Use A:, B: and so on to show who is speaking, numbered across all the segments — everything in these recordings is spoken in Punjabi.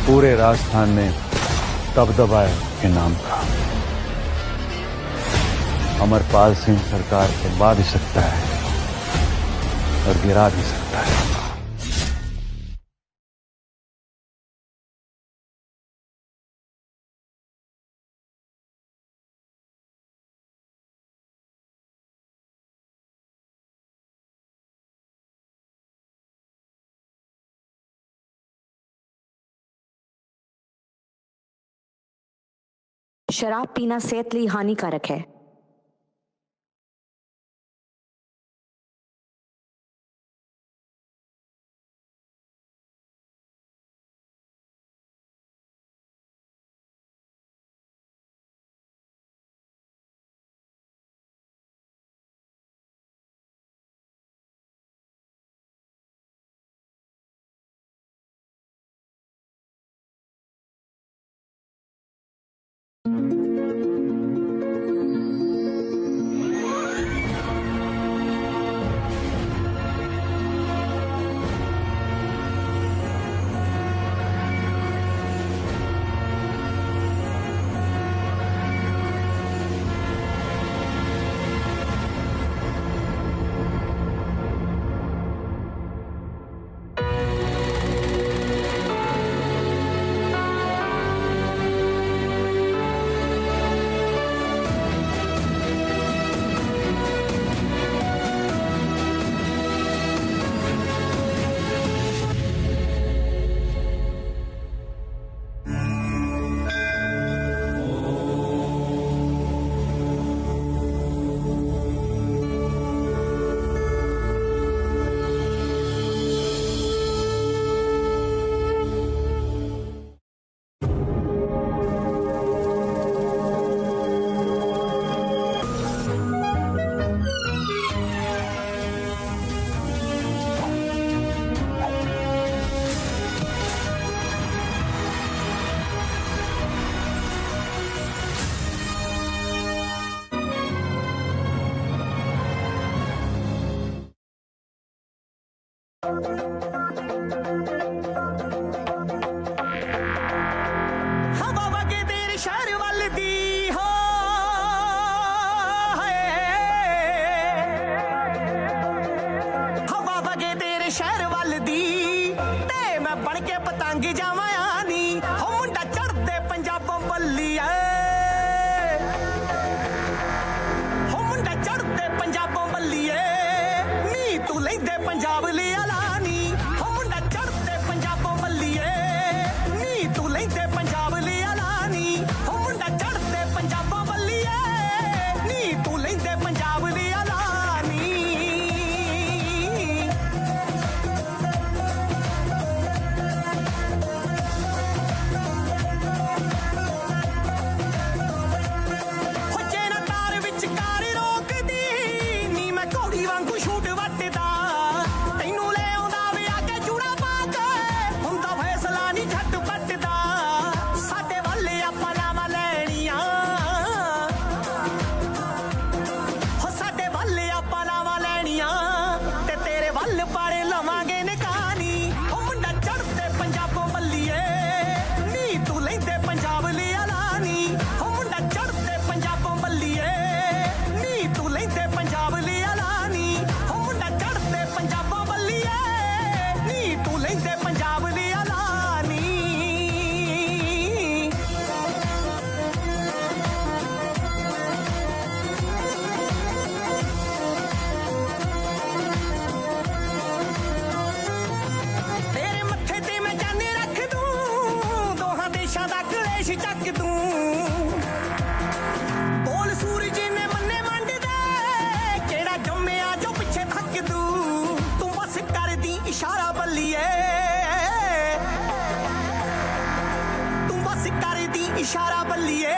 A: पूरे राजस्थान में दबदबा है के नाम का। अमरपाल सिंह सरकार गिरवा भी सकता है और गिरा भी सकता है।
B: शराब पीना सेहत लिए हानिकारक है।
C: हवा वगे तेरे शहर वाल दी हो हवा वगे तेरे शहर वाल दी ते मैं बन के पतंग जावां आनी हो मुंडा चढ़दे पंजाबों बल्लिए हो मुंडा चढ़दे पंजाबों बल्लिए नी तू लैंदे पंजाब लिया लानी हो मुंडा चढ़दे पंजाबों बल्लिए नी तू लैंदे पंजाब लिया लानी हो मुंडा चढ़दे पंजाबों बल्लिए नी तू लैंदे पंजाब लिया लानी हो जेना तार विच कार रोकदी नी मैं घोड़ी वांगू शूट वटदा तैनू ले आउंदा वे आके चूड़ा पा के हुंदा फैसला नी झट पटदा साडे वाले आपां लावां लैणीਆਂ हो साडे वाले आपां लावां लैणीਆਂ ते तेरे वल पाड़े लवांगे निकानी हो मुंडा चढ़दे पंजाबों बल्लीए नी तू लैंदे पंजाब लिया लानी हो मुंडा चढ़दे पंजाबों बल्लीए नी तू लैंदे पंजाब लिया लानी हो मुंडा चढ़दे पंजाबों बल्लीए नी तू लैंदे पंजाब लिया लानी तेरे मत्थे ते मैं जाने रख दूं दोहां देशां दा कलेश चक दूं बोल सूरज ने मन्ने मंड दे केड़ा जम्मिया जो पिछे थक दूं तू बस कर दी इशारा बल्लिए तू बस कर दी इशारा बल्लिए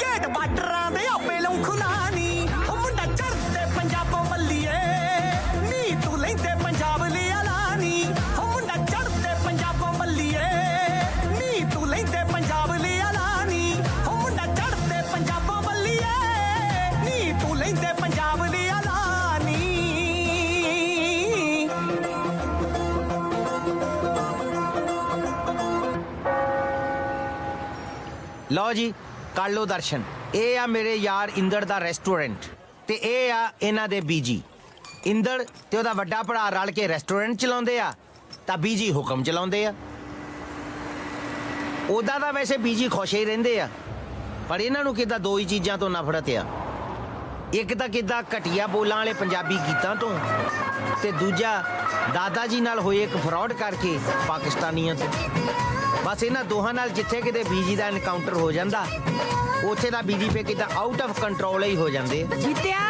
C: गेट बार्डरां दे आपे लौं खुलानी ओ मुंडा चढ़दे पंजाबों बल्लिए नी तू लैंदे पंजाब लिया लानी ओ मुंडा चढ़दे पंजाबों बल्लिए नी तू लैंदे पंजाब लिया लानी ओ मुंडा चढ़दे पंजाबों बल्लिए नी तू लैंदे पंजाब लिया लानी
D: लो जी कर लो दर्शन। ये आ मेरे यार इंदड़ दा रेस्टोरेंट ते ये आ इन्हां दे बीजी। इंदड़ ते ओदा वड्डा भरा रल के रेस्टोरेंट चलाउंदे आ तां बीजी हुक्म चलाउंदे आ। ओदा तां वैसे बीजी खुश ही रहिंदे आ पर इन्हां नूं किदां दो ही चीज़ां तो नफरत आ। एक तां किदां घटिया बोलां वाले पंजाबी गीतां तो ते दूजा दादा जी नाल होए एक फ्रॉड करके पाकिस्तानियों तो। बस इन्हां दोहां नाल जिथे किते बीजी दा एनकाउंटर हो जांदा उत्थे दा बीजी पे किते आउट ऑफ कंट्रोल ही हो जांदे।
E: जीत्या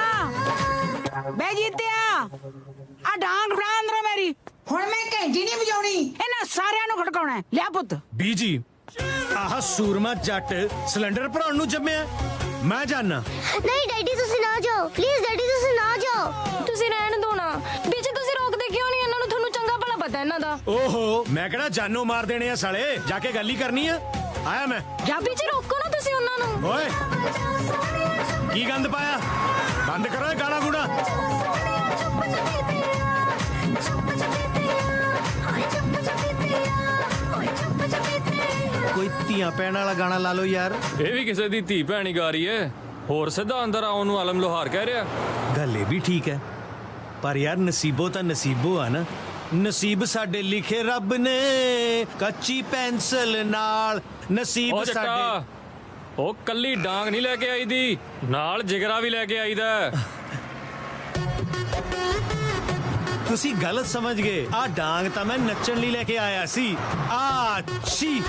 E: बे जीत्या आ डांग फड़ा अंदर मेरी हुण मैं घंटी नहीं बजाउणी इन्हां सारियां नूं खड़काउणा है। लिया पुੱਤ
F: बीजी आह सूरमा जट सिलेंडर भराउण नूं जम्मिया मैं जाना।
G: नहीं डैडी तुसी ना जाओ प्लीज डैडी तुसी ना जाओ।
H: ਤੁਸੀਂ ਰਹਿਣ ਦੋ ਨਾ ਵਿੱਚ ਤੁਸੀਂ ਰੋਕਦੇ ਕਿਉਂ ਨਹੀਂ ਇਹਨਾਂ ਨੂੰ ਤੁਹਾਨੂੰ ਚੰਗਾ ਭਲਾ ਪਤਾ ਇਹਨਾਂ ਦਾ।
F: ओहो मैं कहड़ा जानो मार देने आ साले जाके गल ही करनी है आया मैं।
H: ਜਾਂ ਵਿੱਚ ਰੋਕੋ ਨਾ ਤੁਸੀਂ ਉਹਨਾਂ ਨੂੰ।
F: ओए की गंद पाया बंद करो ये गाना गुना।
I: ਕੋਈ ਧੀਆਂ ਪੈਣ ਵਾਲਾ ਗਾਣਾ ਲਾ ਲਓ ਯਾਰ।
J: ਇਹ ਵੀ ਕਿਸੇ ਦੀ ਧੀ ਭੈਣੀ ਗਾ ਰਹੀ ਹੈ ਹੋਰ ਸਿੱਧਾ ਅੰਦਰ ਆਉਣ ਨੂੰ ਆਲਮ ਲੋਹਾਰ ਕਹਿ ਰਿਹਾ।
I: ਗੱਲ ਇਹ ਵੀ ਠੀਕ ਹੈ ਪਰ ਯਾਰ ਨਸੀਬੋ ਤਾਂ ਨਸੀਬੋ ਆ ਨਾ। ਨਸੀਬ ਸਾਡੇ ਲਿਖੇ ਰੱਬ ਨੇ ਕੱਚੀ ਪੈਨਸਲ ਨਾਲ ਨਸੀਬ
J: ਉਹ
I: ਸਾਡੇ।
J: ਜੱਟਾ ਉਹ ਕੱਲੀ ਡਾਂਗ ਨਹੀਂ ਲੈ ਕੇ ਆਈ ਦੀ ਨਾਲ ਜਿਗਰਾ ਵੀ ਲੈ ਕੇ ਆਈਦਾ।
I: ਤੁਸੀਂ ਗਲਤ ਸਮਝ ਗਏ ਆ ਡਾਂਗ ਤਾਂ ਮੈਂ ਨੱਚਣ ਲਈ ਲੈ ਕੇ ਆਇਆ ਸੀ। ਆਛੀ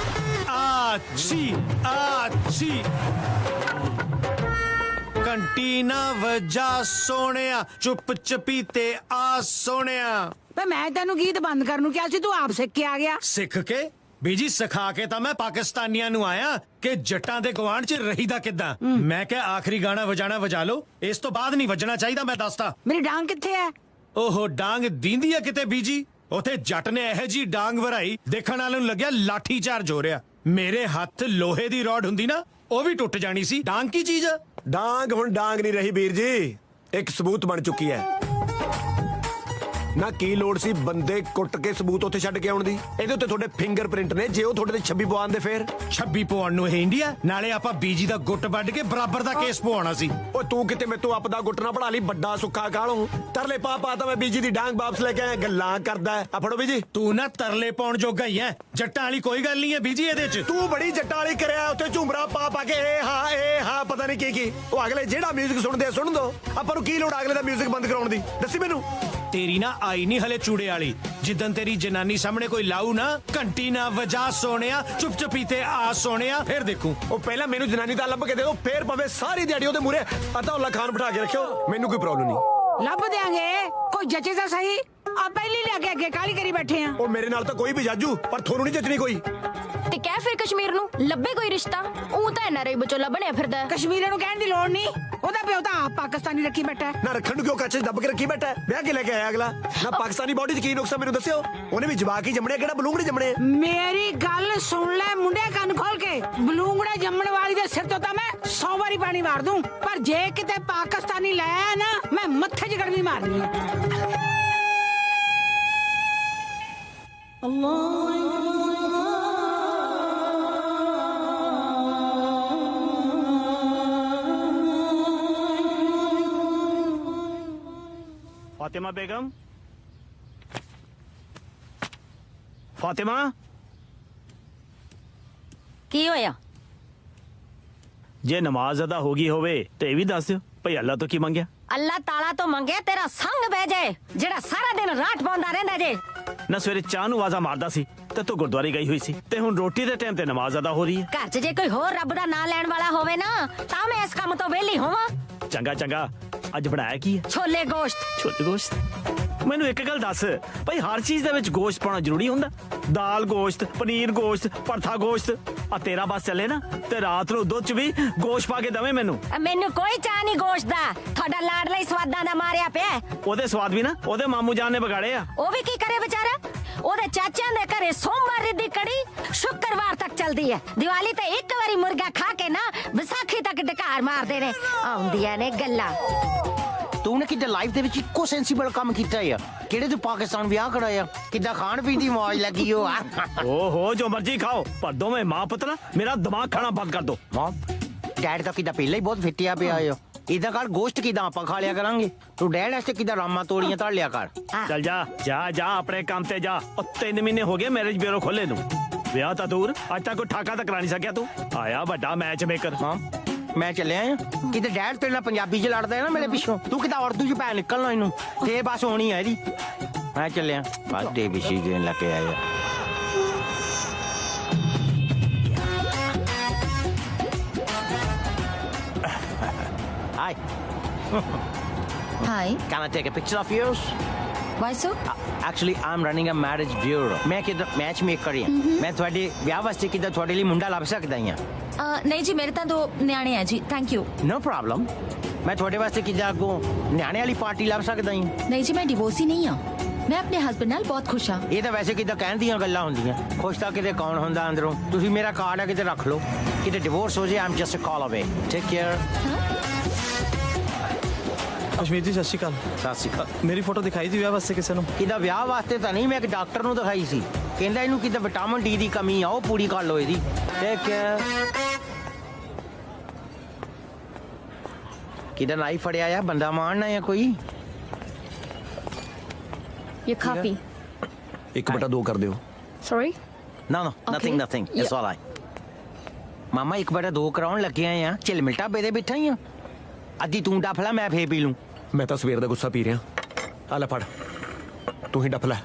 I: ਆਛੀ ਆਛੀ ਘੰਟੀ ਨਾ ਵਜਾ ਸੋਹਣਿਆ ਚੁੱਪ ਚਪੀਤੇ ਆ ਸੋਹਣਿਆ।
E: ਵੇ ਮੈਂ ਤੈਨੂੰ ਗੀਤ ਬੰਦ ਕਰਨ ਨੂੰ ਕਿਹਾ ਸੀ ਤੂੰ ਆਪ ਸਿੱਖ ਕੇ ਆ ਗਿਆ।
I: ਸਿੱਖ ਕੇ ਬੀਜੀ ਸਿਖਾ ਕੇ ਤਾਂ ਮੈਂ ਪਾਕਿਸਤਾਨੀਆਂ ਨੂੰ ਆਇਆ ਕਿ ਜੱਟਾਂ ਦੇ ਗਵਾਂਢ 'ਚ ਰਹੀਦਾ ਕਿੱਦਾਂ। ਮੈਂ ਕਿਹਾ ਆਖਰੀ ਗਾਣਾ ਵਜਾਣਾ ਵਜਾ ਲਓ ਇਸ ਤੋਂ ਬਾਅਦ ਨਹੀਂ ਵੱਜਣਾ ਚਾਹੀਦਾ ਮੈਂ ਦੱਸਦਾ।
E: ਮੇਰੀ ਡਾਂਗ ਕਿੱਥੇ ਹੈ?
I: ਓਹੋ ਡਾਂਗ ਦੀਂਦੀ ਆ ਕਿਤੇ ਬੀਜੀ। ਉਥੇ ਜੱਟ ਨੇ ਇਹੋ ਜੀ ਡਾਂਗ ਵਰਾਈ ਦੇਖਣ ਵਾਲੇ ਨੂੰ ਲੱਗਿਆ ਲਾਠੀ ਚਾਰਜ ਹੋ ਰਿਹਾ। ਮੇਰੇ ਹੱਥ ਲੋਹੇ ਦੀ ਰੋਡ ਹੁੰਦੀ ਨਾ ਉਹ ਵੀ ਟੁੱਟ ਜਾਣੀ ਸੀ। ਡਾਂਗ ਕੀ ਚੀਜ਼ ਆ?
K: ਡਾਂਗ ਹੁਣ ਡਾਂਗ ਨਹੀਂ ਰਹੀ ਵੀਰ ਜੀ ਇੱਕ ਸਬੂਤ ਬਣ ਚੁੱਕੀ ਹੈ। ਨਾ ਕੀ ਲੋੜ ਸੀ ਬੰਦੇ ਕੁੱਟ ਕੇ ਸਬੂਤ ਉੱਥੇ ਛੱਡ ਕੇ ਆਉਣ ਦੀ। ਇਹਦੇ ਉੱਤੇ ਤੁਹਾਡੇ ਫਿੰਗਰਪ੍ਰਿੰਟ ਨੇ ਜੇ ਉਹ ਤੁਹਾਡੇ ਤੇ 26 ਪਵਾਉਣ ਦੇ ਫੇਰ
I: 26 ਪਵਾਉਣ ਨੂੰ ਇਹ ਇੰਡੀਆ ਨਾਲੇ ਆਪਾਂ ਬੀਜੀ ਦਾ ਗੁੱਟ ਵੱਢ ਕੇ ਬਰਾਬਰ ਦਾ ਕੇਸ ਪਵਾਉਣਾ ਸੀ।
K: ਓਏ ਤੂੰ ਕਿਤੇ ਮੈਥੋਂ ਆਪਦਾ ਗੁੱਟ ਨਾ ਬਣਾ ਲਈ ਵੱਡਾ ਸੁੱਖਾ ਕਾਲੋਂ ਤਰਲੇ ਪਾ ਤਾਂ ਮੈਂ ਬੀਜੀ ਦੀ ਡਾਂਗ ਵਾਪਸ ਲੈ ਕੇ ਆਇਆ। ਗੱਲਾਂ ਕਰਦਾ ਆ ਫੜੋ ਬੀਜੀ।
I: ਤੂੰ ਨਾ ਤਰਲੇ ਪਾਉਣ ਜੋਗਾ ਹੀ ਐ ਜੱਟਾਂ ਵਾਲੀ ਕੋਈ ਗੱਲ ਨਹੀਂ ਐ ਬੀਜੀ ਇਹਦੇ 'ਚ।
K: ਤੂੰ ਬੜੀ ਜੱਟਾਂ ਵਾਲੀ ਕਰਿਆ ਉੱਥੇ ਝੂਮਰਾ ਪਾ ਕੇ ਇਹ ਹਾਂ ਪਤਾ ਨਹੀਂ ਕੀ ਉਹ ਅਗਲੇ ਜਿਹੜਾ 뮤직 ਸੁਣਦੇ ਆ ਸੁਣ ਦੋ। ਆਪਾਂ ਨੂੰ ਕੀ ਲੋੜ ਅਗਲੇ ਦਾ 뮤직 ਬੰਦ ਕਰਾਉਣ ਦੀ ਦੱਸੀ ਮੈਨੂੰ।
I: ਤੇਰੀ ਨਾ ਆਈ ਨਹੀਂ ਹਲੇ ਚੂੜੇ ਵਾਲੀ ਜਿੱਦਨ ਤੇਰੀ ਜਨਾਨੀ ਸਾਹਮਣੇ ਕੋਈ ਲਾਊ ਨਾ ਘੰਟੀ ਨਾ ਵਜਾ ਸੋਹਣਿਆ ਚੁੱਪ ਚਪੀਤੇ ਆ ਸੋਹਣਿਆ ਫੇਰ ਦੇਖੂ।
K: ਉਹ ਪਹਿਲਾਂ ਮੈਨੂੰ ਜਨਾਨੀ ਦਾ ਲੱਭ ਕੇ ਦੇ ਦਿਓ ਫੇਰ ਭਾਵੇਂ ਸਾਰੀ ਦਿਹਾੜੀ ਉਹਦੇ ਮੂਰੇ ਅਤਾਉਲਾ ਖਾਨ ਬਿਠਾ ਕੇ ਰੱਖਿਓ ਮੈਨੂੰ ਕੋਈ ਪ੍ਰੋਬਲਮ ਨਹੀਂ।
E: ਲੱਭ ਦਿਆਂਗੇ ਕੋਈ ਜੱਚੇ ਤਾਂ ਸਹੀ। ਆ ਪਹਿਲੀ ਲੈ ਕੇ ਅੱਗੇ ਕਾਲੀ ਕਰੀ ਬੈਠੇ ਆ।
K: ਉਹ ਮੇਰੇ ਨਾਲ ਤਾਂ ਕੋਈ ਵੀ ਜਾਜੂ ਪਰ ਤੁਹਾਨੂੰ ਨਹੀਂ ਜੱਚਣੀ ਕੋਈ।
H: ਤੇ ਕਹਿ ਫਿਰ ਕਸ਼ਮੀਰ ਨੂੰ ਲੱਭੇ ਕੋਈ ਰਿਸ਼ਤਾ ਉਹ ਤਾਂ ਐਨਆਰਆਈ ਵਿਚੋਲਾ ਬਣਿਆ ਫਿਰਦਾ।
E: ਕਸ਼ਮੀਰਾਂ ਨੂੰ ਕਹਿਣ ਦੀ ਲੋੜ ਨਹੀਂ ਉਹਦਾ ਪਿਓ ਤਾਂ ਆਪ ਪਾਕਿਸਤਾਨੀ ਰੱਖੀ ਬੈਠਾ।
K: ਨਾ ਰੱਖਣ ਨੂੰ ਕਿਉਂ ਕੱਚ ਦੱਬ ਕੇ ਰੱਖੀ ਬੈਠਾ ਵਿਆਹ ਕੇ ਲੈ ਕੇ ਆਇਆ ਅਗਲਾ। ਨਾ ਪਾਕਿਸਤਾਨੀ ਬਾਡੀ 'ਚ ਕੀ ਨੁਕਸਾ ਮੈਨੂੰ ਦੱਸਿਓ। ਉਹਨੇ ਵੀ ਜਵਾਕ ਹੀ ਜੰਮਣੇ ਕਿਹੜਾ ਬਲੂੰਗੜੇ ਜੰਮਣੇ।
E: ਮੇਰੀ ਗੱਲ ਸੁਣ ਲੈ ਮੁੰਡਿਆ ਕੰਨ ਖੋਲ ਕੇ। ਬਲੂੰਗੜਾ ਜੰਮਣ ਵਾਲੀ ਦੇ ਸਿਰ ਤੋਂ ਤਾਂ ਮੈਂ 100 ਵਾਰੀ ਪਾਣੀ ਮਾਰ ਦੂੰ ਪਰ ਜੇ ਕਿਤੇ ਪਾਕਿਸਤਾਨੀ ਲੈ ਆਇਆ ਨਾ ਮੈਂ ਮੱਥੇ 'ਚ ਗੜਵੀ ਮਾਰਨੀ ਹੈ।
K: फातिमा बेगम फातिमा
B: ਕੀ ਹੋਇਆ?
K: ਜੇ ਨਮਾਜ਼ ਅਦਾ ਹੋ ਗਈ ਹੋਵੇ ਤੇ ਇਹ ਵੀ ਦੱਸ ਦਿਓ ਭਈ ਅੱਲਾ ਤੋਂ ਕੀ ਮੰਗਿਆ।
B: ਅੱਲਾ ਤਾਲਾ ਤੋਂ ਮੰਗੇ ਤੇਰਾ ਸੰਗ ਭੇਜੇ ਜਿਹੜਾ ਸਾਰਾ ਦਿਨ ਰਾਤ ਪਾਉਂਦਾ ਰਹਿੰਦਾ ਜੇ।
K: ਨਾ ਸਵੇਰੇ ਚਾਹ ਨੂੰ ਆਵਾਜ਼ਾਂ ਮਾਰਦਾ ਸੀ ਤੇ ਤੂੰ ਗੁਰਦੁਆਰੇ ਗਈ ਹੋਈ ਸੀ ਤੇ ਹੁਣ ਰੋਟੀ ਦੇ ਟਾਈਮ ਤੇ ਨਮਾਜ਼ ਅਦਾ ਹੋ ਰਹੀ ਹੈ।
B: ਘਰ 'ਚ ਜੇ ਕੋਈ ਹੋਰ ਰੱਬ ਦਾ ਨਾਂ ਲੈਣ ਵਾਲਾ ਹੋਵੇ ਨਾ ਤਾਂ ਮੈਂ ਇਸ ਕੰਮ ਤੋਂ ਵਿਹਲੀ ਹੋਵਾਂ।
K: ਚੰਗਾ ਅੱਜ ਬਣਾਇਆ ਕੀ ਹੈ?
B: ਛੋਲੇ ਗੋਸ਼ਤ।
K: ਛੋਲੇ ਗੋਸ਼ਤ। ਮੈਨੂੰ ਇੱਕ ਗੱਲ ਦੱਸ ਭਈ ਹਰ ਚੀਜ਼ ਦੇ ਵਿੱਚ ਗੋਸ਼ਤ ਪਾਉਣਾ ਜ਼ਰੂਰੀ ਹੁੰਦਾ? ਦਾਲ ਗੋਸ਼ਤ ਪਨੀਰ ਗੋਸ਼ਤ ਭਰਥਾ ਗੋਸ਼ਤ ਆ ਤੇਰਾ ਬਸ ਚੱਲੇ ਨਾ ਤੇ ਰਾਤ ਨੂੰ ਦੁੱਧ 'ਚ ਵੀ ਗੋਸ਼ਤ ਪਾ ਕੇ ਦਵੇਂ ਮੈਨੂੰ।
B: ਮੈਨੂੰ ਕੋਈ ਚਾਹ ਨਹੀਂ ਗੋਸ਼ਤ ਦਾ। ਤੁਹਾਡਾ ਲਾਡਲਾ ਹੀ ਸਵਾਦਾਂ ਦਾ ਮਾਰਿਆ ਪਿਆ।
K: ਉਹਦੇ ਸਵਾਦ ਵੀ ਨਾ ਉਹਦੇ ਮਾਮੂ ਜਾਨ ਨੇ ਵਿਗਾੜੇ ਆ।
B: ਉਹ ਵੀ ਕੀ ਕਰੇ ਵਿਚਾਰਾ। ਉਹਦੇ ਚਾਚਿਆਂ ਦੇ ਘਰੇ ਸੋਮਵਾਰ ਦੀ ਕੜੀ ਸ਼ੁੱਕਰਵਾਰ ਤੱਕ ਚੱਲਦੀ ਹੈ। ਦੀਵਾਲੀ ਤੇ ਇੱਕ ਵਾਰੀ ਮੁਰਗਾ ਖਾ ਕੇ ਨਾ ਵਿਸਾਖੀ ਤੱਕ ਡਕਾਰ ਮਾਰਦੇ ਨੇ। ਆਉਂਦੀਆਂ ਨੇ ਗੱਲਾਂ।
D: ਤੂੰ ਨੇ ਕਿਤੇ ਲਾਈਫ ਦੇ ਵਿੱਚ ਇੱਕੋ ਸੈਂਸੀਬਲ ਕੰਮ ਕੀਤਾ ਆ ਕਿਹੜੇ ਤੂੰ ਪਾਕਿਸਤਾਨ ਵਿਆਹ ਕਰਾਇਆ ਕਿੱਦਾਂ ਖਾਣ ਪੀਣ ਦੀ ਮੌਜ ਲੱਗੀ ਹੋ
L: ओहो जो मर्जी खाओ पर दो में माँ पुत्र ना मेरा दिमाग खाना बंद कर दो।
D: ਡੈਡ ਤਾਂ ਕਿੱਦਾਂ ਪਹਿਲਾਂ ਹੀ ਬਹੁਤ ਫਿੱਟਿਆ ਪਿਆ ਆ ਇਦਾਂ ਕਰ ਗੋਸ਼ਟ ਕਿੱਦਾਂ ਆਪਾਂ ਖਾ ਲਿਆ ਕਰਾਂਗੇ ਤੂੰ ਡੈਡ ਵਾਸਤੇ ਕਿੱਦਾਂ ਰਾਮਾਂ ਤੋੜੀਆਂ ਧਰ ਲਿਆ ਕਰ
L: चल जा जा जा अपने काम ते जा और 3 महीने हो गए मैरिज ब्यूरो खोले नू ਵਿਆਹ ਤਾਂ ਦੂਰ ਅੱਜ ਤੱਕ ਕੋਈ ਠਾਕਾ ਤਾਂ ਕਰਾ ਨਹੀਂ ਸਕਿਆ ਤੂੰ ਆਇਆ ਵੱਡਾ ਮੈਚ ਮੇਕਰ।
D: ਹਾਂ ਮੈਂ ਚੱਲਿਆ ਆ ਕਿਤੇ ਡੈਡ ਤੇਰੇ ਨਾਲ ਪੰਜਾਬੀ ਚ ਲੜਦਾ ਹੈ ਨਾ ਮੇਰੇ ਪਿੱਛੋਂ ਤੂੰ ਕਿਤੇ ਉਰਦੂ ਚ ਪੈ ਨਿਕਲਣਾ ਇਹਨੂੰ ਤੇ ਬਸ ਹੋਣੀ ਹੈ ਇਹਦੀ ਮੈਂ ਚੱਲਿਆ ਬਸ ਡੇ ਵਿਸ਼ੀ ਦੇਣ ਲੱਗ ਕੇ ਆਇਆ Hi.
H: Hi.
D: Can I take a picture of yours?
H: Why so?
D: Actually, I'm running a marriage bureau. मैं किधर मैच मेकर ही मैं थोड़े विआह वास्ते किधर थोड़े लिए मुंडा लाभ सकता ही
H: नहीं जी मेरे तो न्याणे है जी थैंक यू।
D: No problem. मैं थोड़े वास्ते किधर आगो न्याणे वाली पार्टी लाभ सकता ही
H: नहीं जी मैं डिवोर्सी नहीं हूँ मैं अपने हस्बैंड नाल बहुत खुश हाँ।
D: ये तो वैसे किधर कहन दियां गल्लां होंदियां खुश ਤਾਂ ਕਿਤੇ ਕੌਣ ਹੁੰਦਾ ਅੰਦਰੋਂ ਤੁਸੀਂ ਮੇਰਾ ਕਾਰਡ ਆ ਕਿਤੇ ਰੱਖ ਲਓ ਕਿਤੇ ਡਿਵੋਰਸ ਹੋ ਜਾਏ I'm just a call away. Take care.
M: Kashmir जी सत श्री अकाल।
D: ਸਤਿ ਸ਼੍ਰੀ ਅਕਾਲ
M: मेरी फोटो दिखाई थी विआह वास्ते किसी ਨੂੰ
D: ਕਿਦਾ ਵਿਆਹ ਵਾਸਤੇ ਤਾਂ ਨਹੀਂ ਮੈਂ ਇੱਕ ਡਾਕਟਰ ਨੂੰ ਦਿਖਾਈ ਸੀ ਕਹਿੰਦਾ ਇਹਨੂੰ ਕਿਤੇ ਵਿਟਾਮਿਨ ਡੀ ਦੀ ਕਮੀ ਆ ਉਹ ਪੂਰੀ ਕਰ ਲਓ ਇਹਦੀ ਟੇਕ ਕਿਦਾ ਨਾਈ ਫੜਿਆ ਆ ਬੰਦਾ ਮਾਰਨਾ ਆ ਕੋਈ
H: ये काफी।
K: 1/2 ਕਰ ਦਿਓ।
H: Sorry?
D: No, nothing. It's all right. ਮਾਮਾ 1/2 ਕਰਾਉਣ ਲੱਗੇ ਆ ਝਿਲਮਿਲ ਢਾਬੇ ਦੇ ਬਿਠਾ ਹੀ ਆ ਅੱਧੀ ਤੂੰ ਡੱਫ ਲੈ ਮੈਂ ਫੇਰ ਪੀ ਲੂੰ
K: ਮੈਂ ਤਾਂ ਸਵੇਰ ਦਾ ਗੁੱਸਾ ਪੀ ਰਿਹਾ ਆ ਲੈ ਫੜ ਤੂੰ ਹੀ ਡੱਫ ਲੈ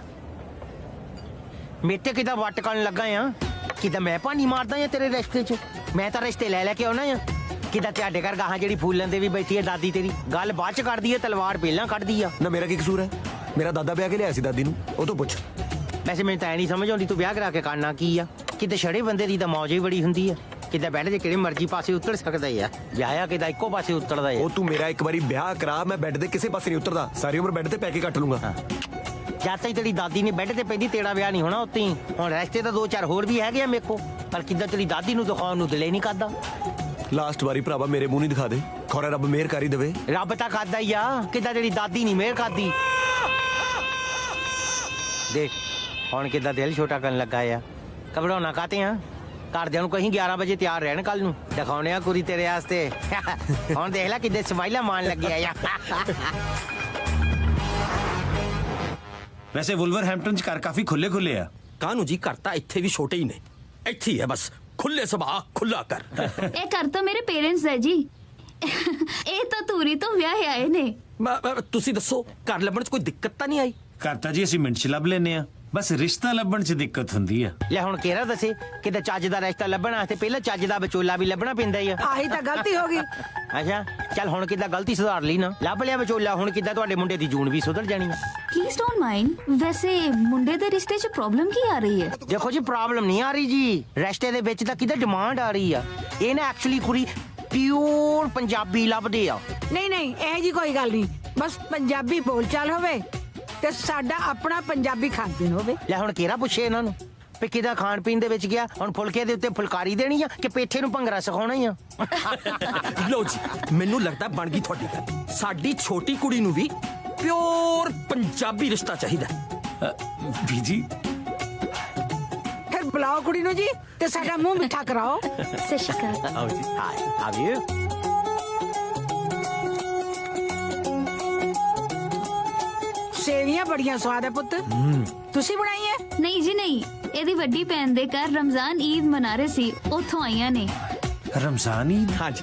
D: ਮੇਤੇ ਕਿਦਾ ਵੱਟ ਕਰਨ ਲੱਗਾ ਆ ਕਿਦਾ ਮੈਂ ਪਾਣੀ ਮਾਰਦਾ ਆ ਤੇਰੇ ਰਿਸ਼ਤੇ 'ਚ ਮੈਂ ਤਾਂ ਰਿਸ਼ਤੇ ਲੈ ਕੇ ਆਉਣਾ ਆ ਕਿਦਾ ਤੁਹਾਡੇ ਘਰ ਗਾਹਾਂ ਜਿਹੜੀ ਫੂਲਣ ਦੇ ਵੀ ਬੈਠੀ ਹੈ ਦਾਦੀ ਤੇਰੀ ਗੱਲ ਬਾਅਦ 'ਚ ਕੱਢਦੀ ਹੈ ਤਲਵਾਰ ਪਹਿਲਾਂ ਕੱਢਦੀ ਆ
K: ਨਾ ਮੇਰਾ ਕੀ ਕਸੂਰ ਹੈ ਮੇਰਾ ਦਾਦਾ ਵਿਆਹ ਕੇ ਲਿਆ ਸੀ ਦਾਦੀ ਨੂੰ ਉਹ ਤੋਂ ਪੁੱਛ
D: ਵੈਸੇ ਮੈਨੂੰ ਤਾਂ ਐ ਨਹੀਂ ਸਮਝ ਆਉਂਦੀ ਤੂੰ ਵਿਆਹ ਕਰਾ ਕੇ ਕਰਨਾ ਕੀ ਆ ਕਿਤੇ ਛੜੇ ਬੰਦੇ ਦੀ ਤਾਂ ਮੌਜ ਹੀ ਬੜੀ ਹੁੰਦੀ ਆ ਕਿਤੇ ਬੈਠ ਜੇ ਕਿਹੜੇ ਮਰਜ਼ੀ ਪਾਸੇ ਉਤਰ ਸਕਦਾ ਆ ਵਿਆਹਿਆ ਕਿਦਾ ਇੱਕੋ ਪਾਸੇ ਉਤਰਦਾ ਆ
K: ਉਹ ਤੂੰ ਮੇਰਾ ਇੱਕ ਵਾਰੀ ਵਿਆਹ ਕਰਾ ਮੈਂ ਬੈੱਡ ਦੇ ਕਿਸੇ ਪਾਸੇ ਨਹੀਂ ਉਤਰਦਾ ਸਾਰੀ ਉਮਰ ਬੈੱਡ ਤੇ ਪੈ ਕੇ ਕੱਟ ਲੂੰਗਾ
D: ਜਦ ਤੱਕ ਤੇਰੀ ਦਾਦੀ ਨੇ ਬੈੱਡ ਤੇ ਪੈਂਦੀ ਤੇਰਾ ਵਿਆਹ ਨਹੀਂ ਹੋਣਾ ਉੱਤੇ ਹੀ ਹੁਣ ਰਿਸ਼ਤੇ ਤਾਂ 2-4 ਹੋਰ ਵੀ ਹੈਗੇ ਆ ਮੇਰੇ ਕੋਲ ਪਰ ਕਿੱਦਾਂ ਤੇਰੀ ਦਾਦੀ ਨੂੰ ਦਿਖਾਉਣ ਨੂੰ ਦਿਲੇ ਨਹੀਂ ਕਰਦਾ
K: ਲਾਸਟ ਵਾਰੀ ਭਰਾਵਾ ਮੇਰੇ ਮੂੰਹ ਨਹੀਂ ਦਿਖਾ ਦੇ ਖੌਰਾ ਰੱਬ ਮਿਹਰ ਕਰੀ ਦੇਵੇ
D: ਰੱਬ ਤਾਂ ਕਰਦਾ ਹੀ ਆ ਕਿੱਦਾਂ ਤੇਰੀ ਦਾਦੀ ਨਹੀਂ ਮਿਹਰ ਕਰਦੀ ਦੇਖ ਹੁਣ ਕਿੱਦਾਂ ਦਿਲ ਛੋਟਾ ਕਰਨ ਲੱਗਾ ਆ ਘਬਰਾਉਣਾ ਕਾਤੇ ਆ ਘਰਦਿਆਂ ਨੂੰ ਕਹੀਂ 11 ਵਜੇ ਤਿਆਰ ਰਹਿਣ ਕੱਲ ਨੂੰ ਦਿਖਾਉਣੇ ਆ ਕੁੜੀ ਤੇਰੇ ਵਾਸਤੇ ਹੁਣ ਦੇਖ ਲੈ ਕਿੱਦੇ ਸਮਾਈਲਾ ਮਾਰਨ ਲੱਗਿਆ ਆ
I: ਵੈਸੇ ਵੁਲਵਰਹੈਂਪਟਨ 'ਚ ਘਰ ਕਾਫੀ ਖੁੱਲੇ ਆ
L: ਕਾਹਨੂੰ ਜੀ ਘਰ ਤਾਂ ਇੱਥੇ ਵੀ ਛੋਟੇ ਹੀ ਨੇ ਇੱਥੇ ਹੀ ਹੈ ਬਸ ਖੁੱਲੇ ਸੁਭਾਅ ਖੁੱਲਾ ਕਰ
H: ਇਹ ਘਰ ਤਾਂ ਮੇਰੇ ਪੇਰੈਂਟਸ ਹੈ ਜੀ ਇਹ ਤਾਂ ਧੂਰੀ ਤੋਂ ਵਿਆਹ ਆਏ ਨੇ
L: ਤੁਸੀਂ ਦੱਸੋ ਘਰ ਲੱਭਣ 'ਚ ਕੋਈ ਦਿੱਕਤ ਤਾਂ ਨਹੀਂ ਆਈ
I: ਘਰ ਤਾਂ ਜੀ ਅਸੀਂ ਮਿੰਟ 'ਚ ਲੱਭ ਲੈਨੇ ਆ ਬਸ ਰਿਸ਼ਤਾ ਲੱਭਣ 'ਚ ਦਿੱਕਤ ਹੁੰਦੀ ਆ
D: ਲੈ ਹੁਣ ਕਿਹੜਾ ਦੱਸੇ ਕਿਤੇ ਚੱਜ ਦਾ ਰਿਸ਼ਤਾ ਲੱਭਣਾ ਵਾਸਤੇ ਪਹਿਲਾਂ ਚੱਜ ਦਾ ਵਿਚੋਲਾ ਵੀ ਲੱਭਣਾ ਪੈਂਦਾ ਹੀ ਆ
E: ਆਹੀ ਤਾਂ ਗਲਤੀ ਹੋ ਗਈ
D: ਅੱਛਾ ਚੱਲ ਹੁਣ ਕਿੱਦਾਂ ਗਲਤੀ ਸੁਧਾਰ ਲਈ ਨਾ ਲੱਭ ਲਿਆ ਵਿਚੋਲਾ ਹੁਣ ਕਿੱਦਾਂ ਤੁਹਾਡੇ ਮੁੰਡੇ ਦੀ ਜੂਨ ਵੀ ਸੁਧਰ ਜਾਣੀ ਆ
H: ਪਲੀਜ਼ ਡੋਨਟ ਮਾਈਂਡ ਵੈਸੇ ਮੁੰਡੇ ਦੇ ਰਿਸ਼ਤੇ 'ਚ ਪ੍ਰੋਬਲਮ ਕੀ ਆ ਰਹੀ ਹੈ
D: ਦੇਖੋ ਜੀ ਪ੍ਰੋਬਲਮ ਨਹੀਂ ਆ ਰਹੀ ਜੀ ਰਿਸ਼ਤੇ ਦੇ ਵਿੱਚ ਤਾਂ ਕਿਤੇ ਡਿਮਾਂਡ ਆ ਰਹੀ ਆ ਇਹ ਨਾ ਐਕਚੁਅਲੀ ਕੁੜੀ ਪਿਓਰ ਪੰਜਾਬੀ ਲੱਭਦੇ ਆ
E: ਨਹੀਂ ਇਹ ਜੀ ਕੋਈ ਗੱਲ ਨਹੀਂ ਬਸ ਪੰਜਾਬੀ ਬੋਲਚਾਲ ਹੋਵੇ ਤੇ ਸਾਡਾ ਆਪਣਾ ਪੰਜਾਬੀ ਖਾਣ ਪੀਣ ਹੋਵੇ
D: ਲੈ ਹੁਣ ਕਿਹੜਾ ਪੁੱਛੇ ਇਹਨਾਂ ਨੂੰ ਵੀ ਕਿਹਦਾ ਖਾਣ ਪੀਣ ਦੇ ਵਿੱਚ ਗਿਆ ਹੁਣ ਫੁਲਕੇ ਦੇ ਉੱਤੇ ਫੁਲਕਾਰੀ ਦੇਣੀ ਆ ਕਿ ਪੇਠੇ ਨੂੰ ਭੰਗੜਾ ਸਿਖਾਉਣਾ ਹੀ ਆ
L: ਲੋ ਜੀ ਮੈਨੂੰ ਲੱਗਦਾ ਬਣ ਗਈ ਤੁਹਾਡੀ ਗੱਲ ਸਾਡੀ ਛੋਟੀ ਕੁੜੀ ਨੂੰ ਵੀ ਪਿਓਰ ਪੰਜਾਬੀ ਰਿਸ਼ਤਾ ਚਾਹੀਦਾ
I: ਬੀਜੀ
E: ਫਿਰ ਬੁਲਾਓ ਕੁੜੀ ਨੂੰ ਜੀ ਤੇ ਸਾਡਾ ਮੂੰਹ ਮਿੱਠਾ ਕਰਾਓ
H: ਸਤਿ ਸ਼੍ਰੀ ਅਕਾਲ
D: ਆਓ ਜੀ ਹਾਈ ਹਾਵ ਯੂ
E: ਸੇਵੀਆਂ ਬੜੀਆਂ ਸਵਾਦ ਹੈ ਪੁੱਤ ਤੁਸੀਂ ਬਣਾਈ ਹੈ
H: ਨਹੀਂ ਜੀ ਨਹੀਂ ਇਹਦੀ ਵੱਡੀ ਭੈਣ ਦੇ ਘਰ ਰਮਜ਼ਾਨ ਈਦ ਮਨਾ ਰਹੇ ਸੀ ਉੱਥੋਂ ਆਈਆਂ ਨੇ
I: ਰਮਜ਼ਾਨ ਈਦ
L: ਹਾਂਜੀ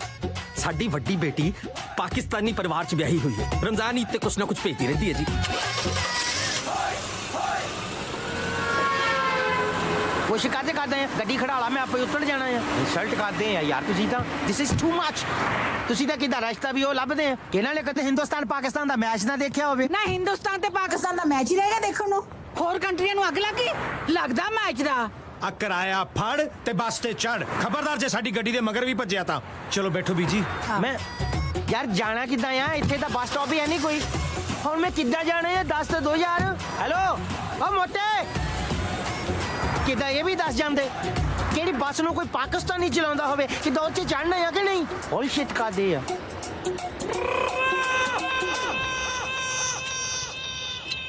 L: ਸਾਡੀ ਵੱਡੀ ਬੇਟੀ ਪਾਕਿਸਤਾਨੀ ਪਰਿਵਾਰ 'ਚ ਵਿਆਹੀ ਹੋਈ ਹੈ ਰਮਜ਼ਾਨ ਈਦ ਤੇ ਕੁਛ ਨਾ ਕੁਛ ਭੇਜਦੀ ਰਹਿੰਦੀ ਹੈ ਜੀ
D: ਕੁਛ ਕਾਹਦੇ ਕਰਦੇ ਆ ਗੱਡੀ ਖੜਾ ਲਾ ਮੈਂ ਆਪੇ ਉੱਤਰ ਜਾਣਾ ਆ ਇਨਸਲਟ ਕਰਦੇ ਆ ਯਾਰ ਤੁਸੀਂ ਤਾਂ ਦਿਸ ਇਜ਼ ਟੂ ਮੱਚ ਤੁਸੀਂ ਤਾਂ ਕਿਦਾਂ ਰਸਤਾ ਵੀ ਉਹ ਲੱਭਦੇ ਆ ਇਹਨਾਂ ਨੇ ਕਦੇ ਹਿੰਦੁਸਤਾਨ ਪਾਕਿਸਤਾਨ ਦਾ ਮੈਚ ਨਾ ਦੇਖਿਆ ਹੋਵੇ
E: ਨਾ ਹਿੰਦੁਸਤਾਨ ਤੇ ਪਾਕਿਸਤਾਨ ਦਾ ਮੈਚ ਹੀ ਰਹੇਗਾ ਦੇਖਣ ਨੂੰ ਹੋਰ ਕੰਟਰੀਆਂ ਨੂੰ ਅੱਗ ਲੱਗੀ ਲੱਗਦਾ ਮੈਚ ਦਾ
I: ਆ ਕਿਰਾਇਆ ਫੜ ਤੇ ਬੱਸ ਤੇ ਚੜ ਖਬਰਦਾਰ ਜੇ ਸਾਡੀ ਗੱਡੀ ਦੇ ਮਗਰ ਵੀ ਭੱਜਿਆ ਤਾਂ ਚਲੋ ਬੈਠੋ ਬੀਜੀ
D: ਮੈਂ ਯਾਰ ਜਾਣਾ ਕਿੱਦਾਂ ਆ ਇੱਥੇ ਤਾਂ ਬੱਸ ਸਟਾਪ ਹੀ ਹੈ ਨਹੀਂ ਕੋਈ ਹੁਣ ਮੈਂ ਕਿੱਦਾਂ ਜਾਣਾ ਆ ਦੱਸ ਤੇ 2000 ਹੈਲੋ ਓ ਮੋਟੇ ਕਿੱਦਾਂ ਇਹ ਵੀ ਦੱਸ ਜਾਂਦੇ ਕਿਹੜੀ ਬੱਸ ਨੂੰ ਕੋਈ ਪਾਕਿਸਤਾਨੀ ਚਲਾਉਂਦਾ ਹੋਵੇ ਕਿੱਦਾਂ ਉੱਥੇ ਚੜਨਾ ਆ ਕਿ ਨਹੀਂ ਹੋਲ ਸ਼ਿਟ ਕਰਦੇ ਆ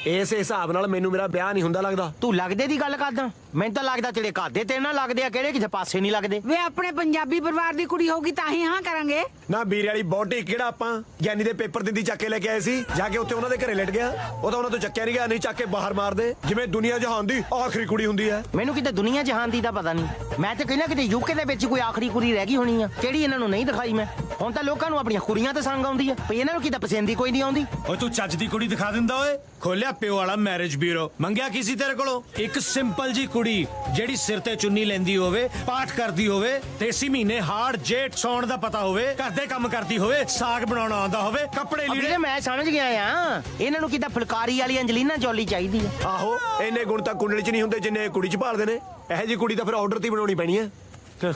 K: ਇਸ ਹਿਸਾਬ ਨਾਲ ਮੈਨੂੰ ਮੇਰਾ ਵਿਆਹ ਨਹੀਂ ਹੁੰਦਾ ਲੱਗਦਾ।
D: ਤੂੰ ਲੱਗਦੇ ਦੀ ਗੱਲ ਕਰਦਾ? ਮੈਨੂੰ ਤਾਂ ਲੱਗਦਾ ਤੇਰੇ ਘਰ ਦੇ ਤੇਰੇ ਨਾਲ ਲੱਗਦੇ ਆ, ਕਿਹੜੇ ਕਿਸੇ ਪਾਸੇ ਨਹੀਂ ਲੱਗਦੇ।
E: ਵੇ ਆਪਣੇ ਪੰਜਾਬੀ ਪਰਿਵਾਰ ਦੀ ਕੁੜੀ ਹੋਗੀ ਤਾਂ ਹੀ ਹਾਂ ਕਰਾਂਗੇ
K: ਨਾ। ਵੀਰੇ ਵਾਲੀ ਬੋਟੀ ਕਿਹੜਾ ਆਪਾਂ ਗਿਆਨੀ ਦੇ ਪੇਪਰ ਦਿੰਦੀ ਚੱਕ ਕੇ ਲੈ ਕੇ ਆਏ ਸੀ, ਜਾ ਕੇ ਉੱਥੇ ਉਹਨਾਂ ਦੇ ਘਰੇ ਲਟ ਗਿਆ। ਉਹ ਤਾਂ ਉਹਨਾਂ ਤੋਂ ਚੱਕਿਆ ਨਹੀਂ ਗਿਆ, ਨਹੀਂ ਚੱਕ ਕੇ ਬਾਹਰ ਮਾਰਦੇ, ਜਿਵੇਂ ਦੁਨੀਆ ਜਹਾਨ ਦੀ ਆਖਰੀ ਕੁੜੀ ਹੁੰਦੀ ਹੈ।
D: ਮੈਨੂੰ ਕਿਤੇ ਦੁਨੀਆ ਜਹਾਨ ਦੀ ਦਾ ਪਤਾ ਨਹੀਂ। ਮੈਂ ਤਾਂ ਕਹਿੰਦਾ ਕਿਤੇ ਯੂਕੇ ਦੇ ਵਿੱਚ ਕੋਈ ਆਖਰੀ ਕੁੜੀ ਰਹਿ ਗਈ ਹੋਣੀ ਆ, ਕਿਹੜੀ ਇਹਨਾਂ ਨੂੰ ਨਹੀਂ ਦਿਖਾਈ ਮੈਂ। ਹੁਣ ਤਾਂ ਲੋਕਾਂ ਨੂੰ ਆਪਣੀਆਂ ਕੁੜੀਆਂ ਤੇ ਸੰਗ ਆਉਂਦੀ ਆ, ਪਈ ਇਹਨਾਂ ਨੂੰ ਕਿਤੇ ਪਸੰਦ ਹੀ ਕੋਈ ਨਹੀਂ ਆਉਂਦੀ।
I: ਓਏ ਤੂੰ ਚੱਜ ਦੀ ਕੁੜੀ ਦਿਖਾ ਦਿੰਦਾ ਓਏ। ਖੋਲਿਆ ਪਿਓ ਵਾਲਾ ਮੈਰਿਜ ਬਿਊਰੋ, ਮੰਗਿਆ ਕੀ ਸੀ ਤੇਰੇ ਕੋਲੋਂ? ਇੱਕ ਸਿੰਪਲ ਜੀ ਕੁੜੀ ਜਿਹੜੀ ਸਿਰ ਤੇ ਚੁੰਨੀ ਲੈਂਦੀ ਹੋਵੇ, ਪਾਠ ਕਰਦੀ ਹੋਵੇ, ਤੇਸੀ ਮਹੀਨੇ ਹਾੜ ਜੇਠ ਸੌਣ ਦਾ ਪਤਾ ਹੋਵੇ, ਘਰ ਦੇ ਕੰਮ ਕਰਦੀ ਹੋਵੇ, ਸਾਗ ਬਣਾਉਣਾ ਆਉਂਦਾ ਹੋਵੇ, ਕੱਪੜੇ ਲੀੜੇ।
D: ਮੈਂ ਸਮਝ ਗਿਆ ਆ, ਇਹਨਾਂ ਨੂੰ ਕਿਤੇ ਫੁਲਕਾਰੀ ਵਾਲੀ ਅੰਜਲੀਨਾ ਜੋਲੀ ਚਾਹੀਦੀ ਆ।
K: ਆਹੋ, ਇੰਨੇ ਗੁਣ ਤਾਂ ਕੁੰਡਲੀ 'ਚ ਨਹੀਂ ਹੁੰਦੇ ਜਿੰਨੇ ਕੁੜੀ 'ਚ ਭਾਲਦੇ ਨੇ। ਇਹੋ ਜੀ ਕੁੜੀ ਤਾਂ ਫਿਰ ਆਰਡਰ ਤੇ ਬਣਾਉਣੀ ਪੈਣੀ ਹੈ।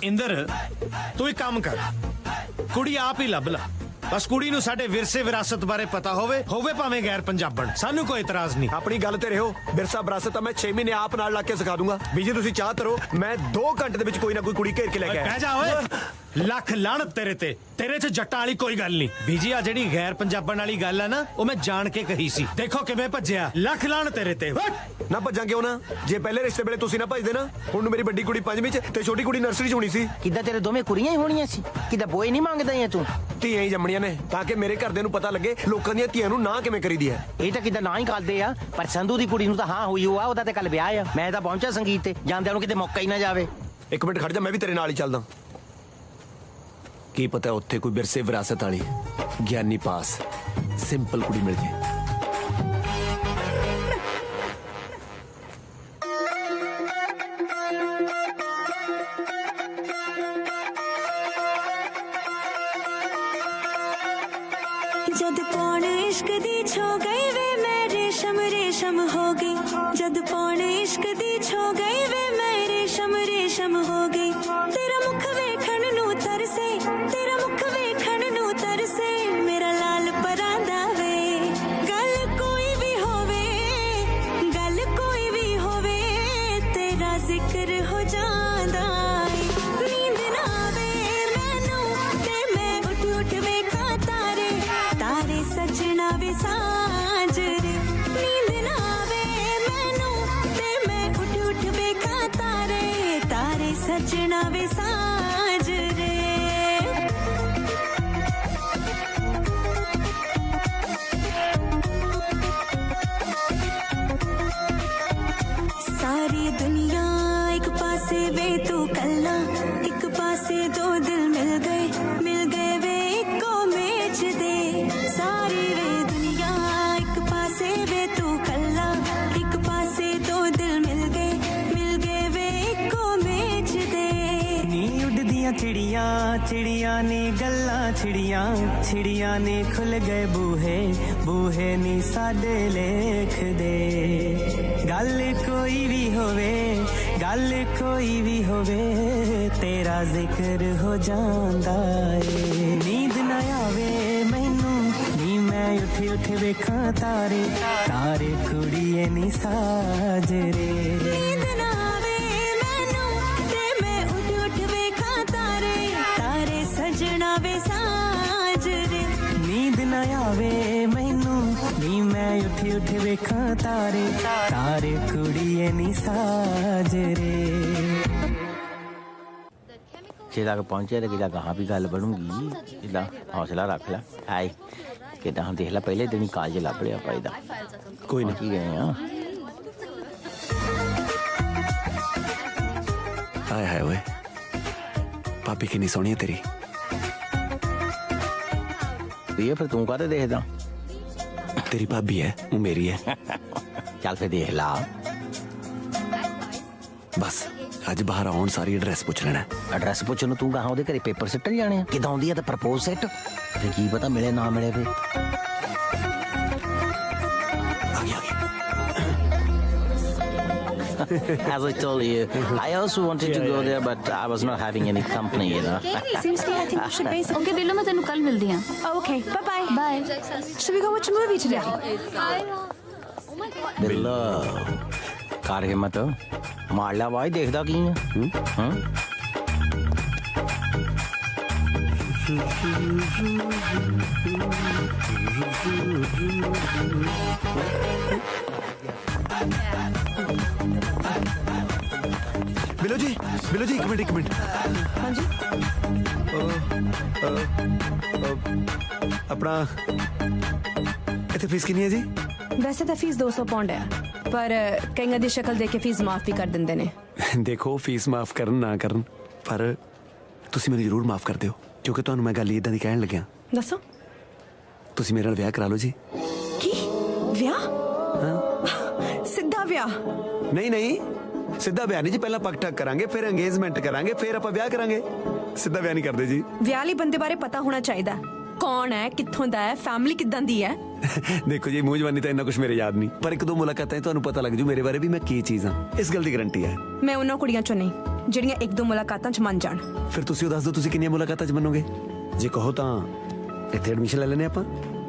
I: ਇੰਦਰ ਤੂੰ ਇੱਕ ਕੰਮ ਕਰ, ਕੁੜੀ ਆਪ ਹੀ ਲੱਭ ਲੈ। ਬਸ ਕੁੜੀ ਨੂੰ ਸਾਡੇ ਵਿਰਸੇ ਵਿਰਾਸਤ ਬਾਰੇ ਪਤਾ ਹੋਵੇ ਭਾਵੇਂ ਗੈਰ ਪੰਜਾਬਣ, ਸਾਨੂੰ ਕੋਈ ਇਤਰਾਜ਼ ਨਹੀਂ।
K: ਆਪਣੀ ਗੱਲ ਤੇ ਰਹੋ। ਵਿਰਸਾ ਵਿਰਾਸਤ ਤਾਂ ਮੈਂ 6 ਮਹੀਨੇ ਆਪ ਨਾਲ ਲਾ ਕੇ ਸਿਖਾ ਦੂੰਗਾ। ਬੀਜੀ ਤੁਸੀਂ ਚਾਹ ਤਰੋ, ਮੈਂ 2 ਘੰਟੇ ਦੇ ਵਿੱਚ ਕੋਈ ਨਾ ਕੋਈ ਕੁੜੀ ਘੇਰ ਕੇ ਲੈ ਕੇ ਆਇਆ।
I: ਬਹਿ ਜਾ ਓਏ, ਲੱਖ ਲਾਹਨਤ ਤੇਰੇ ਤੇ। ਤੇਰੇ 'ਚ ਜੱਟਾਂ ਵਾਲੀ ਕੋਈ ਗੱਲ ਨਹੀਂ। ਬੀਜੀ ਆ ਜਿਹੜੀ ਗੈਰ ਪੰਜਾਬਣ ਵਾਲੀ ਗੱਲ ਆ ਨਾ, ਉਹ ਮੈਂ ਜਾਣ ਕੇ ਕਹੀ ਸੀ। ਦੇਖੋ ਕਿਵੇਂ ਭੱਜਿਆ। ਲੱਖ ਲਾਹਨਤ ਤੇਰੇ ਤੇ।
K: ਨਾ ਭੱਜਾਂ ਕਿਉਂ ਨਾ? ਜੇ ਪਹਿਲੇ ਰਿਸ਼ਤੇ ਵੇਲੇ ਤੁਸੀਂ ਨਾ ਭੱਜਦੇ ਨਾ, ਹੁਣ ਨੂੰ ਮੇਰੀ ਵੱਡੀ ਕੁੜੀ 5ਵੀਂ 'ਚ ਤੇ ਛੋਟੀ ਕੁੜੀ ਨਰਸਰੀ 'ਚ ਹੋਣੀ ਸੀ।
D: ਕਿੱਦਾਂ ਤੇਰੇ ਦੋਵੇਂ ਕੁੜੀਆਂ ਹੀ ਹੋਣੀਆਂ ਸੀ? ਕਿੱਦਾਂ ਬੋਏ ਨਹੀਂ ਮੰਗਦਾ ਐ ਤੂੰ?
K: ਧੀਆਂ ਹੀ ਜੰਮਣੀਆਂ ਨੇ ਤਾਂ ਕਿ ਮੇਰੇ ਘਰਦਿਆਂ ਨੂੰ ਪਤਾ ਲੱਗੇ ਲੋਕਾਂ ਦੀਆਂ ਧੀਆਂ ਨੂੰ ਨਾ ਕਿਵੇਂ ਕਰੀਦੀ ਹੈ।
D: ਇਹ ਤਾਂ ਕਿੱਦਾਂ ਨਾ ਹੀ ਕਰਦੇ ਆ, ਪਰ ਸੰਧੂ ਦੀ ਕੁੜੀ ਨੂੰ ਤਾਂ ਹਾਂ ਹੋਈ ਹੋਆ, ਉਹਦਾ ਤੇ ਕੱਲ ਵਿਆਹ ਆ। ਮੈਂ ਤਾਂ ਪਹੁੰਚਾ ਸੰਗੀਤ ਤੇ, ਜਾਂਦਿਆਂ ਨੂੰ ਕਿਤੇ ਮੌਕਾ ਹੀ ਨਾ ਜਾਵੇ।
K: 1 ਮਿੰਟ ਖੜ ਜਾ, ਮੈਂ ਵੀ ਤੇਰੇ ਨਾਲ ਹੀ ਚੱਲਦਾ। ਕੀ ਪਤਾ ਉੱਥੇ ਕੋਈ ਵਿਰਸੇ ਵਿਰਾਸਤ ਵਾਲੀ ਗਿਆਨੀ ਪਾਸ ਸਿੰਪਲ ਕੁੜੀ ਮਿਲ ਜੇ।
N: जद पौन इश्क दी छो गई वे मैं रेशम रेशम हो गई। जद पौन इश्क दी छो गई वे मैं रेशम रेशम हो गई। तेरा मुख वेखण नू तरसे, तेरा मुख वेखण नू तरसे, मेरा लाल परांदा वे। गल कोई भी होवे, गल कोई भी होवे, तेरा जिक्र हो जांदा। नींद ना आवे मैनू ते मैं उठ उठ वेखां तारे, तारे सजना वे सांझ रे। नींद ना आवे मैनू ते मैं उठ उठ वेखां तारे, तारे सजना वे सांझ रे। सारी दुनिया एक पासे वे तू कल्ला, एक पासे 2 दिल मिल गए वे इको मेच दे। सारी वे दुनिया एक पासे वे तू कल्ला, एक पासे 2 दिल मिल गए वे इको मेच दे।
C: नी उड़दियां चिड़ियां चिड़ियां ने गल्लां चिड़ियां ने खुल गए बूहे बूहे नी साडे लेख दे। गल कोई भी होवे, गल कोई भी होवे, तेरा जिक्र हो जांदा ए। नींद ना आवे मैनू नी मैं उठ उठ वेखां तारे, तारे कुड़िए नी साजरे।
N: नींद ना आवे मैनू ते मैं उठ उठ वेखां तारे, तारे सजना वे सांझ रे।
C: नींद ना आवे मैनू नी मैं उठ उठ वेखां तारे, तारे कुड़िए नी साजरे।
D: जे तक पहुंचे तो किदा कहाँ भी गल बनूगी। किदा हौसला रख ला। हाय किदा हम देख ला, पहले दिन ही काज लभ लिया पाईदा।
K: कोई ना
D: की गए हैं।
K: हाय हाय ओए, भाभी कितनी सोहनी है तेरी।
D: ये फिर तू काहते देखदा?
K: तेरी भाभी है, वो मेरी है।
D: चल फिर देख ला।
K: बस ਅੱਜ ਬਾਹਰ ਆਉਣ ਸਾਰੀ ਐਡਰੈਸ ਪੁੱਛ ਲੈਣਾ।
D: ਐਡਰੈਸ ਪੁੱਛਣ ਨੂੰ ਤੂੰ ਕਹਾਂ ਉਹਦੇ ਘਰੇ ਪੇਪਰ ਸਿੱਟਣ ਜਾਣੇ ਆ? ਕਿਦਾਂ ਆਉਂਦੀ ਆ ਤੇ ਪ੍ਰਪੋਜ਼ ਸੈੱਟ, ਤੇ ਕੀ ਪਤਾ ਮਿਲੇ ਨਾ ਮਿਲੇ ਫੇ। As I told you, I also wanted to go there, but I was not having any company, you know.
H: Seriously, I think we should basically. Okay, Billo, मैं तेनू कल मिलदी हां. Okay, bye bye. Should we go watch a movie today?
D: बिल्लो कर हिम्मत, मार लिया भाई, देखदा की है।
K: बिलो जी एक मिनट
H: हाँ जी
K: अपना इतने फीस कितनी है जी?
H: वैसे तो फीस 200 पाउंड है पर कईयां दी शक्ल देख के फीस माफ भी कर दिंदे ने।
K: देखो फीस माफ करन ना करन पर तुसी मैनूं जरूर माफ कर दिओ क्योंकि तुहानूं मैं गल इदां दी कहण लग्या।
H: दसो
K: तुसी मेरे नाल विआह करा लो जी।
H: की विआह? सिद्धा विआह?
K: नहीं सिद्धा विआह नहीं जी, पहला पग ठग करांगे फिर एंगेजमेंट करांगे फिर आपां विआह करांगे। सिद्धा विआह नहीं करदे जी।
H: विआह लई बंदे बारे पता होना चाहिदा, कौन है, कित्थों दा है, फैमिली किदां दी है।
K: देखो जी मूंह जवानी तो इन्ना कुछ मेरे याद नहीं पर एक दो मुलाकातें तुहानूं पता लग जू मेरे बारे भी मैं की चीज़ हां, इस गल दी गारंटी है।
H: मैं उन्हां कुड़ियां चों नहीं ਜਿਹੜੀਆਂ ਇੱਕ ਦੋ ਮੁਲਾਕਾਤਾਂ 'ਚ ਮੰਨ ਜਾਣ।
K: ਫਿਰ ਤੁਸੀਂ ਉਹ ਦੱਸ ਦਿਓ ਤੁਸੀਂ ਕਿੰਨੀਆਂ ਮੁਲਾਕਾਤਾਂ 'ਚ ਮੰਨੋਗੇ? ਜੇ ਕਹੋ ਤਾਂ ਇੱਥੇ ਐਡਮਿਸ਼ਨ ਲੈ ਲੈਣੇ ਆਪਾਂ।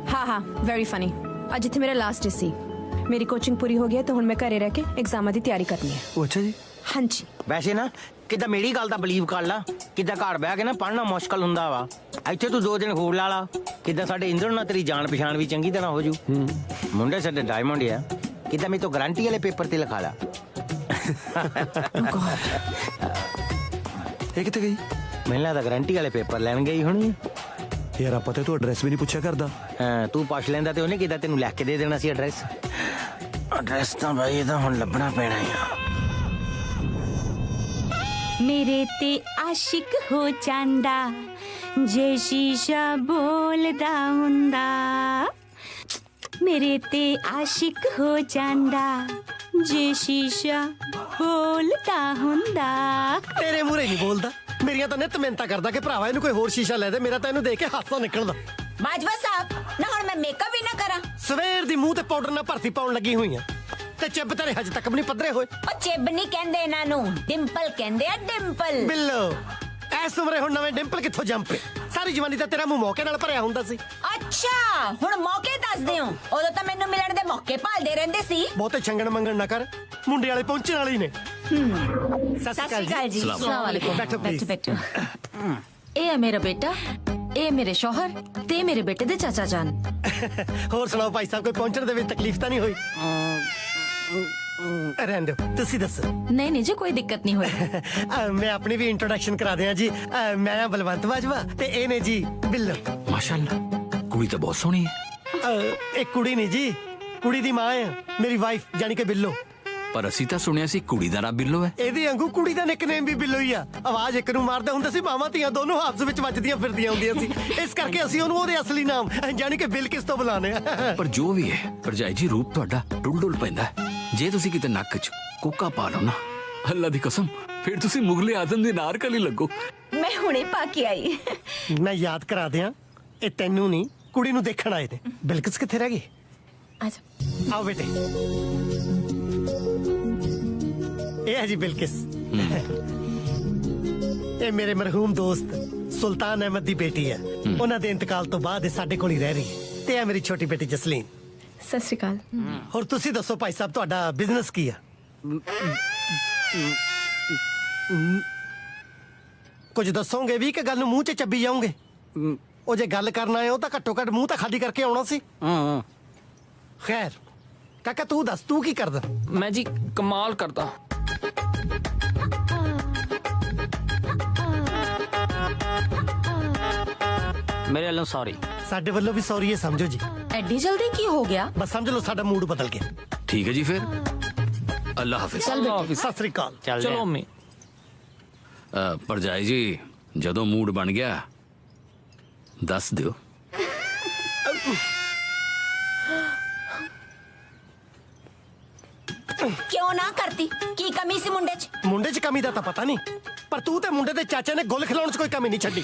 H: ਹਾਂ ਵੈਰੀ ਫਨੀ। ਅੱਜ ਇੱਥੇ ਮੇਰਾ ਲਾਸਟ ਡੇ ਸੀ, ਮੇਰੀ ਕੋਚਿੰਗ ਪੂਰੀ ਹੋ ਗਈ ਹੈ ਤੇ ਹੁਣ ਮੈਂ ਘਰੇ ਰਹਿ ਕੇ ਐਗਜ਼ਾਮਾਂ ਦੀ ਤਿਆਰੀ ਕਰਨੀ ਹੈ।
K: ਉਹ ਅੱਛਾ ਜੀ।
H: ਹਾਂਜੀ
D: ਵੈਸੇ ਨਾ ਕਿੱਦਾਂ ਮੇਰੀ ਗੱਲ ਦਾ ਬਲੀਵ ਕਰ ਲਾ, ਕਿੱਦਾਂ ਘਰ ਬਹਿ ਕੇ ਨਾ ਪੜ੍ਹਨਾ ਮੁਸ਼ਕਲ ਹੁੰਦਾ ਵਾ। ਇੱਥੇ ਤੂੰ 2 ਦਿਨ ਹੋਰ ਲਾ ਲਾ, ਕਿੱਦਾਂ ਸਾਡੇ ਇੰਦਰ ਨਾਲ ਤੇਰੀ ਜਾਣ ਪਛਾਣ ਵੀ ਚੰਗੀ ਤਰ੍ਹਾਂ ਹੋ ਜੂ। ਮੁੰਡੇ ਸਾਡੇ ਡਾਇਮੰਡ ਆ, ਕਿੱਦਾਂ ਮੇਰੇ ਤੋਂ ਗਾਰੰਟੀ ਵਾਲੇ ਪੇਪਰ ਤੇ ਲਿਖਾ ਲਾ।
K: ਇਹ ਕਿੱਥੇ ਗਈ?
D: ਮੈਨੂੰ ਲੱਗਦਾ ਗਾਰੰਟੀ ਵਾਲੇ ਪੇਪਰ ਲੈਣ ਗਈ ਹੋਣੀ।
K: ਯਾਰ ਆਪਾਂ ਤੇ ਤੂੰ ਐਡਰੈਸ ਵੀ ਨਹੀਂ ਪੁੱਛਿਆ ਕਰਦਾ।
D: ਹਾਂ ਤੂੰ ਪੁੱਛ ਲੈਂਦਾ ਤੇ ਉਹਨੇ ਕਿੱਦਾਂ ਤੈਨੂੰ ਲਿਖ ਕੇ ਦੇ ਦੇਣਾ ਸੀ ਐਡਰੈਸ। ਐਡਰੈਸ ਤਾਂ ਭਾਈ ਇਹਦਾ ਹੁਣ ਲੱਭਣਾ ਪੈਣਾ ਆ।
O: ਮੇਰੇ ਤੇ ਆਸ਼ਿਕ ਹੋ ਜਾਂਦਾ ਜੇ ਸ਼ੀਸ਼ਾ ਬੋਲਦਾ ਹੁੰਦਾ, ਮੇਰੇ ਤੇ ਆਸ਼ਿਕ ਹੋ ਜਾਂਦਾ ਜੇ ਸ਼ੀਸ਼ਾ ਬੋਲਦਾ ਹੁੰਦਾ।
C: ਤੇਰੇ ਮੂਹਰੇ ਨਹੀਂ ਬੋਲਦਾ, ਮੇਰੀਆਂ ਤਾਂ ਨਿੱਤ ਮਿਹਨਤਾਂ ਕਰਦਾ ਕਿ ਭਰਾਵਾ ਇਹਨੂੰ ਕੋਈ ਹੋਰ ਸ਼ੀਸ਼ਾ ਲੈ ਦੇ, ਮੇਰਾ ਤਾਂ ਇਹਨੂੰ ਦੇਖ ਕੇ ਹਾਸਾ ਨਿਕਲਦਾ।
B: ਬਾਜਵਾ ਸਾਹਿਬ ਨਾ ਹੁਣ ਮੈਂ ਮੇਕਅਪ ਵੀ ਨਾ ਕਰਾਂ।
C: ਸਵੇਰ ਦੀ ਮੂੰਹ ਤੇ ਪਾਊਡਰ ਨਾਲ ਭਰਤੀ ਪਾਉਣ ਲੱਗੀ ਹੋਈ ਆ ਤੇ ਚਿੱਬ ਤੇਰੇ ਹਜੇ ਤੱਕ ਵੀ ਨਹੀਂ ਪੱਧਰੇ ਹੋਏ।
B: ਉਹ ਚਿੱਬ ਨਹੀਂ ਕਹਿੰਦੇ ਇਹਨਾਂ ਨੂੰ, ਡਿੰਪਲ ਕਹਿੰਦੇ ਆ ਡਿੰਪਲ।
C: ਬਿੱਲੋ ਐਸ ਉਮਰੇ ਹੁਣ ਨਵੇਂ ਡਿੰਪਲ ਕਿੱਥੋਂ ਜੰਪੇ? ਸਾਰੀ ਜਵਾਨੀ ਤਾਂ ਤੇਰਾ ਮੂੰਹ ਮੌਕੇ ਨਾਲ ਭਰਿਆ ਹੁੰਦਾ ਸੀ।
B: ਅੱਛਾ ਹੁਣ ਮੌਕੇ ਦੱਸਦੇ ਹੋ, ਉਦੋਂ ਤਾਂ ਮੈਨੂੰ ਮਿਲਣ ਦੇ ਮੌਕੇ ਭਾਲਦੇ ਰਹਿੰਦੇ ਸੀ।
C: ਬਹੁਤੇ ਛੰਗਣ ਮੰਗਣ ਨਾ ਕਰ, ਮੁੰਡੇ ਵਾਲੇ ਪਹੁੰਚਣ ਵਾਲੇ ਹੀ ਨੇ।
B: ਸਤਿ ਸ਼੍ਰੀ ਅਕਾਲ ਜੀ।
C: अस्सलाम वालेकुम। बैठो प्लीज।
P: बैठो। ਇਹ ਹੈ ਮੇਰਾ ਬੇਟਾ, ਇਹ ਮੇਰੇ ਸ਼ੌਹਰ ਤੇ ਮੇਰੇ ਬੇਟੇ ਦੇ ਚਾਚਾ ਜਾਨ।
C: ਹੋਰ ਸੁਣਾਓ ਭਾਈ ਸਾਹਿਬ, ਕੋਈ ਪਹੁੰਚਣ ਦੇ ਵਿੱਚ ਤਕਲੀਫ ਤਾਂ ਨਹੀਂ ਹੋਈ? ਰਹਿਣ ਦਿਓ, ਤੁਸੀਂ ਦੱਸੋ।
P: ਨਹੀਂ ਜੀ ਕੋਈ ਦਿੱਕਤ ਨਹੀਂ ਹੋਈ।
C: ਮੈਂ ਆਪਣੀ ਵੀ ਇੰਟਰੋਡਕਸ਼ਨ ਕਰਾ ਦਿਆਂ ਜੀ। ਮੈਂ ਬਲਵੰਤ ਬਾਜਵਾ ਤੇ ਇਹ ਨੇ ਜੀ ਬਿੱਲੋ।
Q: ਮਾਸ਼ਾਅੱਲਾ ਕੁੜੀ ਤਾਂ ਬਹੁਤ ਸੋਹਣੀ ਹੈ।
C: ਇਹ ਕੁੜੀ ਨਹੀਂ ਜੀ, ਕੁੜੀ ਦੀ ਮਾਂ ਹੈ, ਮੇਰੀ ਵਾਈਫ ਯਾਨੀ ਕਿ ਬਿੱਲੋ।
Q: ਪਰ ਅਸੀਂ ਤਾਂ ਸੁਣਿਆ ਸੀ ਕੁੜੀ ਦਾ ਨਾਮ ਬਿੱਲੋ ਹੈ।
C: ਇਹਦੀ ਵਾਂਗੂ ਕੁੜੀ ਦਾ ਨਿਕਨੇਮ ਵੀ ਬਿੱਲੋ ਹੀ ਆ। ਆਵਾਜ਼ ਇੱਕ ਨੂੰ ਮਾਰਦਾ ਹੁੰਦਾ ਸੀ, ਮਾਵਾਂ ਧੀਆਂ ਦੋਨੋਂ ਆਪਸ ਵਿੱਚ ਵੱਜਦੀਆਂ ਫਿਰਦੀਆਂ ਹੁੰਦੀਆਂ ਸੀ, ਇਸ ਕਰਕੇ ਅਸੀਂ ਉਹਨੂੰ ਉਹਦੇ ਅਸਲੀ ਨਾਮ ਯਾਨੀ ਕਿ ਬਿਲਕਿਸ ਤੋਂ ਬੁਲਾਉਂਦੇ ਆ।
Q: ਪਰ ਜੋ ਵੀ ਹੈ ਭਰਜਾਈ ਜੀ, ਰੂਪ ਤੁਹਾਡਾ ਡੁੱਲ ਪੈਂਦਾ ਹੈ। ਜੇ ਤੁਸੀਂ ਕਿਤੇ ਨੱਕ 'ਚ ਕੋਕਾ ਪਾ ਲਓ ਨਾ, ਅੱਲਾ ਦੀ ਕਸਮ ਫਿਰ ਤੁਸੀਂ ਮੁਗਲੇ ਆਜ਼ਮ ਦੇ ਨਾਰਕਲੀ ਲੱਗੋ।
B: ਮੈਂ ਹੁਣੇ ਪਾ ਕੇ ਆਈ।
C: ਮੈਂ ਯਾਦ ਕਰਾ ਦਿਆਂ, ਇਹ ਤੈਨੂੰ ਨਹੀਂ ਕੁੜੀ ਨੂੰ ਦੇਖਣ ਆਏ ਨੇ। ਬਿਲਕਿਸ ਕਿੱਥੇ ਰਹਿ ਗਈ?
B: ਅੱਛਾ
C: ਆਓ ਬੇਟੇ, ਇਹ ਹੈ ਜੀ ਬਿਲਕਿਸ। ਇਹ ਮੇਰੇ ਮਰਹੂਮ ਦੋਸਤ ਸੁਲਤਾਨ ਅਹਿਮਦ ਦੀ ਬੇਟੀ ਹੈ। ਉਹਨਾਂ ਦੇ ਇੰਤਕਾਲ ਤੋਂ ਬਾਅਦ ਇਹ ਸਾਡੇ ਕੋਲ ਹੀ ਰਹਿ ਰਹੀ ਹੈ। ਤੇ ਇਹ ਮੇਰੀ ਛੋਟੀ ਬੇਟੀ ਜਸਲੀਨ।
H: ਸਤਿ ਸ਼੍ਰੀ ਅਕਾਲ।
C: ਹੋਰ ਤੁਸੀਂ ਦੱਸੋ ਭਾਈ ਸਾਹਿਬ, ਤੁਹਾਡਾ ਬਿਜ਼ਨਸ ਕੀ ਆ? ਕੁਝ ਦੱਸੋਗੇ ਵੀ ਕਿ ਗੱਲ ਨੂੰ ਮੂੰਹ 'ਚ ਚੱਬੀ ਜਾਓਗੇ? ਉਹ ਜੇ ਗੱਲ ਕਰਨਾ ਹੈ ਉਹ ਤਾਂ ਘੱਟੋ ਘੱਟ ਮੂੰਹ ਤਾਂ ਖਾਲੀ ਕਰਕੇ ਆਉਣਾ ਸੀ। ਖੈਰ ਕਾਕਾ ਤੂੰ ਦੱਸ, ਤੂੰ ਕੀ ਕਰਦਾ?
J: ਮੈਂ ਜੀ ਕਮਾਲ ਕਰਦਾ। ਮੇਰੇ ਵੱਲੋਂ ਸੌਰੀ।
C: ਸਾਡੇ ਵੱਲੋਂ ਵੀ ਸੌਰੀ ਹੈ, ਸਮਝੋ ਜੀ।
P: ਐਡੀ ਜਲਦੀ ਕੀ ਹੋ ਗਿਆ?
C: ਬਸ ਸਮਝ ਲਓ ਸਾਡਾ ਮੂਡ ਬਦਲ ਗਿਆ।
Q: ਠੀਕ ਹੈ ਜੀ ਫਿਰ ਅੱਲਾ ਹਾਫਿਜ਼।
C: ਸਤਿ ਸ੍ਰੀ ਅਕਾਲ।
J: ਚਲੋ ਅੰਮੀ।
Q: ਭਰਜਾਈ ਜੀ ਜਦੋਂ ਮੂਡ ਬਣ ਗਿਆ ਦੱਸ ਦਿਓ।
B: ਕਿਉਂ ਨਾ ਕਰਤੀ? ਕੀ ਕਮੀ ਸੀ ਮੁੰਡੇ 'ਚ?
C: ਮੁੰਡੇ 'ਚ ਕਮੀ ਦਾ ਤਾਂ ਪਤਾ ਨਹੀਂ, ਪਰ ਤੂੰ ਤੇ ਮੁੰਡੇ ਦੇ ਚਾਚੇ ਨੇ ਗੁੱਲ ਖਿਲਾਉਣ 'ਚ ਕੋਈ ਕਮੀ ਨਹੀਂ ਛੱਡੀ।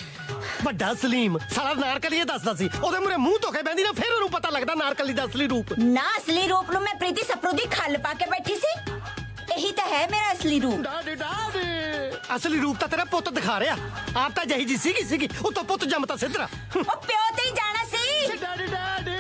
C: ਵੱਡਾ ਸਲੀਮ ਸਾਰਾ ਨਾਰਕਲੀ ਇਹ ਦੱਸਦਾ ਸੀ, ਉਹਦੇ ਮੂਹਰੇ ਮੂੰਹ ਧੋ ਕੇ ਬੈਂਦੀ ਨਾ, ਫਿਰ ਉਹਨੂੰ ਪਤਾ ਲੱਗਦਾ ਨਾਰਕਲੀ ਦਾ ਅਸਲੀ ਰੂਪ।
B: ਨਾ ਅਸਲੀ ਰੂਪ ਨੂੰ ਮੈਂ ਪ੍ਰੀਤੀ ਸਪਰੂ ਦੀ ਖੱਲ ਪਾ ਕੇ ਬੈਠੀ ਸੀ। ਇਹੀ ਤਾਂ ਹੈ ਮੇਰਾ ਅਸਲੀ ਰੂਪ।
C: ਅਸਲੀ ਰੂਪ ਤਾਂ ਤੇਰਾ ਪੁੱਤ ਦਿਖਾ ਰਿਹਾ। ਆਪ ਤਾਂ ਜਹੀ ਜੀ ਸੀਗੀ, ਉਤੋਂ ਪੁੱਤ ਜੰਮਤਾ ਸਿੱਧਰਾ।
B: ਉਹ ਪਿਓ ਤੇ ਹੀ ਜਾਣਾ ਸੀ।
C: ਡਾਡੀ ਡਾਡੀ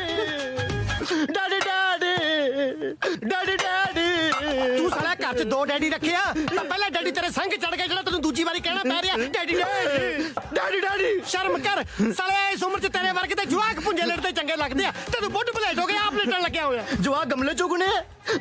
C: ਡਾਡੀ ਡਾਡੀ। ਤੂੰ ਸਾਲਾ ਘਰ 'ਚ 2 ਡੈਡੀ ਰੱਖਿਆ ਤਾਂ ਪਹਿਲਾਂ ਡੈਡੀ ਤੇਰੇ ਸੰਗ ਚੜ ਗਿਆ ਜਿਹੜਾ ਤੈਨੂੰ ਦੂਜੀ ਵਾਰੀ ਕਹਿਣਾ ਪੈ ਰਿਹਾ ਡੈਡੀ ਡੈਡੀ ਡੈਡੀ ਡੈਡੀ।
R: शर्म कर साले इस उम्र च तेरे वर्गे ते जवाक पुंजे लड़ते चंगे लगदे आ ते तू बुੱਢ भलेट हो गया आप लड़न लग्या होया
S: जवाक गमले चुगने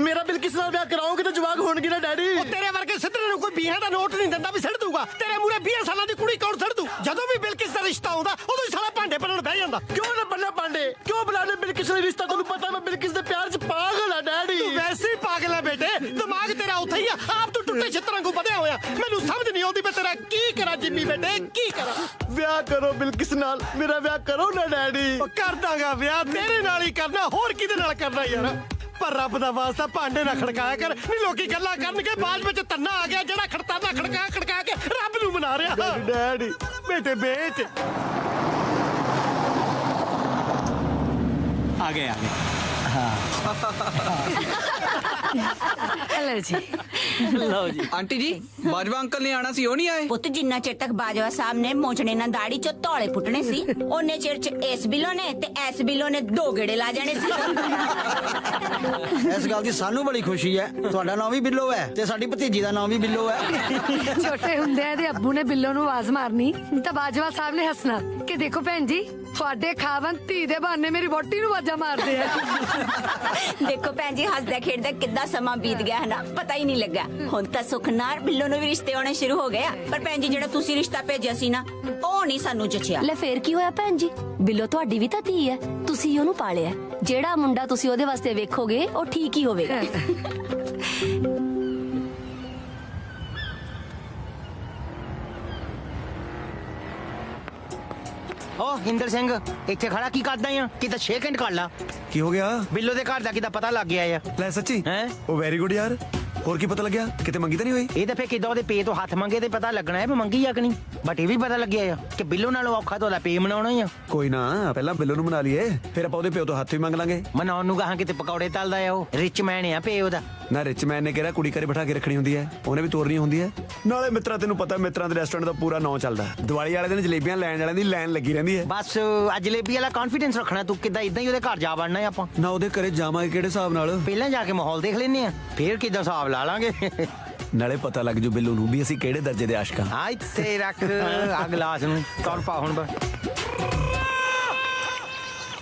S: मेरा बिल किस नाल ब्याह कराओगे तो जवाक होणगे ना डैडी
R: ओ तेरे वर्गे सिद्धरे नु कोई 20 दा नोट नहीं दिंदा भी सड़ दूगा तेरे मूरे 20 सालां दी कुड़ी कौन सड़ दू जदों भी बिल किस दा रिश्ता आउंदा उदों ही साला भांडे बनन बह जांदा
S: क्यों ना बनना भांडे क्यों बनाने बिल किस दा रिश्ता तन्नू पता मैं बिल किस दे प्यार च पागल आ डैडी
R: तू वैसे ही पागल है बेटे दिमाग तेरा उत्थे ही आ आप तू टुੱਟੇ ਛਿੱਤਰਾਂ ਨੂੰ ਵਧਿਆ ਹੋਇਆ ਮੈਨੂੰ ਸਮਝ ਨਹੀਂ ਆਉਂਦੀ ਮੈਂ ਤੇਰਾ ਕੀ ਕਰਾਂ ਜਿੰਮੀ ਬੇਟੇ ਕੀ ਕਰਾਂ
S: ਵਿਆਹ ਕਰੋ ਬਿਲ ਕਿਸ ਨਾਲ ਮੇਰਾ ਵਿਆਹ ਕਰੋ ਨਾ ਡੈਡੀ
R: ਉਹ ਕਰ ਦਾਂਗਾ ਵਿਆਹ ਤੇਰੇ ਨਾਲ ਹੀ ਕਰਨਾ ਹੋਰ ਕਿਹਦੇ ਨਾਲ ਕਰਨਾ ਯਾਰ ਪਰ ਰੱਬ ਦਾ ਵਾਸਤਾ ਭਾਂਡੇ ਨਾ ਖੜਕਾਇਆ ਕਰ ਨਹੀਂ ਲੋਕੀ ਗੱਲਾਂ ਕਰਨਗੇ ਬਾਅਦ ਵਿੱਚ ਤੰਨਾ ਆ ਗਿਆ ਜਿਹੜਾ ਖੜਤਾਨਾ ਖੜਕਾ ਕੇ ਰੱਬ ਨੂੰ ਮਨਾ ਰਿਹਾ
S: ਡੈਡੀ
R: ਬੇਟੇ ਬੇਟ
S: आ गए
B: हेलो जी
T: लो जी आंटी जी बाजवा अंकल ने आना सी ओ नहीं आए
O: पुत जिन्ना चिर तक बाजवा साहब ने मोचने ना दाढ़ी चो तौले पुटने सी ओने चिर च इस बिलो ने ते एस बिलो ने दो गेड़े ला जाने सी
S: इस गल दी सानू बड़ी खुशी है ਤੁਹਾਡਾ ਨਾਮ ਵੀ ਬਿੱਲੋ ਹੈ ਤੇ ਸਾਡੀ ਭਤੀਜੀ ਦਾ ਨਾਮ ਵੀ ਬਿੱਲੋ ਹੈ
B: ਛੋਟੇ ਹੁੰਦੇ ਦੇ ਅੱਬੂ ਨੇ ਬਿੱਲੋ ਨੂੰ ਆਵਾਜ਼ ਮਾਰਨੀ ਤਾਂ ਬਾਜਵਾ ਸਾਹਿਬ ਨੇ ਹੱਸਣਾ ਕਿ ਦੇਖੋ ਭੈਣ ਜੀ ਤੁਹਾਡੇ ਖਾਵਨ ਧੀ ਦੇ ਬਹਾਨੇ ਮੇਰੀ ਵੋਟੀ ਨੂੰ ਆਵਾਜ਼ਾਂ ਮਾਰਦੇ ਆ
O: ਦੇਖੋ ਭੈਣ ਜੀ ਹੱਸਦਾ ਖੇਡਦਾ ਕਿੱਦਾਂ ਸਮਾਂ ਬੀਤ ਗਿਆ ਹੈ ਨਾ ਪਤਾ ਹੀ ਨਹੀਂ ਲੱਗਾ ਹੁਣ ਤਾਂ ਸੁਖ ਨਾਲ ਬਿੱਲੋ ਨੂੰ ਵੀ ਰਿਸ਼ਤੇ ਆਉਣੇ ਸ਼ੁਰੂ ਹੋ ਗਏ ਆ ਪਰ ਭੈਣ ਜੀ ਜਿਹੜਾ ਤੁਸੀਂ ਰਿਸ਼ਤਾ ਭੇਜਿਆ ਸੀ ਨਾ ਉਹ ਨਹੀਂ ਸਾਨੂੰ ਜਚਿਆ
H: ਲੈ ਫੇਰ ਕੀ ਹੋਇਆ ਭੈਣ ਜੀ ਬਿੱਲੋ ਤੁਹਾਡੀ ਵੀ ਤਾਂ ਧੀ ਹੈ ਤੁਸੀਂ ਉਹਨੂੰ ਪਾਲਿਆ ਜਿਹੜਾ ਮੁੰਡਾ ਤੁਸੀਂ ਉਹਦੇ ਵਾਸਤੇ ਵੇਖੋਗੇ ਉਹ ਠੀਕ ਹੀ ਹੋਵੇਗਾ
D: ਓ ਹਿੰਦਰ ਸਿੰਘ ਇੱਥੇ ਖੜਾ ਕੀ ਕਰਦਾ ਆ ਕਿਤੇ 6 ਘੰਟੇ ਕੱਢ ਲਾ
K: ਕੀ ਹੋ ਗਿਆ
D: ਬਿੱਲੋ ਦੇ ਘਰ ਦਾ ਕਿਦਾ ਪਤਾ ਲੱਗ ਗਿਆ ਆ
K: ਲੈ ਸੱਚੀ
D: ਹੈ
K: ਉਹ ਵੈਰੀ ਗੁੱਡ ਯਾਰ ਹੋਰ ਕੀ ਪਤਾ ਲੱਗਿਆ ਕਿਤੇ ਮੰਗੀ ਤਾਂ ਨਹੀਂ ਹੋਈ
D: ਇਹ ਤਾਂ ਫੇ ਕਿਦਾਂ ਉਹਦੇ ਪੇ ਤੋਂ ਹੱਥ ਮੰਗੇ ਤੇ ਪਤਾ ਲੱਗਣਾ ਹੈ ਵੀ ਮੰਗੀ ਆ ਕਿ ਨਹੀਂ ਬਟ ਇਹ ਵੀ ਪਤਾ ਲੱਗਿਆ ਆ ਕਿ ਬਿੱਲੋ ਨਾਲੋਂ ਔਖਾ ਤਾਂ ਉਹਦਾ ਪੇ ਮਨਾਉਣਾ ਹੀ ਆ
K: ਕੋਈ ਨਾ ਪਹਿਲਾਂ ਬਿੱਲੋ ਨੂੰ ਮਨਾ ਲਈਏ ਫਿਰ ਆਪਾਂ ਉਹਦੇ ਪਿਓ ਤੋਂ ਹੱਥ ਵੀ ਮੰਗ ਲਾਂਗੇ
D: ਮਨਾਉਣ ਨੂੰ ਗਾਹਾਂ ਕਿਤੇ ਪਕੌੜੇ ਤਲਦਾ ਆ ਉਹ ਰਿਚ ਮੈਨ ਆ ਪੇ ਉਹਦਾ
K: ਨਾ ਰਿਚ ਮੈਨ ਨੇ ਕਿਹਾ ਕੁੜੀ ਘਰੇ ਬਿਠਾ ਕੇ ਰੱਖਣੀ ਹੁੰਦੀ ਹੈ ਉਹਨੇ ਵੀ ਤੋਰਨੀ ਹੁੰਦੀ ਹੈ ਨਾਲੇ ਮਿੱਤਰਾ ਤੈਨੂੰ ਪਤਾ ਮਿੱਤਰਾਂ ਦੇ ਰੈਸਟੋਰੈਂਟ ਦਾ ਪੂਰਾ ਨਾਂ ਚੱਲਦਾ ਦੀਵਾਲੀ ਵਾਲੇ ਦਿਨ ਜਲੇਬੀਆਂ ਲੈਣ ਵਾਲਿਆਂ ਦੀ ਲਾਈਨ ਲੱਗੀ ਰਹਿੰਦੀ ਹੈ
D: ਬਸ ਅੱਜ ਜਲੇਬੀ ਵਾਲਾ ਕੌਨਫੀਡੈਂਸ ਰੱਖਣਾ ਤੂੰ ਕਿੱਦਾਂ ਇਦਾਂ ਹੀ ਉਹਦੇ ਘਰ ਜਾ ਵੜਨਾ ਆਪਾਂ
K: ਨਾ ਉਹਦੇ ਘਰੇ ਜਾਵਾਂਗੇ ਕਿਹੜੇ ਹਿਸਾਬ ਨਾਲ
D: ਪਹਿਲਾਂ ਜਾ ਕੇ ਮਾਹੌਲ ਦੇਖ ਲੈਨੇ ਆ ਫੇਰ ਕਿੱਦਾਂ ਹਿਸਾਬ ਲਾ ਲਾਂਗੇ
K: ਨਾਲੇ ਪਤਾ ਲੱਗ ਜੂ ਬਿੱਲੂ ਨੂੰ ਵੀ ਅਸੀਂ ਕਿਹੜੇ ਦਰਜੇ ਦੇ ਆਸ਼ਕਾਂ
D: ਹਾਂ ਇੱਥੇ ਰੱਖ ਆ ਗਲਾਸ ਨੂੰ ਤੁਰ ਪਾ ਹੁਣ ਬਸ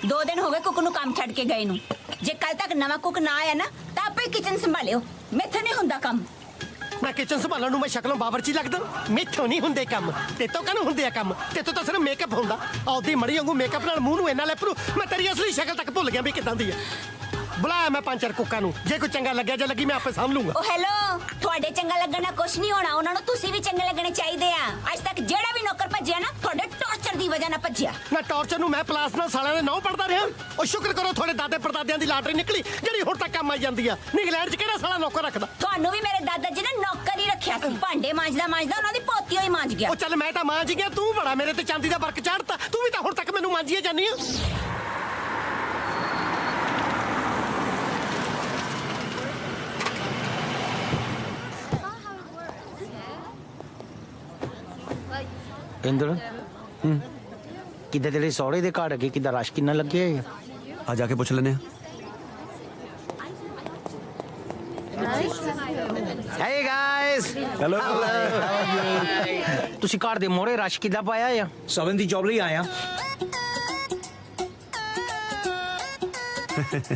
O: 2 ਦਿਨ ਹੋ ਗਏ ਕੁੱਕ ਨੂੰ ਕੰਮ ਛੱਡ ਕੇ ਗਏ ਨੂੰ ਜੇ ਕੱਲ ਤੱਕ ਨਵਾਂ ਕੁੱਕ ਨਾ ਆਇਆ ਨਾ ਤਾਂ ਆਪੇ ਕਿਚਨ ਸੰਭਾਲਿਓ ਮੈਥੋਂ ਨਹੀਂ ਹੁੰਦਾ ਕੰਮ
R: ਮੈਂ ਕਿਚਨ ਸੰਭਾਲਣ ਨੂੰ ਮੈਂ ਸ਼ਕਲੋਂ ਬਾਵਰਚੀ ਲੱਗਦਾ ਮੈਥੋਂ ਨਹੀਂ ਹੁੰਦੇ ਕੰਮ ਤੇਤੋਂ ਕਾਹਨੂੰ ਹੁੰਦੇ ਆ ਕੰਮ ਤੇਤੋਂ ਤਾਂ ਸਿਰਫ ਮੇਕਅਪ ਹੁੰਦਾ ਆਉਦੀ ਮੜੀ ਵਾਂਗੂ ਮੇਕਅਪ ਨਾਲ ਮੂੰਹ ਨੂੰ ਇੰਨਾ ਲੈਪਰੂ ਮੈਂ ਤੇਰੀ ਅਸਲੀ ਸ਼ਕਲ ਤੱਕ ਭੁੱਲ ਗਿਆ ਵੀ ਕਿਦਾਂ ਦੀ ਆ ਬੁਲਾਇਆ ਮੈਂ 5-4 ਕੁੱਕਾਂ ਨੂੰ ਜੇ ਕੋਈ ਚੰਗਾ ਲੱਗਿਆ ਜਾਂ ਲੱਗੀ ਮੈਂ ਆਪੇ ਸਾਂਭ ਲੂੰਗਾ
O: ਓ ਹੈਲੋ ਤੁਹਾਡੇ ਚੰਗਾ ਲੱਗਣ ਨਾਲ ਕੁਝ ਨਹੀਂ ਹੋਣਾ ਉਹਨਾਂ ਨੂੰ ਤੁਸੀਂ ਵੀ ਚੰਗੇ ਲੱਗਣੇ ਚਾਹੀਦੇ ਆ ਅੱਜ ਤੱਕ ਜਿਹੜਾ ਵੀ ਨੌਕਰ ਭੱਜਿਆ ਨਾ ਤੁਹਾਡੇ ਟੌਰਚਰ ਦੀ ਵਜ੍ਹਾ ਨਾਲ ਭੱਜਿਆ
R: ਨਾ ਟੌਰਚਰ ਨੂੰ ਮੈਂ ਪਲਾਸ ਨਾਲ ਸਾਲਿਆਂ ਦੇ ਨੌ ਪੜਦਾ ਰਿਹਾ ਉਹ ਸ਼ੁਕਰ ਕਰੋ ਤੁਹਾਡੇ ਦਾਦੇ ਪੜਦਾਦਿਆਂ ਦੀ ਲਾਟਰੀ ਨਿਕਲੀ ਜਿਹੜੀ ਹੁਣ ਤੱਕ ਕੰਮ ਆਈ ਜਾਂਦੀ ਆ ਇੰਗਲੈਂਡ 'ਚ ਕਿਹੜਾ ਸਾਲਾ ਨੌਕਰ ਰੱਖਦਾ
O: ਤੁਹਾਨੂੰ ਵੀ ਮੇਰੇ ਦਾਦਾ ਜੀ ਨੇ ਨੌਕਰ ਹੀ ਰੱਖਿਆ ਸੀ ਭਾਂਡੇ ਮਾਂਜਦਾ ਉਹਨਾਂ ਦੀ ਪੋਤੀ ਹੋਈ ਮਾਂਜ ਗਿਆ
R: ਉਹ ਚੱਲ ਮੈਂ ਤਾਂ ਮਾਂਜ ਗਿਆ ਤੂੰ ਬੜਾ ਮੇਰੇ ਤੇ ਚਾਂਦੀ ਦਾ ਵਰਕ ਚਾੜਤਾ ਤੂੰ ਵੀ ਤਾਂ ਹੁਣ ਤੱਕ ਮੈਨੂੰ ਮਾਂਜੀਏ ਜਾਨੀ ਆ
D: ਇੰਦਰ ਕਿੱਦਾਂ ਤੇਰੇ ਸਹੁਰੇ ਦੇ ਘਰ ਅੱਗੇ ਕਿੱਦਾਂ ਰਸ਼ ਕਿੰਨਾ ਲੱਗਿਆ
K: ਆ ਜਾ ਕੇ ਪੁੱਛ ਲੈਨੇ ਆ
D: Hey guys
K: ਹੈਲੋ
D: ਤੁਸੀਂ ਘਰ ਦੇ ਮੋਹਰੇ ਰਸ਼ ਕਿੱਦਾਂ ਪਾਇਆ ਆ
S: ਸਵਨ ਦੀ ਜੌਬ ਲਈ ਆਇਆ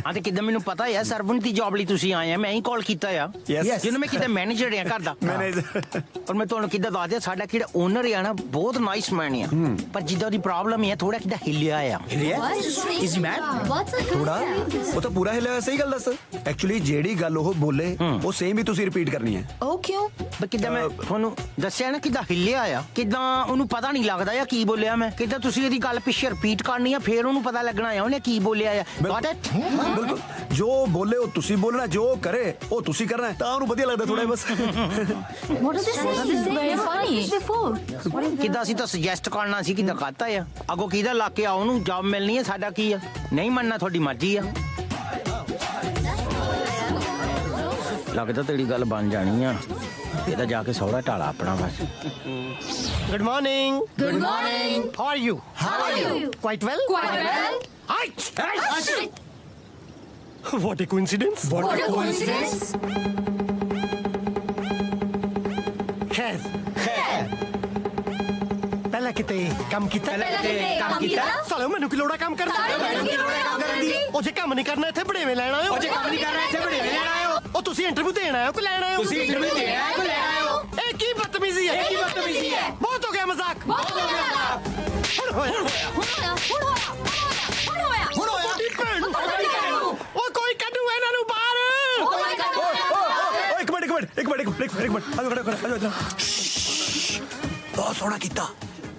D: ਹਾਂ ਤੇ ਕਿੱਦਾਂ ਮੈਨੂੰ ਪਤਾ ਆ ਸਰਵਨ ਦੀ ਜੌਬ ਲਈ ਤੁਸੀਂ ਆਏ ਆ ਮੈਂ ਹੀ ਕਾਲ ਕੀਤਾ ਆ ਜਿਹਨੂੰ ਮੈਂ ਕਿਤੇ ਮੈਨੇਜਰ ਆ ਘਰ ਦਾ
K: ਮੈਨੇਜਰ
D: ਪਰ ਮੈਂ ਤੁਹਾਨੂੰ ਕਿੱਦਾਂ ਦੱਸ ਦਿਆਂ ਸਾਡਾ ਕਿਹੜਾ ਓਨਰ ਆ ਨਾ ਬਹੁਤ ਨਾਈਸ ਮੈਨ ਆ ਪਰ ਜਿੱਦਾਂ ਦੀ ਪ੍ਰੋਬਲਮ ਹੈ ਥੋੜਾ ਕਿੱਦਾਂ ਹਿੱਲਿਆ ਆ
K: ਇਜ਼ ਮੈਨ ਥੋੜਾ ਉਹ ਤਾਂ ਪੂਰਾ ਹਿੱਲਿਆ ਸਹੀ ਗੱਲ ਦੱਸ ਐਕਚੁਅਲੀ ਜਿਹੜੀ ਗੱਲ ਉਹ ਬੋਲੇ ਉਹ ਸੇਮ ਹੀ ਤੁਸੀਂ ਰਿਪੀਟ ਕਰਨੀ ਹੈ
H: ਉਹ ਕਿਉਂ
D: ਕਿੱਦਾਂ ਮੈਂ ਤੁਹਾਨੂੰ ਦੱਸਿਆ ਨਾ ਕਿੱਦਾਂ ਹਿੱਲਿਆ ਆ ਕਿੱਦਾਂ ਉਹਨੂੰ ਪਤਾ ਨਹੀਂ ਲੱਗਦਾ ਆ ਕੀ ਬੋਲਿਆ ਮੈਂ ਕਿੱਦਾਂ ਤੁਸੀਂ ਇਹਦੀ ਗੱਲ ਪਿੱਛੇ ਰਿਪੀਟ ਕਰਨੀ ਆ ਫੇਰ ਉਹਨੂੰ ਪਤਾ ਲੱਗਣਾ ਆ ਉਹਨੇ ਕੀ ਬੋਲਿਆ ਆ ਗਾਟ ਇਟ
K: ਬਿਲਕੁਲ ਜੋ ਬੋਲੇ ਉਹ ਤੁਸੀਂ ਬੋਲਣਾ ਜੋ ਕਰੇ ਉਹ ਤੁਸੀਂ ਕਰਨਾ ਤਾਂ ਉਹਨੂੰ ਵਧੀਆ ਲੱਗਦਾ ਥੋੜਾ ਬਸ
H: What is this? Very funny. Before.
D: ਕਿੱਦਾਂ ਅਸੀਂ ਤਾਂ ਸੁਜੈਸਟ ਕਰਨਾ ਸੀ ਕਿੱਦਾਂ ਕਰਤਾ ਆ ਅੱਗੋਂ ਕਿਹਦਾ ਲਾ ਕੇ ਆਉ ਉਹਨੂੰ ਜੌਬ ਮਿਲਣੀ ਹੈ ਸਾਡਾ ਕੀ ਆ ਨਹੀਂ ਮੰਨਣਾ ਤੁਹਾਡੀ ਮਰਜ਼ੀ ਆ ਲੱਗਦਾ ਤੇਰੀ ਗੱਲ ਬਣ ਜਾਣੀ ਆ ਇਹਦਾ ਜਾ ਕੇ ਸੌੜਾ ਢਾਲਾ ਆਪਣਾ ਬਸ
R: Good morning.
B: Good morning.
R: How are you?
B: How are you?
R: Quite well?
B: Quite well.
R: Height! What a coincidence.
B: What a coincidence.
R: खैर
B: खैर
R: पहला ਕਿਤੇ ਕੰਮ ਕੀਤਾ ਸਾਲੇ ਮੈਨੂੰ ਕੀ ਲੋੜਾ ਕੰਮ ਕਰਨ ਦੀ ਉਹ ਜੇ ਕੰਮ ਨਹੀਂ ਕਰਨਾ ਇੱਥੇ ਬੜੇਵੇਂ ਲੈਣ ਆਇਓ ਉਹ ਤੁਸੀਂ ਇੰਟਰਵਿਊ ਦੇਣ ਆਇਓ ਕਿ ਲੈਣ ਆਇਓ ਇਹ ਕੀ ਬਦਤਮੀਜ਼ੀ ਹੈ ਬਹੁਤ ਹੋ ਗਿਆ ਮਜ਼ਾਕ ਹੁਣ ਹੋਇਆ ਉਹ ਕੋਈ ਕੱਢੂ ਇਹਨਾਂ ਨੂੰ ਬਾਹਰ
K: ਇੱਕ ਮਿੰਟ ਬਹੁਤ ਸੋਹਣਾ ਕੀਤਾ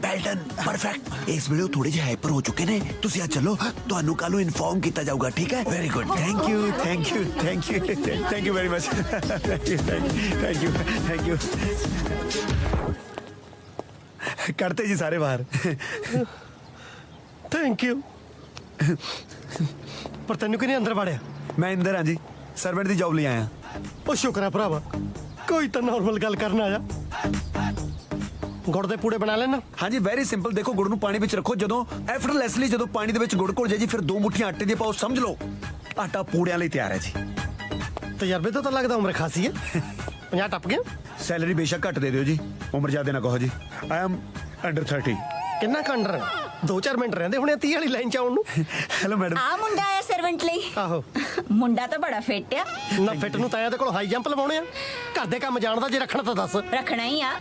K: ਬੈਲਟਨ ਪਰਫੈਕਟ ਇਸ ਵੇਲੇ ਥੋੜੇ ਜਿਹੇ ਹਾਈਪਰ ਹੋ ਚੁੱਕੇ ਨੇ ਤੁਸੀਂ ਆ ਚੱਲੋ ਤੁਹਾਨੂੰ ਕੱਲ ਨੂੰ ਇਨਫੋਰਮ ਕੀਤਾ ਜਾਊਗਾ ਠੀਕ ਹੈ very good thank you very much thank you ਕਰਤੇ ਜੀ ਸਾਰੇ ਬਾਹਰ
R: ਥੈਂਕ ਯੂ ਪਰ ਤੈਨੂੰ ਕਿਹਨੇ ਅੰਦਰ ਵਾੜਿਆ
K: ਮੈਂ ਅੰਦਰ ਹਾਂ ਜੀ ਸਰਵੈਂਟ ਦੀ ਜੌਬ ਲਈ ਆਇਆ
R: ਉਹ ਸ਼ੁਕਰ ਹੈ ਭਰਾਵਾ ਕੋਈ ਤਾਂ ਨਾਰਮਲ ਗੱਲ ਕਰਨ ਆਇਆ ਗੁੜ ਦੇ ਪੂੜੇ ਬਣਾ ਲੈਣਾ
K: ਹਾਂਜੀ ਵੈਰੀ ਸਿੰਪਲ ਦੇਖੋ ਗੁੜ ਨੂੰ ਪਾਣੀ ਵਿੱਚ ਰੱਖੋ ਜਦੋਂ ਐਫਰਟਲੈਸਲੀ ਜਦੋਂ ਪਾਣੀ ਦੇ ਵਿੱਚ ਗੁੜ ਘੁਲ ਜਾਏ ਜੀ ਫਿਰ 2 ਮੁੱਠੀਆਂ ਆਟੇ ਦੀਆਂ ਪਾਓ ਸਮਝ ਲਓ ਆਟਾ ਪੂੜਿਆਂ ਲਈ ਤਿਆਰ ਹੈ ਜੀ
R: ਤਜਰਬੇ ਤੋਂ ਤਾਂ ਲੱਗਦਾ ਉਮਰ ਖਾਸੀ ਹੈ 50 ਟੱਪ ਗਿਆ
K: ਸੈਲਰੀ ਬੇਸ਼ੱਕ ਘੱਟ ਦੇ ਦਿਓ ਜੀ ਉਮਰ ਜ਼ਿਆਦਾ ਨਾ ਕਹੋ ਜੀ ਆਈ ਐਮ ਅੰਡਰ 30
R: ਕਿੰਨਾ ਕੰਡਰ 2-4 ਮਿੰਟ ਰਹਿੰਦੇ ਹੁਣੇ 30 ਵਾਲੀ ਲਾਈਨ ਚ ਆਉਣ ਨੂੰ
K: ਹੈਲੋ ਮੈਡਮ
O: ਆ ਮੁੰਡਾ ਆਇਆ ਸਰਵੈਂਟ ਲਈ
R: ਆਹੋ
O: ਮੁੰਡਾ ਤਾਂ ਬੜਾ ਫਿੱਟ ਆ
R: ਨਾ ਫਿੱਟ ਨੂੰ ਤਾਂ ਇਹਦੇ ਕੋਲ ਹਾਈ ਜੰਪ ਲਵਾਉਣੇ ਆ ਘਰ ਦੇ ਕੰਮ ਜਾਣਦਾ ਜੇ ਰੱਖਣਾ ਤਾਂ ਦੱਸ
O: ਰੱਖਣਾ ਹੀ ਆ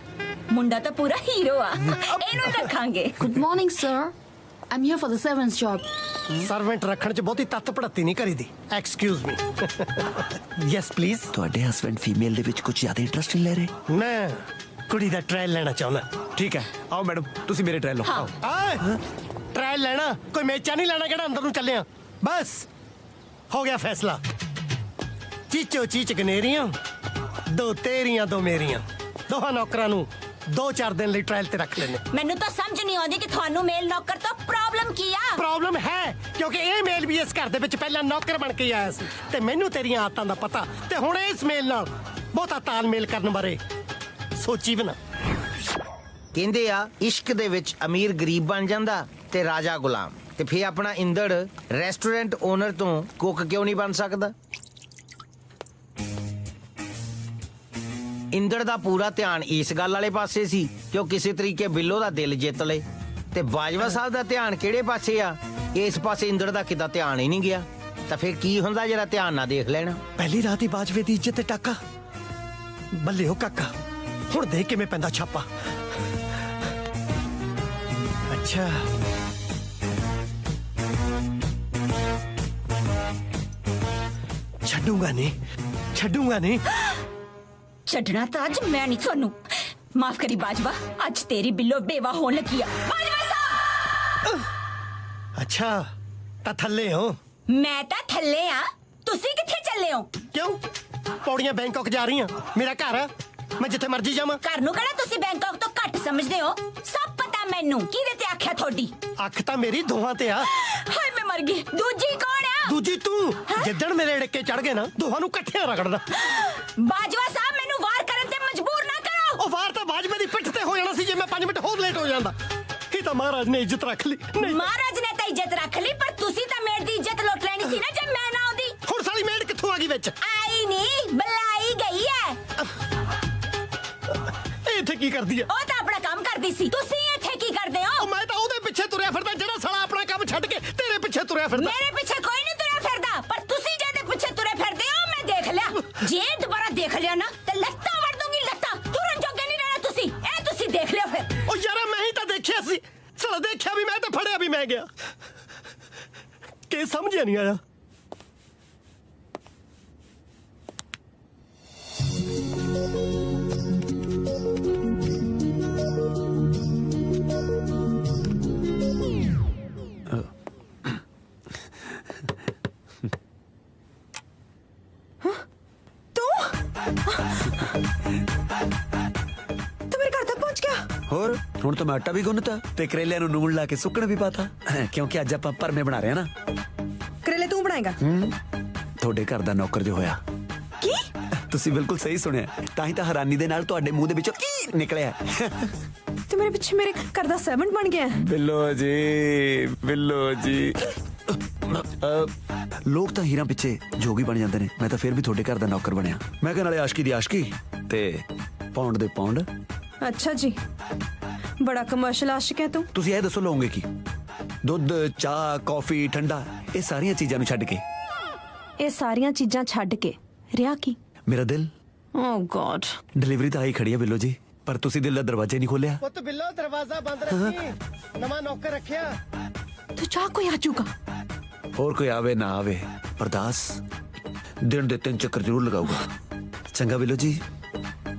O: ਮੁੰਡਾ ਤਾਂ ਪੂਰਾ ਹੀਰੋ ਆ ਇਹਨੂੰ ਰੱਖਾਂਗੇ
H: Good morning, sir. I'm here for the servant's job.
R: Servant ਰੱਖਣ ਚ ਬਹੁਤੀ ਤੱਤ ਪੜਤੀ ਨਹੀਂ ਕਰੀਦੀ ਐਕਸਕਿਊਜ਼ ਮੀ ਯੈਸ ਪਲੀਜ਼
K: ਤੁਹਾਡੇ ਹਸਬੈਂਡ ਫੀਮੇਲ ਦੇ ਵਿੱਚ ਕੁਝ ਜ਼ਿਆਦਾ ਇੰਟਰਸਟ ਨਹੀਂ ਲੈ ਰਹੇ
R: ਮੈਂ ਕੁੜੀ ਦਾ ਟ੍ਰਾਇਲ ਲੈਣਾ ਚਾਹੁੰਦਾ
K: ਠੀਕ ਹੈ ਆਓ ਮੈਡਮ ਤੁਸੀਂ ਮੇਰੇ ਟ੍ਰਾਇਲ ਲਓ
R: ਆਏ ਟ੍ਰਾਇਲ ਲੈਣਾ ਕੋਈ ਮੇਚਾ ਨਹੀਂ ਲੈਣਾ ਕਿਹੜਾ ਅੰਦਰ ਨੂੰ ਚੱਲਿਆ ਬਸ ਹੋ ਗਿਆ ਫੈਸਲਾ ਚੀਚੋ ਚੀਚ ਗਨੇਰੀਆਂ 2 ਤੇਰੀਆਂ 2 ਮੇਰੀਆਂ ਦੋਹਾਂ ਨੌਕਰਾਂ ਨੂੰ 2-4 ਦਿਨ ਲਈ ਟ੍ਰਾਇਲ ਤੇ ਰੱਖ ਲੈਣੇ
O: ਮੈਨੂੰ ਤਾਂ ਸਮਝ ਨਹੀਂ ਆਉਂਦੀ ਕਿ ਤੁਹਾਨੂੰ ਮੇਲ ਨੌਕਰ ਤੋਂ ਪ੍ਰੋਬਲਮ ਕੀ ਆ
R: ਪ੍ਰੋਬਲਮ ਹੈ ਕਿਉਂਕਿ ਇਹ ਮੇਲ ਵੀ ਇਸ ਘਰ ਦੇ ਵਿੱਚ ਪਹਿਲਾਂ ਨੌਕਰ ਬਣ ਕੇ ਆਇਆ ਸੀ ਤੇ ਮੈਨੂੰ ਤੇਰੀਆਂ ਆਦਤਾਂ ਦਾ ਪਤਾ ਤੇ ਹੁਣ ਇਸ ਮੇਲ ਨਾਲ ਬਹੁਤਾ ਤਾਲਮੇਲ ਕਰਨ ਬਾਰੇ ਸੋਚੀ ਵੀ ਨਾ
D: ਕਹਿੰਦੇ ਆ ਇਸ਼ਕ ਦੇ ਵਿੱਚ ਅਮੀਰ ਗਰੀਬ ਬਣ ਜਾਂਦਾ ਤੇ ਰਾਜਾ ਗੁਲਾਮ ਤੇ ਫੇਰ ਆਪਣਾ ਇੰਦੜ ਰੈਸਟੋਰੈਂਟ ਓਨਰ ਤੋਂ ਕੁੱਕ ਕਿਉਂ ਨਹੀਂ ਬਣ ਸਕਦਾ ਇੰਦੜ ਦਾ ਪੂਰਾ ਧਿਆਨ ਇਸ ਗੱਲ ਵਾਲੇ ਪਾਸੇ ਸੀ ਕਿ ਉਹ ਕਿਸੇ ਤਰੀਕੇ ਬਿੱਲੋ ਦਾ ਦਿਲ ਜਿੱਤ ਲੇ ਤੇ ਬਾਜਵਾ ਸਾਹਿਬ ਦਾ ਧਿਆਨ ਕਿਹੜੇ ਪਾਸੇ ਆ ਇਸ ਪਾਸੇ ਇੰਦੜ ਦਾ ਕਿਦਾਂ ਧਿਆਨ ਹੀ ਨਹੀਂ ਗਿਆ ਤਾਂ ਫਿਰ ਕੀ ਹੁੰਦਾ ਜਿਹੜਾ ਧਿਆਨ ਨਾ ਦੇਖ ਲੈਣਾ
R: ਪਹਿਲੀ ਰਾਤ ਹੀ ਬਾਜਵੇ ਦੀ ਇੱਜ਼ਤ ਤੇ ਟਾਕਾ ਬੱਲੇ ਹੋ ਕਾਕਾ ਹੁਣ ਦੇਖ ਕਿਵੇਂ ਪੈਂਦਾ ਛਾਪਾ ਅੱਛਾ ਛੱਡੂਗਾ ਨਹੀਂ
O: ਛੱਡਣਾ ਤਾਂ ਅੱਜ ਮੈਂ ਨਹੀਂ ਤੁਹਾਨੂੰ ਮਾਫ ਕਰੀ ਬਾਜਵਾ ਅੱਜ ਤੇਰੀ ਬਿੱਲੋ ਬੇਵਾ ਹੋਣ ਲੱਗੀ ਆ ਬਾਜਵਾ ਸਾਹਿਬ
R: ਅੱਛਾ ਤਾਂ ਥੱਲੇ ਹੋ
O: ਮੈਂ ਤਾਂ ਥੱਲੇ ਆ ਤੁਸੀਂ ਕਿੱਥੇ ਚੱਲੇ ਹੋ
R: ਕਿਉਂ ਪੌੜੀਆਂ ਬੈਂਕਾਕ ਜਾ ਰਹੀਆਂ ਮੇਰਾ ਘਰ ਆ ਮੈਂ ਜਿੱਥੇ ਮਰਜ਼ੀ ਜਾਵਾਂ
O: ਘਰ ਨੂੰ ਕਿਹੜਾ ਤੁਸੀਂ ਬੈਂਕਾਕ ਤੋਂ ਘੱਟ ਸਮਝਦੇ ਹੋ ਸਭ ਪਤਾ ਮੈਨੂੰ ਕਿਹਦੇ ਤੇ ਆਖਿਆ ਤੁਹਾਡੀ
R: ਅੱਖ ਤਾਂ ਮੇਰੀ ਦੋਹਾਂ ਤੇ ਆ
O: ਹਾਏ ਮੈਂ ਮਰ ਗਈ ਦੂਜੀ ਕੌਣ ਆ
R: ਦੂਜੀ ਤੂੰ ਜਿੱਦਣ ਮੇਰੇ ੜਿੱਕੇ ਚੜ ਗਏ ਨਾ ਦੋਹਾਂ ਨੂੰ ਇਕੱਠਿਆਂ ਰਗੜਦਾ
O: ਬਾਜਵਾ ਸਾਹਿਬ ਮੈਨੂੰ ਵਾਰ ਕਰਨ ਤੇ ਮਜਬੂਰ ਨਾ ਕਰੋ
R: ਉਹ ਵਾਰ ਤਾਂ ਬਾਜਵੇ ਦੀ ਪਿੱਠ ਤੇ ਹੋ ਜਾਣਾ ਸੀ ਜੇ ਮੈਂ 5 ਮਿੰਟ ਹੋਰ ਲੇਟ ਹੋ ਜਾਂਦਾ ਇਹ ਤਾਂ ਮਹਾਰਾਜ ਨੇ ਇੱਜ਼ਤ ਰੱਖ ਲਈ
O: ਮਹਾਰਾਜ ਨੇ ਤਾਂ ਇੱਜ਼ਤ ਰੱਖ ਲਈ ਪਰ ਤੁਸੀਂ ਤਾਂ ਮੇਰੀ ਦੀ ਇੱਜ਼ਤ ਲੁੱਟ ਲੈਣੀ ਸੀ ਨਾ ਜੇ ਮੈਂ ਨਾ ਆਉਂਦੀ
R: ਹੁਣ ਸਾਲੀ ਮੇੜ ਕਿੱਥੋਂ ਆ ਗਈ ਵਿੱਚ
O: ਆਈ ਨਹੀਂ ਬੁਲਾਈ ਗਈ ਹੈ
R: ਇਹ ਇੱਥੇ ਕੀ ਕਰਦੀ ਆ
O: ਉਹ ਤਾਂ ਆਪਣਾ ਕੰਮ ਕਰਦੀ ਸੀ ਤੁਸੀਂ ਇੱਥੇ ਕੀ ਕਰਦੇ ਹੋ
R: ਮੈਂ ਤਾਂ ਉਹਦੇ ਪਿੱਛੇ ਤੁਰਿਆ ਫਿਰਦਾ ਜਿਹੜਾ ਸਾਲਾ ਆਪਣਾ ਕੰਮ ਛੱਡ ਕੇ ਤੇਰੇ ਪਿੱਛੇ ਤੁਰਿਆ ਫਿਰਦਾ
O: ਮੇਰੇ ਪਿੱਛੇ ਕੋਈ ਨਹੀਂ ਤੁਰਿਆ ਫਿਰਦਾ ਪਰ ਤੁਸੀਂ ਜਿਹਦੇ ਪਿੱਛੇ ਤੁਰੇ ਫਿਰਦੇ ਹੋ ਮੈਂ ਦੇਖ ਲਿਆ ਜੇ ਦੁਬਾਰਾ ਦੇਖ ਲਿਆ ਨਾ ਤੇ ਲੱਤਾਂ ਵੜ ਦੂੰਗੀ ਲੱਤਾਂ ਤੁਰਨ ਜੋਗੇ ਨਹੀਂ ਰਹਿਣਾ ਤੁਸੀਂ ਇਹ ਤੁਸੀਂ ਦੇਖ ਲਿਓ ਫਿਰ
R: ਉਹ ਯਾਰਾ ਮੈਂ ਹੀ ਤਾਂ ਦੇਖਿਆ ਸੀ ਸਾਲਾ ਦੇਖਿਆ ਵੀ ਮੈਂ ਤੇ ਫੜਿਆ ਵੀ ਮੈਂ ਗਿਆ ਕੀ ਸਮਝਿਆ ਨਹੀਂ ਆਇਆ
K: ਹੋਰ ਹੁਣ ਤਾਂ ਮੈਂ ਆਟਾ ਵੀ ਗੁੰਨਤਾ ਤੇ ਕਰੇਲਿਆਂ ਨੂੰ ਨੂਣ ਲਾ ਕੇ ਸੁੱਕਣ ਵੀ ਪਾਤਾ ਕਿਉਂਕਿ ਅੱਜ ਆਪਾਂ ਭਰਮੇ ਬਣਾ ਰਹੇ ਆ ਨਾ
U: ਕਰੇਲੇ ਤੂੰ ਬਣਾਏਗਾ
K: ਤੁਹਾਡੇ ਘਰ ਦਾ ਨੌਕਰ ਜੋ ਹੋਇਆ
U: ਕੀ
K: ਤੁਸੀਂ ਬਿਲਕੁਲ ਸਹੀ ਸੁਣਿਆ ਤਾਂ ਹੀ ਤਾਂ ਹੈਰਾਨੀ ਦੇ ਨਾਲ ਤੁਹਾਡੇ ਮੂੰਹ ਦੇ ਵਿੱਚੋਂ ਕੀ ਨਿਕਲਿਆ
U: ਤੇ ਮੇਰੇ ਪਿੱਛੇ ਮੇਰੇ ਘਰ ਦਾ ਸਰਵੈਂਟ ਬਣ ਗਿਆ
K: ਬਿੱਲੋ ਜੀ ਲੋਕ ਤਾਂ ਹੀਰਾਂ ਪਿੱਛੇ ਜੋਗੀ ਬਣ ਜਾਂਦੇ ਨੇ ਮੈਂ ਤਾਂ ਫਿਰ ਵੀ ਤੁਹਾਡੇ ਘਰ ਦਾ ਨੌਕਰ ਬਣਿਆ ਮੈਂ ਕਿਹਾ ਨਾਲੇ ਆਸ਼ਕੀ ਦੀ ਆਸ਼ਕੀ ਤੇ ਪੌਂਡ ਦੇ ਪੌਂਡ
U: ਅੱਛਾ ਜੀ ਬੜਾ ਕਮਰਸ਼ੀਅਲ ਆਸ਼ਿਕ ਹੈ ਤੂੰ।
K: ਤੁਸੀਂ ਇਹ ਦੱਸੋ ਲਓਗੇ ਕੀ? ਦੁੱਧ, ਚਾਹ, ਕੌਫੀ, ਠੰਡਾ, ਇਹ ਸਾਰੀਆਂ ਚੀਜ਼ਾਂ ਨੂੰ ਛੱਡ ਕੇ?
U: ਇਹ ਸਾਰੀਆਂ ਚੀਜ਼ਾਂ ਛੱਡ ਕੇ ਰਿਹਾ ਕੀ?
K: ਮੇਰਾ ਦਿਲ।
U: ਓ ਗॉड।
K: ਡਿਲੀਵਰੀ ਤਾਂ ਆਈ ਖੜੀ ਹੈ ਬਿੱਲੋ ਜੀ, ਪਰ ਤੁਸੀਂ ਦਿਲ ਦਾ ਦਰਵਾਜ਼ਾ ਨਹੀਂ ਖੋਲਿਆ।
R: ਪੁੱਤ ਬਿੱਲੋ ਦਰਵਾਜ਼ਾ ਬੰਦ ਰੱਖੀ, ਨਵਾਂ ਨੌਕਰ ਰੱਖਿਆ।
U: ਤੂੰ ਚਾਹ ਕੋਈ ਆ ਜਾਊਗਾ।
K: ਹੋਰ ਕੋਈ ਆਵੇ ਨਾ ਆਵੇ, ਅਰਦਾਸ ਦਿਨ ਦੇ 3 ਚੱਕਰ ਜ਼ਰੂਰ ਲਗਾਊਗਾ। ਚੰਗਾ ਬਿੱਲੋ ਜੀ।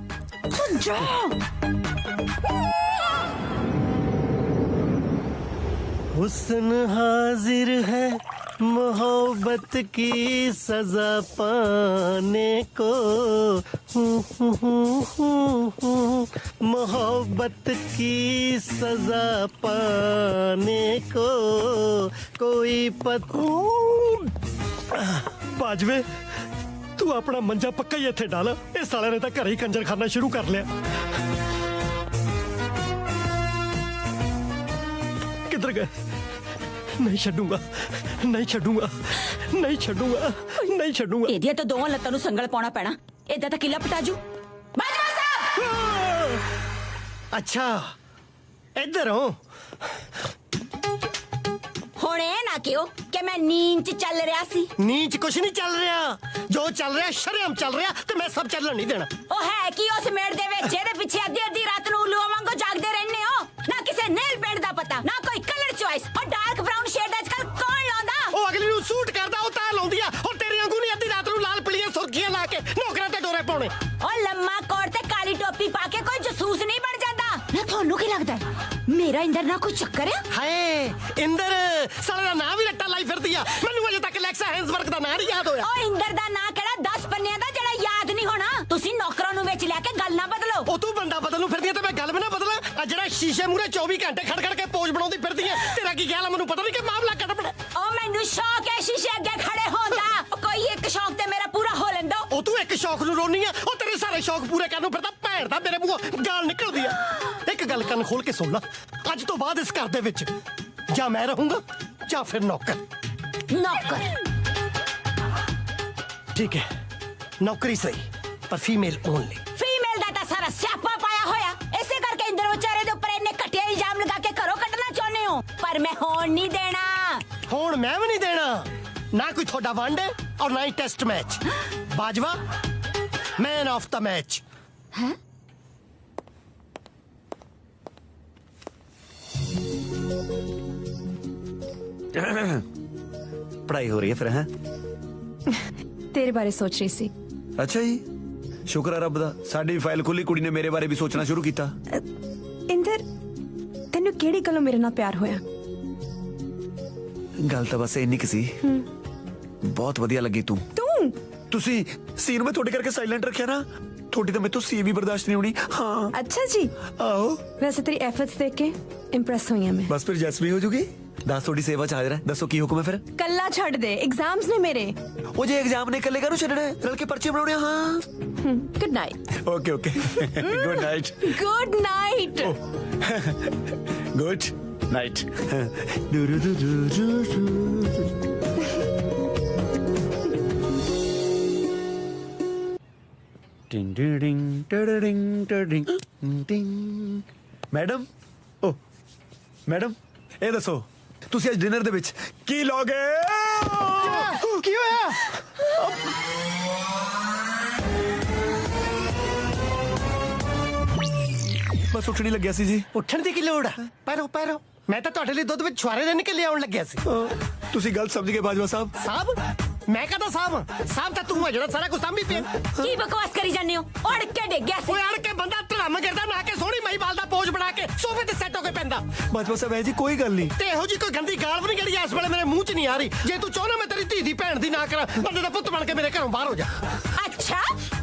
U: ਜਾ।
R: हुस्न हाजिर है मोहब्बत की सजा पाने को, मोहब्बत की सजा पाने को कोई बाजवे तू अपना मंजा पक्का ही इत्थे डाल। इस साले ने तो घर ही कंजर खाना शुरू कर लिया। किधर गए? नहीं छड्डूंगा, नहीं छड्डूंगा, नहीं छड्डूंगा, नहीं छड्डूंगा।
O: ਇਹਦੀਆਂ ਤਾਂ ਦੋਵਾਂ ਲੱਤਾਂ ਨੂੰ ਸੰਗਲ ਪਾਉਣਾ ਪੈਣਾ, ਏਦਾਂ ਤਾਂ ਕਿਲਾ ਪਟਾਜੂ। ਬਾਜਵਾ ਸਾਹਿਬ।
R: अच्छा इधर हो।
O: ਹੁਣ ਇਹ ਨਾ ਕਿਉਂ ਕਿ ਮੈਂ ਨੀਂਦ 'ਚ ਚੱਲ ਰਿਹਾ ਸੀ।
R: नींद कुछ नहीं चल रहा, जो चल रहा शर्म चल रहा, तो मैं सब चलन नहीं देना।
O: ਉਹ ਹੈ ਕੀ ਉਸ ਮੇੜ ਦੇ ਵਿੱਚ ਇਹਦੇ ਪਿੱਛੇ ਅੱਧੀ ਅੱਧੀ ਰਾਤ ਨੂੰ ਉਲੂਆਂ ਵਾਂਗੂ ਜਾਗਦੇ ਰਹਿੰਦੇ ਹੋ? ਨਾ ਕਿਸੇ ਨੇਲ ਪੈਂਟ ਦਾ ਪਤਾ, ਨਾ ਕੋਈ ਕਲਰ ਚੁਆਇਸ। ਉਹ ਡਾਰਕ ਬ੍ਰਾਊਨ ਸ਼ੇਡ ਅੱਜਕੱਲ ਕੌਣ ਲਾਉਂਦਾ?
R: ਉਹ ਅਗਲੀ ਨੂੰ ਸੂਟ ਕਰਦਾ, ਉਹ ਤਾਂ ਲਾਉਂਦੀ ਆ। ਉਹ ਤੇਰੀ ਵਾਂਗੂ ਨਹੀਂ ਅੱਧੀ ਰਾਤ ਨੂੰ ਲਾਲ ਪੀਲੀਆਂ ਸੁਰਖੀਆਂ ਲਾ ਕੇ ਨੌਕਰਾਂ ਤੇ ਡੋਰੇ ਪਾਉਣੇ।
O: ਉਹ ਲੰਮਾ ਕੋਟ ਤੇ ਕਾਲੀ ਟੋਪੀ ਪਾ ਕੇ ਕੋਈ ਜਸੂਸ ਨਹੀਂ ਬਣ ਜਾਂਦਾ। ਨਾ ਤੁਹਾਨੂੰ ਕੀ ਲੱਗਦਾ ਮੇਰਾ ਇੰਦਰ ਨਾ ਕੋਈ ਚੱਕਰ ਹੈ?
R: ਹਾਏ ਇੰਦਰ ਸਾਲੇ ਦਾ ਨਾਂ ਵੀ ਰੱਟਾ ਲਾਈ ਫਿਰਦੀ ਆ। ਮੈਨੂੰ ਅਜੇ ਤੱਕ ਲੈਕਸਾ ਹੈਂਸਬਰਗ ਦਾ ਨਾਂ ਨਹੀਂ ਯਾਦ ਹੋਇਆ।
O: ਉਹ ਇੰਦਰ ਦਾ ਨਾਂ ਕਿਹੜਾ 10 ਪੰਨਿਆਂ ਦਾ ਜਿਹੜਾ ਯਾਦ ਨਹੀਂ ਹੋਣਾ? ਤੁਸੀਂ ਨੌਕਰਾਂ ਨੂੰ ਵਿੱਚ ਲੈ ਕੇ ਗੱਲ ਨਾ ਬਦਲੋ।
R: ਉਹ ਤੂੰ ਬੰਦਾ ਬਦਲ ਨੂੰ ਫਿਰਦੀ ਆ ਤੇ ਮੈਂ ਗੱਲ ਵੀ ਨਾ ਬਦਲਾਂ। ਆ ਜਿਹੜਾ ਸ਼ੀਸ਼ੇ ਮੂਰੇ 24 ਘੰਟੇ ਖੜ ਖੜ ਕੇ ਪੋਜ਼ ਬਣਾਉਂਦੀ ਫਿਰਦੀ ਆ, ਤੇਰਾ ਕੀ ਖਿਆਲ ਆ? ਮੈਨੂੰ ਪਤਾ ਨਹੀਂ ਕਿ ਮਾਮਲਾ ਕਿਹੜਾ ਬਣਾ।
O: ਉਹ ਮੈਨੂੰ ਸ਼ੌਕ ਹੈ ਸ਼ੀਸ਼ੇ ਅੱਗੇ ਖੜੇ ਹੋਣ ਦਾ। ਕੋਈ ਇੱਕ ਸ਼ੌਕ ਤੇ ਮੇਰਾ ਪੂਰਾ ਹੋ ਲੈਂਦਾ।
R: ਉਹ ਤੂੰ ਇੱਕ ਸ਼ੌਕ ਨੂੰ ਰੋਣੀ ਆ, ਉਹ ਤੇਰੇ ਸਾਰੇ ਸ਼ੌਕ ਪੂਰੇ ਕਰਨ ਨੂੰ ਫਿਰਦਾ। ਭੈਣ ਦਾ ਮੇਰੇ ਮੂੰਹੋਂ ਗਾਲ ਨਿਕਲਦੀ ਆ। ਇੱਕ ਗੱਲ ਕੰਨ ਖੋਲ ਕੇ ਸੁਣ ਲੈ, ਅੱਜ ਤੋਂ ਬਾਅਦ ਇਸ ਘਰ ਦੇ ਵਿੱਚ ਜਾਂ ਮੈਂ ਰਹੂੰਗਾ ਜਾਂ ਫਿਰ ਨੌਕਰ।
O: ਨੌਕਰ
R: ਠੀਕ ਹੈ, ਨੌਕਰੀ ਸਹੀ, ਪਰ ਫੀਮੇਲ ਓਨਲੀ।
O: ਫੀਮੇਲ ਦਾ ਤਾਂ ਸਾਰਾ ਸਿਆਪਾ ਪਾਇਆ ਹੋਇਆ। ਇਸੇ ਕਰਕੇ ਇੰਦਰ ਵਿਚਾਰੇ ਦੇ ਉੱਪਰ ਇੰਨੇ ਘਟੀਆ ਇਲਜ਼ਾਮ ਲਗਾ ਕੇ ਘਰੋਂ ਕੱਢਣਾ ਚਾਹੁੰਦੇ ਹੋ, ਪਰ ਮੈਂ ਹੋਣ ਨਹੀਂ ਦੇਣਾ।
R: ਹੁਣ ਮੈਂ ਵੀ ਨਹੀਂ ਦੇਣਾ। ਨਾ ਕੋਈ ਤੁਹਾਡਾ ਵਨਡੇ और ना ही test match. Bajwa man of the match.
O: हैं?
K: पढ़ाई हो रही है फिर? हैं
U: ਤੇਰੇ ਬਾਰੇ ਸੋਚ ਰਹੀ ਸੀ।
K: ਅੱਛਾ ਜੀ, ਸ਼ੁਕਰ ਹੈ ਰੱਬ ਦਾ, ਸਾਡੀ ਫਾਈਲ ਖੁੱਲੀ, ਕੁੜੀ ਨੇ ਮੇਰੇ ਬਾਰੇ ਵੀ ਸੋਚਣਾ ਸ਼ੁਰੂ ਕੀਤਾ।
U: ਇੰਦਰ ਤੈਨੂੰ ਕਿਹੜੀ ਗੱਲੋਂ ਮੇਰੇ ਨਾਲ ਪਿਆਰ ਹੋਇਆ?
K: ਗੱਲ ਤਾਂ ਬਸ ਇੰਨੀ ਕਿ ਸੀ। ਬਹੁਤ ਵਧੀਆ ਲੱਗੀ ਤੂੰ। ਤੁਸੀਂ ਸੀਨ ਮੈਂ ਤੁਹਾਡੇ ਕਰਕੇ ਸਾਇਲੈਂਟ ਰੱਖਿਆ ਨਾ, ਤੁਹਾਡੀ ਤਾਂ ਮੈਨੂੰ ਸੀ ਵੀ ਬਰਦਾਸ਼ਤ ਨਹੀਂ ਹੋਣੀ। ਹਾਂ
U: ਅੱਛਾ ਜੀ।
K: ਆਓ
U: ਵੈਸੇ ਤੇਰੀ ਐਫਰਟਸ ਦੇਖ ਕੇ ਇੰਪ੍ਰੈਸ ਹੋਈ ਹਾਂ ਮੈਂ।
K: ਬਸ ਫਿਰ ਜੈਸ ਵੀ ਹੋ ਜੂਗੀ। ਦੱਸ ਤੁਹਾਡੀ ਸੇਵਾ ਚ ਹਾਜ਼ਰ ਹੈ, ਦੱਸੋ ਕੀ ਹੁਕਮ ਹੈ ਫਿਰ?
U: ਕੱਲਾ ਛੱਡ ਦੇ, ਐਗਜ਼ਾਮਸ ਨੇ ਮੇਰੇ।
K: ਉਹ ਜੇ ਐਗਜ਼ਾਮ ਨੇ ਇਕੱਲੇ ਕਾਹਨੂੰ ਛੱਡਣਾ, ਰਲ ਕੇ ਪਰਚੇ ਬਣਾਉਣੇ। ਹਾਂ
U: good night.
K: Okay okay good night.
U: Good night.
K: Good night. Madam, ਓ ਮੈਡਮ, ਇਹ ਦੱਸੋ ਤੁਸੀਂ ਅੱਜ ਡਿਨਰ ਦੇ ਵਿੱਚ ਕੀ ਲਓਗੇ?
R: ਕੀ ਹੋਇਆ?
K: ਬਸ ਉੱਠਣ ਹੀ ਲੱਗਿਆ ਸੀ ਜੀ।
R: ਉੱਠਣ ਦੀ ਕੀ ਲੋੜ ਆ? ਪੈਰੋ ਪੈਰੋ, ਮੈਂ ਤਾਂ ਤੁਹਾਡੇ ਲਈ ਦੁੱਧ ਵਿੱਚ ਛੁਆਰੇ ਦੇ ਨਿਕਲ ਲਿਆਉਣ ਲੱਗਿਆ ਸੀ।
K: ਤੁਸੀਂ ਗਲਤ ਸਮਝ ਗਏ ਬਾਜਵਾ ਸਾਹਿਬ।
R: ਸਾਹਿਬ? ਮੈਂ ਕਹਦਾ ਸਾਹਿਬ ਤਾਂ ਤੂੰ ਆ ਜਿਹੜਾ ਸਾਰਾ ਕੁਝ ਸਾਂਭੀ ਪਿਆ।
O: ਕੀ ਬਕਵਾਸ ਕਰੀ ਜਾਂਦੇ ਹੋ? ਅੜ ਕੇ ਡਿੱਗ ਗਿਆ ਸੀ।
R: ਓਏ ਅੜ ਕੇ ਬੰਦਾ ਧੜਮ ਗਿਰਦਾ ਨਾ ਕੇ ਸੋਹਣੀ ਮਹੀਵਾਲ ਦਾ ਪੋਜ ਬਣਾ ਕੇ ਸੋਫੇ ਤੇ ਸੈੱਟ ਹੋ ਕੇ ਪੈਂਦਾ।
K: ਬਾਜਵਾ ਸਾਹਿਬ ਇਹ ਜੀ ਕੋਈ ਗੱਲ ਨਹੀਂ।
R: ਤੇ ਇਹੋ ਜੀ ਕੋਈ ਗੰਦੀ ਗਾਲ ਵੀ ਨਹੀਂ ਜਿਹੜੀ ਇਸ ਵੇਲੇ ਮੇਰੇ ਮੂੰਹ 'ਚ ਨਹੀਂ ਆ ਰਹੀ। ਜੇ ਤੂੰ ਚਾਹਨਾ ਮੈਂ ਤੇਰੀ ਧੀ ਦੀ ਭੈਣ ਦੀ ਨਾ ਕਰਾਂ, ਬੰਦੇ ਦਾ ਪੁੱਤ ਬਣ ਕੇ ਮੇਰੇ ਘਰੋਂ ਬਾਹਰ ਹੋ ਜਾ।
O: ਅੱਛਾ,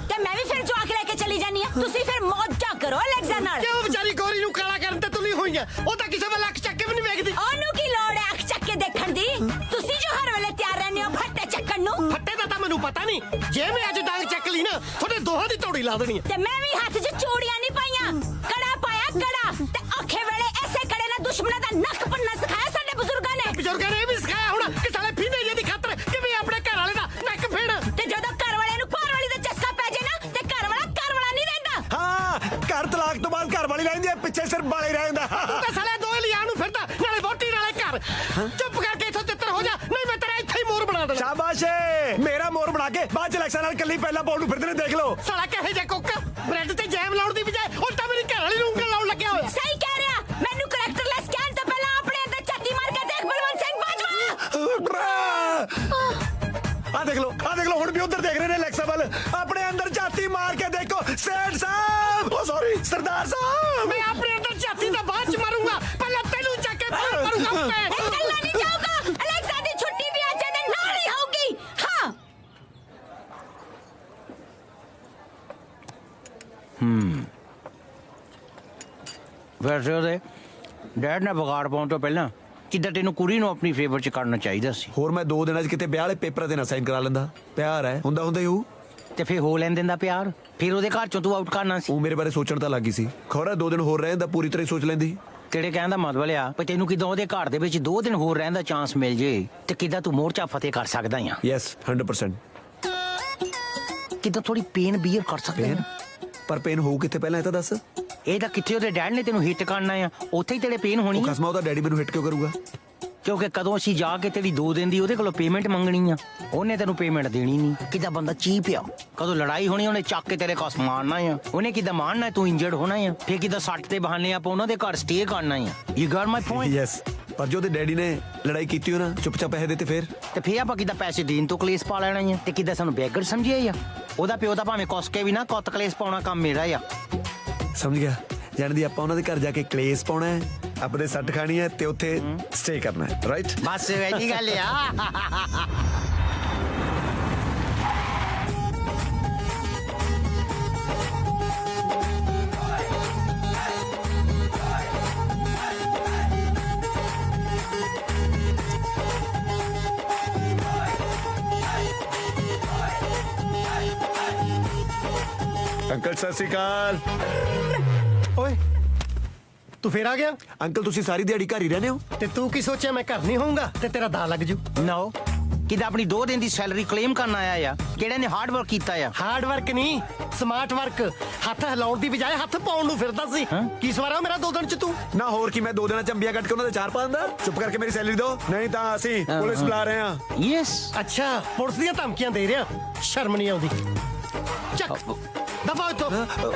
O: ਤੇ ਮੈਂ ਵੀ ਫਿਰ ਜਵਾਕ ਲੈ ਕੇ ਚਲੀ ਜਾਨੀ ਆ। ਤੁਸੀਂ ਫਿਰ ਮੌਜਾਂ ਕਰੋ ਅਲੈਕਜ਼ਾ ਨਾਲ।
R: ਕਿਉਂ ਵਿਚਾਰੀ ਗੋਰੀ ਨੂੰ ਕਾਲਾ ਕਰਨ ਤੇ ਤੁਲੀ ਹੋਈ ਆ? ਉਹ ਤਾਂ ਕਿਸੇ ਵੇਲੇ ਅੱਖ ਚੱਕ ਕੇ ਵੀ ਨਹੀਂ ਵੇਖਦੀ।
O: ਉਹਨੂੰ ਕੀ ਲੋੜ ਹੈ ਅੱਖ ਚੱਕ ਕੇ ਦੇਖਣ ਦੀ? ਤੁਸੀਂ ਜੋ ਹਰ ਵੇਲੇ ਤਿਆਰ ਰਹਿੰਦੇ ਹੋ ਫੱਟੇ ਚੱਕਣ ਨੂੰ।
R: ਫੱਟੇ ਦਾ ਤਾਂ ਮੈਨੂੰ ਪਤਾ ਨਹੀਂ, ਜੇ ਮੈਂ ਅੱਜ ਡਾਂਗ ਚੱਕ ਲਈ ਨਾ ਤੁਹਾਡੇ ਦੋਹਾਂ ਦੀ ਤੌੜੀ ਲਾ ਦੇਣੀ।
O: ਤੇ ਮੈਂ ਵੀ ਹੱਥ 'ਚ ਚੂੜੀਆਂ ਨਹੀਂ ਪਾਈਆਂ, ਕੜਾ ਪਾਇਆ ਕੜਾ। ਤੇ ਔਖੇ ਵੇਲੇ ਐਸੇ ਕੜੇ ਨਾਲ ਦੁਸ਼ਮਣਾਂ ਦਾ ਨੱਕ ਭੰਨਣਾ ਸਿਖਾਇਆ ਸਾਡੇ ਬਜ਼ੁਰਗਾਂ ਨੇ।
R: ਬਜ਼ੁਰਗਾਂ ਨੇ ਇਹ ਵੀ ਸਿਖਾਇਆ ਹੁਣ ਕਿ ਸਾਲੇ ਫੀਨੇ ਜਿਹੀ ਦੀ ਖਾਤਰ ਕਿਵੇਂ ਆਪਣੇ ਘਰ ਵਾਲੇ ਦਾ ਨੱਕ ਫੇੜ।
O: ਤੇ ਜਦੋਂ ਘਰ ਵਾਲੇ ਨੂੰ ਘਰ ਵਾਲੀ ਦਾ ਚਸਕਾ ਪੈ ਜੇ ਨਾ, ਤੇ ਘਰ ਵਾਲਾ ਨਹੀਂ ਰਹਿੰਦਾ।
K: ਹਾਂ, ਘਰ ਤਲਾਕ ਤੋਂ ਬਾਅਦ ਘਰ ਵਾਲੀ ਰਹਿੰਦੀ ਹੈ, ਪਿੱਛੇ ਸਿਰ ਬਾਲੇ ਰਹਿੰਦਾ।
R: चुप करके इथों तितर हो जा, नहीं मैं तेरा इत्थे ही मोर बना देना।
K: शाबाश है, मेरा मोर बना के बाद च इलेक्शन नाल कल्ली पहला पाउण नूं फिरदे ने, देख लो।
R: साला कहे जे कुक ब्रेड ते जैम लाउण दी बजाय उल्टा मेरी घर वाली नूं ਉਂਗਲ ਲਾਉਣ ਲੱਗਿਆ ਹੋਇਆ।
O: सही कह रहा, मैनू करैक्टरलेस कहन तो पहला अपने अंदर छाती मार के देख बलवंत सिंह बाजवा।
K: आ देख लो हुण भी उधर देख रहे ने इलेक्शन वाल, अपने अंदर छाती मार के देखो सेठ साहब, ओ सॉरी सरदार साहब।
R: मैं अपने अंदर छाती दा बाद च मारूंगा, पहले तेनू चक के बाहर करूंगा मैं।
O: निकलना नहीं जाऊंगा, अलेक्सा दी छुट्टी भी आज दिन ना ही होगी। हां
D: वैसे ਉਹਦੇ ਡੈਡ ਨੇ ਵਿਗਾੜ ਪਾਉਣ ਤੋਂ ਪਹਿਲਾਂ ਕਿੱਦਾਂ ਤੈਨੂੰ ਕੁੜੀ ਨੂੰ ਆਪਣੀ ਫੇਵਰ ਚ ਕਰਨਾ ਚਾਹੀਦਾ ਸੀ।
K: ਹੋਰ ਮੈਂ 2 ਦਿਨਾਂ ਚ ਕਿਤੇ ਵਿਆਹ ਵਾਲੇ ਪੇਪਰਾਂ ਤੇ ਨਾ ਸਾਈਨ ਕਰਾ ਲੈਂਦਾ। ਪਿਆਰ ਹੈ, ਹੁੰਦਾ ਹੀ ਹੋਊ।
D: ਤੇ ਫੇਰ ਹੋ ਲੈਣ ਦਿੰਦਾ ਪਿਆਰ, ਫਿਰ ਉਹਦੇ ਘਰ ਚੋਂ ਤੂੰ ਆਊਟ ਕਰਨਾ ਸੀ।
K: ਉਹ ਮੇਰੇ ਬਾਰੇ ਸੋਚਣ ਤਾਂ ਲੱਗੀ ਸੀ, ਖੌਰਾ 2 ਦਿਨ ਹੋਰ ਰਹਿੰਦਾ ਪੂਰੀ ਤਰ੍ਹਾਂ ਸੋਚ ਲੈਂਦੀ।
D: ਤੇਰੇ ਕਹਿਣ ਦਾ ਮਤਲਬ ਆ ਵੀ ਤੈਨੂੰ ਕਿਦਾਂ ਉਹਦੇ ਘਰ ਦੇ ਵਿੱਚ 2 ਦਿਨ ਹੋਰ ਰਹਿਣ ਦਾ ਚਾਂਸ ਮਿਲ ਜੇ ਤੇ ਕਿਦਾਂ ਤੂੰ ਮੋਰਚਾ ਫਤਿਹ ਕਰ ਸਕਦਾ ਆ।
K: ਯੈਸ 100%।
D: ਕਿਦਾਂ ਥੋੜੀ ਪੇਨ ਬੀਅਰ ਕਰ ਸਕਦਾ ਆ।
K: ਪਰ ਪੇਨ ਹੋਊ ਕਿੱਥੇ ਪਹਿਲਾਂ ਇਹ ਤਾਂ ਦੱਸ।
D: ਇਹ ਤਾਂ ਕਿੱਥੇ ਉਹਦੇ ਡੈਡ ਨੇ ਤੈਨੂੰ ਹਿੱਟ ਕਰਨਾ ਆ, ਉੱਥੇ ਹੀ ਤੇਰੇ ਪੇਨ ਹੋਣੀ ਆ।
K: ਕਸਮਾ ਉਹਦਾ ਡੈਡੀ ਮੈਨੂੰ ਹਿੱਟ ਕਿਉਂ ਕਰੂਗਾ?
D: ਕਿਉਂਕਿ ਕਦੋਂ ਅਸੀਂ ਜਾ ਕੇ ਤੇਰੀ 2 ਦਿਨ ਦੀ ਉਹਦੇ ਕੋਲੋਂ ਪੇਮੈਂਟ ਮੰਗਣੀ ਆ, ਉਹਨੇ ਤੈਨੂੰ ਪੇਮੈਂਟ ਦੇਣੀ ਨਹੀਂ। ਕਿਦਾਂ ਬੰਦਾ ਚੀਪ ਆ। ਕਦੋਂ ਲੜਾਈ ਹੋਣੀ ਉਹਨੇ ਚੱਕ ਕੇ ਤੇਰੇ ਕੋਸ ਮਾਰਨਾ ਆ, ਉਹਨੇ ਕਿਦਾਂ ਮਾਰਨਾ ਤੂੰ ਇੰਜਰਡ ਹੋਣਾ ਆ, ਫੇਰ ਕਿਦਾਂ ਸੱਟ ਤੇ ਬਹਾਨੇ ਆਪਾਂ ਉਹਨਾਂ ਦੇ ਘਰ ਸਟੇ ਕਰਨਾ ਆ। You Gat my point.
K: Yes, ਪਰ ਜੋ ਉਹਦੇ ਡੈਡੀ ਨੇ ਲੜਾਈ ਕੀਤੀ ਹੋ ਨਾ, ਚੁੱਪਚਾਪ ਪੈਸੇ ਦਿੱਤੇ ਫੇਰ
D: ਆਪਾਂ ਕਿਦਾਂ ਪੈਸੇ ਦੇਣ ਤੋਂ ਕਲੇਸ਼ ਪਾ ਲੈਣਾ ਆ, ਤੇ ਕਿਦਾਂ ਸਾਨੂੰ ਬੈਗਰ ਸਮਝਿਆ ਆ। ਉਹਦਾ ਪਿਓ ਤਾਂ ਭਾਵੇਂ ਕੁੱਸ ਕੇ ਵੀ ਨਾ ਕੁੱਤ ਕਲੇਸ਼ ਪਾਉਣਾ ਕੰਮ ਮੇਰਾ ਆ।
K: ਸਮਝ ਗਿਆ। ਜਾਣਦੀ ਆਪਾਂ ਉਹਨਾਂ ਦੇ ਘਰ ਜਾ ਕੇ ਕਲੇਸ਼ ਪਾਉਣਾ ਹੈ, ਆਪਣੇ ਸੱਟ ਖਾਣੀ ਹੈ ਤੇ ਉੱਥੇ ਸਟੇ ਕਰਨਾ ਹੈ, ਰਾਈਟ?
D: ਬਸ ਇਹੀ ਗੱਲ ਆ।
K: ਅੰਕਲ ਸਤਿ ਸ਼੍ਰੀ ਅਕਾਲ।
R: ਓਏ ਤੂੰ ਫੇਰ ਆ ਗਿਆ?
K: ਅੰਕਲ ਤੁਸੀਂ ਸਾਰੀ ਦਿਹਾੜੀ ਘਰ ਹੀ ਰਹਿੰਦੇ ਹੋ?
R: ਤੇ ਤੂੰ ਕੀ ਸੋਚਿਆ ਮੈਂ ਘਰ ਨਹੀਂ ਹੋਊਂਗਾ ਤੇ ਤੇਰਾ ਦਾ ਲੱਗ ਜੂ?
D: ਨੋ, ਕਿਦਾਂ ਆਪਣੀ 2 ਦਿਨ ਦੀ ਸੈਲਰੀ ਕਲੇਮ ਕਰਨ ਆਇਆ ਆ, ਕਿਹੜੇ ਨੇ ਹਾਰਡ ਵਰਕ ਕੀਤਾ ਆ।
R: ਹਾਰਡ ਵਰਕ ਨਹੀਂ, ਸਮਾਰਟ ਵਰਕ। ਹੱਥ ਹਿਲਾਉਣ ਦੀ ਬਜਾਏ ਹੱਥ ਪਾਉਣ ਨੂੰ ਫਿਰਦਾ ਸੀ। ਕੀ ਸਵਾਰਾ ਮੇਰਾ 2 ਦਿਨ ਚ ਤੂੰ?
K: ਨਾ ਹੋਰ ਕੀ, ਮੈਂ 2 ਦਿਨਾਂ ਚ ਅੰਬੀਆਂ ਕੱਟ ਕੇ ਉਹਨਾਂ ਦੇ 4 ਪਾ ਦਿੰਦਾ। ਚੁੱਪ ਕਰਕੇ ਮੇਰੀ ਸੈਲਰੀ ਦਿਓ, ਨਹੀਂ ਤਾਂ ਅਸੀਂ ਪੁਲਿਸ ਬੁਲਾ ਰਹੇ ਹਾਂ।
D: ਯੈਸ।
R: ਅੱਛਾ, ਪੁਲਿਸ ਦੀਆਂ ਧਮਕੀਆਂ ਦੇ ਰਿਹਾ, ਸ਼ਰਮ ਨਹੀਂ ਆਉਂਦੀ। ਚੱਕ ਦਫਾ ਇੱਥੋਂ।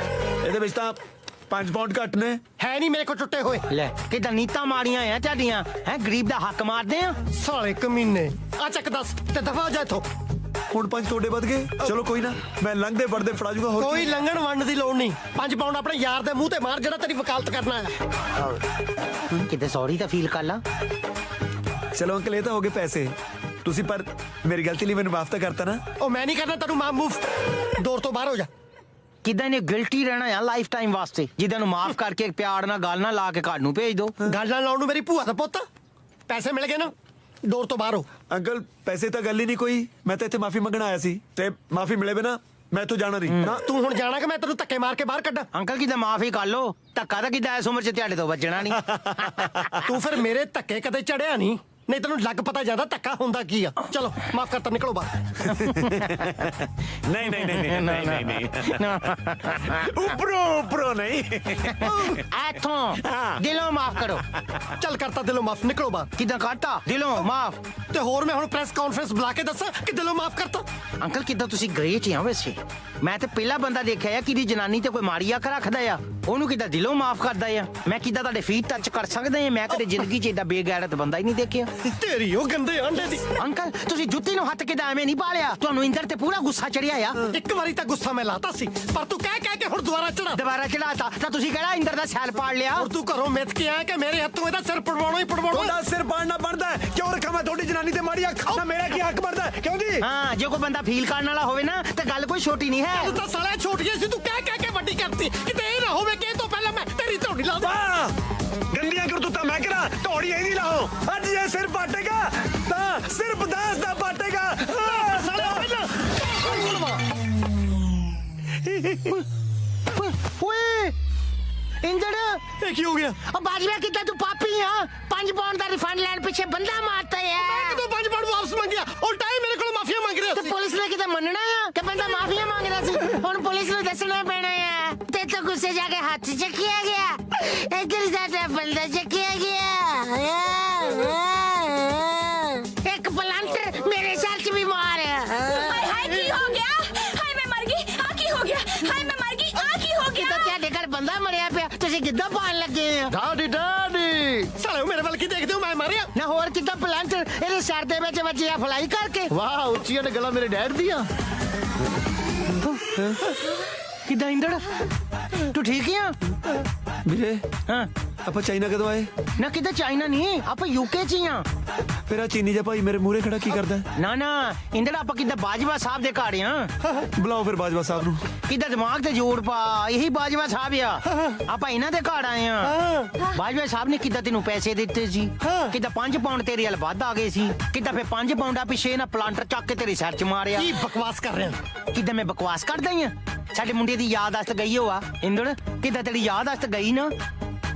K: ਇਹਦੇ ਵਿੱਚ ਤਾਂ 5 ਪਾਉਂਡ ਘੱਟ ਨੇ।
R: ਹੈ ਨਹੀਂ ਮੇਰੇ ਕੋਲ ਟੁੱਟੇ ਹੋਏ।
D: ਲੈ ਕਿਦਾਂ ਨੀਤਾਂ ਮਾਰੀਆਂ ਆ ਤੁਹਾਡੀਆਂ, ਹੈ ਗਰੀਬ ਦਾ ਹੱਕ ਮਾਰਦੇ ਆ
R: ਸਾਲੇ ਕਮੀਨੇ। ਆ ਚੱਕ 10 ਤੇ ਦਫਾ ਜਾ ਇੱਥੋਂ।
K: ਹੁਣ 5 ਤੁਹਾਡੇ ਵੱਧ ਗਏ। ਚਲੋ ਕੋਈ ਨਾ, ਮੈਂ ਲੰਘਦੇ ਵੜਦੇ ਫੜਾ ਜੂਗਾ। ਹੋਰ
R: ਕੋਈ ਲੰਘਣ ਵੰਡ ਦੀ ਲੋੜ ਨਹੀਂ। 5 ਪਾਉਂਡ ਆਪਣੇ ਯਾਰ ਦੇ ਮੂੰਹ ਤੇ ਮਾਰ ਜਿਹੜਾ ਤੇਰੀ ਵਕਾਲਤ ਕਰਨਾ ਹੈ।
D: ਕਿਤੇ ਸੌਰੀ ਤਾਂ ਫੀਲ ਕਰ ਲਾ।
K: ਚਲੋ ਅੰਕਲ, ਇਹ ਤਾਂ ਹੋ ਗਏ ਪੈਸੇ ਤੁਸੀਂ, ਪਰ ਮੇਰੀ ਗਲਤੀ ਲਈ ਮੈਨੂੰ ਮਾਫ ਤਾਂ ਕਰਤਾ ਨਾ।
R: ਉਹ ਮੈਂ ਨਹੀਂ ਕਰਨਾ ਤੈਨੂੰ ਮਾਫ ਮੂਫ। ਦੌਰ ਤੋਂ ਬਾਹਰ ਹੋ ਜਾ।
D: ਕਿਦਾਂ ਨੇ ਗਿਲਟੀ ਰਹਿਣਾ ਆ ਲਾਈਫ ਟਾਈਮ ਵਾਸਤੇ, ਜਿੱਦਾਂ ਨੂੰ ਮਾਫ ਕਰਕੇ ਪਿਆਰ ਨਾਲ ਗੱਲ ਨਾ ਲਾ ਕੇ ਘਰ ਨੂੰ ਭੇਜ ਦੋ।
R: ਗੱਲ ਨਾਲ ਲਾਉਣ ਨੂੰ ਮੇਰੀ ਭੂਆ ਦਾ ਪੁੱਤ। ਪੈਸੇ ਮਿਲ ਗਏ ਨਾ, ਦੌਰ ਤੋਂ ਬਾਹਰ ਹੋ।
K: ਅੰਕਲ ਪੈਸੇ ਤਾਂ ਗੱਲ ਹੀ ਨਹੀਂ ਕੋਈ, ਮੈਂ ਤਾਂ ਇੱਥੇ ਮਾਫੀ ਮੰਗਣ ਆਇਆ ਸੀ ਤੇ ਮਾਫੀ ਮਿਲੇ ਬਿਨਾ ਮੈਂ ਇੱਥੋਂ ਜਾਣਾ ਨਹੀਂ।
R: ਨਾ ਤੂੰ ਹੁਣ ਜਾਣਾ ਕਿ ਮੈਂ ਤੈਨੂੰ ਧੱਕੇ ਮਾਰ ਕੇ ਬਾਹਰ ਕੱਢਾਂ?
D: ਅੰਕਲ ਕਿਦਾਂ ਮਾਫੀ ਕਰ ਲੋ, ਧੱਕਾ ਤਾਂ ਕਿਦਾਂ ਇਸ ਉਮਰ 'ਚ ਤੁਹਾਡੇ ਤੋਂ ਵੱਜਣਾ ਨਹੀਂ।
R: ਤੂੰ ਫਿਰ ਮੇਰੇ ਧੱਕੇ ਕਦੇ ਚੜਿਆ ਨਹੀਂ, ਨਹੀਂ ਤੈਨੂੰ ਲੱਗ ਪਤਾ ਜਾਂਦਾ ਧੱਕਾ ਹੁੰਦਾ ਕੀ ਆ। ਚਲੋ ਮਾਫ ਕਰਤਾ, ਨਿਕਲੋ ਬਾਹਰ।
K: ਨਹੀਂ ਨਹੀਂ ਨਹੀਂ ਨਹੀਂ ਨਹੀਂ ਉੱਪਰੋਂ ਨਹੀਂ,
D: ਇੱਥੋਂ ਦਿਲੋਂ ਮਾਫ ਕਰੋ।
R: ਚੱਲ ਕਰਤਾ ਦਿਲੋਂ ਮਾਫ, ਨਿਕਲੋ ਬਾਹਰ।
D: ਕਿਦਾਂ ਕਰਤਾ ਦਿਲੋਂ ਮਾਫ?
R: ਤੇ ਹੋਰ ਮੈਂ ਹੁਣ ਪ੍ਰੈਸ ਕਾਨਫਰੰਸ ਬੁਲਾ ਕੇ ਦੱਸਾਂ ਕਿ ਦਿਲੋਂ ਮਾਫ ਕਰਤਾ?
D: ਅੰਕਲ ਕਿਦਾਂ ਤੁਸੀਂ ਗ੍ਰੇ 'ਚ ਆ ਵੈਸੇ? ਮੈਂ ਤੇ ਪਹਿਲਾ ਬੰਦਾ ਦੇਖਿਆ ਆ ਕਿਹਦੀ ਜਨਾਨੀ ਤੇ ਕੋਈ ਮਾੜੀ ਅੱਖ ਰੱਖਦਾ ਆ, ਉਹਨੂੰ ਕਿਦਾਂ ਦਿਲੋਂ ਮਾਫ ਕਰਦਾ ਆ। ਮੈਂ ਕਿਦਾਂ ਤੁਹਾਡੇ ਫੀਟ ਟੱਚ ਕਰ ਸਕਦਾ ਆ? ਮੈਂ ਕਦੇ ਜ਼ਿੰਦਗੀ 'ਚ ਏਡਾ ਬੇਗੈਰਤ ਬੰਦਾ ਹੀ ਨਹੀਂ ਦੇਖਿਆ।
R: ਤੇਰੀ ਉਹ ਗੰਦੇ ਆਂਡੇ ਦੀ।
D: ਅੰਕਲ ਤੁਸੀਂ ਜੁੱਤੀ ਨੂੰ ਹੱਥ ਕਿਦਾਂ ਐਵੇਂ ਨਹੀਂ ਪਾ ਲਿਆ? ਤੁਹਾਨੂੰ ਇੰਦਰ ਤੇ ਪੂਰਾ ਗੁੱਸਾ ਚੜਿਆ ਆ।
R: ਇੱਕ ਵਾਰੀ ਤਾਂ ਗੁੱਸਾ ਮੈਂ ਲਾਤਾ ਸੀ, ਪਰ ਤੂੰ ਕਹਿ ਕੇ ਹੁਣ ਦੁਬਾਰਾ
D: ਚੜਾਤਾ ਤਾਂ ਤੁਸੀਂ ਕਿਹੜਾ ਇੰਦਰ ਦਾ ਸੈਲ ਪਾੜ ਲਿਆ?
R: ਔਰ ਤੂੰ ਘਰੋਂ ਮਿੱਥ ਕੇ ਆਇਆ ਕਿ ਮੇਰੇ ਹੱਥੋਂ ਇਹਦਾ ਸਿਰ ਪੜਵਾਉਣਾ ਹੀ ਪੜਵਾਉਣਾ।
K: ਉਹਦਾ ਸਿਰ ਪਾੜਨਾ ਬਣਦਾ ਕਿਉਂ? ਰੱਖਾਂ ਮੈਂ ਤੁਹਾਡੀ ਜਨਾਨੀ ਤੇ ਮਾੜੀ ਅੱਖ ਨਾ, ਮੇਰਾ ਕੀ ਹੱਕ ਬਣਦਾ? ਕਿਉਂ ਜੀ?
D: ਹਾਂ, ਜੇ ਕੋਈ ਬੰਦਾ ਫੀਲ ਕਰਨ ਵਾਲਾ ਹੋਵੇ ਨਾ ਤੇ ਗੱਲ ਕੋਈ ਛੋਟੀ ਨਹੀਂ ਹੈ।
R: ਤੂੰ ਤਾਂ ਸਾਲਿਆ ਛੋਟੀ ਸੀ, ਤੂੰ ਕਹਿ ਕੇ ਵੱਡੀ ਕਰਤੀ। ਕਿਤੇ ਇਹ ਨਾ ਹੋਵੇ ਕਿ ਇਹ ਤੋਂ ਪਹਿਲਾਂ ਮੈਂ ਤੇਰੀ ਧੌੜੀ ਲਾ ਦਾਂ।
K: ਗੰਦੀਆਂ ਕਰਤੂਤਾਂ ਮੈਂ ਕਰਾਂ, ਧੌੜੀ ਇਹਦੀ ਲਾਓ। ਅੱਜ ਇਹ ਸਿਰ ਪਾਟੇਗਾ ਤਾਂ ਸਿਰਫ 10 ਦਾ ਪਾਟੇਗਾ।
R: ਸਾਲਿਆ ਪਹਿਲਾਂ
D: ਓਏ ਇੰਦਰ,
R: ਇਹ ਕੀ ਹੋ ਗਿਆ?
D: ਉਹ ਬਾਜਵਾ ਕਿੱਦਾਂ ਤੂੰ ਪਾਪੀ ਆ? 5 ਪਾਉਂਡ ਦਾ ਰਿਫੰਡ ਲੈਣ ਪਿੱਛੇ ਬੰਦਾ ਮਾਰਤਾ ਹੈ।
R: ਮੈਂ ਕਿਦੋਂ 5 ਪਾਉਂਡ ਵਾਪਸ ਮੰਗਿਆ? ਉਲਟਾ ਹੀ ਮੇਰੇ ਕੋਲ ਮਾਫੀਆ ਮੰਗ ਰਿਹਾ
D: ਸੀ। ਤੇ ਪੁਲਿਸ ਨੇ ਕਿਤੇ ਮੰਨਣਾ ਆ ਕਿ ਬੰਦਾ ਮਾਫੀਆ ਮੰਗਦਾ ਸੀ? ਹੁਣ ਪੁਲਿਸ ਨੂੰ ਦੱਸਣਾ ਪੈਣਾ ਆ। ਤੇ ਤਾਂ ਗੁੱਸੇ ਜਾ ਕੇ ਹੱਥ ਚੱਕਿਆ ਗਿਆ, ਇੱਧਰ ਸਾਡਾ ਬੰਦਾ ਚੱਕਿਆ ਗਿਆ।
E: बीमार है।
O: हाय हाय की हो गया? हाय मैं मर गई। आ की हो गया? हाय मैं मर गई। आ की हो गया?
E: किदा ਤੁਹਾਡੇ ਘਰ ਬੰਦਾ ਮਰਿਆ ਪਿਆ ਤੁਸੀਂ ਕਿੱਦਾਂ ਪਾਣ ਲੱਗੇ ਆ?
R: ਡਾਡੀ ਡੈਡੀ ਸਾਲੇ ਮੇਰੇ ਵੱਲ ਕੀ ਦੇਖਦੇ ਹੋ ਮੈਂ ਮਾਰਿਆ
E: ਨਾ ਹੋਰ ਕਿੱਦਾਂ ਪਲਾਂਟ ਇਹਦੇ ਸਿਰ ਦੇ ਵਿੱਚ ਵੱਜਿਆ ਫਲਾਈ ਕਰਕੇ।
R: ਵਾਹ ਉੱਚੀਆਂ ਨੇ ਗੱਲਾਂ ਮੇਰੇ ਡੈਡ ਦੀਆਂ।
D: ਕਿਦਾਂ ਇੰਦਰ ਤੂੰ ਠੀਕ ਆ
K: ਵੀਰੇ
D: ਹਾਂ
K: ਆਪਾਂ ਚਾਈਨਾ ਕਦੋਂ ਆਏ?
D: ਨਾ ਕਿਦਾਂ ਚਾਈਨਾ ਨਹੀਂ ਆਪਾਂ ਯੂਕੇ ਚ ਹੀ ਆ
K: ਫਿਰ ਆ ਚੀਨੀ ਜਿਹਾ ਭਾਈ ਮੇਰੇ ਮੂਹਰੇ ਖੜਾ ਕੀ ਕਰਦਾ?
D: ਨਾ ਨਾ ਇੰਦਰ ਆਪਾਂ ਕਿਦਾਂ ਬਾਜਵਾ ਸਾਹਿਬ ਦੇ ਘਰ ਆ
K: ਬੁਲਾਓ ਫਿਰ ਬਾਜਵਾ ਸਾਹਿਬ ਨੂੰ।
D: ਕਿਦਾਂ ਦਿਮਾਗ ਤੇ ਜੋੜ ਪਾ ਇਹੀ ਬਾਜਵਾ ਸਾਹਿਬ ਆ ਆਪਾਂ ਇਹਨਾਂ ਦੇ ਘਰ ਆਏ ਆ ਬਾਜਵਾ ਸਾਹਿਬ ਨੇ ਕਿਦਾਂ ਤੈਨੂੰ ਪੈਸੇ ਦਿੱਤੇ ਸੀ ਕਿਦਾਂ 5 ਪਾਉਂਡ ਤੇਰੇ ਵੱਲ ਵੱਧ ਆ ਗਏ ਸੀ ਕਿਦਾਂ ਫਿਰ 5 ਪਾਉਂਡਾਂ ਪਿੱਛੇ ਨਾ ਪਲਾਂਟਰ ਚੱਕ ਕੇ ਤੇਰੇ ਸਿਰ ਚ ਮਾਰਿਆ।
R: ਕੀ ਬਕਵਾਸ ਕਰ ਰਿਹਾ?
D: ਕਿਦਾਂ ਮੈਂ ਬਕਵਾਸ ਕਰਦਾ ਹੀ ਆ ਸਾਡੇ ਮੁੰਡੇ ਦੀ ਯਾਦਾਸ਼ਤ ਗਈ ਹੋਆ ਇੰਦਰ ਕਿਦਾਂ ਤੇਰੀ ਯਾਦਾਸ਼ਤ ਗਈ ਨਾ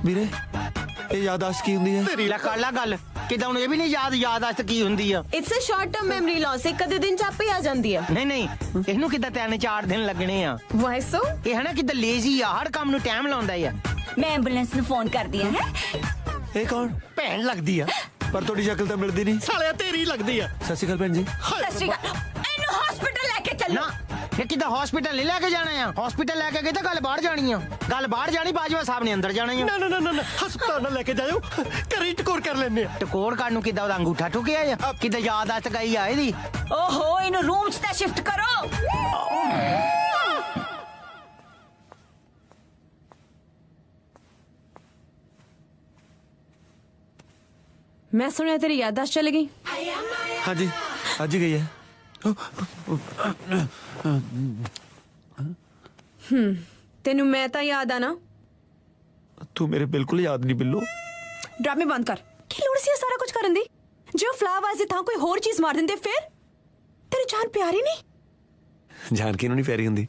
K: ਵੀਰੇ ਇਹ ਯਾਦਾਸ਼ਤ ਕੀ ਹੁੰਦੀ ਹੈ?
D: ਲੈ ਕਰ ਲਾ ਗੱਲ ਕਿਦਾਂ ਉਹਨੂੰ ਇਹ ਵੀ ਨਹੀਂ ਯਾਦਾਸ਼ਤ ਕੀ ਹੁੰਦੀ ਆ?
U: It's a short term memory loss ਇੱਕ ਅੱਧੇ ਦਿਨ ਚ ਆਪੇ ਆ ਜਾਂਦੀ ਆ।
D: ਨਹੀਂ ਨਹੀਂ ਇਹਨੂੰ ਕਿਦਾਂ 3-4 ਦਿਨ ਲੱਗਣੇ ਆ।
U: ਵਾਈ ਸੋ?
D: ਇਹ ਹੈ ਨਾ ਕਿਦਾਂ ਲੇਜ਼ੀ ਆ ਹਰ ਕੰਮ ਨੂੰ ਟਾਈਮ ਲਾਉਂਦਾ ਆ।
O: ਮੈਂ ਐਂਬੂਲੈਂਸ ਨੂੰ ਫੋਨ ਕਰਦੀ ਆ ਹੈ।
K: ਇਹ ਕੌਣ?
R: ਭੈਣ ਲੱਗਦੀ ਆ
K: ਪਰ ਤੁਹਾਡੀ ਸ਼ਕਲ ਤਾਂ ਮਿਲਦੀ ਨਹੀਂ।
R: ਸਾਲਿਆ ਤੇਰੀ ਲੱਗਦੀ ਆ।
K: ਸਤਿ ਸ਼੍ਰੀ ਅਕਾਲ ਭੈਣ ਜੀ।
O: ਸਤਿ ਸ਼੍ਰੀ ਅਕਾਲ। ਇਹਨੂੰ ਹਸਪੀਟਲ ਲੈ ਕੇ ਚੱਲੋ।
D: ਨਾ ਇਹ ਕਿਦਾਂ ਹਸਪੀਟਲ ਨਹੀਂ ਲੈ ਕੇ ਜਾਣਾ ਆ? ਹਸਪੀਟਲ ਲੈ ਕੇ ਗਏ ਤਾਂ ਗੱਲ ਬਾਹਰ ਜਾਣੀ ਆ। ਗੱਲ ਬਾਹਰ ਜਾਣੀ ਬਾਜਵਾ ਸਾਹਿਬ ਨੇ ਅੰਦਰ ਜਾਣਾ ਆ।
R: ਨਾ ਨਾ ਨਾ ਨਾ ਹਸਪਤਾਲ ਨਾਲ ਲੈ ਕੇ ਜਾਇਓ ਘਰੇ ਟਕੋਰ ਕਰ ਲੈਣੇ ਆ।
D: ਟਕੋਰ ਕਰਨ ਨੂੰ ਕਿਦਾਂ ਉਹਦਾ ਅੰਗੂਠਾ ਠੁਕਿਆ ਆ ਕਿਦਾਂ ਯਾਦਾਸ਼ਤ ਗਈ ਆ ਇਹਦੀ।
O: ਓਹੋ ਇਹਨੂੰ ਰੂਮ 'ਚ ਤਾਂ ਸ਼ਿਫਟ ਕਰੋ।
U: ਮੈਂ ਸੁਣਿਆ ਤੇਰੀ ਯਾਦਾਸ਼ਤ ਚਲੀ ਗਈ।
K: ਹਾਂਜੀ ਅੱਜ ਹੀ ਗਈ ਹੈ।
U: ਤੈਨੂੰ ਮੈਂ ਤਾਂ ਯਾਦ ਆ ਨਾ।
K: ਤੂੰ ਮੇਰੇ ਬਿਲਕੁਲ ਯਾਦ ਨਹੀਂ ਬਿੱਲੋ।
U: ਡਰਾਮੇ ਬੰਦ ਕਰ। ਕੀ ਲੋੜ ਸੀ ਇਹ ਸਾਰਾ ਕੁਝ ਕਰਨ ਦੀ? ਜੇ ਉਹ ਫਲਾਵਾਜ਼ ਦੀ ਥਾਂ ਕੋਈ ਹੋਰ ਚੀਜ਼ ਮਾਰ ਦਿੰਦੇ ਫਿਰ ਤੇਰੀ ਜਾਨ ਪਿਆਰੀ ਨਹੀਂ।
K: ਜਾਨ ਕਿਹਨੂੰ ਨਹੀਂ ਪਿਆਰੀ ਹੁੰਦੀ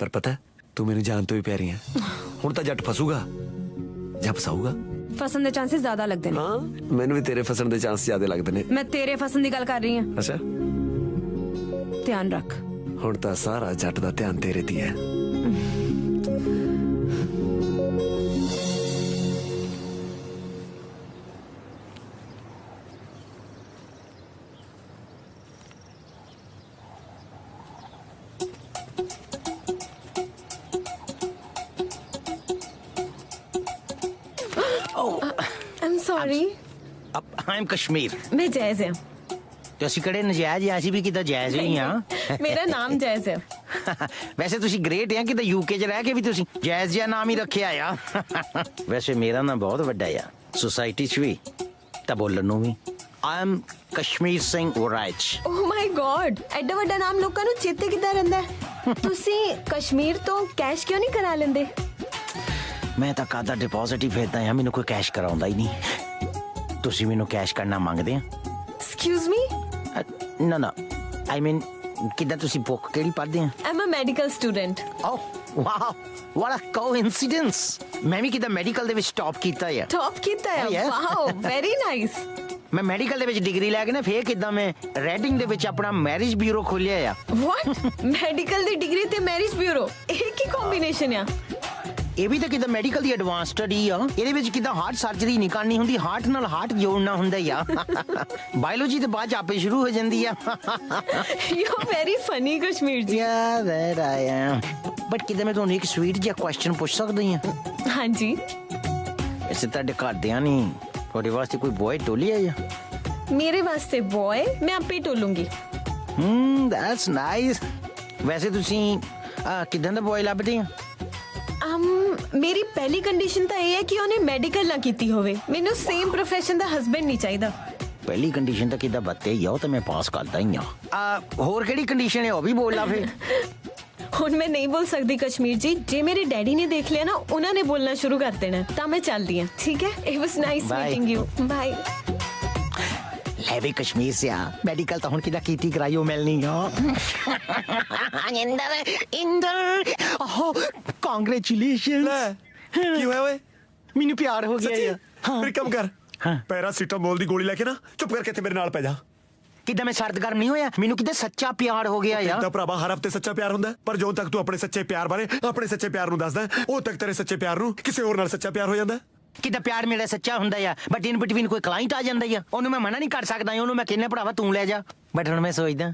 K: ਪਰ ਪਤਾ ਤੂੰ ਮੈਨੂੰ ਜਾਨ ਤੋਂ ਵੀ ਪਿਆਰੀ ਹੈ। ਹੁਣ ਤਾਂ ਜੱਟ ਫਸੂਗਾ ਜਾਂ ਫਸਾਊਗਾ।
U: ਫਸਣ ਦੇ ਚਾਂਸਸ ਜ਼ਿਆਦਾ ਲੱਗਦੇ ਨੇ।
K: ਹਾਂ ਮੈਨੂੰ ਵੀ ਤੇਰੇ ਫਸਣ ਦੇ ਚਾਂਸ ਜ਼ਿਆਦਾ ਲੱਗਦੇ ਨੇ।
U: ਮੈਂ ਤੇਰੇ ਫਸਣ ਦੀ ਗੱਲ ਕਰ ਰਹੀ ਹਾਂ।
K: ਅੱਛਾ
U: ਧਿਆਨ ਰੱਖ।
K: ਹੁਣ ਤਾਂ ਸਾਰਾ ਜੱਟ ਦਾ ਧਿਆਨ ਤੇਰੇ ਤੇ ਹੈ।
U: I'm sorry.
D: I'm ਕਸ਼ਮੀਰ।
U: ਮੈਂ ਜਾਇਜ਼ ਹਾਂ।
D: ਤੇ ਅਸੀਂ ਕਿਹੜੇ ਨਜਾਇਜ਼ ਆ? ਅਸੀਂ ਵੀ ਕਿਦਾਂ ਜਾਇਜ਼ ਹੀ ਆ।
U: ਮੇਰਾ ਨਾਮ ਜਾਇਜ਼ ਹੈ।
D: ਵੈਸੇ ਤੁਸੀਂ ਗ੍ਰੇਟ ਆ ਕਿਦਾਂ ਯੂਕੇ 'ਚ ਰਹਿ ਕੇ ਵੀ ਤੁਸੀਂ ਜਾਇਜ਼ ਜਿਹਾ ਨਾਮ ਹੀ ਰੱਖਿਆ ਆ। ਵੈਸੇ ਮੇਰਾ ਨਾਮ ਬਹੁਤ ਵੱਡਾ ਆ ਸੁਸਾਇਟੀ 'ਚ ਵੀ ਤਾਂ ਬੋਲਣ ਨੂੰ ਵੀ। I am Kashmir Singh Varaj.
U: Oh my God ਐਡਾ ਵੱਡਾ ਨਾਮ ਲੋਕਾਂ ਨੂੰ ਚੇਤੇ ਕਿੱਦਾਂ ਰਹਿੰਦਾ ਹੈ? ਤੁਸੀਂ ਕਸ਼ਮੀਰ ਤੋਂ ਕੈਸ਼ ਕਿਉਂ ਨਹੀਂ ਕਰਾ ਲੈਂਦੇ?
D: ਮੈਂ ਤਾਂ ਕਾਹਦਾ ਡਿਪੋਜ਼ਿਟ ਹੀ ਫੇਰਦਾ ਆ ਮੈਨੂੰ ਕੋਈ ਕੈਸ਼ ਕਰਾਉਂਦਾ ਹੀ ਨਹੀਂ। ਤੁਸੀਂ ਮੈਨੂੰ ਕੈਸ਼ ਕਰਨਾ ਮੰਗਦੇ ਆ?
U: Excuse me?
D: ਨਾ ਨਾ ਆਈ ਮੀਨ ਕਿਦਾਂ ਤੁਸੀਂ ਬੁੱਕ ਕਿਹੜੀ ਪੜ੍ਹਦੇ ਆ?
U: I'm a medical student.
D: Oh wow what a coincidence. ਮੈਂ ਵੀ ਕਿਦਾਂ ਮੈਡੀਕਲ ਦੇ ਵਿੱਚ ਟੌਪ ਕੀਤਾ ਆ।
U: ਟੌਪ ਕੀਤਾ ਹੈ?
D: Yeah.
U: Wow very nice.
D: ਮੈਂ ਮੈਡੀਕਲ ਦੇ ਵਿੱਚ ਡਿਗਰੀ ਲੈ ਕੇ ਨਾ ਫੇਰ ਕਿਦਾਂ ਮੈਂ ਰੈਡਿੰਗ ਦੇ ਵਿੱਚ ਆਪਣਾ ਮੈਰਿਜ ਬਿਊਰੋ ਖੋਲਿਆ ਆ।
U: ਵਾਟ ਮੈਡੀਕਲ ਦੀ ਡਿਗਰੀ ਤੇ ਮੈਰਿਜ ਬਿਊਰੋ ਇਹ ਕੀ ਕੰਬੀਨੇਸ਼ਨ ਆ?
D: ਇਹ ਵੀ ਤਾਂ ਕਿਦਾਂ ਮੈਡੀਕਲ ਦੀ ਐਡਵਾਂਸ ਸਟੱਡੀ ਆ। ਇਹਦੇ ਵਿੱਚ ਕਿਦਾਂ ਹਾਰਟ ਸਰਜਰੀ ਨਹੀਂ ਕਰਨੀ ਹੁੰਦੀ ਹਾਰਟ ਨਾਲ ਹਾਰਟ ਜੋੜਨਾ ਹੁੰਦਾ ਆ। ਬਾਇਓਲੋਜੀ ਤੇ ਬਾਅਦ ਚ ਆਪੇ ਸ਼ੁਰੂ ਹੋ ਜਾਂਦੀ ਆ।
U: You are very funny Kashmir ਜੀ।
D: ਯਾ ਦੈਟ ਆਈ ਐਮ। ਬਟ ਕਿਦਾਂ ਮੈਂ ਤੁਹਾਨੂੰ ਇੱਕ ਸਵੀਟ ਜਿਹਾ ਕੁਐਸਚਨ ਪੁੱਛ ਸਕਦੀ ਆ?
U: ਹਾਂਜੀ।
D: ਐਸੇ ਤੁਹਾਡੇ ਘਰਦਿਆਂ ਨਹੀਂ ਤੁਹਾਡੇ ਵਾਸਤੇ ਕੋਈ ਬॉय ਟੋਲਿਆ ਆ?
U: ਮੇਰੇ ਵਾਸਤੇ ਬॉय ਮੈਂ ਆਪੇ ਟੋਲੂੰਗੀ।
D: That's nice. ਵੈਸੇ ਤੁਸੀਂ ਕਿਦਾਂ ਦਾ ਬॉय ਲੱਭਦੇ ਆ?
U: ਮੇਰੀ ਪਹਿਲੀ ਕੰਡੀਸ਼ਨ ਤਾਂ ਇਹ ਹੈ ਕਿ ਉਹਨੇ ਮੈਡੀਕਲ ਨਾ ਕੀਤੀ ਹੋਵੇ। ਮੈਨੂੰ ਸੇਮ ਪ੍ਰੋਫੈਸ਼ਨ ਦਾ ਹਸਬੈਂਡ ਨਹੀਂ ਚਾਹੀਦਾ।
D: ਪਹਿਲੀ ਕੰਡੀਸ਼ਨ ਤਾਂ ਕਿਦਾਂ ਬੱਤੇ ਹੀ ਆ ਉਹ ਤਾਂ ਮੈਂ ਪਾਸ ਕਰਦਾ ਹੀ ਆ। ਹੋਰ ਕਿਹੜੀ ਕੰਡੀਸ਼ਨ ਹੈ ਉਹ ਵੀ ਬੋਲ ਲਾ ਫੇ।
U: ਹੁਣ ਮੈਂ ਨਹੀਂ ਬੋਲ ਸਕਦੀ ਕਸ਼ਮੀਰ ਜੀ। ਜੇ ਮੇਰੇ ਡੈਡੀ ਨੇ ਦੇਖ ਲਿਆ ਨਾ ਉਹਨਾਂ ਨੇ ਬੋਲਣਾ ਸ਼ੁਰੂ ਕਰ ਦੇਣਾ ਤਾਂ ਮੈਂ ਚੱਲਦੀ ਹਾਂ। ਠੀਕ ਹੈ? It was nice meeting you. Bye.
D: ਲੈ ਵੀ ਕਸ਼ਮੀਰ ਸੇ ਆ ਮੈਡੀਕਲ ਤਾਂ ਹੁਣ ਕਿਦਾਂ ਕੀਤੀ ਕਰਾਈ ਉਹ ਮਿਲਣੀ ਆ। ਇੰਦਰ ਓਹ ਕੰਗ੍ਰੈਚੁਲੇਸ਼ਨ।
K: ਕੀ ਹੋਇਆ ਓਏ?
D: ਮੈਨੂੰ ਪਿਆਰ ਹੋ ਗਿਆ ਯਾਰ।
K: ਫਿਰ ਕੰਮ ਕਰ ਪੈਰਾਸੀਟਾਮੋਲ ਦੀ ਗੋਲੀ ਲੈ ਕੇ ਨਾ ਚੁੱਪ ਕਰਕੇ ਇੱਥੇ ਮੇਰੇ ਨਾਲ ਪੈ ਜਾ।
D: ਕਿਦਾਂ ਮੈਂ ਸਰਦ ਗਰਮ ਨਹੀਂ ਹੋਇਆ ਮੈਨੂੰ ਕਿਤੇ ਸੱਚਾ ਪਿਆਰ ਹੋ ਗਿਆ ਯਾਰ।
K: ਤਾਂ ਭਰਾਵਾ ਹਰ ਹਫਤੇ ਸੱਚਾ ਪਿਆਰ ਹੁੰਦਾ ਪਰ ਜਦੋਂ ਤੱਕ ਤੂੰ ਆਪਣੇ ਸੱਚੇ ਪਿਆਰ ਬਾਰੇ ਆਪਣੇ ਸੱਚੇ ਪਿਆਰ ਨੂੰ ਦੱਸਦਾ ਉਦੋਂ ਤੱਕ ਤੇਰੇ ਸੱਚੇ ਪਿਆਰ ਨੂੰ ਕਿਸੇ ਹੋਰ ਨਾਲ ਸੱਚਾ ਪਿਆਰ ਹੋ ਜਾਂਦਾ।
D: ਕਿਦਾਂ ਪਿਆਰ ਮੇਰਾ ਸੱਚਾ ਹੁੰਦਾ ਆ ਬਟ ਇਨ ਬਿਟਵੀਨ ਕੋਈ ਕਲਾਇੰਟ ਆ ਜਾਂਦਾ ਆ ਉਹਨੂੰ ਮੈਂ ਮਨਾ ਨਹੀਂ ਕਰ ਸਕਦਾ ਉਹਨੂੰ ਮੈਂ ਕਹਿੰਦਾ ਭਰਾਵਾ ਤੂੰ ਲੈ ਜਾ। ਬਟ ਹੁਣ ਮੈਂ ਸੋਚਦਾ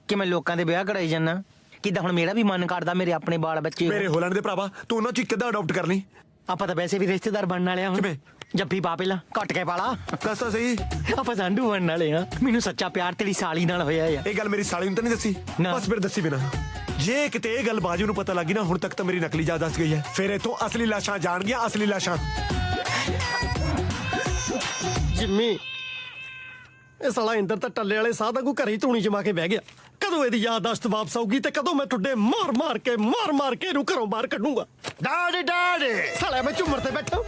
D: ਕਿ ਮੈਂ ਲੋਕਾਂ ਦੇ ਵਿਆਹ ਕਰਾਈ ਜਾਂਦਾ ਕਿਦਾਂ ਹੁਣ ਮੇਰਾ ਵੀ ਮਨ ਕਰਦਾ ਮੇਰੇ ਆਪਣੇ ਬਾਲ ਬੱਚੇ
K: ਮੇਰੇ ਹੋ ਲੈਣ ਦੇ ਭਰਾਵਾ ਤੂੰ ਉਹਨਾਂ ਚ ਕਿੱਦਾਂ ਅਡਾਪਟ ਕਰ ਲਈ
D: ਆਪਾਂ ਤਾਂ ਵੈਸੇ ਵੀ ਰਿਸ਼ਤੇਦਾਰ ਬਣਨ ਵਾਲੇ ਆ ਹੁਣ ਜੱਫੀ ਪਾ ਪਹਿਲਾਂ ਕੱਟ ਕੇ ਪਾਲਾ
K: ਦੱਸ ਤਾਂ ਸਹੀ
D: ਆਪਾਂ ਸਾਂਢੂ ਬਣਨ ਵਾਲੇ ਆ ਮੈਨੂੰ ਸੱਚਾ ਪਿਆਰ ਤੇਰੀ ਸਾਲੀ ਨਾਲ ਹੋਇਆ ਆ
K: ਇਹ ਗੱਲ ਮੇਰੀ ਸਾਲੀ ਨੂੰ ਤਾਂ ਨਹੀਂ ਦੱਸੀ ਬਸ ਫਿਰ ਦੱਸੀ ਬਿਨਾ ਜੇ ਕਿਤੇ ਇਹ ਗੱਲ ਬਾਜੂ ਨੂੰ ਪਤਾ ਲੱਗੀ ਨਾ ਹੁਣ ਤੱਕ ਤਾਂ ਮੇਰੀ ਨਕਲੀ ਯਾਦ ਦੱਸ ਗਈ ਹੈ ਫਿਰ ਇਥੋਂ ਅਸਲੀ ਲਾਸ਼ਾਂ ਜਾਣਗੀਆਂ ਅਸਲੀ ਲਾਸ਼ਾਂ
R: ਜਿੰਮੀ ਇਹ ਸਾਲਾ ਇੰਦਰ ਤਾਂ ਟੱਲੇ ਵਾਲੇ ਸਾਹ ਦਾ ਕੋ ਘਰੇ ਹੀ ਧੂਣੀ ਜਮਾ ਕੇ ਬਹਿ ਗਿਆ ਕਦੋਂ ਇਹਦੀ ਯਾਦਾਸ਼ਤ ਵਾਪਸ ਆਊਗੀ ਤੇ ਕਦੋਂ ਮੈਂ ਟੁੱਡੇ ਮਾਰ ਮਾਰ ਕੇ ਇਹਨੂੰ ਘਰੋਂ ਬਾਹਰ ਕੱਢੂੰਗਾ ਡਾਡੇ ਸਾਲਾ ਮੈਂ ਝੁੰਮਰ ਤੇ ਬੈਠਾ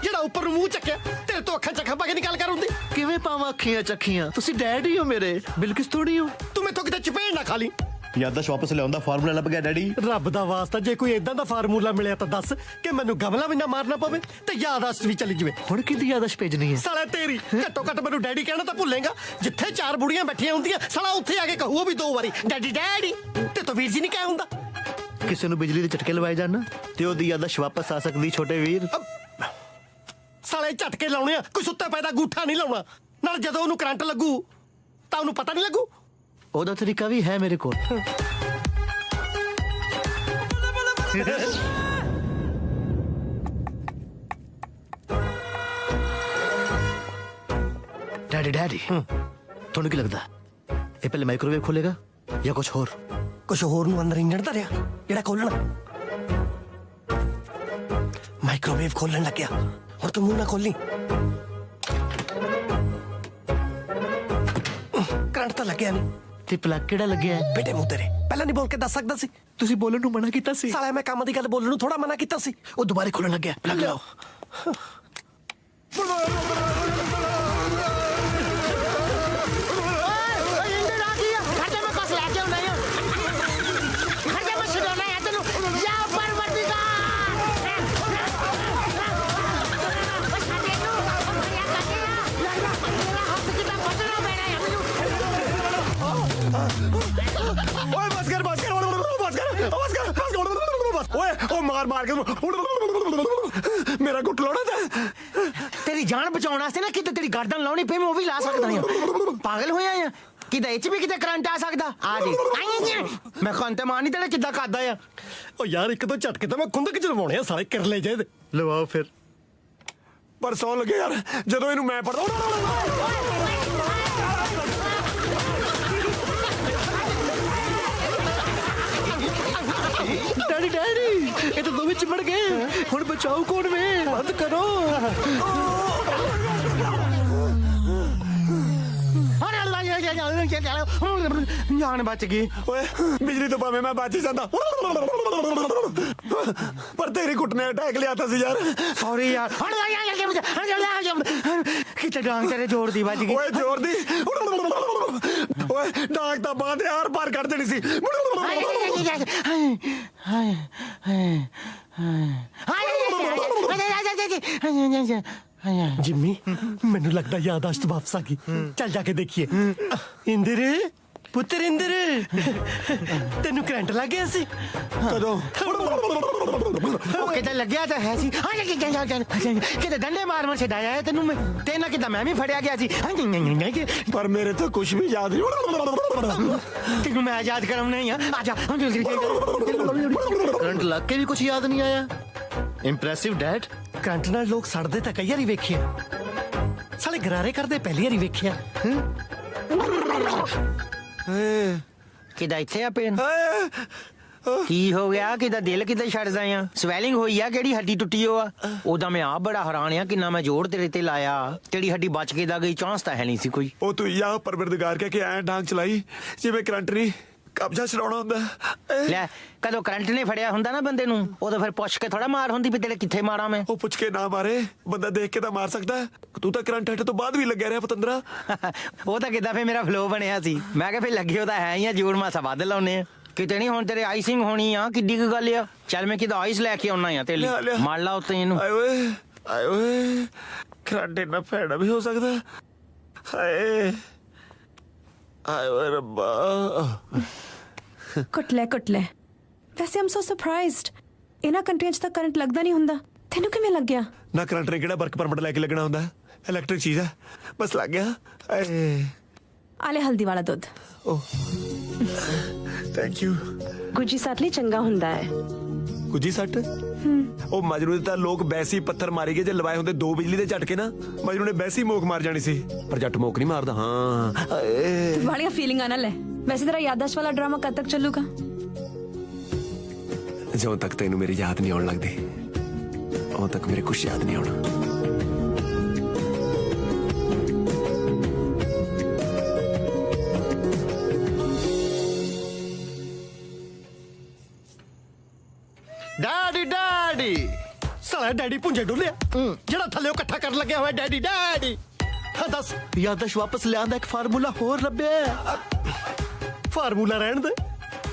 R: ਜਿਹੜਾ ਉੱਪਰ ਨੂੰ ਮੂੰਹ ਚੱਕਿਆ ਤੇਰੇ ਤੋਂ ਅੱਖਾਂ ਚੱਖਾਂ ਪਾ ਕੇ ਨਿਕਾਲ ਕਰ ਹੁੰਦੀ
S: ਕਿਵੇਂ ਪਾਵਾਂ ਅੱਖੀਆਂ ਚੱਖੀਆਂ ਤੁਸੀਂ ਡੈਡ ਹੀ ਹੋ ਮੇਰੇ ਬਿਲਕਿਸ ਥੋੜੀ ਹੋ
R: ਤੂੰ ਮੈਥੋਂ ਕਿਤੇ ਚਪੇੜ ਨਾ ਖਾ ਲਈ
S: ਯਾਦਾਸ਼ਤ ਵਾਪਸ ਲਿਆਉਂਦਾ ਫਾਰਮੂਲਾ ਲੱਭ ਗਿਆ ਡੈਡੀ
R: ਰੱਬ ਦਾ ਵਾਸਤਾ ਜੇ ਕੋਈ ਏਦਾਂ ਦਾ ਫਾਰਮੂਲਾ ਮਿਲਿਆ ਤਾਂ ਦੱਸ ਕਿ ਮੈਨੂੰ ਗਮਲਾ ਵੀ ਨਾ ਮਾਰਨਾ ਪਵੇ ਤੇ ਯਾਦਾਸ਼ਤ ਵੀ ਚਲੀ ਜਾਵੇ
S: ਹੁਣ ਕਿਹਦੀ ਯਾਦਾਸ਼ਤ ਭੇਜਣੀ ਹੈ
R: ਸਾਲਾ ਤੇਰੀ ਘੱਟੋ ਘੱਟ ਮੈਨੂੰ ਡੈਡੀ ਕਹਿਣਾ ਤਾਂ ਭੁੱਲੇਗਾ ਜਿੱਥੇ 4 ਬੁੜੀਆਂ ਬੈਠੀਆਂ ਹੁੰਦੀਆਂ ਸਾਲਾ ਉੱਥੇ ਆ ਕੇ ਕਹੂਗਾ ਵੀ 2 ਵਾਰੀ ਡੈਡੀ ਤੇ ਤੋ ਵੀਰ ਜੀ ਨਹੀਂ ਕਹਿ ਹੁੰਦਾ
S: ਕਿਸੇ ਨੂੰ ਬਿਜਲੀ ਦੇ ਝਟਕੇ ਲਵਾਏ ਜਾਣ ਤੇ ਉਹਦੀ ਯਾਦਾਸ਼ਤ ਵਾਪਸ ਆ ਸਕਦੀ ਛੋਟੇ ਵੀਰ
R: ਸਾਲੇ ਝਟਕੇ ਲਾਉਣੇ ਆ ਕੋਈ ਸੁੱਤਾ ਪੈਦਾ ਗੂਠਾ ਨਹੀਂ ਲਾਉਣਾ ਨਾਲ ਜਦੋਂ ਉਹਨੂੰ ਕਰੰਟ ਲੱਗੂ ਤਾਂ ਉਹਨੂੰ ਪਤਾ ਨਹੀਂ ਲੱਗੂ
S: ਉਹਦਾ ਤਰੀਕਾ ਵੀ ਹੈ ਮੇਰੇ ਕੋਲ ਡੈਡੀ ਤੁਹਾਨੂੰ ਕੀ ਲੱਗਦਾ ਇਹ ਪਹਿਲੇ ਮਾਈਕ੍ਰੋਵੇਵ ਖੋਲੇਗਾ ਜਾਂ ਕੁਝ ਹੋਰ
R: ਨੂੰ ਅੰਦਰ ਇੰਜਣ ਧਰਿਆ ਜਿਹੜਾ ਖੋਲਣਾ ਮਾਈਕ੍ਰੋਵੇਵ ਖੋਲਣ ਲੱਗਿਆ ਹੁਣ ਤੂੰ ਮੂੰਹ ਨਾ ਖੋਲੀ ਕਰੰਟ ਤਾਂ ਲੱਗਿਆ ਨਹੀਂ
S: ਤੇ ਪਲੱਗ ਕਿਹੜਾ ਲੱਗਿਆ
R: ਬੇਟੇ ਮੂੰਹ ਤੇਰੇ ਪਹਿਲਾਂ ਨਹੀਂ ਬੋਲ ਕੇ ਦੱਸ ਸਕਦਾ ਸੀ
S: ਤੁਸੀਂ ਬੋਲਣ ਨੂੰ ਮਨਾ ਕੀਤਾ ਸੀ
R: ਸਾਲਾ ਮੈਂ ਕੰਮ ਦੀ ਗੱਲ ਬੋਲਣ ਨੂੰ ਥੋੜਾ ਮਨਾ ਕੀਤਾ ਸੀ
S: ਉਹ ਦੁਬਾਰੇ ਖੋਲਣ ਲੱਗਿਆ ਪਲੱਗ ਲਾਓ
K: ਮਾਰ ਕੇ ਮੇਰਾ ਗੁੱਟ ਲਾਉਣਾ ਤੇ
D: ਤੇਰੀ ਜਾਨ ਬਚਾਉਣ ਵਾਸਤੇ ਨਾ ਕਿਤੇ ਤੇਰੀ ਗਰਦਨ ਲਾਉਣੀ ਪਈ ਮੈਂ ਉਹ ਵੀ ਲਾ ਸਕਦਾ ਹਾਂ ਪਾਗਲ ਹੋਇਆ ਆ ਕਿਤੇ ਇੱਚ ਵੀ ਕਿਤੇ ਕਰੰਟ ਆ ਸਕਦਾ ਆ ਦੇ ਮੈਂ ਖੰਤੇ ਮਾਰਨੀ ਤੇਰੇ ਕਿੱਦਾਂ ਕਰਦਾ ਆ
R: ਉਹ ਯਾਰ ਇੱਕ ਦੋ ਝਟਕੇ ਤਾਂ ਮੈਂ ਖੁੰਦਕ ਚ ਲਵਾਉਣੇ ਆ ਸਾਲੇ ਕਿਰਲੇ ਜੇ
S: ਲਵਾਓ ਫਿਰ
K: ਪਰ ਸੌਣ ਲੱਗੇ ਯਾਰ ਜਦੋਂ ਇਹਨੂੰ ਮੈਂ ਪੜਦਾ
S: ਡੈਡੀ ਇਹ ਤਾਂ ਦੋਵੇਂ ਚਿਮੜ ਗਏ ਹੁਣ ਬਚਾਓ ਕੌਣ ਵੇ ਬੰਦ ਕਰੋ
D: ਜਾਨ ਬਚ ਗਈ
K: ਓਏ ਬਿਜਲੀ ਤੋਂ ਭਾਵੇਂ ਮੈਂ ਬਚ ਜਾਂਦਾ ਪਰ ਤੇਰੀ ਗੁੱਟ ਨੇ ਅਟੈਕ ਲਿਆ ਤਾ ਸੀ ਯਾਰ
D: ਸੌਰੀ ਯਾਰ ਕਿਤੇ ਡਾਂਗ ਤੇਰੇ ਜ਼ੋਰ ਦੀ ਵੱਜ ਗਈ
K: ਓਏ ਜ਼ੋਰ ਦੀ ਓਏ ਡਾਂਗ ਤਾਂ ਬਾਂਹ ਦੇ ਆਰ ਪਾਰ ਕਰ ਦੇਣੀ ਸੀ
R: ਜਿੰਮੀ ਮੈਨੂੰ ਲੱਗਦਾ ਯਾਦਾਸ਼ਤ ਵਾਪਸ ਆ ਗਈ ਚੱਲ ਜਾ ਕੇ ਦੇਖੀਏ ਇੰਦਰ ਪੁੱਤਰ ਇੰਦਰ ਤੈਨੂੰ ਕਰੰਟ ਲੱਗ ਗਿਆ ਸੀ
K: ਕਦੋਂ
D: ਉਹ ਕਿਤੇ ਲੱਗਿਆ ਤਾਂ ਹੈ ਸੀ ਕਿਤੇ ਡੰਡੇ ਮਾਰ ਛਡਾਇਆ ਤੈਨੂੰ ਮੈਂ ਤੇਨਾਂ ਕਿਦਾਂ ਮੈਂ ਵੀ ਫੜਿਆ ਗਿਆ ਸੀ
K: ਪਰ ਮੇਰੇ ਤੋਂ ਕੁਝ ਵੀ ਯਾਦ ਨਹੀਂ
D: ਤੈਨੂੰ ਮੈਂ ਯਾਦ ਕਰਾਉਣਾ ਹੀ ਆ ਆਜਾ
S: ਕਰੰਟ ਲੱਗ ਕੇ ਵੀ ਕੁਝ ਯਾਦ ਨਹੀਂ ਆਇਆ ਇੰਪ੍ਰੈਸਿਵ ਡੈਡ
R: ਕਰੰਟ ਨਾਲ ਲੋਕ ਸੜਦੇ ਤਾਂ ਕਈ ਵਾਰੀ ਵੇਖੇ ਸਾਲੇ ਗਰਾਰੇ ਕਰਦੇ ਪਹਿਲੀ ਵਾਰੀ ਵੇਖਿਆ
D: ਕਿਦਾ ਇੱਥੇ ਆ ਪੇਨ ਕੀ ਹੋ ਗਿਆ ਕਿਦਾ ਦਿਲ ਕਿਤੇ ਛੱਡਦਾ ਆ ਸਵੈਲਿੰਗ ਹੋਈ ਆ ਕਿਹੜੀ ਹੱਡੀ ਟੁੱਟੀ ਹੋ ਆ ਉਹਦਾ ਮੈਂ ਆ ਬੜਾ ਹੈਰਾਨ ਆ ਕਿੰਨਾ ਮੈਂ ਜ਼ੋਰ ਤੇਰੇ ਤੇ ਲਾਇਆ ਤੇਰੀ ਹੱਡੀ ਬਚ ਕੇ ਦਾ ਗਈ ਚਾਂਸ ਤਾਂ ਹੈ ਨਹੀਂ ਸੀ ਕੋਈ
K: ਉਹ ਤੂੰ ਯਾ ਪਰਵਰਦਗਾਰ ਕਹਿ ਕੇ ਐ ਡਾਂਗ ਚਲਾਈ ਜਿਵੇਂ ਕਰੰਟ ਨਹੀਂ ਕਬਜ਼ਾ ਛਡਾਉਣਾ ਹੁੰਦਾ
D: ਲੈ ਕਦੋਂ ਕਰੰਟ ਨੇ ਫੜਿਆ ਹੁੰਦਾ ਨਾ ਬੰਦੇ ਨੂੰ ਉਦੋਂ ਫਿਰ ਪੁੱਛ ਕੇ ਥੋੜਾ ਮਾਰ ਹੁੰਦੀ ਵੀ ਤੇਰੇ ਕਿੱਥੇ ਮਾਰਾਂ ਮੈਂ
K: ਉਹ ਪੁੱਛ ਕੇ ਨਾ ਮਾਰੇ ਬੰਦਾ ਦੇਖ ਕੇ ਤਾਂ ਮਾਰ ਸਕਦਾ ਤੂੰ ਤਾਂ ਕਰੰਟ ਹਟ ਤੋਂ ਬਾਅਦ ਵੀ ਲੱਗਿਆ ਰਿਹਾ ਪਤੰਦਰਾ
D: ਉਹ ਤਾਂ ਕਿੱਦਾਂ ਫੇ ਮੇਰਾ ਫਲੋ ਬਣਿਆ ਸੀ ਮੈਂ ਕਿਹਾ ਫੇ ਲੱਗੇ ਉਹ ਤਾਂ ਹੈ ਹੀ ਆ ਜੋੜ ਮਾਸਾ ਵੱਧ ਲਾਉਨੇ ਆ ਕਿਤੇ ਨਹੀਂ ਹੁਣ ਤੇਰੇ ਆਈਸਿੰਗ ਹੋਣੀ ਆ ਕਿੱਡੀ ਕੁ ਗੱਲ ਆ ਚੱਲ ਮੈਂ ਕਿਦਾ ਆਈਸ ਲੈ ਕੇ ਆਉਣਾ ਆ ਤੇਰੇ ਲਈ ਮਾਰ ਲਾ ਉੱਤੇ ਇਹਨੂੰ
K: ਆਏ ਓਏ ਕਰੰਟ ਨਾ ਫੈੜਾ ਵੀ ਹੋ ਸਕਦਾ ਹਾਏ ਆਏ ਓਏ ਰੱਬਾ
H: ਕੁੱਟਲੇ ਵੈਸੇ ਆਮ ਸੋ ਸਰਪ੍ਰਾਈਜ਼ਡ ਇਹਨਾਂ ਕੰਟਰੀਆਂ 'ਚ ਤਾਂ ਕਰੰਟ ਲੱਗਦਾ ਨਹੀਂ ਹੁੰਦਾ ਤੈਨੂੰ ਕਿਵੇਂ ਲੱਗਿਆ
K: ਨਾ ਕਰੰਟ ਨੇ ਕਿਹੜਾ ਵਰਕ ਪਰਮਿਟ ਲੈ ਕੇ ਲੱਗਣਾ ਹੁੰਦਾ ਇਲੈਕਟ੍ਰਿਕ ਚੀਜ਼ ਹੈ ਬਸ ਲੱਗ ਗਿਆ
H: आले हल्दी वाला दूध।
K: Thank you.
H: गुजी सट ਲਈ ਚੰਗਾ ਹੁੰਦਾ ਹੈ।
K: गुजी सट ਉਹ ਮਜਨੂ ਦੇ ਤਾਂ ਲੋਕ ਵੈਸੀ ਪੱਥਰ ਮਾਰੀ ਗਏ ਜੇ ਲਵਾਏ ਹੁੰਦੇ 2 ਬਿਜਲੀ ਦੇ ਝਟਕੇ ਨਾ ਮਜਨੂ ਨੇ ਵੈਸੀ ਮੋਕ ਮਾਰ ਜਾਣੀ ਸੀ ਪਰ ਜੱਟ ਮੋਕ ਨਹੀਂ ਮਾਰਦਾ। ਹਾਂ
H: ਵਾਲੀਆਂ ਫੀਲਿੰਗਾਂ ਨਾ ਲੈ। ਵੈਸੇ ਤੇਰਾ ਯਾਦਾਸ਼ਤ ਵਾਲਾ ਡਰਾਮਾ ਕਦ ਤੱਕ ਚੱਲੂਗਾ?
K: ਜਦੋਂ ਤੱਕ ਤੈਨੂੰ ਮੇਰੀ ਯਾਦ ਨਹੀਂ ਆਉਣ ਲੱਗਦੀ ਉਦੋਂ ਤੱਕ ਮੇਰੇ ਕੁਛ ਯਾਦ ਨਹੀਂ ਆਉਣਾ।
R: ਡੈਡੀ ਡੈਡੀ ਸਾਲਾ ਡੈਡੀ ਪੁੰਜੇ ਡੁੱਲਿਆ ਜਿਹੜਾ ਥੱਲੇ ਇਕੱਠਾ ਕਰਨ ਲੱਗਿਆ ਹੋਇਆ ਡੈਡੀ ਡੈਡੀ। ਹਾਂ ਦੱਸ
S: ਯਾਦਸ਼ ਵਾਪਸ ਲਿਆਂਦਾ ਇੱਕ ਫਾਰਮੂਲਾ ਹੋਰ ਲੱਭਿਆ।
R: ਫਾਰਮੂਲਾ ਰਹਿਣ ਦੇ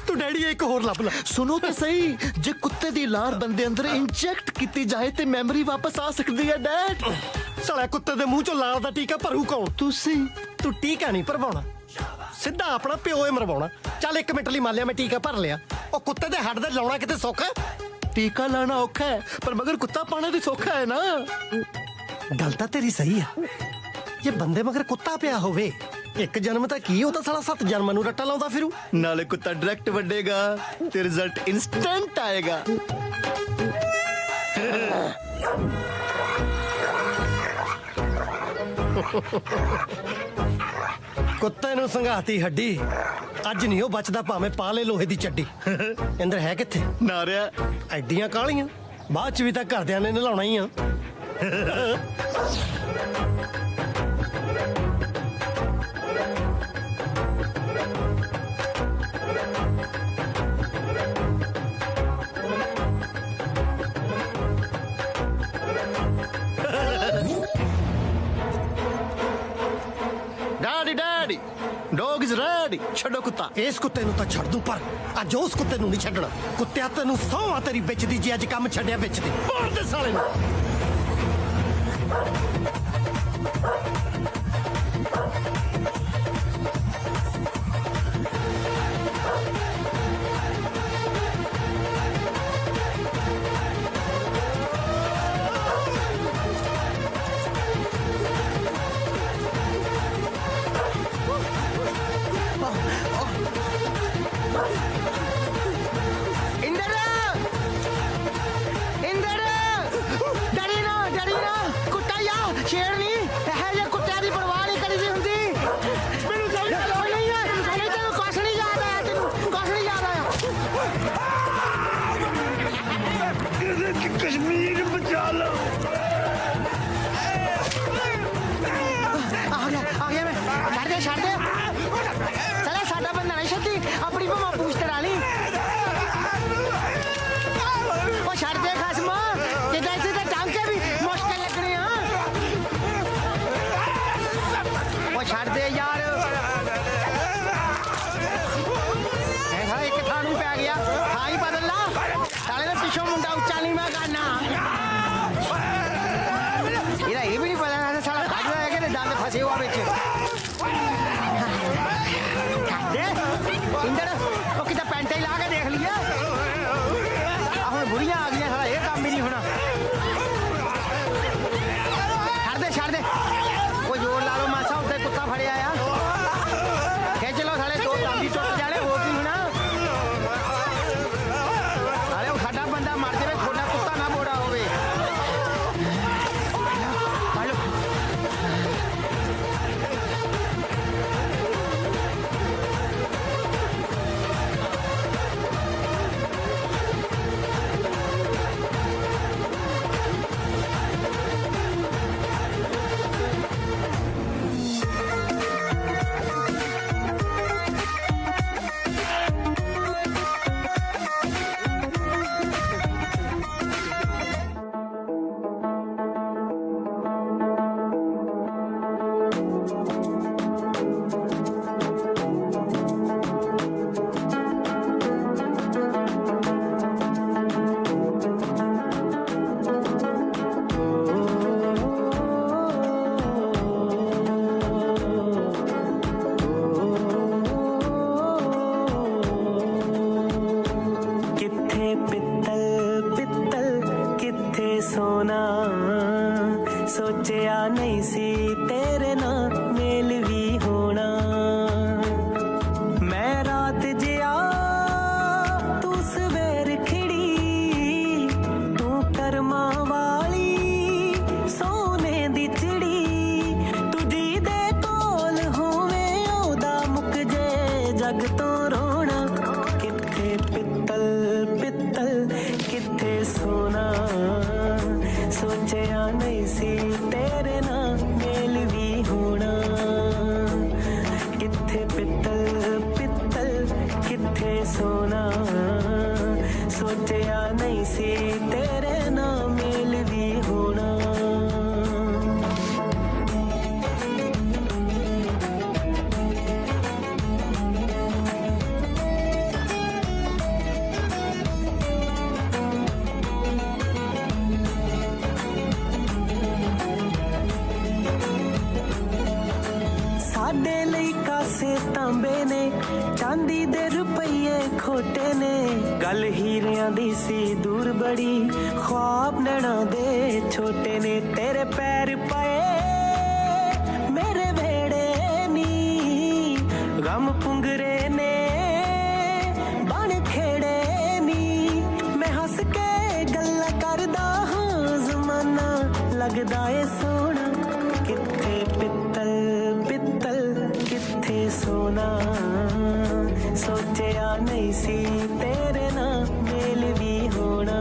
R: ਤੂੰ ਡੈਡੀ ਇੱਕ ਹੋਰ ਲੱਭ ਲੈ।
S: ਸੁਣੋ ਤੇ ਸਹੀ ਜੇ ਕੁੱਤੇ ਦੀ ਲਾਰ ਬੰਦੇ ਅੰਦਰ ਇੰਜੈਕਟ ਕੀਤੀ ਜਾਏ ਤੇ ਮੈਮਰੀ ਵਾਪਸ ਆ ਸਕਦੀ ਹੈ ਡੈਡ।
R: ਸਾਲਾ ਕੁੱਤੇ ਦੇ ਮੂੰਹ ਚੋਂ ਲਾਰ ਦਾ ਟੀਕਾ ਭਰੂ ਕੌਣ?
S: ਤੁਸੀਂ।
R: ਤੂੰ ਟੀਕਾ ਨਹੀਂ ਭਰਵਾਉਣਾ ਸਿੱਧਾ ਆਪਣਾ ਪਿਓ ਹੀ ਮਰਵਾਉਣਾ। ਚੱਲ 1 ਮਿੰਟ ਲਈ ਮੰਨ ਲਿਆ ਮੈਂ ਟੀਕਾ ਭਰ ਲਿਆ। ਉਹ ਕੁੱਤੇ ਦੇ ਹੱਡ ਦੇ ਲਾਉਣਾ ਕਿਤੇ ਸੌਖਾ?
S: ਟੀਕਾ ਲਾਣਾ ਔਖਾ ਹੈ ਪਰ ਮਗਰ ਕੁੱਤਾ ਪਾਣਾ ਵੀ ਸੌਖਾ ਹੈ ਨਾ।
R: ਗੱਲ ਤਾਂ ਤੇਰੀ ਸਹੀ ਆ ਜੇ ਬੰਦੇ ਮਗਰ ਕੁੱਤਾ ਪਿਆ ਹੋਵੇ ਇੱਕ ਜਨਮ ਤਾਂ ਕੀ ਉਹ ਤਾਂ ਸਾਲਾ 7 ਜਨਮਾਂ ਨੂੰ ਰੱਟਾ ਲਾਉਂਦਾ ਫਿਰੂ।
S: ਨਾਲੇ ਕੁੱਤਾ ਡਾਇਰੈਕਟ ਵੱਡੇਗਾ ਤੇ ਰਿਜ਼ਲਟ ਇਨਸਟੈਂਟ ਆਏਗਾ।
R: ਕੁੱਤੇ ਨੂੰ ਸੰਘਾਤੀ ਹੱਡੀ ਅੱਜ ਨਹੀਂ ਉਹ ਬਚਦਾ ਭਾਵੇਂ ਪਾ ਲੈ ਲੋਹੇ ਦੀ ਚੱਡੀ। ਇੰਦਰ ਹੈ ਕਿੱਥੇ?
S: ਨਾਰਿਆ
R: ਐਡੀਆਂ ਕਾਲੀਆਂ ਬਾਅਦ ਚ ਵੀ ਤਾਂ ਘਰਦਿਆਂ ਨੇ ਨਲਾਉਣਾ ਹੀ ਆ।
S: Daddy daddy dog is ready. ਛੱਡੋ ਕੁੱਤਾ।
R: ਇਸ ਕੁੱਤੇ ਨੂੰ ਤਾਂ ਛੱਡ ਦੂੰ ਪਰ ਅੱਜ ਉਸ ਕੁੱਤੇ ਨੂੰ ਨਹੀਂ ਛੱਡਣਾ। ਕੁੱਤਿਆ ਤੈਨੂੰ ਸਹੁੰ ਤੇਰੀ ਵਿੱਚ ਦੀ ਜੇ ਅੱਜ ਕੰਮ ਛੱਡਿਆ ਵਿੱਚ ਦੀ ਮਾਰ ਦੇ ਸਾਲੇ ਨੂੰ।
C: कश्मीर बचा लो।
D: आ गया मैं। छड़ दे चला साडा बंदा नहीं छत्ती अपनी भामा पूछते राली। ओ छड़ दे खसमा ते जैसे ते टांके भी मुश्किल लगने हां। ओ छड़ दे यार ऐसा एक थानू पै गया हां ही बदल ला साले ने पिछों मुंडा उच्चा नहीं मैं करना। ਇਹਦਾ ਇਹ ਵੀ ਨਹੀਂ ਪਤਾ ਨਾ ਸਾਲਾ ਖਾਜਾ ਹੈ ਕਿ ਦੰਦ ਫਸੇ ਹੋਆ ਵਿੱਚ। ਦੇ ਇੰਦਰ ਉਹ ਕਿਤੇ ਪੈਂਟੇ ਹੀ ਲਾ ਕੇ ਦੇਖ ਲਿਆ ਆ ਹੁਣ ਬੁੜੀਆਂ ਆ ਗਈਆਂ ਸਾਲਾ ਇਹ ਕੰਮ ਹੀ ਨਹੀਂ ਹੋਣਾ। ਛੱਡ ਦੇ ਕੋਈ ਜ਼ੋਰ ਲਾ ਲਓ ਮਾਸਾ ਉੱਤੇ ਕੁੱਤਾ ਫੜਿਆ ਆ ਖਿੱਚ ਲਓ ਸਾਲੇ 2 ਦੰਦੀ ਟੁੱਟ ਜਾਣੇ ਹੋਰ ਕੀ ਹੋਣਾ। ਸਾਲੇ ਉਹ ਸਾਡਾ ਬੰਦਾ ਮਰ ਜਾਵੇ ਤੁਹਾਡਾ ਕੁੱਤਾ ਨਾ ਮੋੜਾ ਹੋਵੇ।
C: सोचिया नहीं सी तेरे नाल मेल भी होना। ਸਾਡੇ ਲਈ ਕਾਸੇ ਤਾਂਬੇ ਨੇ ਚਾਂਦੀ ਦੇ ਰੁਪਈਏ ਖੋਟੇ ਨੇ ਗੱਲ ਹੀਰਿਆਂ ਦੀ ਸੀ ਦੂਰ ਬੜੀ ख्वाब नैना दे छोटे ने तेरे पैर पाए मेरे भेड़े नी गम पुंगरे ने बन खेड़े नी मैं हंस के गल्ला करदा हाँ जमाना लगदा ए सोना किथे पित्तल पित्तल किथे सोना सोचिया नहीं सी तेरे ना मेल भी होना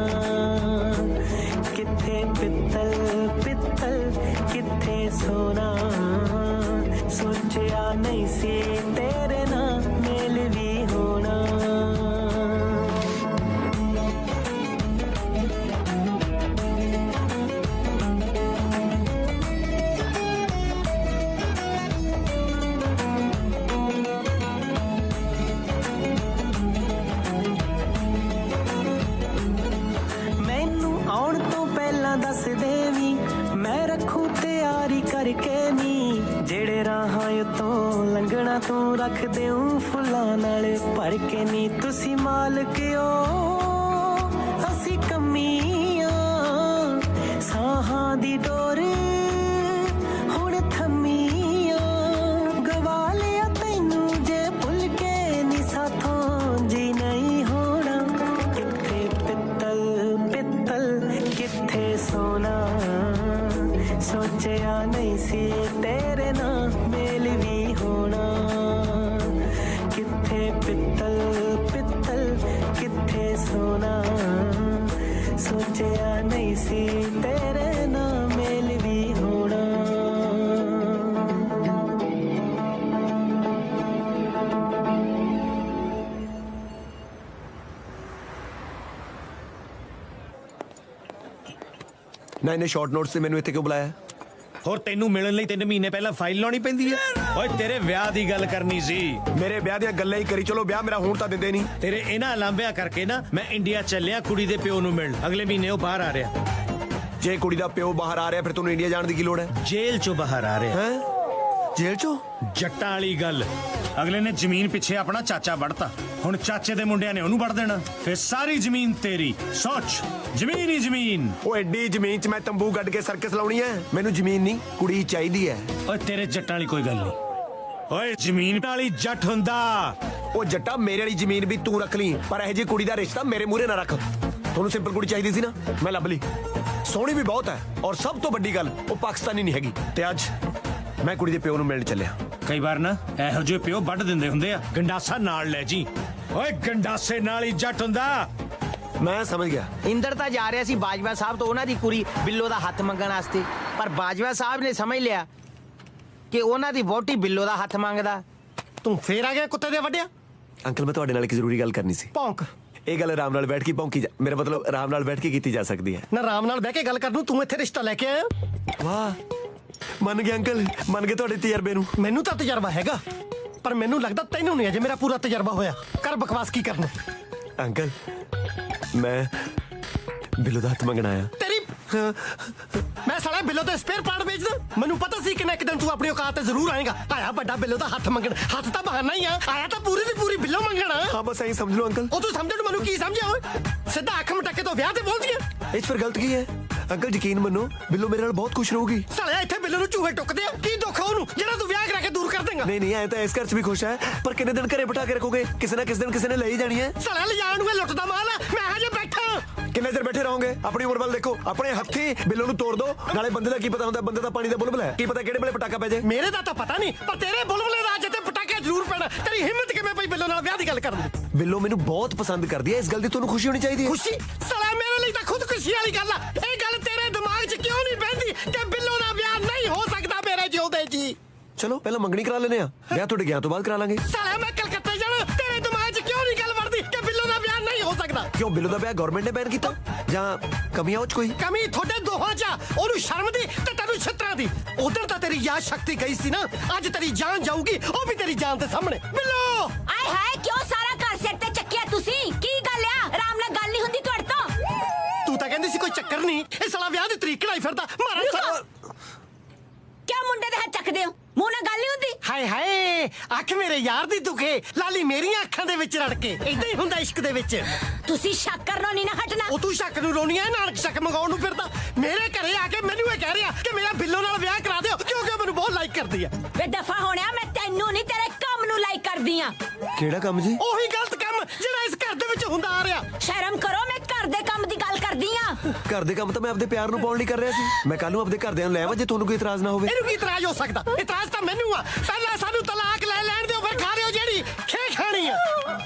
C: किथे पित्तल पित्तल किथे सोना सोचिया नहीं सी तेरे ना मेल भी होना दस देवी मैं रखूं तैयारी करके नी जेड़े राहां तो लंघना तू रख देऊं फुल्लां नाल भर के नी तुसी मालक ओ असी कमीआं साहां दी डोर हुण थमीआं गवा लिया तैनू जे भुल के नी साथों जी नहीं होना किथे पित्तल पित्तल किथे सोना सोचिया नहीं सी तेरे ना मेल भी होना किथे पित्तल पित्तल किथे सोना सोचिया नहीं सी तेरे ना मेल भी होना
K: ਨਾ ਇਹਨੇ ਸ਼ਾਰਟ ਨੋਟ ਤੇ ਮੈਨੂੰ ਇੱਥੇ ਕਿਉਂ ਬੁਲਾਇਆ
I: ਹੋਰ ਤੈਨੂੰ ਮਿਲਣ ਲਈ 3 ਮਹੀਨੇ ਪਹਿਲਾਂ ਫਾਈਲ ਲਾਉਣੀ ਪੈਂਦੀ ਹੈ ਓਏ ਤੇਰੇ ਵਿਆਹ ਦੀ ਗੱਲ ਕਰਨੀ ਸੀ
K: ਮੇਰੇ ਵਿਆਹ ਦੀਆਂ ਗੱਲਾਂ ਹੀ ਕਰੀ ਚਲੋ ਵਿਆਹ ਮੇਰਾ ਹੁਣ ਤਾਂ ਦਿੰਦੇ ਨਹੀਂ
I: ਤੇਰੇ ਇਹਨਾਂ ਲਾਂਭਿਆਂ ਕਰਕੇ ਨਾ ਮੈਂ ਇੰਡੀਆ ਚੱਲਿਆ ਕੁੜੀ ਦੇ ਪਿਓ ਨੂੰ ਮਿਲਣ ਅਗਲੇ ਮਹੀਨੇ ਉਹ ਬਾਹਰ ਆ ਰਿਹਾ
K: ਜੇ ਕੁੜੀ ਦਾ ਪਿਓ ਬਾਹਰ ਆ ਰਿਹਾ ਫਿਰ ਤੁਹਾਨੂੰ ਇੰਡੀਆ ਜਾਣ ਦੀ ਕੀ ਲੋੜ ਹੈ
I: ਜੇਲ੍ਹ ਚੋਂ ਬਾਹਰ ਆ ਰਿਹਾ
K: ਹੈ ਜੇਲ੍ਹ ਚੋਂ
I: ਜੱਟਾਂ ਵਾਲੀ ਗੱਲ ਅਗਲੇ ਨੇ ਜ਼ਮੀਨ ਪਿੱਛੇ ਆਪਣਾ ਚਾਚਾ ਵੜਤਾ ਹੁਣ ਚਾਚੇ ਦੇ ਮੁੰਡਿਆਂ ਨੇ ਉਹਨੂੰ ਵੜ ਦੇਣਾ ਫਿਰ ਸਾਰੀ ਜ਼ਮੀਨ ਤੇਰੀ ਸੋਚ ਜ਼ਮੀਨ ਹੀ ਜ਼ਮੀਨ
K: ਉਹ ਐਡੀ ਜ਼ਮੀਨ 'ਚ ਮੈਂ ਤੰਬੂ ਗੱਡ ਕੇ ਸਰਕਸ ਲਾਉਣੀ ਹੈ ਮੈਨੂੰ ਜ਼ਮੀਨ ਨਹੀਂ ਕੁੜੀ ਚਾਹੀਦੀ ਹੈ
I: ਓਏ ਤੇਰੇ ਜੱਟਾਂ ਵਾਲੀ ਕੋਈ ਗੱਲ ਨਹੀਂ ਓਏ ਜ਼ਮੀਨ ਵਾਲੀ ਜੱਟ ਹੁੰਦਾ
K: ਉਹ ਜੱਟਾ ਮੇਰੇ ਵਾਲੀ ਜ਼ਮੀਨ ਵੀ ਤੂੰ ਰੱਖ ਲਈ ਪਰ ਇਹ ਜੀ ਕੁੜੀ ਦਾ ਰਿਸ਼ਤਾ ਮੇਰੇ ਮੂਹਰੇ ਨਾ ਰੱਖ ਤੁਹਾਨੂੰ ਸਿੰਪਲ ਕੁੜੀ ਚਾਹੀਦੀ ਸੀ ਨਾ ਮੈਂ ਲੱਭ ਲਈ ਸੋਹਣੀ ਵੀ ਬਹੁਤ ਹੈ ਔਰ ਸਭ ਤੋਂ ਵੱਡੀ ਗੱਲ ਉਹ ਪਾਕਿਸਤਾਨੀ ਨਹੀਂ ਹੈਗੀ ਤੇ ਅੱਜ ਮੈਂ ਕੁੜੀ ਦੇ ਪਿਓ ਨੂੰ ਮਿਲਣ ਚੱਲਿਆ
I: ਕਈ ਵਾਰ ਨਾ ਇਹੋ ਜਿਹੇ ਪਿਓ ਵੱਢ ਦਿੰਦੇ ਹੁੰਦੇ ਆ ਗੰਡਾਸਾ ਨਾਲ ਲੈ ਜੀ ਓਏ ਗੰਡਾਸੇ ਨਾਲ ਹੀ ਜੱਟ ਹੁੰਦਾ
K: ਮੈਂ ਸਮਝ ਗਿਆ
D: ਇੰਦਰ ਤਾਂ ਜਾ ਰਿਹਾ ਸੀ ਬਾਜਵਾ ਸਾਹਿਬ ਤੋਂ ਉਹਨਾਂ ਦੀ ਕੁੜੀ ਬਿੱਲੋ ਦਾ ਹੱਥ ਮੰਗਣ ਵਾਸਤੇ ਪਰ ਬਾਜਵਾ ਸਾਹਿਬ ਨੇ ਸਮਝ ਲਿਆ ਕਿ ਉਹਨਾਂ ਦੀ ਵਹੁਟੀ ਬਿੱਲੋ ਦਾ ਹੱਥ ਮੰਗਦਾ
R: ਤੂੰ ਫੇਰ ਆ ਗਿਆ ਕੁੱਤੇ ਦੇ ਵੱਡਿਆ
K: ਅੰਕਲ ਮੈਂ ਤੁਹਾਡੇ ਨਾਲ ਇੱਕ ਜ਼ਰੂਰੀ ਗੱਲ ਕਰਨੀ ਸੀ
R: ਭੌਂਕ
K: ਇਹ ਗੱਲ ਆਰਾਮ ਨਾਲ ਬੈਠ ਕੇ ਭੌਂਕੀ ਮੇਰਾ ਮਤਲਬ ਆਰਾਮ ਨਾਲ ਬੈਠ ਕੇ ਕੀਤੀ ਜਾ ਸਕਦੀ ਹੈ
R: ਨਾ ਆਰਾਮ ਨਾਲ ਬਹਿ ਕੇ ਗੱਲ ਕਰ ਦੂੰ ਤੂੰ ਇੱਥੇ ਰਿਸ਼ਤਾ ਲੈ ਕੇ ਆਇਆ
K: ਵਾਹ ਮੰਨ ਗਏ ਅੰਕਲ ਮੰਨ ਗਏ ਤੁਹਾਡੇ ਤਜਰਬੇ ਨੂੰ
R: ਮੈਨੂੰ ਤਾਂ ਤਜਰਬਾ ਹੈਗਾ ਪਰ ਮੈਨੂੰ ਲੱਗਦਾ ਤੈਨੂੰ ਨਹੀਂ ਅਜੇ ਮੇਰਾ ਪੂਰਾ ਤਜਰਬਾ ਹੋਇਆ ਕਰ ਬਕਵਾਸ ਕੀ ਕਰਨਾ
K: ਅੰਕਲ ਮੈਂ ਬਿੱਲੋ ਦਾ ਹੱਥ ਮੰਗਣਾ ਆਇਆ
R: ਤੇਰੀ ਮੈਂ ਸਾਲਾ ਬਿੱਲੋ ਤੇ ਸਪੇਅਰ ਪਾਰਟ ਵੇਚਦਾ ਮੈਨੂੰ ਪਤਾ ਸੀ ਕਿ ਨਾ ਇੱਕ ਦਿਨ ਤੂੰ ਆਪਣੀ ਔਕਾਤ ਤੇ ਜ਼ਰੂਰ ਆਏਗਾ ਆਇਆ ਵੱਡਾ ਬਿੱਲੋ ਦਾ ਹੱਥ ਮੰਗਣ ਹੱਥ ਤਾਂ ਬਹਾਨਾ ਹੀ ਆ ਆਇਆ ਤਾਂ ਪੂਰੀ ਦੀ ਪੂਰੀ ਬਿੱਲੋ ਮੰਗਣਾ
K: ਹਾਂ ਬਸ ਐਂ ਸਮਝ ਲਓ ਅੰਕਲ
R: ਉਹ ਤੂੰ ਸਮਝਣ ਮੈਨੂੰ ਕੀ ਸਮਝਿਆ ਓਏ ਸਿੱਧਾ ਅੱਖ ਮਟਕੇ ਤੋਂ ਵਿਆਹ ਤੇ ਬੋਲਦੀ ਆ
K: ਇਹ 'ਚ ਫਿਰ ਗਲਤ ਕੀ ਹੈ ਅੰਕਲ ਯਕੀਨ ਮੰਨੋ ਬਿੱਲੋ ਮੇਰੇ ਨਾਲ ਬਹੁਤ ਖੁਸ਼ ਰਹੂਗੀ
R: ਸਾਲਿਆ ਇੱਥੇ ਬਿੱਲੋ ਨੂੰ ਚੂਹੇ ਟੁੱਕਦੇ ਆ ਕੀ ਦੁੱਖ ਆ ਉਹਨੂੰ ਜਿਹੜਾ ਤੂੰ ਵਿਆਹ ਕਰਾ ਕੇ ਦੂਰ ਕਰ ਦੇਂਗਾ
K: ਨਹੀਂ ਐ ਤਾਂ ਇਸ ਘਰ 'ਚ ਵੀ ਖੁਸ਼ ਹੈ ਪਰ ਕਿੰਨੇ ਦਿਨ ਘਰੇ ਬਿਠਾ ਕੇ ਰੱਖੋਗੇ ਕਿਸੇ ਨਾ ਕਿਸੇ ਦਿਨ ਕਿਸੇ ਨੇ ਲੈ ਹੀ ਜਾਣੀ ਹੈ
R: ਸਾਲਿਆ ਲਿਜਾਣ ਨੂੰ ਲੁੱਟਦਾ ਮਾਲ ਆ ਮੈਂ ਹਜੇ ਬੈਠਾ
K: ਕਿੰਨੇ ਦਿਨ ਬੈਠੇ ਰਹੋਗੇ ਆਪਣੀ ਉਮਰ ਵੱਲ ਦੇਖੋ ਆਪਣੇ ਹੱਥੀ ਬਿੱਲੋ ਨੂੰ ਤੋੜ ਦੋ ਨਾਲੇ ਬੰਦੇ ਦਾ ਕੀ ਪਤਾ ਹੁੰਦਾ ਬੰਦੇ ਦਾ ਪਾਣੀ ਦਾ ਬੁਲਬੁਲ ਹੈ ਕੀ ਪਤਾ ਕਿਹੜੇ ਵੇਲੇ ਪਟਾਕਾ ਪੈ ਜਾਏ
R: ਮੇਰੇ ਦਾ ਤਾਂ ਪਤਾ ਨਹੀਂ ਪਰ ਤੇਰੇ ਬੁਲਬੁਲੇ ਦਾ ਅੱਜ ਤੇ ਪਟਾਕਾ ਜ਼ਰੂਰ ਪੈਣਾ ਤੇਰੀ ਹਿੰਮਤ ਕਿਵੇਂ ਪਈ ਬਿੱਲੋ ਨਾਲ ਵਿਆਹ ਦੀ ਗੱਲ ਕਰਨ ਦੀ
K: ਬਿੱਲੋ ਮੈਨੂੰ ਬਹੁਤ ਪਸੰਦ ਕਰਦੀ ਹੈ ਇਸ ਗੱਲ ਦੀ ਤੁਹਾਨੂੰ ਖੁਸ਼ੀ ਹੋਣੀ ਚਾਹੀਦੀ ਹੈ
R: ਖੁਸ਼ੀ ਸਾਲਿਆ ਮੇਰੇ ਲਈ ਤਾਂ ਖੁਦ ਖੁਸ਼ੀ ਵਾਲੀ ਗੱਲ ਆ ਇਹ ਗੱਲ ਤੇਰੇ ਦਿਮਾਗ 'ਚ ਕਿਉਂ ਨਹੀਂ ਬਹਿੰਦੀ ਕਿ ਬਿੱਲੋ ਨਾਲ ਵਿਆਹ ਨਹੀਂ ਹੋ ਸਕਦਾ ਮੇਰੇ ਜਿਉਂਦੇ ਜੀ
K: ਚਲੋ ਪਹਿਲਾਂ ਮੰਗਣੀ ਕਰਾ ਲੈਨੇ ਆ ਵਿਆਹ ਤੁਹਾਡੇ ਗਿਆ ਤੋਂ ਬਾਅਦ ਕਰਾ ਲਾਂਗੇ
R: ਸਾਲਿਆ ਮੈਂ ਕਲਕੱਤੇ ਜਾਣਾ ਤੇਰੇ ਦਿਮਾਗ 'ਚ ਕਿਉਂ ਨਹੀਂ ਗੱਲ ਵੜਦੀ ਕਿ ਬਿੱਲੋ ਨਾਲ ਵਿਆਹ ਨਹੀਂ ਹੋ ਸਕਦਾ
K: ਕਿਉਂ ਬਿੱਲੋ ਦਾ ਵਿਆਹ ਗਵਰਨਮੈਂਟ ਨੇ ਬੈਨ ਕੀਤਾ ਜਾਂ ਕਮੀਆਂ ਉਹ 'ਚ ਕੋਈ
R: ਕਮੀ ਤੁਹਾਡੇ ਦੋਹਾਂ 'ਚ ਉਹਨੂੰ ਸ਼ਰਮ ਦੀ ਤੇ ਤੈਨੂੰ ਛਿੱਤਰਾਂ ਦੀ ਉਧਰ ਤਾਂ ਤੇਰੀ ਯਾਦ ਸ਼ਕਤੀ ਗਈ ਸੀ ਨਾ ਅੱਜ ਤੇਰੀ ਜਾਨ ਜਾਊਗੀ ਉਹ ਵੀ ਤੇਰੀ ਜਾਨ ਦੇ ਸਾਹਮਣੇ ਬਿੱਲੋ
O: ਆਏ ਹਾਏ ਕਿਉਂ ਸਾਰਾ ਘਰ ਸਿਰ ਤੇ ਚੱਕਿਆ ਤੁਸੀਂ ਕੀ ਗੱਲ ਆ ਆਰਾਮ ਨਾਲ ਗੱਲ ਨਹੀਂ ਹੁੰਦੀ ਤੁਹਾਡੇ ਤੋਂ
R: ਤੂੰ ਤਾਂ ਕਹਿੰਦੀ ਸੀ ਕੋਈ ਚੱਕਰ ਨਹੀਂ ਇਹ ਸਾਲਾ ਵਿਆਹ ਦੀ ਤਰੀਕ ਕਢਾਈ ਫਿਰਦਾ ਮਾਰਾ
O: ਕਿਉਂ ਮੁੰਡੇ ਦੇ ਹੱਥ ਚੱਕਦੇ ਹੋ ਮੂੰਹ ਨਾਲ ਗੱਲ ਨਹੀਂ ਹੁੰਦੀ
R: ਹਾਏ ਹਾਏ ਹਾਏ ਅੱਖ ਮੇਰੇ ਯਾਰ ਦੀ ਦੁਖੇ ਲਾਲੀ ਮੇਰੀਆਂ ਅੱਖਾਂ ਦੇ ਵਿੱਚ ਰੜ ਕੇ ਇਦਾਂ ਹੀ ਹੁੰਦਾ ਇਸ਼ਕ ਦੇ ਵਿੱਚ
O: ਤੁਸੀਂ ਸ਼ੱਕ ਕਰਨੋਂ ਨਹੀਂ ਨਾ ਹਟਣਾ
R: ਉਹ ਤੂੰ ਸ਼ੱਕ ਨੂੰ ਰੋਣੀ ਐ ਨਾਨਕ ਸ਼ੱਕ ਮੰਗਾਉਣ ਨੂੰ ਫਿਰਦਾ ਮੇਰੇ ਘਰੇ ਆ ਕੇ ਮੈਨੂੰ ਇਹ ਕਹਿ ਰਿਹਾ ਕਿ ਮੇਰਾ ਬਿੱਲੋ ਨਾਲ ਵਿਆਹ ਕਰਾ ਦਿਓ ਕਿਉਂਕਿ ਉਹ ਮੈਨੂੰ ਬਹੁਤ ਲਾਈਕ ਕਰਦੀ ਆ
O: ਵੇ ਦਫਾ ਹੋਣਿਆ ਮੈਂ ਤੈਨੂੰ ਨਹੀਂ ਤੇਰੇ ਕੰਮ ਨੂੰ ਲਾਈਕ ਕਰਦੀ ਆ
K: ਕਿਹੜਾ ਕੰਮ ਜੀ
R: ਉਹੀ ਗਲਤ ਕੰਮ ਜਿਹੜਾ ਇਸ ਘਰ ਦੇ ਵਿੱਚ ਹੁੰਦਾ ਆ ਰਿਹਾ
O: ਸ਼ਰਮ ਕਰੋ ਮੈਂ ਘਰ ਦੇ ਕੰਮ ਦੀ ਗੱਲ ਕਰਦੀ ਆ
K: ਘਰ ਦੇ ਕੰਮ ਤਾਂ ਮੈਂ ਆਪਦੇ ਪਿਆਰ ਨੂੰ ਪਾਉਣ ਲਈ ਕਰ ਰਿਹਾ ਸੀ ਮੈਂ ਕੱਲ ਨੂੰ ਆਪਦੇ ਘਰਦਿਆਂ ਨੂੰ ਲੈ ਆਵਾਂ ਜੇ ਤੁਹਾਨੂੰ ਕੋਈ ਇਤਰਾਜ਼ ਨਾ ਹੋਵੇ
R: ਇਹਨੂੰ ਕੀ ਇਤਰਾਜ਼ ਹੋ ਸਕਦਾ ਇਤਰਾਜ਼ ਤਾਂ ਮੈਨੂੰ ਆ ਪਹਿਲਾਂ ਸਾਨੂੰ ਤਲਾਕ ਲੈ ਲੈਣ ਦਿਓ ਫਿਰ ਖਾ ਲਿਓ ਜਿਹੜੀ ਖੇ ਖਾਣੀ ਆ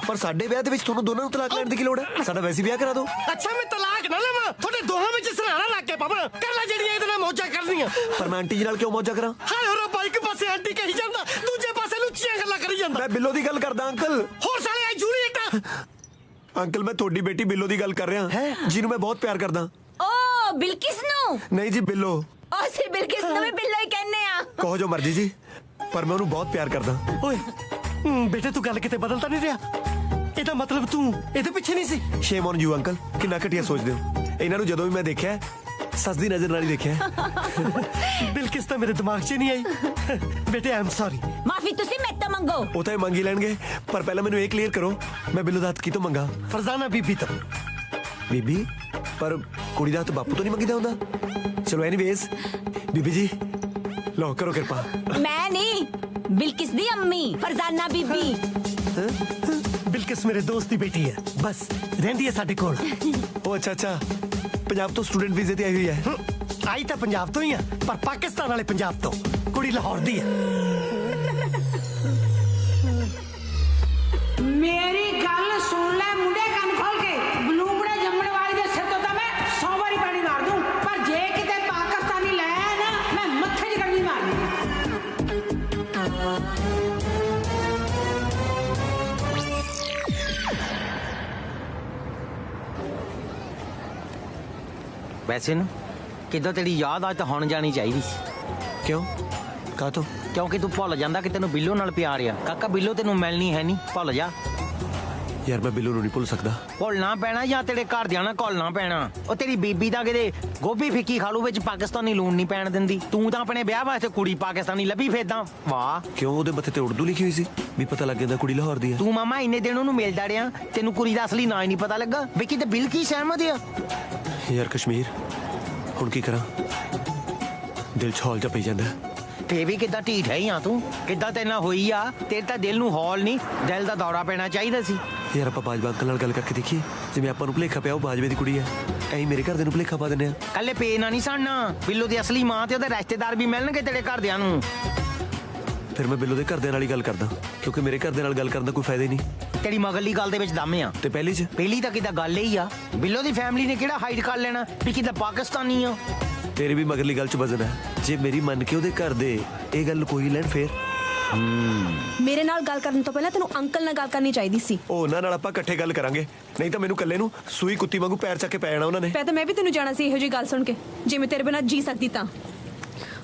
K: ਪਰ ਸਾਡੇ ਵਿਆਹ ਦੇ ਵਿੱਚ ਤੁਹਾਨੂੰ ਦੋਨਾਂ ਨੂੰ ਤਲਾਕ ਲੈਣ ਦੀ ਕੀ ਲੋੜ ਹੈ ਸਾਡਾ ਵੈਸੇ ਵਿਆਹ ਕਰਾ ਦਿਓ
R: ਅੱਛਾ ਮੈਂ ਤਲਾਕ ਨਾ ਲਵਾਂ ਤੁਹਾਡੇ ਦੋਹਾਂ ਵਿੱਚ ਸਰਾਣਾ ਰੱਖ ਕੇ ਪਾਵਾਂ ਕਰ ਲੈ ਜਿਹੜੀਆਂ ਇਹਦੇ ਨਾਲ ਮੌਜਾਂ ਕਰਨੀਆਂ
K: ਪਰ ਮੈਂ ਆਂਟੀ ਜੀ ਨਾਲ ਕਿਉਂ ਮੌਜਾਂ ਕਰਾਂ
R: ਹਾਏ ਹੋਰ ਬਾਈਕ ਪਾਸੇ ਆਂਟੀ ਕਹੀ ਜਾਂਦਾ ਦੂਜੇ ਪਾਸੇ ਲੁੱਚੀਆਂ ਗੱਲਾਂ ਕਰੀ ਜਾਂਦਾ
K: ਮੈਂ ਬਿੱਲੋ ਦੀ ਗੱਲ ਕਰਦਾ ਅੰਕਲ
R: ਹੋਰ ਸਾਲੇ ਆਈ ਜੂਲੀਅਟ
K: ਅੰਕਲ ਮੈਂ ਤੁਹਾਡੀ ਬੇਟੀ ਬਿੱਲੋ ਦੀ ਗੱਲ ਕਰ ਰਿਹਾ ਜਿਹਨੂੰ ਮੈਂ ਬਹੁਤ ਪਿਆਰ ਕਰਦਾ
O: ਓ ਬਿਲਕਿਸ ਨੂੰ
K: ਨਹੀਂ ਜੀ ਬਿੱਲੋ
O: ਅਸੀਂ ਬਿਲਕਿਸ ਨੂੰ ਵੀ ਬਿੱਲੋ ਹੀ ਕਹਿੰਦੇ ਆ
K: ਕਹੋ ਜੋ ਮਰਜ਼ੀ ਜੀ ਪਰ ਮੈਂ ਉਹਨੂੰ ਬਹੁਤ ਪਿਆਰ ਕਰਦਾ
R: ਓਏ ਬੇਟੇ ਤੂੰ ਗੱਲ ਕਿਤੇ ਬਦਲ ਤਾਂ ਨਹੀਂ ਰਿਹਾ ਇਹਦਾ ਮਤਲਬ ਤੂੰ ਇਹਦੇ ਪਿੱਛੇ ਨਹੀਂ ਸੀ
K: ਸ਼ੇਮ ਔਨ ਯੂ ਅੰਕਲ ਕਿੰਨਾ ਘਟੀਆ ਸੋਚਦੇ ਹੋ ਇਹਨਾਂ ਨੂੰ ਜਦੋਂ ਵੀ ਮੈਂ ਦੇਖਿਆ ਸੱਜਦੀ ਨਜ਼ਰ ਨਾਲ ਹੀ ਦੇਖਿਆ
R: ਬਿਲਕਿਸ ਤਾਂ ਮੇਰੇ ਦਿਮਾਗ 'ਚ ਨਹੀਂ ਆਈ ਬੇਟੇ ਆਈ ਐਮ ਸੌਰੀ
O: ਮਾਫੀ ਤੁਸੀਂ ਮੇਰੇ ਤੋਂ ਮੰਗੋ
K: ਉਹ ਤਾਂ ਇਹ ਮੰਗ ਹੀ ਲੈਣਗੇ ਪਰ ਪਹਿਲਾਂ ਮੈਨੂੰ ਇਹ ਕਲੀਅਰ ਕਰੋ ਮੈਂ ਬਿੱਲੋ ਦਾ ਹੱਥ ਕਿਤੋਂ ਮੰਗਾ
R: ਫਰਜ਼ਾਨਾ ਬੀਬੀ ਤੋਂ
K: ਬੀਬੀ ਪਰ ਕੁੜੀ ਦਾ ਹੱਥ ਬਾਪੂ ਤੋਂ ਨਹੀਂ ਮੰਗੀਦਾ ਹੁੰਦਾ ਚਲੋ ਐਨੀਵੇਜ਼ ਬੀਬੀ ਜੀ ਲਓ ਕਰੋ ਕਿਰਪਾ
O: ਮੈਂ ਨਹੀਂ ਬਿਲਕਿਸ ਦੀ ਅੰਮੀ ਫਰਜ਼ਾਨਾ ਬੀਬੀ
R: ਬਿਲਕਿਸ ਮੇਰੇ ਦੋਸਤ ਦੀ ਬੇਟੀ ਹੈ ਬਸ ਰਹਿੰਦੀ ਹੈ ਸਾਡੇ ਕੋਲ
K: ਉਹ ਅੱਛਾ ਪੰਜਾਬ ਤੋਂ ਸਟੂਡੈਂਟ ਵੀਜ਼ੇ ਤੇ ਆਈ ਹੋਈ ਹੈ
R: ਆਈ ਤਾਂ ਪੰਜਾਬ ਤੋਂ ਹੀ ਆ ਪਰ ਪਾਕਿਸਤਾਨ ਵਾਲੇ ਪੰਜਾਬ ਤੋਂ ਕੁੜੀ ਲਾਹੌਰ ਦੀ ਹੈ
E: ਮੇਰੀ ਗੱਲ ਸੁਣ ਲੈ ਮੁੰਡੇ ਕੰਨ ਖੋਲ ਕੇ ਬਲੂੰਗੜੇ ਜੰਮਣ ਵਾਲੀ ਦੇ ਸਿਰ ਤੋਂ ਤਾਂ ਮੈਂ 100 ਵਾਰੀ ਪਾਣੀ ਮਾਰ ਦੂੰ ਪਰ ਜੇ ਕਿਤੇ ਪਾਕਿਸਤਾਨੀ ਲੈ ਆਇਆ ਨਾ ਮੈਂ ਮੱਥੇ 'ਚ ਗੜਵੀ ਮਾਰਨੀ
D: ਵੈਸੇ ਨਾ ਕਿੱਦਾਂ ਤੇਰੀ ਯਾਦ ਅੱਜ ਤਾਂ ਹੁਣ ਜਾਣੀ ਚਾਹੀਦੀ ਸੀ
K: ਕਿਉਂ ਕਾਹਤੋਂ
D: ਕਿਉਂਕਿ ਤੂੰ ਭੁੱਲ ਜਾਂਦਾ ਕਿ ਤੈਨੂੰ ਬਿੱਲੋ ਨਾਲ ਪਿਆਰ ਆ ਕਾਕਾ ਬਿੱਲੋ ਤੈਨੂੰ ਮਿਲਣੀ ਹੈ ਨਹੀਂ ਭੁੱਲ ਜਾ
K: ਯਾਰ ਮੈਂ ਬਿੱਲੋ ਨੂੰ ਨਹੀਂ ਭੁੱਲ ਸਕਦਾ
D: ਭੁੱਲਣਾ ਪੈਣਾ ਜਾਂ ਤੇਰੇ ਘਰਦਿਆਂ ਨਾਲ ਘੁਲਣਾ ਪੈਣਾ ਉਹ ਤੇਰੀ ਬੀਬੀ ਤਾਂ ਕਿਤੇ ਗੋਭੀ ਫਿੱਕੀ ਖਾਲੂ ਵਿੱਚ ਪਾਕਿਸਤਾਨੀ ਲੂਣ ਨਹੀਂ ਪੈਣ ਦਿੰਦੀ ਤੂੰ ਤਾਂ ਆਪਣੇ ਵਿਆਹ ਵਾਸਤੇ ਕੁੜੀ ਪਾਕਿਸਤਾਨੀ ਲੱਭੀ ਫਿਰਦਾ ਵਾਹ
K: ਕਿਉਂ ਉਹਦੇ ਮੱਥੇ ਤੇ ਉਰਦੂ ਲਿਖੀ ਹੋਈ ਸੀ ਵੀ ਪਤਾ ਲੱਗ ਜਾਂਦਾ ਕੁੜੀ ਲਾਹੌਰ ਦੀ ਹੈ
D: ਤੂੰ ਮਾਮਾ ਇੰਨੇ ਦਿਨ ਉਹਨੂੰ ਮਿਲਦਾ ਰਿਹਾ ਤੈਨੂੰ ਕੁੜੀ ਦਾ ਅਸਲੀ ਨਾਂ ਹੀ ਨਹੀਂ ਪਤਾ ਲੱਗਾ ਵੀ ਕਿਤੇ ਬਿਲ ਕੀ ਸਹਿਮਤ ਆ
K: ਯਾਰ ਕਸ਼ਮੀਰ ਹੁਣ ਕੀ ਕਰਾਂ ਦਿਲ 'ਚ ਹੌਲ ਜਾ ਪਈ ਜਾਂਦਾ
D: ਤੇ ਵੀ ਕਿੱਦਾਂ ਢੀਠ ਹੈ ਆ ਤੂੰ ਕਿੱਦਾਂ ਤੇਰੇ ਨਾਲ ਹੋਈ ਆ ਤੇਰੇ ਤਾਂ ਦਿਲ ਨੂੰ ਹੌਲ ਨਹੀਂ ਦਿਲ ਦਾ ਦੌਰਾ ਪੈਣਾ ਚਾਹੀਦਾ ਸੀ
K: ਯਾਰ ਆਪਾਂ ਬਾਜਵਾ ਅੰਕਲ ਨਾਲ ਗੱਲ ਕਰਕੇ ਦੇਖੀਏ ਜਿਵੇਂ ਆਪਾਂ ਨੂੰ ਭੁਲੇਖਾ ਪਿਆ ਉਹ ਬਾਜਵੇ ਦੀ ਕੁੜੀ ਹੈ ਐਂ ਮੇਰੇ ਘਰ ਦੇ ਨੂੰ ਭੁਲੇਖਾ ਪਾ ਦਿੰਦੇ ਆ
D: ਕੱਲੇ ਪੇ ਨਾ ਨਹੀਂ ਸੜਨਾ ਬਿੱਲੋ ਦੀ ਅਸਲੀ ਮਾਂ ਤੇ ਉਹਦੇ ਰਿਸ਼ਤੇਦਾਰ ਵੀ ਮਿਲਣਗੇ ਤੇਰੇ ਘਰਦਿਆਂ ਨੂੰ
K: ਫਿਰ ਮੈਂ ਬਿੱਲੋ ਦੇ ਘਰਦਿਆਂ ਨਾਲ ਹੀ ਗੱਲ ਕਰਦਾ ਕਿਉਂਕਿ ਮੇਰੇ ਘਰ ਦੇ ਨਾਲ ਗੱਲ ਕਰਨ ਦਾ ਕੋਈ ਫਾਇਦਾ ਹੀ ਨਹੀਂ
D: ਤੇਰੀ ਮਗਰਲੀ ਗੱਲ ਦੇ ਵਿੱਚ ਦਮ ਆ
K: ਤੇ ਪਹਿਲੀ
D: ਤਾਂ ਕਿੱਦਾਂ ਗੱਲ ਹੀ ਆ ਬਿੱਲੋ ਦੀ ਫੈਮਿਲੀ ਨੇ ਕਿਹੜਾ ਹਾਈਡ ਕਰ ਲੈਣਾ ਵੀ ਕਿੱਦਾਂ ਪਾਕਿਸਤਾਨੀ ਆ
K: ਤੇਰੀ ਵੀ ਮਗਰਲੀ ਗੱਲ 'ਚ ਵਜ਼ਨ ਹੈ ਜੇ ਮੇਰੀ ਮੰਨ ਕੇ ਉਹਦੇ ਘਰ ਦੇ ਇਹ ਗੱਲ ਕੋਈ ਲੈਣ ਫੇਰ
H: ਮੇਰੇ ਨਾਲ ਗੱਲ ਕਰਨ ਤੋਂ ਪਹਿਲਾਂ ਤੈਨੂੰ ਅੰਕਲ ਨਾਲ ਗੱਲ ਕਰਨੀ ਚਾਹੀਦੀ ਸੀ
K: ਉਹਨਾਂ ਨਾਲ ਆਪਾਂ ਇਕੱਠੇ ਗੱਲ ਕਰਾਂਗੇ ਨਹੀਂ ਤਾਂ ਮੈਨੂੰ ਇਕੱਲੇ ਨੂੰ ਸੂਈ ਕੁੱਤੀ ਵਾਂਗੂ ਪੈਰ ਚੱਕ ਕੇ ਪੈ ਜਾਣਾ ਉਹਨਾਂ ਨੇ
H: ਪੈ ਤਾਂ ਮੈਂ ਵੀ ਤੈਨੂੰ ਜਾਣਾ ਸੀ ਇਹੋ ਜਿਹੀ ਗੱਲ ਸੁਣ ਕੇ ਜੇ ਮੈਂ ਤੇਰੇ ਬਿਨਾਂ ਜੀ ਸਕਦੀ ਤਾਂ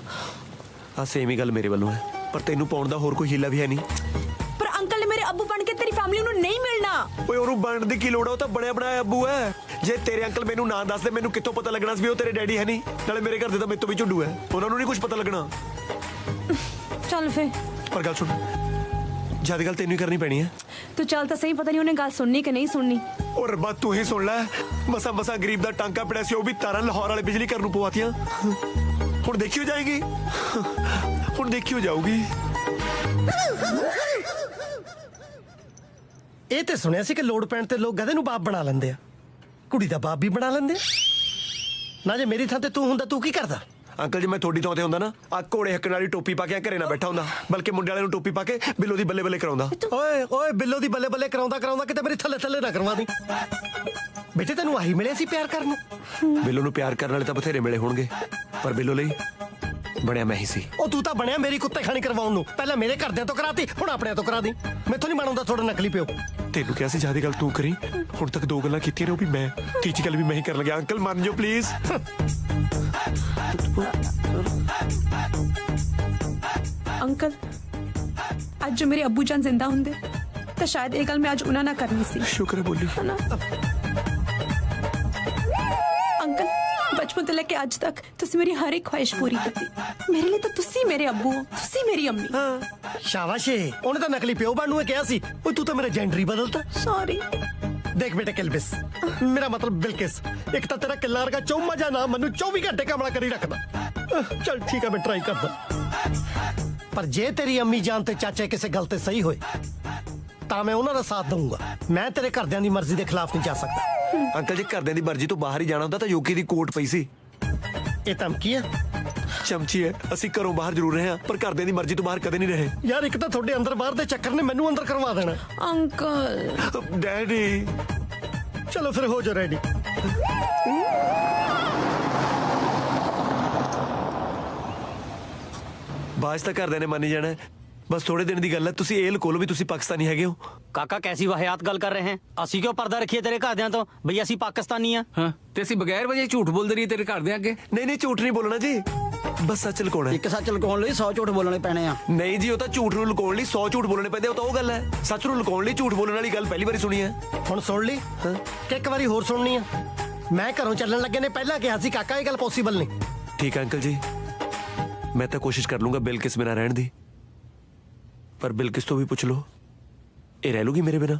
K: ਆ ਸੇਮ ਹੀ ਗੱਲ ਮੇਰੇ ਵੱਲੋਂ ਹੈ ਪਰ ਤੈਨੂੰ ਪਾਉਣ ਦਾ ਹੋਰ ਕੋਈ ਹੀਲਾ ਵੀ ਹੈ ਨਹੀਂ
H: ਪਰ ਅੰਕਲ ਨੇ ਮੇਰੇ ਅੱਬੂ ਬਣ ਕੇ ਤੇਰੀ ਫੈਮਿਲੀ ਨੂੰ ਨਹੀਂ ਮਿਲਣਾ
K: ਓਏ ਉਹਨੂੰ ਬਣਨ ਦੀ ਕੀ ਲੋੜ ਆ ਉਹ ਤਾਂ ਬਣਿਆ ਬਣਾਇਆ ਅੱਬੂ ਹੈ ਜੇ ਤੇਰੇ ਅੰਕਲ ਮੈਨੂੰ ਨਾਂ ਦੱਸਦੇ ਮੈਨੂੰ ਕਿੱਥੋਂ ਪਤਾ ਲੱਗਣਾ ਸੀ ਵੀ ਉਹ ਤੇਰੇ ਡੈਡੀ ਹੈ ਨਹੀਂ ਨਾਲੇ ਮੇਰੇ ਘਰ ਦੇ ਤਾਂ ਮੇਰੇ ਤੋਂ ਵੀ ਝੁੱਡੂ ਹੈ ਉਹਨਾਂ ਨੂੰ ਨਹੀਂ ਕੁਝ ਪਤਾ ਲੱਗਣਾ
H: ਚੱਲ ਫੇ
K: ਪਰ ਗੱਲ ਸੁਣ ਜਿਆਦਾ ਗੱਲ ਤੈਨੂੰ ਹੀ ਕਰਨੀ ਪੈਣੀ ਹੈ
H: ਤੂੰ ਚੱਲ ਤਾਂ ਸਹੀ ਪਤਾ ਨਹੀਂ ਉਹਨੇ ਗੱਲ ਸੁਣਨੀ ਕਿ ਨਹੀਂ ਸੁਣਨੀ
K: ਉਹ ਰੱਬਾ ਤੂੰ ਹੀ ਸੁਣ ਲੈ ਮਸਾ ਗਰੀਬ ਦਾ ਟਾਂਕਾ ਪਿਆ ਸੀ ਉਹ ਵੀ ਤਾਰਾਂ ਲਾਹੌਰ ਵਾਲੇ ਬਿਜਲੀ ਘਰ ਨੂੰ ਪਵਾਤੀਆਂ ਹੁਣ ਦੇਖਿਓ ਜਾਏਗੀ ਹੁਣ ਦੇਖਿਓ ਜਾਊਗੀ
R: ਇਹ ਤੇ ਸੁਣਿਆ ਸੀ ਕਿ ਲੋੜ ਪੈਣ ਤੇ ਲੋਕ ਗਧੇ ਨੂੰ ਬਾਪ ਬਣਾ ਲੈਂਦੇ ਆ ਕੁੜੀ ਦਾ ਬਾਪ ਵੀ ਬਣਾ ਲੈਂਦੇ ਨਾ ਜੇ ਮੇਰੀ ਥਾਂ ਤੇ ਤੂੰ ਹੁੰਦਾ ਤੂੰ ਕੀ ਕਰਦਾ
K: ਅੰਕਲ ਜੀ ਮੈਂ ਤੁਹਾਡੀ ਥਾਂ ਤੇ ਹੁੰਦਾ ਨਾ ਆ ਘੋੜੇ ਹੱਕਣ ਵਾਲੀ ਟੋਪੀ ਪਾ ਕੇ ਘਰੇ ਨਾ ਬੈਠਾ ਹੁੰਦਾ ਬਲਕਿ ਮੁੰਡੇ ਵਾਲੇ ਨੂੰ ਟੋਪੀ ਪਾ ਕੇ ਬਿੱਲੋ ਦੀ ਬੱਲੇ ਬੱਲੇ ਕਰਾਉਂਦਾ
R: ਓਏ ਬਿੱਲੋ ਦੀ ਬੱਲੇ ਬੱਲੇ ਕਰਾਉਂਦਾ ਕਿਤੇ ਮੇਰੀ ਥੱਲੇ ਨਾ ਕਰਵਾ ਦੀ ਬੇਟੇ ਤੈਨੂੰ ਆਹੀ ਮਿਲਿਆ ਸੀ ਪਿਆਰ ਕਰਨ ਨੂੰ
K: ਬਿੱਲੋ ਨੂੰ ਪਿਆਰ ਕਰਨ ਵਾਲੇ ਤਾਂ ਬਥੇਰੇ ਮਿਲੇ ਹੋਣਗੇ ਪਰ ਬਿੱਲੋ ਲਈ ਬਣਿਆ ਮੈਂ ਹੀ ਸੀ
R: ਉਹ ਤੂੰ ਤਾਂ ਬਣਿਆ ਮੇਰੀ ਕੁੱਤੇ ਖਾਣੀ ਕਰਵਾਉਣ ਨੂੰ ਪਹਿਲਾਂ ਮੇਰੇ ਘਰਦਿਆਂ ਤੋਂ ਕਰਾਤੀ ਹੁਣ ਆਪਣਿਆਂ ਤੋਂ ਕਰਾ ਦੀ ਮੈਥੋਂ ਨਹੀਂ ਬਣਾਉਂਦਾ ਥੋੜਾ ਨਕਲੀ ਪਿਓ
K: ਤੈਨੂੰ ਕਿਹਾ ਸੀ ਜਿਆਦਾ ਗੱਲ ਤੂੰ ਕਰੀ ਹੁਣ ਤੱਕ 2 ਗੱਲਾਂ ਕੀਤੀਆਂ ਨੇ ਉਹ ਵੀ ਮੈਂ ਤੀਜੀ ਗੱਲ ਵੀ ਮੈਂ ਹੀ ਕਰਨ ਲੱਗਿਆ ਅੰਕਲ ਮੰਨ ਜਾਓ ਪਲੀਜ਼
H: ਅੰਕਲ ਅੱਜ ਜੋ ਮੇਰੇ ਅੱਬੂ ਜਾਨ ਜ਼ਿੰਦਾ ਹੁੰਦੇ ਤਾਂ ਸ਼ਾਇਦ ਇਹ ਗੱਲ ਮੈਂ ਅੱਜ ਉਹਨਾਂ ਨਾਲ ਕਰਨੀ ਸੀ
K: ਸ਼ੁਕਰ ਹੈ ਬੋਲੀ
H: ਅੰਕਲ ਬਚਪਨ ਤੋਂ ਲੈ ਕੇ ਅੱਜ ਤੱਕ ਤੁਸੀਂ ਮੇਰੀ ਹਰ ਇੱਕ ਖੁਆਇਸ਼ ਪੂਰੀ ਕੀਤੀ ਮੇਰੇ ਲਈ ਤਾਂ ਤੁਸੀਂ ਮੇਰੇ ਅੱਬੂ ਹੋ ਤੁਸੀਂ ਮੇਰੀ ਅੰਮੀ
R: शाबाश ਉਹਨੇ ਤਾਂ ਨਕਲੀ ਪਿਓ ਬਣਨ ਨੂੰ ਕਿਹਾ ਸੀ ਓਏ ਤੂੰ ਤਾਂ ਮੇਰਾ ਜੈਂਡਰ ਹੀ ਬਦਲਤਾ
H: सॉरी
R: ਦੇਖ ਬੇਟਾ ਕਿਲਬਿਸ ਮੇਰਾ ਮਤਲਬ ਬਿਲਕਿਸ ਇੱਕ ਤਾਂ ਤੇਰਾ ਕਿੱਲਾ ਵਰਗਾ ਚੌਮਾ ਜਾ ਨਾ ਮੈਨੂੰ 24 ਘੰਟੇ ਕਮਲਾ ਕਰੀ ਰੱਖਦਾ ਚੱਲ ਠੀਕ ਆ ਮੈਂ ਟਰਾਈ ਕਰਦਾ ਪਰ ਜੇ ਤੇਰੀ ਅੰਮੀ ਜਾਨ ਤੇ ਚਾਚੇ ਕਿਸੇ ਗੱਲ ਤੇ ਸਹੀ ਹੋਏ ਤਾਂ ਮੈਂ ਉਹਨਾਂ ਦਾ ਸਾਥ ਦਊਂਗਾ ਮੈਂ ਤੇਰੇ ਘਰਦਿਆਂ ਦੀ ਮਰਜ਼ੀ ਦੇ ਖਿਲਾਫ ਨਹੀਂ ਜਾ ਸਕਦਾ
K: ਅੰਕਲ ਜੀ ਘਰਦਿਆਂ ਦੀ ਮਰਜ਼ੀ ਤੋਂ ਬਾਹਰ ਹੀ ਜਾਣਾ ਹੁੰਦਾ ਤਾਂ ਯੋਗੀ ਦੀ ਕੋਟ ਪਈ ਸੀ
R: ਇਹ ਧਮਕੀ ਹੈ
K: ਚਮਚੀ ਹੈ ਅਸੀਂ ਘਰੋਂ ਬਾਹਰ ਜ਼ਰੂਰ ਰਹੇ ਹਾਂ ਪਰ ਘਰਦਿਆਂ ਦੀ ਮਰਜ਼ੀ ਤੋਂ ਬਾਹਰ ਕਦੇ ਨਹੀਂ ਰਹੇ
R: ਯਾਰ ਇੱਕ ਤਾਂ ਤੁਹਾਡੇ ਅੰਦਰ ਬਾਹਰ ਦੇ ਚੱਕਰ ਨੇ ਮੈਨੂੰ ਅੰਦਰ ਕਰਵਾ ਦੇਣਾ
H: अंकल
K: ਡੈਡੀ
R: ਚਲੋ ਫਿਰ ਹੋ ਜਾ ਰੈਡੀ
K: ਬਾਜ ਤਾਂ ਘਰਦਿਆਂ ਨੇ ਮੰਨ ਹੀ ਜਾਣਾ ਹੈ। ਬਸ ਥੋੜੇ ਦਿਨ ਦੀ ਗੱਲ ਹੈ ਤੁਸੀਂ ਇਹ ਲਕੋ ਲਓ ਵੀ ਤੁਸੀਂ ਪਾਕਿਸਤਾਨੀ ਹੈਗੇ ਹੋ
A: ਕਾਕਾ ਕੈਸੀ ਵਾਹਿਆਤ ਗੱਲ ਕਰ ਰਹੇ हैं ਅਸੀਂ ਕਿਉਂ ਪਰਦਾ ਰੱਖੀਏ ਤੇਰੇ ਘਰਦਿਆਂ ਤੋਂ ਬਈ ਅਸੀਂ ਪਾਕਿਸਤਾਨੀ ਆ
Q: ਹਾਂ ਤੇ ਅਸੀਂ ਬਗੈਰ ਵਜ੍ਹਾ ਝੂਠ ਬੋਲਦੇ ਰਹੀ ਤੇਰੇ ਘਰ ਦੇ ਅੱਗੇ
K: ਨਹੀਂ ਝੂਠ ਨਹੀਂ ਬੋਲਣਾ ਜੀ ਬਸ ਸੱਚ ਲਕਾਉਣਾ
A: ਇੱਕ ਸੱਚ ਲਕਾਉਣ ਲਈ 100 ਝੂਠ ਬੋਲਣੇ ਪੈਣੇ ਆ
K: ਨਹੀਂ ਜੀ ਉਹ ਤਾਂ ਝੂਠ ਨੂੰ ਲਕਾਉਣ ਲਈ 100 ਝੂਠ ਬੋਲਣੇ ਪੈਂਦੇ ਉਹ ਤਾਂ ਉਹ ਗੱਲ ਹੈ ਸੱਚ ਨੂੰ ਲਕਾਉਣ ਲਈ ਝੂਠ ਬੋਲਣ ਵਾਲੀ ਗੱਲ ਪਹਿਲੀ ਵਾਰੀ ਸੁਣੀ ਹੈ
R: ਹੁਣ ਸੁਣ ਲਈ ਕਿ ਇੱਕ ਵਾਰੀ ਹੋਰ ਸੁਣਨੀ ਆ ਮੈਂ ਘਰੋਂ ਚੱਲਣ ਲੱਗੇ ਨੇ ਪਹਿਲਾਂ ਕਿਹਾ ਸੀ ਕਾਕਾ ਇਹ ਗੱਲ ਪੋਸੀਬਲ ਨਹੀਂ
K: ਠੀਕ ਹੈ ਅੰਕਲ ਜੀ ਮੈਂ ਤਾਂ ਕੋਸ਼ਿਸ਼ ਕਰ ਲੂੰਗਾ ਬਿਲਕਿਸ ਬਿਨਾਂ ਰਹਿਣ ਦੀ ਪਰ ਬਿਲਕਿਸ ਤੋਂ ਵੀ ਪੁੱਛ ਲਓ ਇਹ ਰਹਿ ਲੂਗੀ ਮੇਰੇ ਬਿਨਾਂ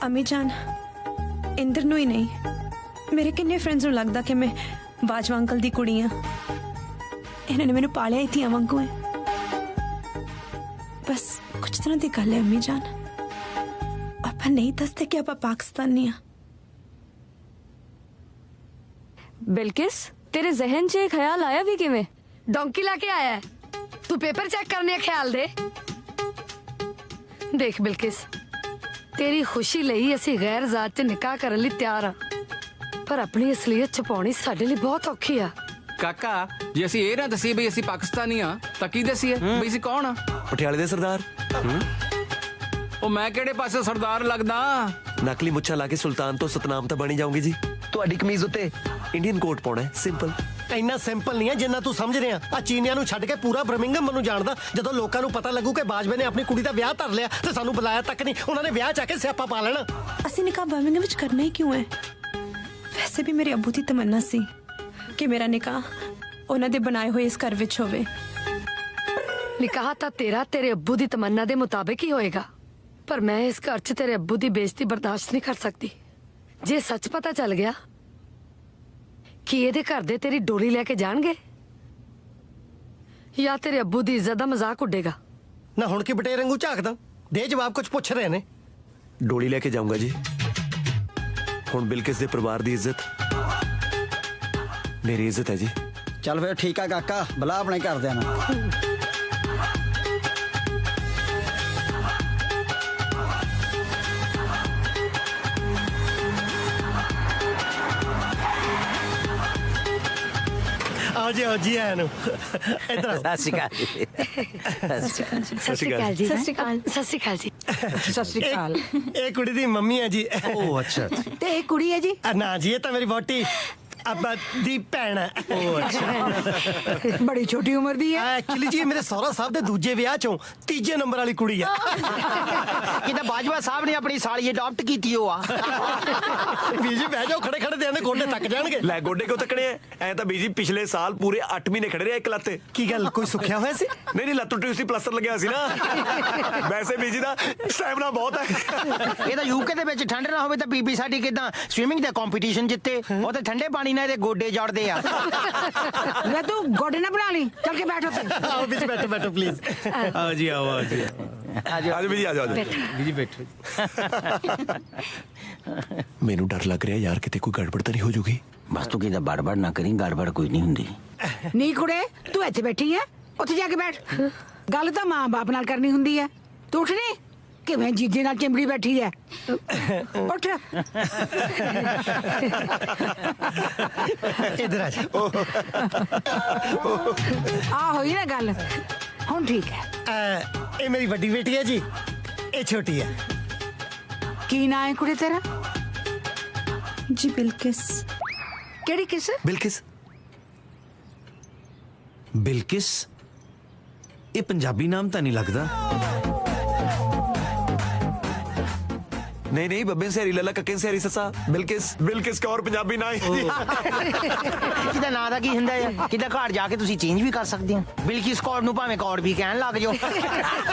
H: अम्मी जान इंदर ਨੂੰ ਹੀ ਨਹੀਂ ਮੇਰੇ ਕਿੰਨੇ ਫਰੈਂਡਸ ਨੂੰ ਲੱਗਦਾ ਕਿ ਮੈਂ ਬਾਜਵਾ ਅੰਕਲ ਦੀ ਕੁੜੀ ਆ ਇਹਨਾਂ ਨੇ ਮੈਨੂੰ ਪਾਲਿਆ ਹੀ ਧੀਆਂ ਵਾਂਗੂ ਹੈ ਬਸ ਕੁਝ ਤਰ੍ਹਾਂ ਦੀ ਗੱਲ ਹੈ ਅੰਮੀ ਜਾਨ ਆਪਾਂ ਨਹੀਂ ਦੱਸਦੇ ਕਿ ਆਪਾਂ ਪਾਕਿਸਤਾਨੀ ਆ
U: बिल्किस तेरे जहन च ख्याल आया भी किवें
B: डोंकी लाके आया है तू पेपर चेक करने ख्याल दे देख बिल्किस तेरी खुशी ਲਈ ਅਸੀਂ ਗੈਰ ਜ਼ਾਤ 'ਚ ਨਿਕਾਹ ਕਰਨ ਲਈ ਤਿਆਰ ਆ ਪਰ ਆਪਣੀ ਅਸਲੀਅਤ ਛੁਪਾਉਣੀ ਸਾਡੇ ਲਈ ਬਹੁਤ ਔਖੀ ਆ
Q: ਕਾਕਾ ਜੇ ਅਸੀਂ ਇਹ ਨਾ ਦਸੀਏ ਬਈ ਅਸੀਂ ਪਾਕਿਸਤਾਨੀ ਆ ਤਾਂ ਕੀ ਦਸੀਏ ਬਈ ਅਸੀਂ ਕੌਣ ਆ
K: ਪਟਿਆਲੇ ਦੇ ਸਰਦਾਰ
Q: ਉਹ ਮੈਂ ਕਿਹੜੇ ਪਾਸੇ ਸਰਦਾਰ ਲੱਗਦਾ
K: ਨਕਲੀ ਮੁੱਛਾਂ ਲਾ ਕੇ ਸੁਲਤਾਨ ਤੋਂ ਸਤਨਾਮ ਤਾਂ ਬਣੀ ਜਾਊਂਗੀ ਜੀ ਤੁਹਾਡੀ ਕਮੀਜ਼ ਉੱਤੇ ਇੰਡੀਅਨ ਕੋਟ ਪਾਉਣਾ ਹੈ ਸਿੰਪਲ
R: ਇੰਨਾ ਸਿੰਪਲ ਨਹੀਂ ਹੈ ਜਿੰਨਾ ਤੂੰ ਸਮਝ ਰਿਹਾ ਆ ਚੀਨੀਆਂ ਨੂੰ ਛੱਡ ਕੇ ਪੂਰਾ ਬਰਮਿੰਗਮ ਮੈਨੂੰ ਜਾਣਦਾ ਜਦੋਂ ਲੋਕਾਂ ਨੂੰ ਪਤਾ ਲੱਗੂ ਕਿ ਬਾਜਵੇ ਨੇ ਆਪਣੀ ਕੁੜੀ ਦਾ ਵਿਆਹ ਧਰ ਲਿਆ ਤੇ ਸਾਨੂੰ ਬੁਲਾਇਆ ਤੱਕ ਨਹੀਂ ਉਹਨਾਂ ਨੇ ਵਿਆਹ ਚਾ ਕੇ ਸਿਆਪਾ ਪਾ ਲੈਣਾ
H: ਅਸੀਂ ਨਿਕਾਹ ਬਰਮਿੰਗਮ ਵਿੱਚ ਕਰਨਾ ਹੀ ਕਿਉਂ ਹੈ ਵੈਸੇ ਵੀ ਮੇਰੇ ਅੱਬੂ ਦੀ ਤਮੰਨਾ ਸੀ ਕਿ ਮੇਰਾ ਨਿਕਾਹ ਉਹਨਾਂ ਦੇ ਬਣਾਏ ਹੋਏ ਇਸ ਘਰ ਵਿੱਚ ਹੋਵੇ
B: ਨਿਕਾਹ ਤਾਂ ਤੇਰੇ ਅੱਬੂ ਦੀ ਤਮੰਨਾ ਦੇ ਮੁਤਾਬਿਕ ਹੀ ਹੋਏਗਾ ਪਰ ਮੈਂ ਇਸ ਘਰ 'ਚ ਤੇਰੇ ਅੱਬੂ ਦੀ ਬੇਇੱਜ਼ਤੀ ਬਰਦਾਸ਼ਤ ਨਹੀਂ ਕਰ ਸਕਦੀ ਜੇ ਸੱਚ ਪਤਾ ਚੱਲ ਗਿਆ ਕਿ ਇਹਦੇ ਘਰ ਦੇ ਤੇਰੀ ਡੋਲੀ ਲੈ ਕੇ ਜਾਣਗੇ ਜਾਂ ਤੇਰੇ ਅੱਬੂ ਦੀ ਇੱਜ਼ਤ ਦਾ ਮਜ਼ਾਕ ਉੱਡੇਗਾ
R: ਨਾ ਹੁਣ ਕੀ ਬਟੇਰ ਵਾਂਗੂ ਝਾਕਦਾ ਦੇ ਜਵਾਬ ਕੁਝ ਪੁੱਛ ਰਹੇ ਨੇ
K: ਡੋਲੀ ਲੈ ਕੇ ਜਾਊਂਗਾ ਜੀ ਹੁਣ ਬਿਲਕਿਸ ਦੇ ਪਰਿਵਾਰ ਦੀ ਇੱਜ਼ਤ ਮੇਰੀ ਇੱਜ਼ਤ ਹੈ ਜੀ
A: ਚੱਲ ਫਿਰ ਠੀਕ ਆ ਕਾਕਾ ਬੁਲਾ ਆਪਣੇ ਘਰਦਿਆਂ ਨੂੰ
R: आओ जी आया नु इधर
D: सत श्री अकाल जी
B: ਸਤਿ ਸ਼੍ਰੀ ਅਕਾਲ ਜੀ ਸਤਿ ਸ਼੍ਰੀ ਅਕਾਲ ਜੀ
E: ਸਤਿ ਸ਼੍ਰੀ ਅਕਾਲ
R: ਇਹ ਕੁੜੀ ਦੀ ਮੰਮੀ ਹੈ ਜੀ
F: ਉਹ ਅੱਛਾ
E: ਤੇ ਇਹ ਕੁੜੀ ਹੈ ਜੀ
R: ਨਾ ਜੀ ਇਹ ਤਾਂ ਮੇਰੀ ਵੋਟੀ ਅੱਬਾ ਦੀ ਭੈਣ ਹੈ
F: ਉਹ ਅੱਛਾ
E: ਬੜੀ ਛੋਟੀ ਉਮਰ ਦੀ ਹੈ
R: ਐਕਚੁਅਲੀ ਜੀ ਮੇਰੇ ਸਹੁਰਾ ਸਾਹਿਬ ਦੇ ਦੂਜੇ ਵਿਆਹ ਚੋਂ ਤੀਜੇ ਨੰਬਰ ਵਾਲੀ ਕੁੜੀ ਆ
D: ਕਿਤੇ ਬਾਜਵਾ ਸਾਹਿਬ ਨੇ ਆਪਣੀ ਸਾਲੀ ਅਡਾਪਟ ਕੀਤੀ ਹੋ ਆ
R: ਵੀਰ ਜੀ ਬਹਿ ਜਾਓ ਖੜੇ ਖੜੇ ਦੇ ਗੋਡੇ ਤੱਕ ਜਾਣਗੇ
K: ਲੈ ਗੋਡੇ ਕਿਉਂ ਤੱਕਣੇ ਐ ਤਾਂ ਬੀਜੀ ਪਿਛਲੇ ਸਾਲ ਪੂਰੇ 8 ਮਹੀਨੇ ਖੜੇ ਰਹੇ ਇੱਕ ਲੱਤੇ
R: ਕੀ ਗੱਲ ਕੋਈ ਸੁੱਖਿਆ ਹੋਇਆ ਸੀ
K: ਨਹੀਂ ਲੱਤ ਟੁੱਟੀ ਸੀ ਪਲਾਸਟਰ ਲੱਗਿਆ ਸੀ ਨਾ ਵੈਸੇ ਬੀਜੀ ਦਾ ਸਟੈਮਿਨਾ ਬਹੁਤ ਹੈ
D: ਇਹ ਤਾਂ ਯੂਕੇ ਦੇ ਵਿੱਚ ਠੰਡ ਨਾ ਹੋਵੇ ਤਾਂ ਬੀਬੀ ਸਾਡੀ ਕਿਦਾਂ ਸਵਿਮਿੰਗ ਦਾ ਕੰਪੀਟੀਸ਼ਨ ਜਿੱਤੇ ਉਹ ਤੇ ਠੰਡੇ ਪਾਣੀ ਨਾਲ ਇਹਦੇ ਗੋਡੇ ਜੜਦੇ ਆ
E: ਲੈ ਤੂੰ ਗੋਡੇ ਨਾ ਬਣਾ ਲਈ ਚੱਲ ਕੇ ਬੈਠੋ ਤੇ
R: ਆਓ ਵਿੱਚ ਬੈਠੋ ਪਲੀਜ਼
F: ਆਓ ਜੀ ਆਓ ਜੀ
K: ਆਜੋ ਬੀਜੀ ਆਜੋ
F: ਬੀਜੀ ਬੈਠੋ
K: ਮੈਨੂੰ ਡਰ ਲੱਗ ਰਿਹਾ ਯਾਰ ਕਿਤੇ ਕੋਈ ਗੜਬੜ ਤਾਂ ਨਹੀਂ ਹੋ ਜੂਗੀ
D: ਬਸ ਤੂੰ ਕਿਦਾਂ ਬੜਬੜ ਨਾ ਕਰੀ ਗੜਬੜ ਕੋਈ ਨਹੀਂ ਹੁੰਦੀ
E: ਨਹੀਂ ਕੁੜੇ ਤੂੰ ਇੱਥੇ ਬੈਠੀ ਹੈ ਉੱਥੇ ਜਾ ਕੇ ਬੈਠ ਗੱਲ ਤਾਂ ਮਾਂ ਬਾਪ ਨਾਲ ਕਰਨੀ ਹੁੰਦੀ ਹੈ ਤੂੰ ਉੱਠ ਨਹੀਂ ਕਿਵੇਂ ਜੀਜੇ ਨਾਲ ਚਿੰਬੜੀ ਬੈਠੀ ਹੈ ਉੱਠ
R: ਇਧਰ ਆ ਜਾ
E: ਆ ਹੋਈ ਨਾ ਗੱਲ ਹੁਣ ਠੀਕ ਹੈ
R: ਇਹ ਮੇਰੀ ਵੱਡੀ ਬੇਟੀ ਹੈ ਜੀ ਇਹ ਛੋਟੀ ਹੈ
E: ਕੀ ਨਾਂ ਹੈ ਕੁੜੇ ਤੇਰਾ
H: ਜੀ ਬਿਲਕਿਸ
E: ਕਿਹੜੀ ਕਿਸ
K: ਬਿਲਕਿਸ
F: ਬਿਲਕਿਸ ਇਹ ਪੰਜਾਬੀ ਨਾਮ ਤਾਂ ਨਹੀਂ ਲੱਗਦਾ
K: नहीं नहीं बब्बे सहेरी लला कक्के सहेरी ससा बिल्किस बिल्किस कौर पंजाबी ना
D: ਕਿਦਾ ਨਾਂ ਦਾ ਕੀ ਹੁੰਦਾ ਹੈ ਕਿਦਾ ਘਰ ਜਾ ਕੇ ਤੁਸੀਂ ਚੇਂਜ ਵੀ ਕਰ ਸਕਦੇ ਹੋ ਬਿਲਕਿਸ ਕੌਰ ਨੂੰ ਭਾਵੇਂ ਕੌਰ ਵੀ ਕਹਿਣ ਲੱਗ ਜਾਓ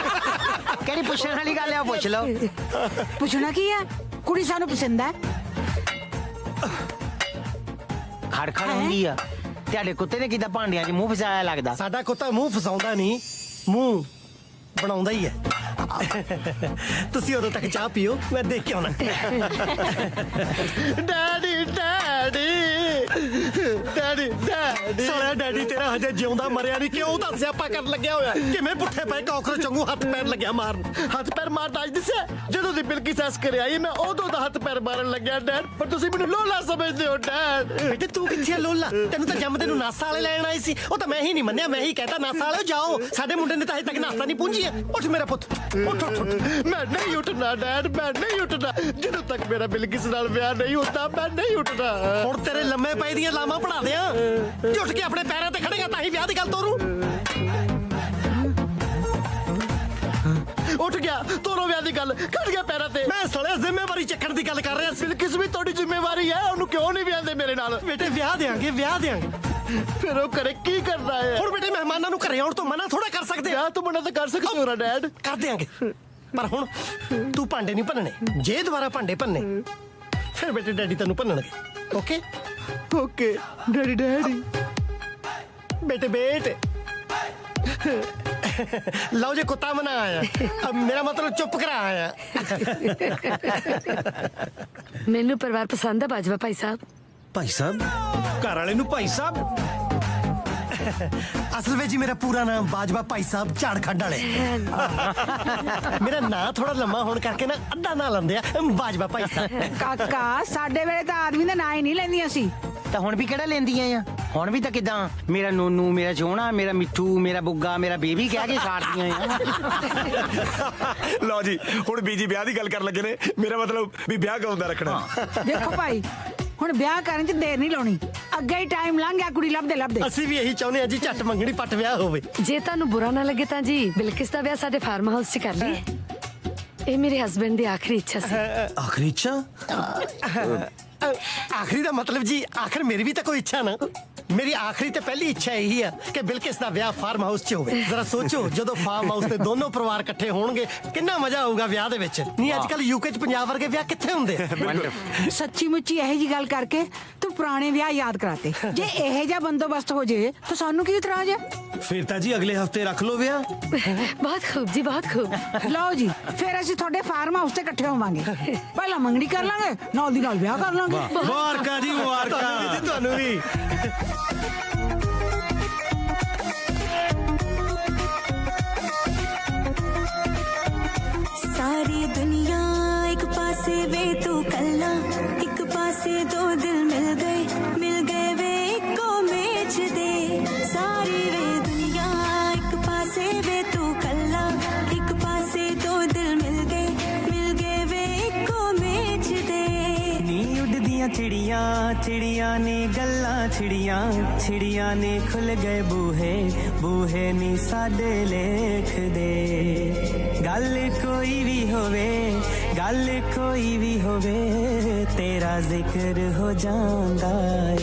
D: ਕਿਹੜੀ ਪੁੱਛਣ ਵਾਲੀ ਗੱਲ ਹੈ ਉਹ ਪੁੱਛ ਲਓ
E: ਪੁੱਛਣਾ ਕੀ ਹੈ ਕੁੜੀ ਸਾਨੂੰ ਪਸੰਦ ਹੈ
D: ਖੜਖੜ ਹੁੰਦੀ ਆ ਤੁਹਾਡੇ ਕੁੱਤੇ ਨੇ ਕਿਦਾਂ ਭਾਂਡਿਆਂ 'ਚ ਮੂੰਹ ਫਸਾਇਆ ਲੱਗਦਾ
R: ਸਾਡਾ ਕੁੱਤਾ ਮੂੰਹ ਫਸਾਉਂਦਾ ਨਹੀਂ ਮੂੰਹ ਬਣਾਉਂਦਾ ਹੀ ਹੈ ਤੁਸੀਂ ਉਦੋਂ ਤੱਕ ਚਾਹ ਪੀਓ ਮੈਂ ਦੇਖ ਕੇ ਆਉਣਾ ਡੈਡੀ ਡੈਡੀ ਡੈਡੀ ਡੈਡੀ ਸੋਹਣਾ ਡੈਡੀ ਤੇਰਾ ਹਜੇ ਜਿਉਂਦਾ ਮਰਿਆ ਨਹੀਂ ਕਿਉਂ ਤਾਂ ਸਿਆਪਾ ਕਰਨ ਲੱਗਿਆ ਹੋਇਆ ਕਿਵੇਂ ਪੁੱਠੇ ਪਏ ਕਾਕਰੋਚ ਵਾਂਗੂ ਹੱਥ ਪੈਰ ਲੱਗਿਆ ਮਾਰਨ ਹੱਥ ਪੈਰ ਮਾਰਦਾ ਅੱਜ ਦਿਸਿਆ ਜਦੋਂ ਦੀ ਬਿਲਕੀ ਸੱਸ ਕਰ ਆਈ ਮੈਂ ਉਦੋਂ ਦਾ ਹੱਥ ਪੈਰ ਮਾਰਨ ਲੱਗਿਆ ਡੈਡ ਪਰ ਤੁਸੀਂ ਮੈਨੂੰ ਲੋਲਾ ਸਮਝਦੇ ਹੋ ਡੈਡ ਬੇਟੇ ਤੂੰ ਕਿੱਥੇ ਲੋਲਾ ਤੈਨੂੰ ਤਾਂ ਜੰਮਦੇ ਨੂੰ ਨਾਸਾ ਵਾਲੇ ਲੈਣ ਆਈ ਸੀ ਉਹ ਤਾਂ ਮੈਂ ਹੀ ਨਹੀਂ ਮੰਨਿਆ ਮੈਂ ਹੀ ਕਹਿੰਦਾ ਨਾਸਾ ਵਾਲੇ ਜਾਓ ਸਾਡੇ ਮੁੰਡੇ ਨੇ ਤਾਂ ਹਜੇ ਤੱਕ ਨਾਸਾ ਨਹੀਂ ਪੂੰਝੀ ਉੱਠ ਮੇਰਾ ਪੁੱਤ ਉੱਠ ਉੱਠ ਮੈਂ ਨਹੀਂ ਉੱਠਣਾ ਡੈਡ ਮੈਂ ਨਹੀਂ ਉੱਠਣਾ ਜਦੋਂ ਤੱਕ ਮੇਰਾ ਬਿਲਕਿਸ ਨਾਲ ਵਿਆਹ ਨਹੀਂ ਹੁੰਦਾ ਮੈਂ ਨਹੀਂ ਉੱਠਣਾ ਹੁਣ ਤੇਰੇ ਲੰਮੇ ਪਏ ਦੀਆਂ ਲਾਵਾਂ ਪੜਾ ਦਿਆਂ ਉੱਠ ਕੇ ਆਪਣੇ ਪੈਰਾਂ ਤੇ ਖੜੇਗਾ ਤਾਂ ਹੀ ਵਿਆਹ ਦੀ ਗੱਲ ਤੋਰੂ ਉੱਠ ਗਿਆ ਤੋਰੋ ਵਿਆਹ ਦੀ ਗੱਲ ਖੜ ਗਿਆ ਪੈਰਾਂ ਤੇ ਮੈਂ ਸਲੇ ਜ਼ਿੰਮੇਵਾਰੀ ਚੱਕਣ ਦੀ ਗੱਲ ਕਰ ਰਿਹਾ ਬਿਲਕਿਸ ਵੀ ਤੁਹਾਡੀ ਜ਼ਿੰਮੇਵਾਰੀ ਹੈ ਉਹਨੂੰ ਕਿਉਂ ਨਹੀਂ ਵਿਆਹਦੇ ਮੇਰੇ ਨਾਲ ਬੇਟੇ ਵਿਆਹ ਦੇਾਂਗੇ ਫਿਰ ਉਹ ਕਰੇ ਕੀ ਕਰਨਾ ਹੈ ਹੁਣ ਬੇਟੇ ਮਹਿਮਾਨਾਂ ਨੂੰ ਘਰੇ ਆਉਣ ਤੋਂ ਮਨਾ ਥੋੜਾ ਕਰ ਸਕਦੇ ਆ ਤੂੰ ਮਨਾ ਤਾਂ ਕਰ ਸਕਦੇ ਹੋ ਨਾ ਡੈਡ ਕਰ ਦਿਆਂਗੇ ਪਰ ਹੁਣ ਤੂੰ ਭਾਂਡੇ ਨਹੀਂ ਭੰਨਣੇ ਜੇ ਦੁਬਾਰਾ ਭਾਂਡੇ ਭੰਨੇ ਫਿਰ ਬੇਟੇ ਡੈਡੀ ਤੈਨੂੰ ਭੰਨਣਗੇ ਓਕੇ ਓਕੇ ਡੈਡੀ ਡੈਡੀ ਬੇਟੇ ਬੇਟੇ ਲਓ ਜੇ ਕੁੱਤਾ ਮਨਾ ਆਇਆ ਅਬ ਮੇਰਾ ਮਤਲਬ ਚੁੱਪ ਕਰਾ ਆਇਆ
B: ਮੈਨੂੰ ਪਰਿਵਾਰ ਪਸੰਦ ਹੈ ਬਾਜਵਾ ਭਾਈ ਸਾਹਿਬ
R: ਭਾਈ ਸਾਹਿਬ ਘਰ ਵਾਲੇ ਨੂੰ ਭਾਈ ਸਾਹਿਬ ਅਸਲ ਵਿੱਚ ਮੇਰਾ ਪੂਰਾ ਨਾਮ ਬਾਜਵਾ ਭਾਈ ਸਾਹਿਬ ਝਾੜਖੰਡ ਵਾਲੇ ਮੇਰਾ ਨਾਂ ਥੋੜਾ ਲੰਮਾ ਹੋਣ ਕਰਕੇ ਨਾ ਅੱਧਾ ਨਾਂ ਲੰਦੇ ਆ ਬਾਜਵਾ ਭਾਈ ਸਾਹਿਬ
E: ਕਾਕਾ ਸਾਡੇ ਵੇਲੇ ਤਾਂ ਆਦਮੀ ਦਾ ਨਾਂ ਹੀ ਨਹੀਂ ਲੈਂਦੀਆਂ ਸੀ
D: ਤਾਂ ਹੁਣ ਵੀ ਕਿਹੜਾ ਲੈਂਦੀਆਂ ਆ ਹੁਣ ਵੀ ਤਾਂ ਕਿਦਾਂ ਮੇਰਾ ਨੋਨੂ ਮੇਰਾ ਚੋਣਾ ਮੇਰਾ ਮਿੱਠੂ ਮੇਰਾ ਬੁੱਗਾ ਮੇਰਾ ਬੇਬੀ ਕਹਿ ਕੇ ਛਾੜਦੀਆਂ ਆ
K: ਲਓ ਜੀ ਹੁਣ ਬੀਜੀ ਵਿਆਹ ਦੀ ਗੱਲ ਕਰਨ ਲੱਗੇ ਨੇ ਮੇਰਾ ਮਤਲਬ ਵੀ ਵਿਆਹ ਕਦੋਂ ਰੱਖਣਾ
E: ਦੇਖੋ ਭਾਈ ਹੁਣ ਵਿਆਹ ਕਰਨ 'ਚ ਦੇਰ ਨਹੀਂ ਲਾਉਣੀ ਅੱਗੇ ਹੀ ਟਾਈਮ ਲੰਘ ਗਿਆ ਕੁੜੀ ਲੱਭਦੇ ਲੱਭਦੇ
R: ਅਸੀਂ ਵੀ ਇਹੀ ਚਾਹੁੰਦੇ ਆ ਜੀ ਝੱਟ ਮੰਗਣੀ ਪੱਟ ਵਿਆਹ ਹੋਵੇ
B: ਜੇ ਤੁਹਾਨੂੰ ਬੁਰਾ ਨਾ ਲੱਗੇ ਤਾਂ ਜੀ ਬਿਲਕਿਸ ਦਾ ਵਿਆਹ ਸਾਡੇ ਫਾਰਮ ਹਾਊਸ 'ਚ ਕਰ ਲਈਏ ਇਹ ਮੇਰੇ ਹਸਬੰਡ ਦੀ ਆਖਰੀ ਇੱਛਾ ਸੀ
R: ਆਖਰੀ ਇੱਛਾ ਆਖਰੀ ਦਾ ਮਤਲਬ ਜੀ ਆਖਰ ਮੇਰੀ ਵੀ ਤਾਂ ਕੋਈ ਇੱਛਾ ਨਾ ਮੇਰੀ ਆਖਰੀ ਤੇ ਪਹਿਲੀ ਇੱਛਾ ਇਹੀ ਆ ਕਿ ਬਿਲਕਿਸ ਦਾ ਵਿਆਹ ਫਾਰਮ ਹਾਊਸ 'ਚ ਹੋਵੇ ਜ਼ਰਾ ਸੋਚੋ ਜਦੋਂ ਫਾਰਮ ਹਾਊਸ ਤੇ ਦੋਨੋਂ ਪਰਿਵਾਰ ਇਕੱਠੇ ਹੋਣਗੇ ਕਿੰਨਾ ਮਜ਼ਾ ਆਊਗਾ ਵਿਆਹ ਦੇ ਵਿੱਚ ਨਹੀਂ ਅੱਜ ਕੱਲ ਯੂਕੇ 'ਚ ਪੰਜਾਬ ਵਰਗੇ ਵਿਆਹ ਕਿੱਥੇ ਹੁੰਦੇ
E: ਸੱਚੀ ਮੁੱਚੀ ਇਹੋ ਜੀ ਗੱਲ ਕਰਕੇ ਤੂੰ ਪੁਰਾਣੇ ਵਿਆਹ ਯਾਦ ਕਰਾਤੇ ਜੇ ਇਹੋ ਜਿਹਾ ਬੰਦੋਬਸਤ ਹੋ ਜੇ ਤਾਂ ਸਾਨੂੰ ਕੀ ਇਤਰਾਜ਼ ਹੈ
I: ਫਿਰ ਤਾਂ ਜੀ ਅਗਲੇ ਹਫਤੇ ਰੱਖ ਲਓ ਵਿਆਹ
B: ਬਹੁਤ ਖੂਬ ਜੀ ਬਹੁਤ ਖੂਬ
E: ਲਓ ਜੀ ਫਿਰ ਅਸੀਂ ਤੁਹਾਡੇ ਫਾਰਮ ਹਾਊਸ ਤੇ ਇਕੱਠੇ ਹੋਵਾਂਗੇ ਪਹਿਲਾਂ ਮੰਗਣੀ ਕਰ ਲਾਂਗੇ ਨਾਲ ਦੀ ਨਾਲ ਵਿਆਹ ਕਰ ਲਾਂਗੇ
I: ਮੁਬਾਰਕਾਂ ਜੀ ਮੁਬਾਰਕਾਂ
R: ਤੁਹਾਨੂੰ ਵੀ
N: सारी दुनिया एक पासे वे तू कल्ला एक पासे दो दिल मिल गए वे इको मेच दे सारी वे दुनिया एक पासे वे तू कल्ला एक पासे दो दिल मिल गए वे इको मेच दे
C: नी उड़दियां चिड़ियां चिड़ियां ने गल्लां चिड़ियां ने खुल गए बूहे बूहे नी साडे लेख दे गल कोई भी होवे तेरा जिक्र हो जांदा ए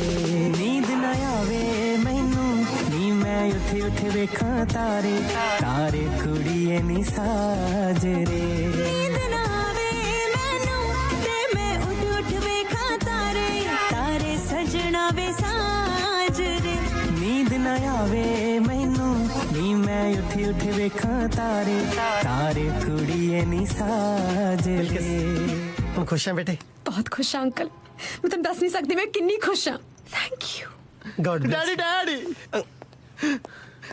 C: नींद ना आवे मैनू नी मैं उठ वेखां तारे तारे कुड़िए नी साजरे
N: नींद ना आवे मैनू ते मैं उठ वेखां तारे तारे सजना वे साजरे
C: नींद ना आवे मैनू नी मैं उठ वेखां तारे तारे कुड़िए नी साजरे
R: हम खुश हैं बेटे
H: बहुत खुश हैं अंकल मैं तुम दस नहीं सकती मैं कितनी खुश हूं thank you
R: God daddy daddy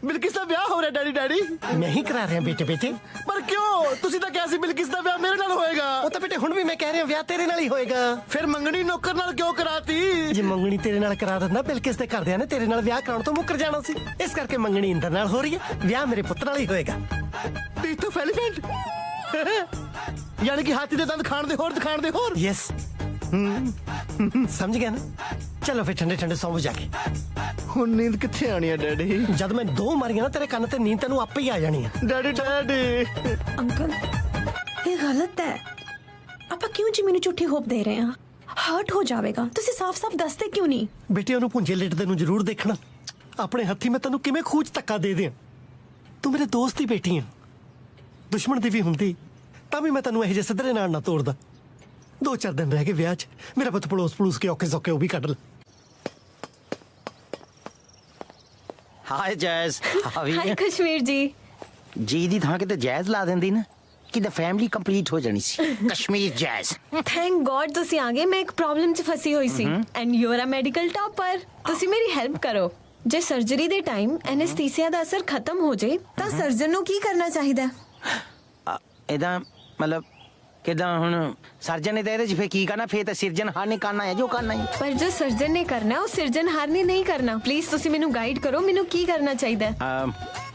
R: Bilqis ਦਾ ਵਿਆਹ ਹੋ ਰਿਹਾ ਡੈਡੀ ਡੈਡੀ ਮੈਂ ਹੀ ਕਰਾ ਰਿਹਾ ਬੇਟੇ ਬੇਟੇ ਪਰ ਕਿਉਂ ਤੁਸੀਂ ਤਾਂ ਕਿਹਾ ਸੀ ਬਿਲਕਿਸ ਦਾ ਵਿਆਹ ਮੇਰੇ ਨਾਲ ਹੋਏਗਾ ਉਹ ਤਾਂ ਬੇਟੇ ਹੁਣ ਵੀ ਮੈਂ ਕਹਿ ਰਿਹਾ ਵਿਆਹ ਤੇਰੇ ਨਾਲ ਹੀ ਹੋਏਗਾ ਫਿਰ ਮੰਗਣੀ ਨੌਕਰ ਨਾਲ ਕਿਉਂ ਕਰਾਤੀ ਜੇ ਮੰਗਣੀ ਤੇਰੇ ਨਾਲ ਕਰਾ ਦਿੰਦਾ ਬਿਲਕਿਸ ਦੇ ਘਰਦਿਆਂ ਨੇ ਤੇਰੇ ਨਾਲ ਵਿਆਹ ਕਰਾਉਣ ਤੋਂ ਮੁੱਕਰ ਜਾਣਾ ਸੀ ਇਸ ਕਰਕੇ ਮੰਗਣੀ ਇੰਦਰ ਨਾਲ ਹੋ ਰਹੀ ਹੈ ਵਿਆਹ ਮੇਰੇ ਪੁੱਤ ਨਾਲ ਹੀ ਹੋਏਗਾ ਟੀਥ ਆਫ ਐਲੀਫੈਂਟ ਯਾਨੀ ਕਿ ਹਾਥੀ ਦੇ ਦੰਦ ਖਾਣ ਦੇ ਹੋਰ ਯੈਸ ਸਮਝ ਗਿਆ ਨਾ ਚਲੋ ਫਿਰ ਠੰਡੇ ਠੰਡੇ ਸੌਂ ਜਾ ਕੇ ਹੁਣ ਨੀਂਦ ਕਿੱਥੇ ਆਣੀ ਹੈ ਡੈਡੀ ਜਦ ਮੈਂ ਦੋ ਮਾਰੀਆਂ ਨਾ ਤੇਰੇ ਕੰਨ ਤੇ ਨੀਂਦ ਤੈਨੂੰ ਆਪੇ ਹੀ ਆ ਜਾਣੀ ਹੈ ਡੈਡੀ ਡੈਡੀ
H: अंकल ये गलत है ਆਪਾਂ ਕਿਉਂ ਜੀ ਮੈਨੂੰ ਝੂਠੀ ਹੋਪ ਦੇ ਰਹੇ ਆ? ਹਰਟ ਹੋ ਜਾਵੇਗਾ। ਤੁਸੀਂ ਸਾਫ਼-ਸਾਫ਼ ਦੱਸਦੇ ਕਿਉਂ ਨਹੀਂ?
R: ਬੇਟੇ ਉਹਨੂੰ ਪੁੰਜੇ ਲਿਟਦੇ ਨੂੰ ਜ਼ਰੂਰ ਦੇਖਣਾ। ਆਪਣੇ ਹੱਥੀ ਮੈਂ ਤੈਨੂੰ ਕਿਵੇਂ ਖੂਚ ਧੱਕਾ ਦੇ ਦਿਆਂ। ਤੂੰ ਮੇਰੇ ਦੋਸਤ ਦੀ ਬੇਟੀ ਆ, ਦੁਸ਼ਮਣ ਦੀ ਵੀ ਹੁੰਦੀ ਤਾਂ ਵੀ ਮੈਂ ਤੈਨੂੰ ਇਹ ਜਿਹੇ ਸਿੱਧਰੇ ਨਾਲ ਨਾ ਤੋੜਦਾ। 2-4 ਦਿਨ ਰਹਿ ਗਏ ਵਿਆਹ 'ਚ, ਮੇਰਾ ਪੁੱਤ ਪਲੋਸ ਕੇ ਔਕੇ ਸੌਕੇ ਉਹ ਵੀ ਕੱਢ ਲੈ।
D: ਹਾਏ ਜੈਜ਼,
U: ਹਾਈ ਕਸ਼ਮੀਰ ਜੀ।
D: ਜੀ ਦੀ ਥਾਂ ਕਿਤੇ ਜੈਜ਼ ਲਾ ਦਿੰਦੀ ਨਾ, ਕਿਤੇ ਫੈਮਿਲੀ ਕੰਪਲੀਟ ਹੋ ਜਾਣੀ ਸੀ। ਕਸ਼ਮੀਰ ਜੈਜ਼।
U: ਥੈਂਕ ਗॉड ਤੁਸੀਂ ਆ ਗਏ। ਮੈਂ ਇੱਕ ਪ੍ਰੋਬਲਮ 'ਚ ਫਸੀ ਹੋਈ ਸੀ and you are a medical topper. ਤੁਸੀਂ ਮੇਰੀ ਹੈਲਪ ਕਰੋ। ਜੇ ਸਰਜਰੀ ਦੇ ਟਾਈਮ ਐਨੈਸਥੀਸੀਆ ਦਾ ਅਸਰ ਖਤਮ ਹੋ ਜਾਏ ਤਾਂ ਸਰਜਨ ਨੂੰ ਕੀ ਕਰਨਾ ਚਾਹੀਦਾ?
D: ਇਹਦਾ ਮਤਲਬ ਕਿਦਾਂ? ਹੁਣ ਸਰਜਨ ਨੇ ਤਾਂ ਇਹਦੇ 'ਚ ਫੇਰ ਕੀ ਕਰਨਾ? ਫੇਰ ਤਾਂ ਸਿਰਜਣਹਾਰ ਨੇ ਕਰਨਾ ਹੈ ਜੋ ਕਰਨਾ ਹੈ।
U: ਪਰ ਜੋ ਸਰਜਨ ਨੇ ਕਰਨਾ ਉਹ ਸਿਰਜਣਹਾਰ ਨੇ ਨਹੀਂ ਕਰਨਾ। ਪਲੀਜ਼ ਤੁਸੀਂ ਮੈਨੂੰ ਗਾਈਡ ਕਰੋ, ਮੈਨੂੰ ਕੀ ਕਰਨਾ ਚਾਹੀਦਾ?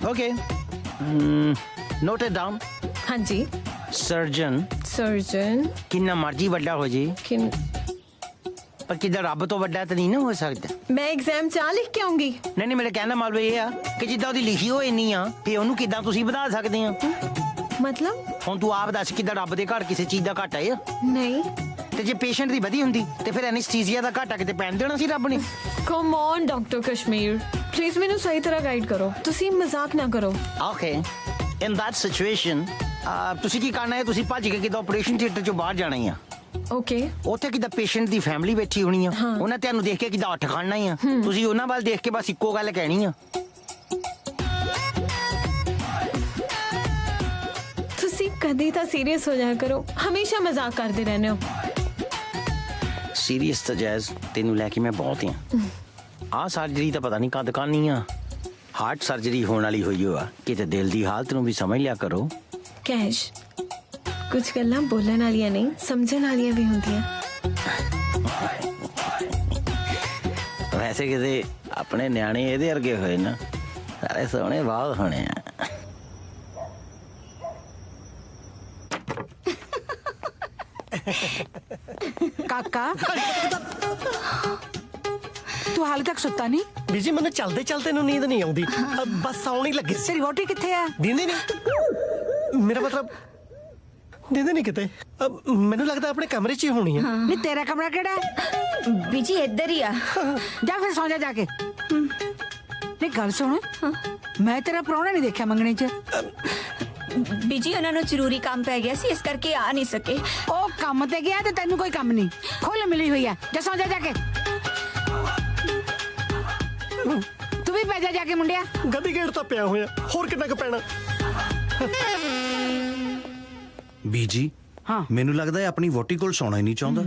D: Okay, note it down.
U: ਹਾਂਜੀ।
D: ਸਰਜਨ ਕਿੰਨਾ ਮਰਜੀ ਵੱਡਾ ਹੋ ਜੇ, ਪਰ ਕਿਦਾਂ ਰੱਬ ਤੋਂ ਵੱਡਾ ਤਾਂ ਨਹੀਂ ਨਾ ਹੋ ਸਕਦਾ।
U: ਮੈਂ ਐਗਜ਼ਾਮ 'ਚ ਆ ਲਿਖ ਕੇ ਆਉਂਗੀ।
D: ਨਹੀਂ, ਮੇਰੇ ਕਹਿਣ ਦਾ ਮਤਲਬ ਇਹ ਆ ਕਿ ਜਿੱਦਾਂ ਉਹਦੀ ਲਿਖੀ ਹੋਈ ਇੰਨੀ ਆ, ਫੇ ਉਹਨੂੰ ਕਿਦਾਂ ਤੁਸੀਂ ਵਧਾ ਸਕਦੇ ਆ?
U: ਮਤਲਬ
D: ਹੁਣ ਤੂੰ ਆਪ ਦੱਸ, ਕਿਦਾਂ ਰੱਬ ਦੇ ਘਰ ਕਿਸੇ ਚੀਜ਼ ਦਾ ਘਾਟਾ ਹੈ?
U: ਨਹੀਂ।
D: ਤੇ ਜੇ ਪੇਸ਼ੈਂਟ ਦੀ ਵਧੀ ਹੁੰਦੀ ਤੇ ਫਿਰ ਐਨੈਸਥੀਸੀਆ ਦਾ ਘਾਟਾ ਕਿਤੇ ਪੈਣ ਦੇਣਾ ਸੀ ਰੱਬ ਨੇ?
U: Come on doctor Kashmir, please ਮੈਨੂੰ ਸਹੀ ਤਰ੍ਹਾਂ ਗਾਈਡ ਕਰੋ। ਤੁਸੀਂ ਮਜ਼ਾਕ ਨਾ ਕਰੋ।
D: ਓਕੇ, ਇਨ ਦੈਟ ਸਿਚੁਏਸ਼ਨ ਤੁਸੀਂ ਕੀ ਕਰਨਾ ਹੈ? ਤੁਸੀਂ ਭੱਜ ਕੇ ਕਿਦਾਂ ਆਪਰੇਸ਼ਨ ਥੀਏਟਰ ਚੋਂ ਬਾਹਰ ਜਾਣਾ ਹੀ ਆ।
U: ਓਕੇ।
D: ਉੱਥੇ ਕਿਦਾਂ ਪੇਸ਼ੈਂਟ ਦੀ ਫੈਮਿਲੀ ਬੈਠੀ ਹੋਣੀ ਆ, ਉਹਨਾਂ ਤੁਹਾਨੂੰ ਦੇਖ ਕੇ ਕਿਦਾਂ ਉੱਠ ਖੜਨਾ ਹੀ ਆ। ਤੁਸੀਂ ਉਹਨਾਂ ਵੱਲ ਦੇਖ ਕੇ ਬਸ ਇੱਕੋ ਗੱਲ ਕਹਿਣੀ ਆ।
U: ਤੁਸੀਂ ਕਦੇ ਤਾਂ ਸੀਰੀਅਸ ਹੋ ਜਾਇਆ ਕਰੋ, ਹਮੇਸ਼ਾ ਮਜ਼ਾਕ ਕਰਦੇ ਰਹਿੰਦੇ ਹੋ।
D: ਸੀਰੀਅਸ ਤਾਂ ਜੈਜ਼ ਤੈਨੂੰ ਲੈ ਕੇ ਮੈਂ ਬਹੁਤ ਆ। ਆਹ ਸਰਜਰੀ ਤਾਂ ਪਤਾ ਨਹੀਂ ਕਦ ਕਰਨੀ ਆ। ਹਾਰਟ ਸਰਜਰੀ ਹੋਣ ਵਾਲੀ ਹੋਈ ਆ, ਕਿਤੇ ਦਿਲ ਦੀ ਹਾਲਤ ਨੂੰ ਵੀ ਸਮਝ ਲਿਆ ਕਰੋ।
U: ਕੈਸ਼, ਕੁਝ ਗੱਲਾਂ ਬੋਲਣ ਵਾਲੀਆਂ ਨਹੀਂ ਸਮਝਣ ਵਾਲੀਆਂ ਵੀ ਹੁੰਦੀਆਂ।
D: ਵੈਸੇ ਕਿਤੇ ਆਪਣੇ ਨਿਆਣੇ ਇਹਦੇ ਵਰਗੇ ਹੋਏ ਨਾ, ਸਾਰੇ ਸੋਹਣੇ ਬਹੁਤ ਹੋਣੇ ਆ।
E: ਕਾਕਾ ਤੂੰ ਹਾਲੇ ਤੱਕ ਸੁੱਤਾ ਨਹੀਂ?
R: ਬੀਜੀ ਮੈਨੂੰ ਚਲਦੇ ਚਲਦੇ ਨੂੰ ਨੀਂਦ ਨਹੀਂ ਆਉਂਦੀ, ਬਸ ਸੌਣ ਹੀ ਲੱਗੇ।
E: ਤੇਰੀ ਵਹੁਟੀ ਕਿੱਥੇ ਆ?
R: ਦਿੰਦੀ ਨਹੀਂ, ਮੇਰਾ ਮਤਲਬ ਦਿੰਦੇ ਨਹੀਂ ਕਿਤੇ। ਮੈਨੂੰ ਲੱਗਦਾ ਆਪਣੇ ਕਮਰੇ 'ਚ ਹੀ ਹੋਣੀ ਆ।
E: ਨਹੀਂ, ਤੇਰਾ ਕਮਰਾ ਕਿਹੜਾ ਹੈ?
O: ਬੀਜੀ ਇੱਧਰ ਹੀ ਆ।
E: ਜਾ ਫਿਰ ਸੌਂ ਜਾ ਕੇ। ਨਹੀਂ ਗੱਲ ਸੁਣ, ਮੈਂ ਤੇਰਾ ਪ੍ਰਾਹੁਣਾ ਨਹੀਂ ਦੇਖਿਆ ਮੰਗਣੇ 'ਚ।
O: ਬੀਜੀ ਉਹਨਾਂ ਨੂੰ ਜ਼ਰੂਰੀ ਕੰਮ ਪੈ ਗਿਆ ਸੀ, ਇਸ ਕਰਕੇ ਆ ਨਹੀਂ ਸਕੇ।
E: ਉਹ ਕੰਮ ਤੇ ਗਿਆ ਤੇ ਤੈਨੂੰ ਕੋਈ ਕੰਮ ਨਹੀਂ। ਖੁੱਲ ਮਿਲੀ ਹੋਈ ਆ, ਜਾ ਸੌਂ ਜਾ ਕੇ। ਤੂੰ ਵੀ ਪੈ ਜਾ ਕੇ ਮੁੰਡਿਆ।
R: ਗੱਡੀ ਗੇਟ ਤਾਂ ਪਿਆ ਹੋਇਆ, ਹੋਰ ਕਿੰਨਾ ਕੁ ਪੈਣਾ?
F: ਬੀਜੀ, ਮੈਨੂੰ ਲੱਗਦਾ ਹੈ ਆਪਣੀ ਵੋਟੀ ਕੋਲ ਸੌਣਾ ਹੀ ਨਹੀਂ ਚਾਹੁੰਦਾ।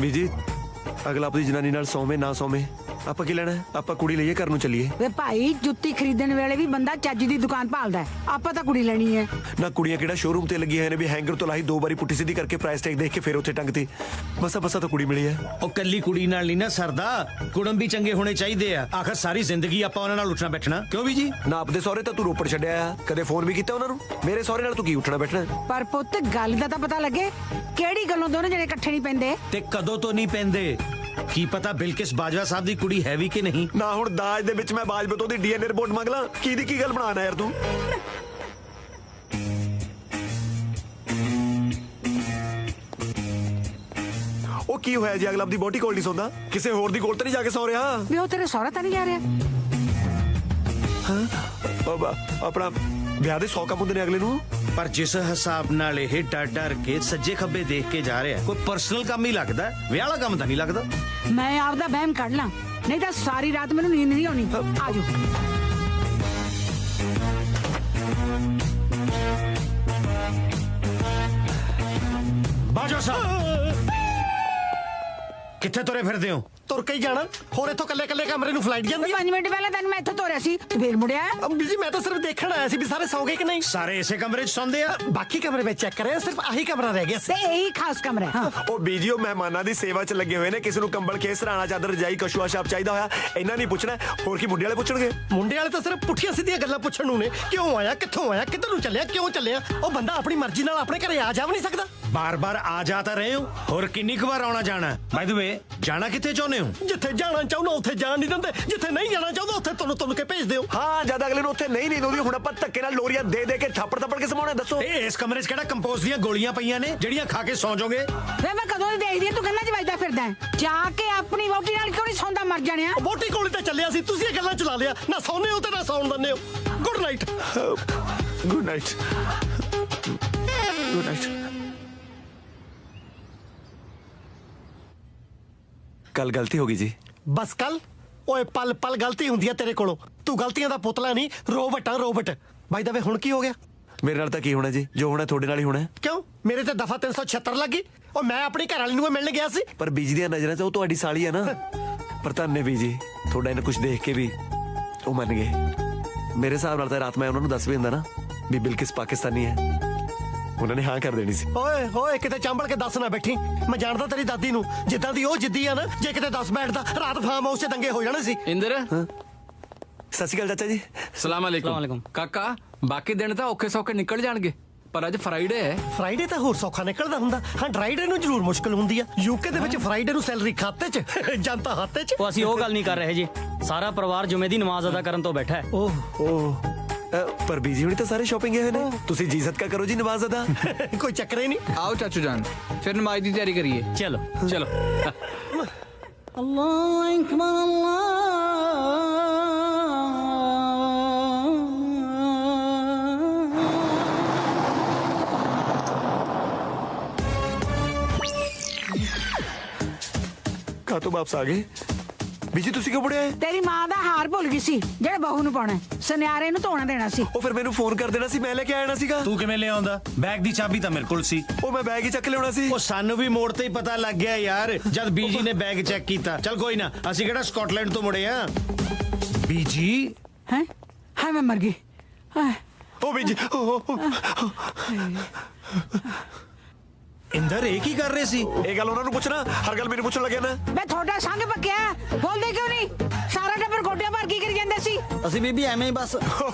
K: ਬੀਜੀ, ਅਗਲਾ ਆਪਣੀ ਜਨਾਨੀ ਨਾਲ ਸੌਵੇਂ ਨਾ ਸੌਵੇਂ, ਆਪਾਂ ਕੀ ਲੈਣਾ? ਆਪਾਂ ਕੁੜੀ ਲਈਏ, ਘਰ ਨੂੰ ਚੱਲੀਏ।
E: ਵੇ ਭਾਈ, ਜੁੱਤੀ ਖਰੀਦਣ ਵੇਲੇ ਵੀ ਬੰਦਾ ਚੱਜ ਦੀ ਦੁਕਾਨ ਭਾਲਦਾ। ਆਪਾਂ ਤਾਂ ਕੁੜੀ ਲੈਣੀ ਹੈ
K: ਨਾ। ਕੁੜੀਆਂ ਕਿਹੜਾ ਸ਼ੋਰੂਮ ਤੇ ਲੱਗੀਆਂ ਨੇ ਵੀ ਹੈਂਗਰ ਤੋਂ ਲਾਹੀ 2 ਵਾਰੀ ਪੁੱਠੀ ਸਿੱਧੀ ਕਰਕੇ ਪ੍ਰਾਈਸ ਟੈਗ ਦੇਖ ਕੇ ਫਿਰ ਉੱਥੇ ਟੰਗਤੀ। ਬਸਾ ਤਾਂ ਕੁੜੀ ਮਿਲੀ ਹੈ।
F: ਉਹ ਕੱਲੀ ਕੁੜੀ ਨਾਲ ਨਹੀਂ ਨਾ ਸਰਦਾ, ਕੁੜਮ ਵੀ ਚੰਗੇ ਹੋਣੇ ਚਾਹੀਦੇ ਆ। ਆਖਰ ਸਾਰੀ ਜ਼ਿੰਦਗੀ ਆਪਾਂ ਉਹਨਾਂ ਨਾਲ ਉੱਠਣਾ ਬੈਠਣਾ ਕਿਉਂ ਵੀ ਜੀ?
K: ਨਾ ਆਪਦੇ ਸਹੁਰੇ ਤਾਂ ਤੂੰ ਰੋਪੜ ਛੱਡਿਆ ਆ, ਕਦੇ ਫੋਨ ਵੀ ਕੀਤਾ ਉਹਨਾਂ ਨੂੰ? ਮੇਰੇ ਸਹੁਰੇ ਨਾਲ ਤੂੰ ਕੀ ਉੱਠਣਾ ਬੈਠਣਾ?
E: ਪਰ ਪੁੱਤ ਗੱਲ ਦਾ ਤਾਂ ਪਤਾ ਲੱਗੇ, ਕਿਹੜੀ ਗੱਲੋਂ ਦੋਨੋਂ ਜਣੇ ਇਕੱਠੇ ਨਹੀਂ ਪੈਂਦੇ?
F: ਤੇ ਕਦੋਂ ਤੋਂ ਨਹੀਂ ਪੈਂਦੇ? ਕੀ ਪਤਾ ਬਿਲਕਿਸ ਬਾਜਵਾ ਸਾਹਿਬ ਦੀ ਕੁੜੀ ਹੈ ਵੀ ਕਿ ਨਹੀਂ।
K: ਨਾ ਹੁਣ ਦਾਜ ਦੇ ਵਿੱਚ ਮੈਂ ਬਾਜਵੇ ਤੋਂ ਦੀ DNA ਰਿਪੋਰਟ ਮੰਗ ਲਾਂ? ਕੀ ਦੀ ਕੀ ਗੱਲ ਬਣਾਣਾ ਯਾਰ ਤੂੰ? ਉਹ ਕੀ ਹੋਇਆ ਜੀ? ਅਗਲਾ ਆਪਦੀ ਬੋਟੀ ਕੋਲ ਨਹੀਂ ਸੌਂਦਾ, ਕਿਸੇ ਹੋਰ ਦੀ ਕੋਲ ਤਾਂ ਨਹੀਂ ਜਾ ਕੇ ਸੌ ਰਿਹਾ?
E: ਵੀ ਉਹ ਤੇਰੇ ਸਹੁਰਾ ਤਾਂ ਨਹੀਂ ਜਾ ਰਿਹਾ?
K: ਆਪਣਾ ਵਿਆਹ ਦੇ 100 ਕੰਮ ਹੁੰਦੇ ਨੇ ਅਗਲੇ ਨੂੰ।
F: ਪਰ ਜਿਸ ਹਿਸਾਬ ਨਾਲ ਇਹ ਡਰ ਕੇ ਸੱਜੇ ਖੱਬੇ ਦੇਖ ਕੇ ਜਾ ਰਿਹਾ, ਕੋਈ ਪਰਸਨਲ ਕੰਮ ਹੀ ਲੱਗਦਾ, ਵਿਆਹ ਵਾਲਾ ਕੰਮ ਤਾਂ ਨਹੀਂ ਲੱਗਦਾ।
E: ਮੈਂ ਆਪਦਾ ਵਹਿਮ ਕੱਢ ਲਾਂ, ਨਹੀਂ ਤਾਂ ਸਾਰੀ ਰਾਤ ਮੈਨੂੰ ਨੀਂਦ ਨਹੀਂ ਆਉਣੀ। ਆਜੋ।
F: ਬਾਜਵਾ ਸਾਹਿਬ, ਕਿੱਥੇ ਤੁਰੇ ਫਿਰਦੇ ਹੋ?
R: ਤੁਰ ਕੇ ਹੀ ਜਾਣਾ, ਹੋਰ ਇੱਥੋਂ ਕੱਲੇ ਕੱਲੇ ਕਮਰੇ ਨੂੰ ਫਲਾਈਟ ਜਾਂਦੀ।
E: 5 ਮਿੰਟ ਪਹਿਲਾਂ ਤੈਨੂੰ ਮੈਂ ਇੱਥੋਂ ਤੋਰਿਆ ਸੀ, ਤੂੰ ਫੇਰ ਮੁੜਿਆ।
R: ਬੀਜੀ, ਮੈਂ ਤਾਂ ਸਿਰਫ ਦੇਖਣ ਆਇਆ ਸੀ ਵੀ ਸਾਰੇ ਸੌਂ ਗਏ ਕਿ ਨਹੀਂ।
F: ਸਾਰੇ ਇਸੇ ਕਮਰੇ 'ਚ ਸੌਂਦੇ ਆ,
R: ਬਾਕੀ ਕਮਰੇ ਵਿੱਚ ਚੈੱਕ ਕਰਿਆ, ਸਿਰਫ ਆਹੀ ਕਮਰਾ ਰਹਿ ਗਿਆ ਸੀ।
E: ਤੇ ਇਹੀ ਖਾਸ ਕਮਰਾ ਹੈ।
K: ਉਹ ਬੀਜੀ, ਉਹ ਮਹਿਮਾਨਾਂ ਦੀ ਸੇਵਾ 'ਚ ਲੱਗੇ ਹੋਏ ਨੇ। ਕਿਸੇ ਨੂੰ ਕੰਬਲ ਖੇਸ, ਸਰਾਣਾ, ਚਾਦਰ, ਰਜਾਈ, ਕਸ਼ੂਆ ਛਾਪ ਚਾਹੀਦਾ ਹੋਇਆ, ਇਹਨਾਂ ਨਹੀਂ ਪੁੱਛਣਾ। ਹੋਰ ਕੀ ਮੁੰਡੇ ਵਾਲੇ ਪੁੱਛਣਗੇ?
R: ਮੁੰਡੇ ਵਾਲੇ ਤਾਂ ਸਿਰਫ ਪੁੱਠੀਆਂ ਸਿੱਧੀਆਂ ਗੱਲਾਂ ਪੁੱਛਣ ਨੂੰ ਨੇ। ਕਿਉਂ ਆਇਆ, ਕਿੱਥੋਂ ਆਇਆ, ਕਿੱਧਰ ਨੂੰ ਚੱਲਿਆ, ਕਿਉਂ ਚੱਲਿਆ? ਉਹ ਬੰਦਾ ਆਪਣੀ ਮਰਜ਼ੀ ਨਾਲ ਆਪਣੇ ਘਰੇ ਆ ਜਾ ਵੀ ਨਹੀਂ ਸਕਦਾ।
F: ਬਾਰ-ਬਾਰ ਆ ਜਾ ਤਾਂ ਰਹੇ ਹੋ, ਹੋਰ ਕਿੰਨੀ ਕੁ ਵਾਰ ਆਉਣਾ ਜਾਣਾ? ਬਾਈ ਦ ਵੇ, ਜਾਣਾ ਕਿੱਥੇ ਚਾਹੁੰਦੇ ਹੋ?
I: ਹੋ
R: ਜਿੱਥੇ ਜਾਣਾ ਚਾਹੁੰਦਾ ਉੱਥੇ ਜਾਣ ਨਹੀਂ ਦਿੰਦੇ, ਜਿੱਥੇ ਨਹੀਂ ਜਾਣਾ ਚਾਹੁੰਦਾ ਉੱਥੇ ਤੁੰਨ ਕੇ ਭੇਜਦੇ ਹੋ।
K: ਹਾਂ, ਜਦ ਅਗਲੇ ਨੂੰ ਉੱਥੇ ਨਹੀਂ ਦੋਦੀ ਹੁਣ ਆਪਾਂ ਧੱਕੇ ਨਾਲ ਲੋਰੀਆਂ ਦੇ ਕੇ ਥੱਪੜ ਕੇ ਸਮਾਉਣੇ। ਦੱਸੋ
I: ਇਸ ਕਮਰੇ 'ਚ ਕਿਹੜਾ ਕੰਪੋਜ਼ ਦੀਆਂ ਗੋਲੀਆਂ ਪਈਆਂ ਨੇ ਜਿਹੜੀਆਂ ਖਾ ਕੇ ਸੌਂ ਜਾਓਗੇ?
E: ਵੇ ਮੈਂ ਕਦੋਂ ਦੀ ਦੇਖਦੀ ਤੂੰ ਕੰਨਾਂ 'ਚ ਵੱਜਦਾ ਫਿਰਦਾ ਜਾ ਕੇ ਆਪਣੀ ਵੋਟੀ ਨਾਲ ਕਿਉਂ ਨਹੀਂ ਸੌਂਦਾ ਮਰ ਜਾਣਿਆ।
R: ਵੋਟੀ ਕੋਲ ਤੇ ਚੱਲਿਆ ਸੀ, ਤੁਸੀਂ ਇਹ ਗੱਲਾਂ ਚਲਾ ਲਿਆ। ਨਾ ਸੌਂਦੇ ਹੋ ਤੇ ਨਾ ਸੌਣ ਦਿੰਦੇ ਹੋ। Good night.
K: Good night. Good night. ਕੱਲ ਗਲਤੀ ਹੋ ਗਈ ਜੀ।
R: ਬਸ ਕੱਲ? ਓਏ ਪਲ ਪਲ ਗਲਤੀ ਹੁੰਦੀ ਆ ਤੇਰੇ ਕੋਲੋਂ। ਤੂੰ ਗਲਤੀਆਂ ਦਾ ਪੁਤਲਾ ਨਹੀਂ, ਰੋਬਟ ਆ ਰੋਬਟ। ਬਾਈ ਦਾ ਵੇ ਹੁਣ ਕੀ ਹੋ ਗਿਆ?
K: ਮੇਰੇ ਨਾਲ ਤਾਂ ਕੀ ਹੋਣਾ ਜੀ, ਜੋ ਹੋਣਾ ਤੁਹਾਡੇ ਨਾਲ ਹੀ ਹੋਣਾ।
R: ਕਿਉਂ? ਮੇਰੇ ਤੇ ਦਫਾ 376 ਲੱਗੀ। ਉਹ ਮੈਂ ਆਪਣੀ ਘਰ ਵਾਲੀ ਨੂੰ ਮਿਲਣ ਗਿਆ ਸੀ।
K: ਪਰ ਬੀਜੀ ਦੀਆਂ ਨਜ਼ਰਾਂ 'ਚ ਉਹ ਤੁਹਾਡੀ ਸਾਲੀ ਆ ਨਾ। ਪਰ ਧੰਨੇ ਬੀਜੀ, ਤੁਹਾਡਾ ਇਹਨਾਂ ਕੁਝ ਦੇਖ ਕੇ ਵੀ ਉਹ ਮੰਨ ਗਏ। ਮੇਰੇ ਹਿਸਾਬ ਨਾਲ ਤਾਂ ਰਾਤ ਮੈਂ ਉਹਨਾਂ ਨੂੰ ਦੱਸ ਵੀ ਦਿੰਦਾ ਨਾ ਵੀ ਬਿਲਕਿਸ ਪਾਕਿਸਤਾਨੀ ਹੈ, ਉਹਨਾਂ ਨੇ ਹਾਂ ਕਰ ਦੇਣੀ ਸੀ।
R: ਓਏ ਹੋਏ ਕਿਤੇ ਚੰਬਲ ਕੇ ਦੱਸ ਨਾ ਬੈਠੀ। ਮੈਂ ਜਾਣਦਾ ਤੇਰੀ ਦਾਦੀ ਨੂੰ, ਜਿੱਦਾਂ ਦੀ ਉਹ ਜਿੱਦੀ ਆ ਨਾ, ਜੇ ਕਿਤੇ ਦੱਸ ਬੈਠਦਾ ਰਾਤ ਫਾਰਮ ਹਾਊਸ 'ਚ ਦੰਗੇ ਹੋ ਜਾਣੇ ਸੀ।
Q: ਇੰਦਰ
K: ਸਤਿ ਸ਼੍ਰੀ ਅਕਾਲ ਚਾਚਾ ਜੀ।
Q: ਸਲਾਮ ਅਲੈਕੁਮ ਕਾਕਾ। ਬਾਕੀ ਦਿਨ ਤਾਂ ਔਖੇ ਸੌਖੇ ਨਿਕਲ ਜਾਣਗੇ, ਪਰ ਅੱਜ ਫਰਾਈਡੇ ਹੈ।
R: ਫਰਾਈਡੇ ਤਾਂ ਹੋਰ ਸੌਖਾ ਨਿਕਲਦਾ ਹੁੰਦਾ। ਹਾਂ, ਡਰਾਈਡੇ ਨੂੰ ਜ਼ਰੂਰ ਮੁਸ਼ਕਲ ਹੁੰਦੀ ਆ। ਯੂਕੇ ਦੇ ਵਿੱਚ ਫਰਾਈਡੇ ਨੂੰ ਸੈਲਰੀ ਖਾਤੇ 'ਚ, ਜਨਤਾ ਹੱਥੇ 'ਚ।
A: ਉਹ ਅਸੀਂ ਉਹ ਗੱਲ ਨਹੀਂ ਕਰ ਰਹੇ ਜੀ। ਸਾਰਾ ਪਰਿਵਾਰ ਜੁਮੇ ਦੀ ਨਮਾਜ਼ ਅਦਾ ਕਰਨ ਤੋਂ ਬੈਠਾ ਹੈ।
K: ਓਹ ਪਰ ਬੀਜੀ ਹੁਣੀ ਤਾਂ ਸਾਰੇ ਸ਼ਾਪਿੰਗ ਗਏ ਹੋਏ ਨੇ। ਤੁਸੀਂ ਜੀ ਸਦਕਾ ਕਰੋ ਜੀ ਨਮਾਜ਼ ਅਦਾ।
R: ਕੋਈ ਚੱਕਰ ਹੀ ਨਹੀਂ।
T: आओ चाचू जान, फिर नमाज की तैयारी करिए।
A: चलो
Q: चलो।
C: अल्लाह अकबर
K: ਕਾ ਤੋਂ ਵਾਪਸ ਆ ਗਏ? ਬੀਜੀ ਤੁਸੀਂ ਕਿਉਂ ਬੜਿਆ?
E: ਤੇਰੀ ਮਾਂ ਦਾ ਹਾਰ ਭੁੱਲ ਗਈ ਸੀ ਜਿਹੜੇ ਬਹੂ ਨੂੰ ਪਾਉਣਾ, ਸੁਨਿਆਰੇ ਨੂੰ ਧੋਣਾ ਦੇਣਾ ਸੀ।
K: ਉਹ ਫਿਰ ਮੈਨੂੰ ਫੋਨ ਕਰ ਦੇਣਾ ਸੀ, ਮੈਂ ਲੈ ਕੇ ਆਣਾ ਸੀਗਾ।
I: ਤੂੰ ਕਿਵੇਂ ਲੈ ਆਉਂਦਾ? ਬੈਗ ਦੀ ਚਾਬੀ ਤਾਂ ਮੇਰੇ ਕੋਲ ਸੀ।
K: ਉਹ ਮੈਂ ਬੈਗ ਹੀ ਚੱਕ ਲਿਆਉਣਾ ਸੀ।
I: ਉਹ ਸਾਨੂੰ ਵੀ ਮੋੜ ਤੇ ਹੀ ਪਤਾ ਲੱਗ ਗਿਆ ਯਾਰ, ਜਦ ਬੀਜੀ ਨੇ ਬੈਗ ਚੈੱਕ ਕੀਤਾ। ਚੱਲ ਕੋਈ ਨਾ, ਅਸੀਂ ਕਿਹੜਾ ਸਕਾਟਲੈਂਡ ਤੋਂ ਮੁੜੇ ਆ। ਬੀਜੀ
E: ਹੈ? ਹਾਏ ਮੈਂ ਮਰ ਗਈ।
K: ਉਹ ਬੀਜੀ
I: ਇੰਦਰ ਇਹ ਕੀ ਕਰ ਰਹੇ ਸੀ?
K: ਇਹ ਗੱਲ ਉਹਨਾਂ ਨੂੰ ਪੁੱਛਣਾ, ਹਰ ਗੱਲ ਮੈਨੂੰ ਪੁੱਛਣ ਲੱਗਿਆ ਨਾ।
E: ਮੈਂ ਤੁਹਾਡਾ ਸੰਗ ਪੱਕਿਆ, ਬੋਲਦੇ ਕਿਉਂ ਨਹੀਂ? ਸਾਰਾ ਟੱਬਰ ਗੋਡਿਆਂ ਭਰ ਕੀ ਕਰੀ ਜਾਂਦੇ ਸੀ?
A: ਅਸੀਂ ਬੀਬੀ ਐਵੇਂ ਹੀ ਬਸ।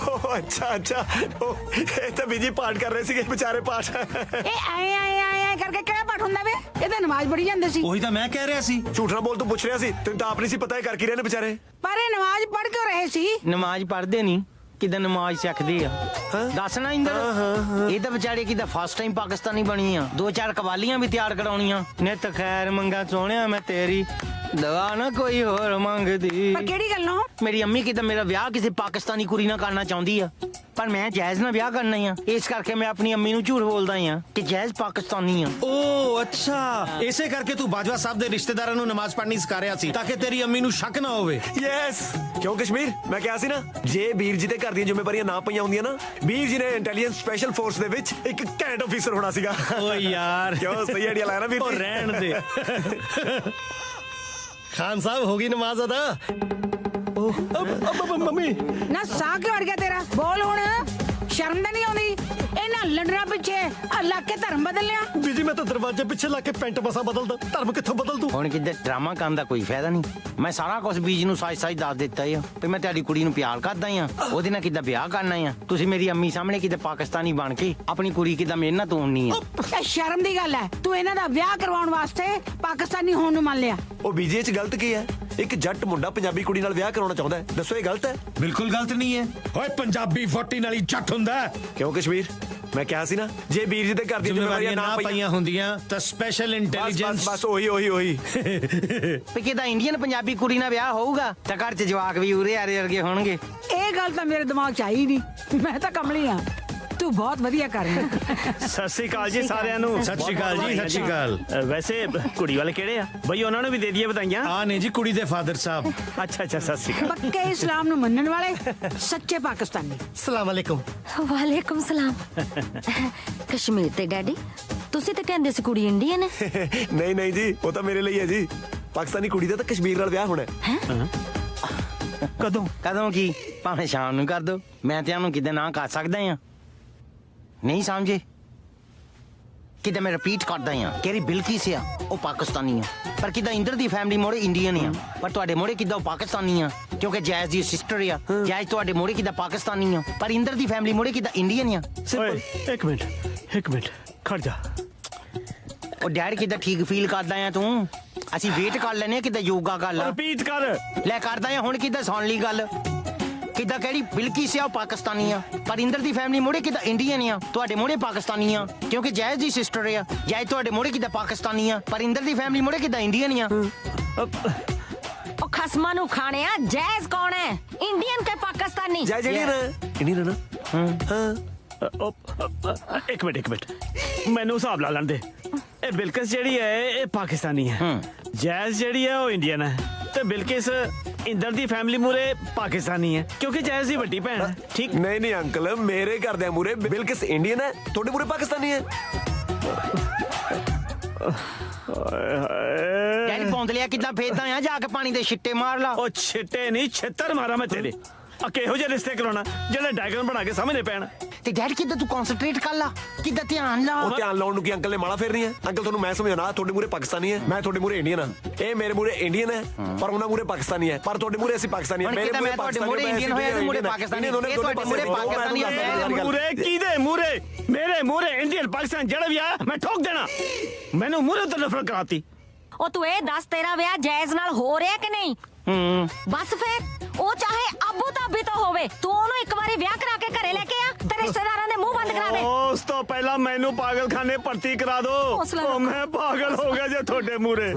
K: ਅੱਛਾ ਇਹ ਤਾਂ ਬੀਜੀ ਪਾਠ ਕਰ ਰਹੇ ਸੀਗੇ ਵਿਚਾਰੇ ਪਾਠ।
E: ਇਹ ਆਏ ਕਰਕੇ ਕਿਹੜਾ ਪਾਠ ਹੁੰਦਾ ਵੇ? ਇਹ ਤਾਂ ਨਮਾਜ਼ ਪੜ੍ਹੀ ਜਾਂਦੇ ਸੀ।
I: ਉਹੀ ਤਾਂ ਮੈਂ ਕਹਿ ਰਿਹਾ ਸੀ।
K: ਝੂਠ ਨਾ ਬੋਲ, ਤੂੰ ਪੁੱਛ ਰਿਹਾ ਸੀ, ਤੈਨੂੰ ਤਾਂ ਆਪ ਨਹੀਂ ਸੀ ਪਤਾ ਇਹ ਕਰ ਕੀ ਰਹੇ ਨੇ ਵਿਚਾਰੇ।
E: ਪਰ ਇਹ ਨਮਾਜ਼ ਪੜ੍ਹ ਕਿਉਂ ਰਹੇ ਸੀ?
D: ਨਮਾਜ਼ ਪੜ੍ਹਦੇ ਨਹੀਂ, ਕਿਦਾਂ ਨਮਾਜ਼ ਸਿੱਖਦੇ ਆ। ਦੱਸਣਾ ਇੰਦਰ, ਇਹ ਤਾਂ ਵਿਚਾਰੇ ਕਿਦਾਂ ਫਸਟ ਟਾਈਮ ਪਾਕਿਸਤਾਨੀ ਬਣੀ ਆ। 2-4 ਕਵਾਲੀਆਂ ਵੀ ਤਿਆਰ ਕਰਾਉਣੀਆਂ ਨੇ। ਤਾਂ ਖੈਰ ਮੰਗਾ ਸੋਹਣਿਆ ਮੈਂ ਤੇਰੀ ਦਵਾ ਨਾ ਕੋਈ ਹੋਰ ਮੰਗਦੀ।
E: ਪਰ ਕਿਹੜੀ ਗੱਲੋਂ?
D: ਮੇਰੀ ਅੰਮੀ ਕਿਦਾਂ ਮੇਰਾ ਵਿਆਹ ਕਿਸੇ ਪਾਕਿਸਤਾਨੀ ਕੁੜੀ ਨਾਲ ਕਰਨਾ ਚਾਹੁੰਦੀ ਆ, ਪਰ ਮੈਂ ਜੈਜ਼ ਨਾਲ ਵਿਆਹ ਕਰਨਾ ਆ। ਇਸ ਕਰਕੇ ਮੈਂ ਆਪਣੀ ਅੰਮੀ ਨੂੰ ਝੂਠ ਬੋਲਦਾ ਆ ਕਿ ਜੈਜ਼ ਪਾਕਿਸਤਾਨੀ ਆ।
I: ਓ ਅੱਛਾ, ਇਸੇ ਕਰਕੇ ਤੂੰ ਬਾਜਵਾ ਸਾਹਿਬ ਦੇ ਰਿਸ਼ਤੇਦਾਰਾਂ ਨੂੰ ਨਮਾਜ਼ ਪੜ੍ਹਨੀ ਸਿਖਾ ਰਿਹਾ ਸੀ ਤਾਂ ਕਿ ਤੇਰੀ ਅੰਮੀ ਨੂੰ ਸ਼ੱਕ ਨਾ ਹੋਵੇ।
K: ਯੈਸ, ਕਿਉਂ ਕਸ਼ਮੀਰ, ਮੈਂ ਕਿਹਾ ਸੀ ਨਾ, ਜੇ ਵੀਰ ਜੀ ਦੇ ਘਰ ਦੀਆਂ ਜ਼ਿੰਮੇਵਾਰੀਆਂ ਨਾ ਪਈਆਂ ਹੁੰਦੀਆਂ ਨਾ, ਵੀਰ ਜੀ ਨੇ ਇੰਟੈਲੀਜੈਂਸ ਸਪੈਸ਼ਲ ਫੋਰਸ ਦੇ ਵਿੱਚ ਇੱਕ ਕੈਂਟ ਆਫੀਸਰ ਹੋਣਾ ਸੀਗਾ।
I: ਓ ਯਾਰ
K: ਕਿਉਂ ਸਹੀ ਆਈਡੀਆ ਲਾਇਆ ਨਾ ਵੀਰ ਜੀ?
I: ਰਹਿਣ ਦੇ।
R: ਖਾਨ ਸਾਹਿਬ ਹੋ ਗਈ ਨਮਾਜ਼ ਅਦਾ। ਮੰਮੀ
E: ਨਾ ਸਾਹ ਕਿਉਂ ਅੜ ਗਿਆ ਤੇਰਾ? ਬੋਲ ਹੁਣ, ਸ਼ਰਮ ਤਾਂ ਨਹੀਂ ਆਉਂਦੀ? ਇਹਨਾਂ ਲੰਡਰਾਂ ਪਿੱਛੇ ਅੱਲਾ ਕੇ ਧਰਮ ਬਦਲ ਲਿਆ।
R: ਬੀਜੀ ਮੈਂ ਤਾਂ ਦਰਵਾਜ਼ੇ ਪਿੱਛੇ ਲਾ ਕੇ ਪੈਂਟ ਬਸਾ ਬਦਲਦਾ, ਧਰਮ ਕਿੱਥੋਂ ਬਦਲ ਦੂੰ?
D: ਹੁਣ ਕਿੱਦਾਂ ਡਰਾਮਾ ਕਰਨ ਦਾ ਕੋਈ ਫਾਇਦਾ ਨਹੀਂ। ਮੈਂ ਸਾਰਾ ਕੁਝ ਬੀਜ ਨੂੰ ਸੱਚ ਦੱਸ ਦਿੱਤਾ ਆ ਤੇ ਮੈਂ ਤੁਹਾਡੀ ਕੁੜੀ ਨੂੰ ਪਿਆਰ ਕਰਦਾ ਆ, ਉਹਦੇ ਨਾਲ ਕਿੱਦਾਂ ਵਿਆਹ ਕਰਨਾ ਆ। ਤੁਸੀਂ ਮੇਰੀ ਅੰਮੀ ਸਾਹਮਣੇ ਕਿੱਦਾਂ ਪਾਕਿਸਤਾਨੀ ਬਣ ਕੇ ਆਪਣੀ ਕੁੜੀ ਕਿੱਦਾਂ ਮੇਰੇ ਨਾਲ ਤੋੜਨੀ ਆ।
E: ਇਹ ਸ਼ਰਮ ਦੀ ਗੱਲ ਹੈ, ਤੂੰ ਇਹਨਾਂ ਦਾ ਵਿਆਹ ਕਰਵਾਉਣ ਵਾਸਤੇ ਪਾਕਿਸਤਾਨੀ ਹੋਣ ਨੂੰ ਮੰਨ ਲਿਆ।
K: ਉਹ ਬੀਜੀ ਇਹ ਚ ਗਲਤ ਕੀ ਹੈ? ਇੱਕ ਜੱਟ ਮੁੰਡਾ ਪੰਜਾਬੀ ਕੁੜੀ ਨਾਲ ਵਿਆਹ ਕਰਾਉਣਾ ਚਾਹੁੰਦਾ ਹੈ, ਦੱਸੋ ਇਹ ਗਲਤ ਹੈ?
I: ਬਿਲਕੁਲ ਗਲਤ ਨਹੀਂ ਹੈ। ਓਏ ਪੰਜਾਬੀ ਵੋਟੀ ਨਾਲ ਹੀ ਜੱਟ ਹੁੰਦਾ।
K: ਕਿਉਂ ਕਸ਼ਮੀਰ, ਮੈਂ ਕਿਹਾ ਸੀ ਨਾ, ਜੇ ਵੀਰ ਜੀ ਦੇ ਘਰ ਦੀ ਜ਼ਿੰਮੇਵਾਰੀਆਂ ਨਾ
I: ਪਈਆਂ ਹੁੰਦੀਆਂ ਤਾਂ ਸਪੈਸ਼ਲ ਇੰਟੈਲੀਜੈਂਸ।
K: ਬਸ ਉਹੀ
D: ਵੀ ਕਿਦਾਂ ਇੰਡੀਅਨ ਪੰਜਾਬੀ ਕੁੜੀ ਨਾਲ ਵਿਆਹ ਹੋਊਗਾ ਤਾਂ ਘਰ 'ਚ ਜਵਾਕ ਵੀ ਉਰੇ ਆਰੇ ਵਰਗੇ ਹੋਣਗੇ।
E: ਇਹ ਗੱਲ ਤਾਂ ਮੇਰੇ ਦਿਮਾਗ 'ਚ ਆਈ ਨਹੀਂ। ਮੈਂ ਤਾਂ ਕਮਲੀ ਆ, ਤੂੰ ਬਹੁਤ ਵਧੀਆ ਕਰ ਰਿਹਾ।
L: ਸਤਿ ਸ੍ਰੀ ਅਕਾਲ ਜੀ ਸਾਰਿਆਂ ਨੂੰ।
I: ਸਤਿ ਸ਼੍ਰੀ ਅਕਾਲ ਜੀ, ਸਤਿ ਸ਼੍ਰੀ ਅਕਾਲ।
L: ਵੈਸੇ ਕੁੜੀ ਵਾਲੇ ਕਿਹੜੇ ਆ ਬਈ? ਉਹਨਾਂ ਨੂੰ ਵੀ ਦੇ ਦਈਏ ਵਧਾਈਆਂ।
I: ਹਾਂ ਨੇ ਜੀ, ਕੁੜੀ ਦੇ ਫਾਦਰ ਸਾਹਿਬ।
L: ਅੱਛਾ ਸਤਿ ਸ਼੍ਰੀ ਅਕਾਲ।
E: ਪੱਕੇ ਇਸਲਾਮ ਨੂੰ ਮੰਨਣ ਵਾਲੇ ਸੱਚੇ ਪਾਕਿਸਤਾਨੀ।
R: ਸਲਾਮ ਅਲੈਕੁਮ।
P: ਵਾਲੇਕੁਮ ਸਲਾਮ। ਕਸ਼ਮੀਰ ਤੇ ਡੈਡੀ, ਤੁਸੀਂ ਤਾਂ ਕਹਿੰਦੇ ਸੀ ਕੁੜੀ ਇੰਡੀਅਨ ਹੈ।
K: ਨਹੀਂ ਜੀ, ਉਹ ਤਾਂ ਮੇਰੇ ਲਈ ਹੈ ਜੀ। ਪਾਕਿਸਤਾਨੀ ਕੁੜੀ ਦਾ ਤਾਂ ਕਸ਼ਮੀਰ ਨਾਲ ਵਿਆਹ ਹੋਣਾ ਹੈ।
D: ਕਦੋਂ ਕੀ? ਭਾਵੇਂ ਸ਼ਾਮ ਨੂੰ ਕਰ ਦੋ, ਮੈਂ ਤੇ ਉਹਨੂੰ ਕਿਤੇ ਨਾ ਕਰ ਸਕਦਾ ਆ। ਨਹੀਂ ਸਮਝੇ? ਕਿਤੇ ਮੈਂ ਰਿਪੀਟ ਕਰਦਾ ਆ, ਕਿਹੜੀ ਬਿਲਕਿਸ ਆ ਉਹ ਪਾਕਿਸਤਾਨੀ ਆ, ਪਰ ਕਿਦਾਂ ਇੰਦਰ ਦੀ ਫੈਮਿਲੀ ਮੋੜੇ ਇੰਡੀਅਨ ਆ, ਪਰ ਤੁਹਾਡੇ ਮੋੜੇ ਕਿਦਾਂ ਉਹ ਪਾਕਿਸਤਾਨੀ ਆ ਕਿਉਂਕਿ ਜੈਜ਼ ਦੀ ਸਿਸਟਰ ਆ। ਜੈਜ਼ ਤੁਹਾਡੇ ਮੋੜੇ ਕਿਦਾਂ ਪਾਕਿਸਤਾਨੀ ਆ, ਪਰ ਇੰਦਰ ਦੀ ਫੈਮਿਲੀ ਮੋੜੇ ਕਿਦਾਂ ਇੰਡੀਅਨ ਆ।
L: ਓਏ ਇੱਕ ਮਿੰਟ ਖੜ ਜਾ।
D: ਉਹ ਡੈਡ ਕਿੱਦਾਂ ਠੀਕ ਫੀਲ ਕਰਦਾ ਆ ਤੂੰ? ਅਸੀਂ ਵੇਟ ਕਰ ਲੈਨੇ ਆ, ਕਿੱਦਾਂ ਯੋਗਾ ਕਰ ਲਾ।
L: ਰਿਪੀਟ ਕਰ
D: ਲੈ ਕਰਦਾ ਆ ਹੁਣ, ਕਿੱਦਾਂ ਸੁਣ ਲਈ ਗੱਲ। ਕਿੱਦਾਂ ਕਿਹੜੀ ਬਿਲਕਿਸ ਆ ਉਹ ਪਾਕਿਸਤਾਨੀ ਆ, ਪਰਿੰਦਰ ਦੀ ਫੈਮਿਲੀ ਮੋੜੇ ਕਿੱਦਾਂ ਇੰਡੀਅਨ ਆ, ਤੁਹਾਡੇ ਮੋੜੇ ਪਾਕਿਸਤਾਨੀ ਆ, ਕਿਉਂਕਿ ਜੈਜ਼ ਦੀ ਸਿਸਟਰ ਆ। ਜੈਜ਼ ਤੁਹਾਡੇ ਮੋੜੇ ਕਿੱਦਾਂ ਪਾਕਿਸਤਾਨੀ ਆ, ਪਰਿੰਦਰ ਦੀ ਫੈਮਿਲੀ ਮੋੜੇ ਕਿੱਦਾਂ ਇੰਡੀਅਨ ਆ।
P: ओ खसमा नु खाने आ, जैज कौन है? इंडियन के पाकिस्तानी?
K: जय इंडियन ना
L: एक मिनट मैनू हिसाब ला लेंदे। ए बिल्किस जेड़ी है ये पाकिस्तानी है, जैज जेड़ी है वो इंडियन है, ते बिल्किस इंदर दी फैमिली मूरे पाकिस्तानी है क्योंकि जैज दी बड़ी भैन है। ठीक
K: नहीं अंकल, मेरे घर दे मूरे बिल्किस इंडियन है, थोड़े मूरे पाकिस्तानी है।
D: डैडी पौंदलिया कितना फेरदा है, जाके पानी दे छिट्टे मार ला।
L: ओ छिट्टे नहीं छित्तर मारा मैं तेरे। किहो जे रिश्ते कराना जेड़े डायग्राम बना के सामने पैण।
D: ते डैड किदा तू कंसंट्रेट कर ला, किदा ध्यान ला।
K: ਉਹ ਧਿਆਨ ਲਾਉਣ ਨੂੰ ਕੀ ਅੰਕਲ ਨੇ ਮਾਲਾ ਫੇਰਨੀ ਹੈ? ਅੰਕਲ ਤੁਹਾਨੂੰ ਮੈਂ ਸਮਝਾਉਣਾ, ਤੁਹਾਡੇ ਮੂਰੇ ਪਾਕਿਸਤਾਨੀ ਹੈ, ਮੈਂ ਤੁਹਾਡੇ ਮੂਰੇ ਇੰਡੀਅਨ ਹਾਂ। ਇਹ ਮੇਰੇ ਮੂਰੇ ਇੰਡੀਅਨ ਹੈ ਪਰ ਉਹਨਾਂ ਮੂਰੇ ਪਾਕਿਸਤਾਨੀ ਹੈ, ਪਰ ਤੁਹਾਡੇ ਮੂਰੇ ਅਸੀਂ ਪਾਕਿਸਤਾਨੀ ਹਾਂ।
D: ਮੇਰੇ ਮੂਰੇ ਪਾਕਿਸਤਾਨੀ ਇੰਡੀਅਨ ਹੋਇਆ ਤੇ ਮੂਰੇ ਪਾਕਿਸਤਾਨੀ, ਇਹ ਤੁਹਾਡੇ ਮੂਰੇ ਪਾਕਿਸਤਾਨੀ ਆ।
L: ਮੂਰੇ ਕਿਹਦੇ ਮੂਰੇ? ਮੇਰੇ ਮੂਰੇ ਇੰਡੀਅਨ ਪਾਕਿਸਤਾਨ ਜਿਹੜਾ ਵੀ ਆ ਮੈਂ ਠੋਕ ਦੇਣਾ। ਮੈਨੂੰ ਮੂਰੇ ਤੋਂ ਨਫ਼ਰਤ ਕਰਾਤੀ।
P: ओ तू ए दस तेरा ब्याह जैज नाल हो रहा कि नहीं? बस फिर ओ चाहे अबू धाबी तो होवे, तू ओनू एक बारी ब्याह करा के घरे लेके आ ते रिश्तेदारां दे मुंह बंद करा दे।
L: उस तो पहला मैनू पागलखाने भर्ती करा दो। ओ मैं पागल हो गया जे थोड़े मूरे।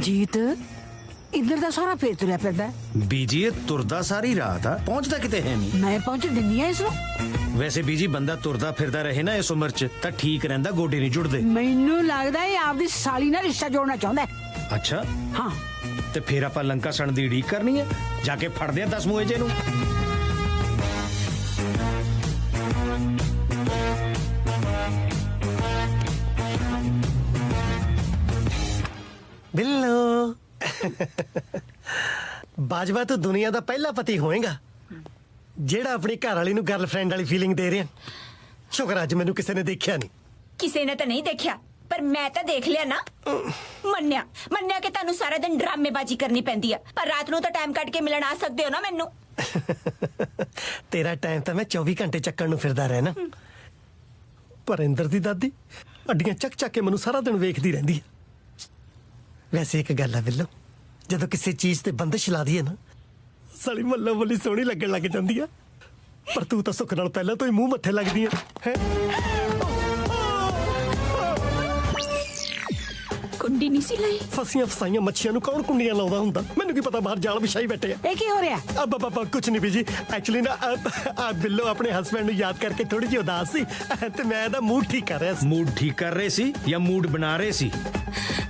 E: जीत इधर दा सारा फेर तुरया फिरदा।
I: बीजी ये तुरदा सारी रात आ, पहुंचदा किते है नहीं।
E: मैं पहुंच दिन्नी है इसनू।
I: वैसे बीजी बंदा तुरदा फिरदा रहे ना इस उम्र च तां ठीक रहिंदा, गोडे नहीं जुड़दे।
E: मैनू लगदा है आपदी साली नाल रिश्ता जोड़ना चाहुंदा है।
I: अच्छा
E: हाँ
I: ते फिर आपां लंका सण दी उड़ीक करनी है, जाके फड़दे 10 मुएजे नू।
R: बिल्लो बाजवा तो दुनिया दा पहला पति होएगा जेड़ा अपनी घर वाली नू गर्लफ्रेंड वाली फीलिंग दे रहा। शुक्र अज मैनू किसी ने देखा नहीं।
O: किसी ने तो नहीं देखा पर मैं तो देख लिया ना। मन्या कि तानू सारा दिन ड्रामेबाजी करनी पैंदी है, पर रात नू तो टाइम कट के मिलन आ सकते हो ना मैनू।
R: तेरा टाइम तो मैं 24 घंटे चक्कन नू फिरदा रहना, पर इंदर दी दादी अड्डियां चक चक के मैनू सारा दिन वेखदी रहिंदी है। वैसे एक गल है बिल्लो, जदों किसी चीज ते बंदिश ला दी है ना, साली मल्लो मल्ली सोहनी लगन लग जांदी है। पर तू तो सुख नाल पहले तो ही मुंह मत्थे लगदी है।
O: कुंडी नहीं सी लाई।
R: फसियां फसाइयां मच्छियां नू कौन कुंडियां लाउंदा हुंदा? मैनू की पता, बाहर जाल बिछाई बैठे हैं।
E: ए की हो रहा?
R: अब कुछ नहीं बीजी, एक्चुअली ना बिल्लो अपने हस्बैंड नू याद करके थोड़ी जी उदास सी ते मैं दा मूड ठीक कर रहा सी।
I: मूड ठीक कर रहे सी या मूड बना रहे सी?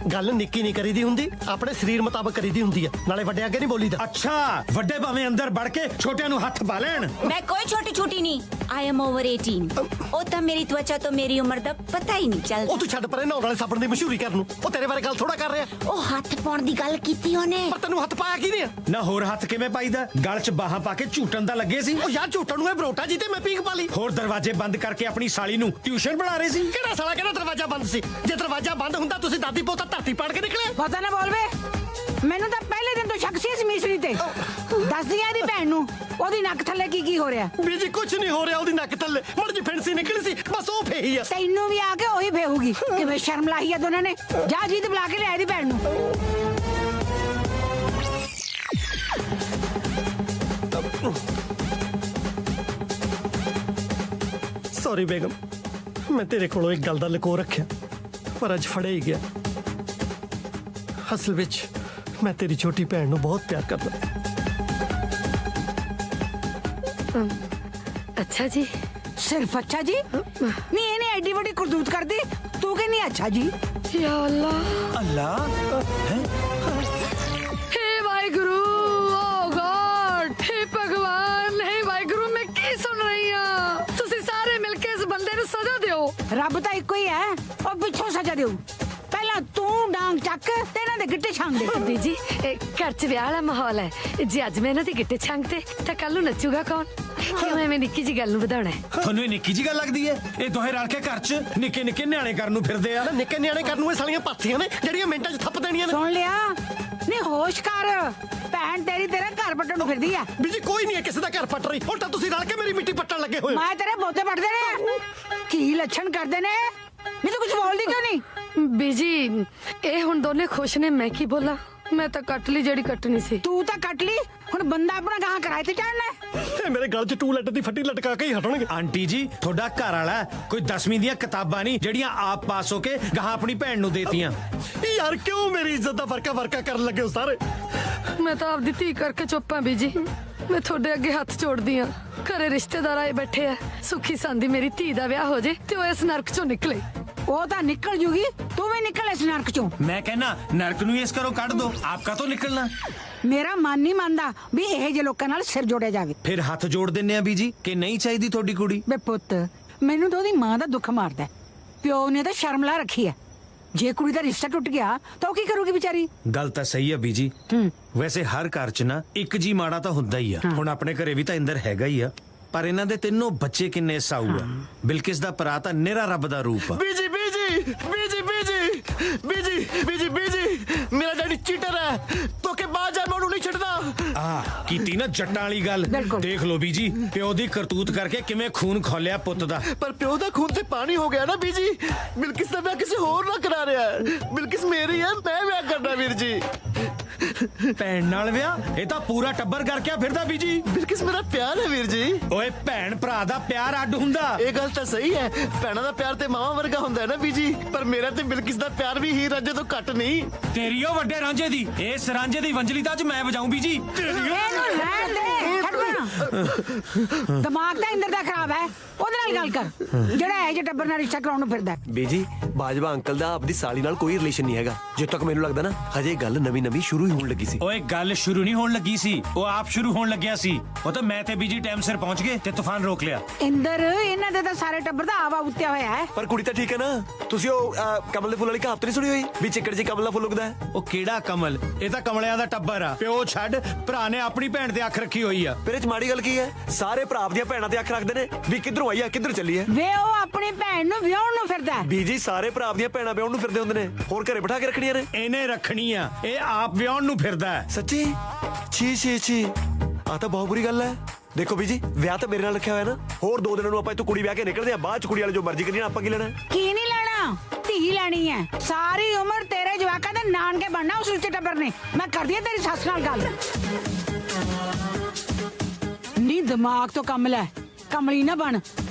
R: गल निक्की नहीं करी दी हुंदी, अपने शरीर मुताबिक करी दी हुंदी है, नाले वड्डे अगे नहीं बोलीदा।
I: अच्छा वड्डे भावें अंदर बढ़ के छोटियां नू हथ पा लैण।
O: मैं कोई छोटी छोटी नहीं, आई एम ओवर 18। ओ ता मेरी त्वचा तो मेरी उम्र दा पता ही नहीं चलदा।
R: ओ तू छड्ड परे नौन वाले साबण दी मशहूरी कर नू, ओ तेरे बारे गल थोड़ा कर रहा।
O: ओ हथ पाउण दी गल कीती ओने,
R: पर तैनू हथ पाया की नहीं?
I: ना होर हथ किवें पाईदा? गल च बाहां पा के झूटन दा लगे सी।
R: ओ यार झूटन नू बरोटा जी ते मैं पीक पा ली।
I: होर दरवाजे बंद करके अपनी साली नू ट्यूशन पढ़ा रहे सी।
R: केड़ा साला केड़ा दरवाजा बंद सी? जे दरवाजा बंद हुंदा तुसी दादी पोता धरती पाड़ के निकले।
E: पता ना बोल वे, मैनू तो पहले दिन तो शक सी इस मिसरी ते। दस दिया दी भैन नू ओदी नक थल्ले की हो रहा?
R: बीजी कुछ नहीं हो रहा, ओदी नक थल्ले मड़ जी फिंसी निकली सी, बस ओ फेही है।
E: तैनू भी आके ओही फेहूगी कि मैं शर्म लाई है दोनों ने। जा जीत बुला के ले आई दी भैन नू।
R: सॉरी बेगम, मैं तेरे कोलों एक गल दा लको रखिया पर अज फड़े ही गया। असल विच मैं तेरी छोटी भैन नू बहुत प्यार करदा।
B: अच्छा जी?
E: सिर्फ अच्छा जी? नहीं इन्हें एडी बड़ी करतूत कर दी, तू के नहीं अच्छा जी?
B: या अल्लाह
I: अल्लाह
B: हे वाहिगुरु, ओ गॉड, हे भगवान, हे वाहिगुरु, मैं की सुन रही हां? तुसी सारे मिलके इस बंदे नू सजा दियो।
E: रब तो इको ही है, और पिछों सजा दियो। पहला तू डांग चक ते इन्हां दे गिट्टे छांग दे।
B: बीजी घर च ब्याह वाला माहौल है, जे अज मैं इन्हां दे गिट्टे छांगते तां कल नू नचूगा कौन? ਕਿਉਂ ਐਵੇਂ ਨਿੱਕੀ ਜੀ ਗੱਲ ਨੂੰ ਵਧਾਉਣਾ ਹੈ?
I: ਤੁਹਾਨੂੰ ਇਹ ਨਿੱਕੀ ਜੀ ਗੱਲ ਲੱਗਦੀ ਹੈ? ਇਹ ਦੋਹੇ ਰਲ ਕੇ ਘਰ 'ਚ ਨਿੱਕੇ ਨਿੱਕੇ ਨਿਆਣੇ ਕਰਨ ਨੂੰ ਫਿਰਦੇ ਆ।
R: ਨਿੱਕੇ ਨਿਆਣੇ ਕਰਨ ਨੂੰ ਇਹ ਸਾਲੀਆਂ ਪਾਥੀਆਂ ਨੇ ਜਿਹੜੀਆਂ ਮਿੰਟਾਂ 'ਚ ਥੱਪ ਦੇਣੀਆਂ ਨੇ।
E: ਸੁਣ ਲਿਆ ਨਹੀਂ ਹੋਸ਼ ਕਰ, ਭੈਣ ਤੇਰੀ ਤੇਰਾ ਘਰ ਪੱਟਣ ਨੂੰ ਫਿਰਦੀ ਆ।
R: ਬੀਜੀ ਕੋਈ ਨਹੀਂ ਹੈ ਕਿਸੇ ਦਾ ਘਰ ਪੱਟ ਰਹੀ, ਹੁਣ ਤਾਂ ਤੁਸੀਂ ਰਲ ਕੇ ਮੇਰੀ ਮਿੱਟੀ ਪੱਟਣ ਲੱਗੇ ਹੋਏ।
E: ਮੈਂ ਤੇਰੇ ਬੋਤੇ ਪੱਟਦੇ ਨੇ, ਕੀ ਲੱਛਣ ਕਰਦੇ ਨੇ? ਨਹੀਂ ਤੂੰ ਕੁਝ ਬੋਲਦੀ ਕਿਉਂ ਨਹੀਂ?
B: ਬੀਜੀ ਇਹ ਹੁਣ ਦੋਨੇ ਖੁਸ਼ ਨੇ, ਮੈਂ ਕੀ ਬੋਲਾਂ? ਮੈਂ ਤਾਂ ਕੱਟ ਲਈ ਜਿਹੜੀ ਕੱਟਣੀ ਸੀ।
E: ਤੂੰ ਤਾਂ ਕੱਟ ਲਈ, ਹੁਣ ਬੰਦਾ ਆਪਣਾ ਗਾਹਾਂ ਕਿਰਾਏ ਤੇ ਚੜਨਾ।
R: ਇਹ ਮੇਰੇ ਗਲ 'ਚ ਟੂਲੈਟ ਦੀ ਫੱਟੀ ਲਟਕਾ ਕੇ ਹੀ ਹਟਣਗੇ।
I: ਆਂਟੀ ਜੀ ਤੁਹਾਡਾ ਘਰ ਵਾਲਾ ਕੋਈ 10ਵੀਂ ਦੀਆਂ ਕਿਤਾਬਾਂ ਨਹੀਂ ਜਿਹੜੀਆਂ ਆਪ ਪਾਸ ਹੋ ਕੇ ਗਾਹਾਂ ਆਪਣੀ ਭੈਣ ਨੂੰ ਦੇਤੀਆਂ।
R: ਯਾਰ ਕਿਉਂ ਮੇਰੀ ਇੱਜ਼ਤ ਦਾ ਵਰਕਾ ਕਰਨ ਲੱਗੇ ਹੋ ਸਾਰੇ?
B: ਮੈਂ ਤਾਂ ਆਪਦੀ ਧੀ ਕਰਕੇ ਚੁੱਪ ਆਂ ਬੀਜੀ। ਮੈਂ ਤੁਹਾਡੇ ਅੱਗੇ ਹੱਥ ਜੋੜਦੀ ਆਂ, ਘਰੇ ਰਿਸ਼ਤੇਦਾਰ ਆਏ ਬੈਠੇ ਆ, ਸੁੱਖੀ ਸੰਦੀ ਮੇਰੀ ਧੀ ਦਾ ਵਿਆਹ ਹੋ ਜੇ ਤੇ ਉਹ ਇਸ ਨਰਕ ਚੋਂ ਨਿਕਲੇ।
E: ਉਹ ਤਾਂ ਨਿਕਲ ਜੂਗੀ, ਤੂੰ ਵੀ ਨਿਕਲ ਇਸ ਨਰਕ ਚੋਂ।
I: ਮੈਂ ਕਹਿਣਾ ਨਰਕ ਨੂੰ ਇਸ ਘਰੋਂ ਕੱਢ ਦੋ, ਆਪ ਕਾ ਤੋਂ ਨਿਕਲਣਾ।
E: ਮੇਰਾ ਮਨ ਨਹੀਂ ਮੰਨਦਾ ਵੀ ਇਹੋ ਜਿਹੇ ਲੋਕਾਂ ਨਾਲ ਸਿਰ ਜੋੜਿਆ ਜਾਵੇ।
I: ਫਿਰ ਹੱਥ ਜੋੜ ਦਿੰਨੇ ਆ ਬੀਜੀ ਕਿ ਨਹੀਂ ਚਾਹੀਦੀ ਤੁਹਾਡੀ ਕੁੜੀ।
E: ਬੇ ਪੁੱਤ, ਮੈਨੂੰ ਤਾਂ ਉਹਦੀ ਮਾਂ ਦਾ ਦੁੱਖ ਮਾਰਦਾ। ਪਿਓ ਨੇ ਤਾਂ ਸ਼ਰਮ ਲਾ ਰੱਖੀ ਹੈ। ਜੇ ਕੁੜੀ ਦਾ ਰਿਸ਼ਤਾ ਟੁੱਟ ਗਿਆ ਤਾਂ ਉਹ ਕੀ ਕਰੂਗੀ ਵਿਚਾਰੀ?
I: ਗੱਲ ਤਾਂ ਸਹੀ ਆ ਬੀਜੀ। ਵੈਸੇ ਹਰ ਘਰ 'ਚ ਨਾ ਇੱਕ ਜੀ ਮਾੜਾ ਤਾਂ ਹੁੰਦਾ ਹੀ ਆ। ਹੁਣ ਆਪਣੇ ਘਰੇ ਵੀ ਤਾਂ ਇੰਦਰ ਹੈਗਾ ਹੀ ਆ, ਪਰ ਇਹਨਾਂ ਦੇ ਤਿੰਨੋਂ ਬੱਚੇ ਕਿੰਨੇ ਸਾਊ ਆ। ਬਿਲਕਿਸ ਦਾ ਭਰਾ ਤਾਂ ਨਿਹਰਾ ਰੱਬ ਦਾ ਰੂਪ ਆ।
R: ਬੀਜੀ ਮੇਰਾ ਡੈਡੀ ਚੀਟਰ ਹੈ, ਧੋਕੇ ਬਾਜ ਹੈ, ਮੈਂ ਉਹਨੂੰ ਨਹੀਂ ਛੱਡਦਾ।
I: ਆ ਕੀਤੀ ਨਾ ਜੱਟਾਂ ਵਾਲੀ ਗੱਲ। ਦੇਖ ਲੋ ਬੀਜੀ, ਪਿਓ ਦੀ ਕਰਤੂਤ ਕਰਕੇ ਕਿਵੇਂ ਖੂਨ ਖੋਲਿਆ ਪੁੱਤ ਦਾ।
R: ਪਰ ਪਿਓ ਦਾ ਖੂਨ ਤੇ ਪਾਣੀ ਹੋ ਗਿਆ ਨਾ ਬੀਜੀ। ਬਿਲਕਿਸ ਦਾ ਵਿਆਹ ਕਿਸੇ ਹੋਰ ਨਾਲ ਕਰਾ ਰਿਹਾ ਹੈ। ਬਿਲਕਿਸ ਮੇਰੀ ਹੈ, ਮੈਂ ਵਿਆਹ ਕਰਨਾ ਵੀਰ ਜੀ।
I: ਭੈਣ ਨਾਲ ਵਿਆਹ? ਇਹ ਤਾਂ ਪੂਰਾ ਟੱਬਰ ਕਰਕੇ ਫਿਰਦਾ ਬੀਜੀ।
R: ਬਿਲਕਿਸ ਮੇਰਾ ਪਿਆਰ ਹੈ ਵੀਰ ਜੀ।
I: ਓਏ ਭੈਣ ਭਰਾ ਦਾ ਪਿਆਰ ਅੱਡ ਹੁੰਦਾ।
R: ਇਹ ਗੱਲ ਤਾਂ ਸਹੀ ਹੈ, ਭੈਣਾਂ ਦਾ ਪਿਆਰ ਤੇ ਮਾਵਾਂ ਵਰਗਾ ਹੁੰਦਾ ਹੈ ਨਾ ਬੀਜੀ। ਪਰ ਮੇਰਾ ਤੇ ਬਿਲਕਿਸ ਦਾ ਪਿਆਰ ਵੀ ਹੀਰ ਰਾਂਝੇ ਤੋਂ ਘੱਟ ਨਹੀਂ।
I: ਤੇਰੀ ਉਹ ਵੱਡੇ ਰਾਂਝੇ ਦੀ, ਇਸ ਰਾਂਝੇ ਦੀ ਵੰਜਲੀ ਤਾਂ ਅੱਜ ਮੈਂ ਵਜਾਊਂ ਬੀਜੀ।
E: ਦਿਮਾਗ ਤਾਂ ਇੰਦਰ ਦਾ ਖਰਾਬ ਹੈ, ਉਹਦੇ ਨਾਲ ਗੱਲ ਕਰ ਜਿਹੜਾ ਇਹ ਜੇ ਟੱਬਰ ਨਾਲ ਰਿਸ਼ਤਾ ਕਰਾਉਣ ਨੂੰ ਫਿਰਦਾ।
K: ਬੀਜੀ ਬਾਜਵਾ ਅੰਕਲ ਦਾ ਆਪਦੀ ਸਾਲੀ ਨਾਲ ਕੋਈ ਰਿਲੇਸ਼ਨ ਨਹੀਂ ਹੈਗਾ। ਜਿੱਥੇ ਤੱਕ ਮੈਨੂੰ ਲੱਗਦਾ ਨਾ ਹਜੇ ਗੱਲ ਨਵੀਂ ਸ਼ੁਰੂ ਹੀ ਹੋਣ ਲੱਗੀ ਸੀ।
I: ਓਏ ਗੱਲ ਸ਼ੁਰੂ ਨਹੀਂ ਹੋਣ ਲੱਗੀ ਸੀ, ਉਹ ਆਪ ਸ਼ੁਰੂ ਹੋਣ ਲੱਗਿਆ ਸੀ। ਉਹ ਤਾਂ ਮੈਂ ਤੇ ਬੀਜੀ ਟਾਈਮ ਸਿਰ ਪਹੁੰਚ ਗਏ ਤੇ ਤੂਫਾਨ ਰੋਕ ਲਿਆ।
E: ਇੰਦਰ ਇਹਨਾਂ ਦੇ ਤਾਂ ਸਾਰੇ ਟੱਬਰ ਦਾ ਆਵਾ ਉੱਤਿਆ ਹੋਇਆ ਹੈ।
K: ਪਰ ਕੁੜੀ ਤਾਂ ਠੀਕ ਹੈ ਨਾ। ਤੁਸੀਂ ਉਹ ਕਮਲ ਦੇ ਫੁੱਲ ਵਾਲੀ ਕਹਾਵਤ ਨਹੀਂ ਸੁਣੀ ਹੋਈ ਵੀ ਚਿੱਕੜ ਜੀ ਕਮਲ ਦਾ ਫੁੱਲ ਉਗਦਾ ਹੈ?
I: ਉਹ ਕਿਹੜਾ ਕਮਲ? ਇਹ ਤਾਂ ਕਮਲਿਆਂ ਦਾ ਟੱਬਰ ਆ। ਪਿਓ ਛੱਡ, ਭਰਾ ਨੇ ਆਪਣੀ ਭੈਣ ਤੇ ਅੱਖ ਰੱਖੀ ਹੋਈ ਆ।
K: ਫਿਰ ਇਹ ਚ ਮਾੜੀ ਗੱਲ ਕੀ ਹੈ? ਸਾਰੇ ਭਰਾ ਆਪਣੀਆਂ ਭੈਣਾਂ ਤੇ ਅੱਖ ਰੱਖਦੇ ਨੇ ਵੀ ਕਿੱਧਰੋਂ ਆਈ ਆ ਕਿੱਧਰ ਚੱਲੀ ਹੈ।
E: ਵੇ ਉਹ ਆਪਣੀ ਭੈਣ ਨੂੰ ਵਿਆਹਣ ਨੂੰ ਫਿਰਦਾ।
K: ਬੀਜੀ ਸਾਰੇ ਭਰਾ ਆਪਣੀਆਂ ਭੈਣਾਂ ਵਿਆਹਣ ਨੂੰ ਫਿਰਦੇ ਹੁੰਦੇ ਨੇ, ਹੋਰ ਘਰੇ ਬਿਠਾ ਕੇ ਰੱਖਣੀਆਂ ਨੇ।
I: ਇਹਨੇ ਰੱਖਣੀ ਆ, ਇਹ ਆਪ ਵਿਆਹਣ ਨੂੰ ਫਿਰਦਾ ਹੈ।
K: ਸੱਚੀ? ਛੀ ਆ ਤਾਂ ਬਹੁਤ ਬੁਰੀ ਗੱਲ ਹੈ। ਦੇਖੋ ਬੀਜੀ, ਵਿਆਹ ਤਾਂ ਮੇਰੇ ਨਾਲ ਰੱਖਿਆ ਹੋਇਆ ਨਾ। ਹੋਰ 2 ਦਿਨਾਂ ਨੂੰ ਆਪਾਂ ਇੱਥੋਂ ਕੁੜੀ ਵਿਆਹ ਕੇ ਨਿਕਲਦੇ ਆ, ਬਾਅਦ ਚ ਕੁੜੀ ਵਾਲੇ ਜੋ ਮਰਜ਼ੀ ਕਰੀਏ, ਆਪਾਂ ਕੀ ਲੈਣਾ?
E: ਕੀ ਨਹੀਂ ਲੈਣਾ, ਧੀ ਲੈਣੀ ਹੈ। ਸਾਰੀ ਉਮਰ ਤੇਰੇ ਜਵਾਕਾਂ ਦੇ ਨਾਨਕੇ ਬਣਨਾ ਉਸ ਉੱਚੇ ਟੱਬਰ ਨੇ। ਮੈਂ ਕਰਦੀ ਆ ਤੇਰੀ ਸੱਸ ਨਾਲ ਗੱਲ। ਨੀ ਦਿਮਾਗ ਤੋਂ ਕੰਮ ਲੈ, ਕਮਲੀ ਨਾ ਬਣ।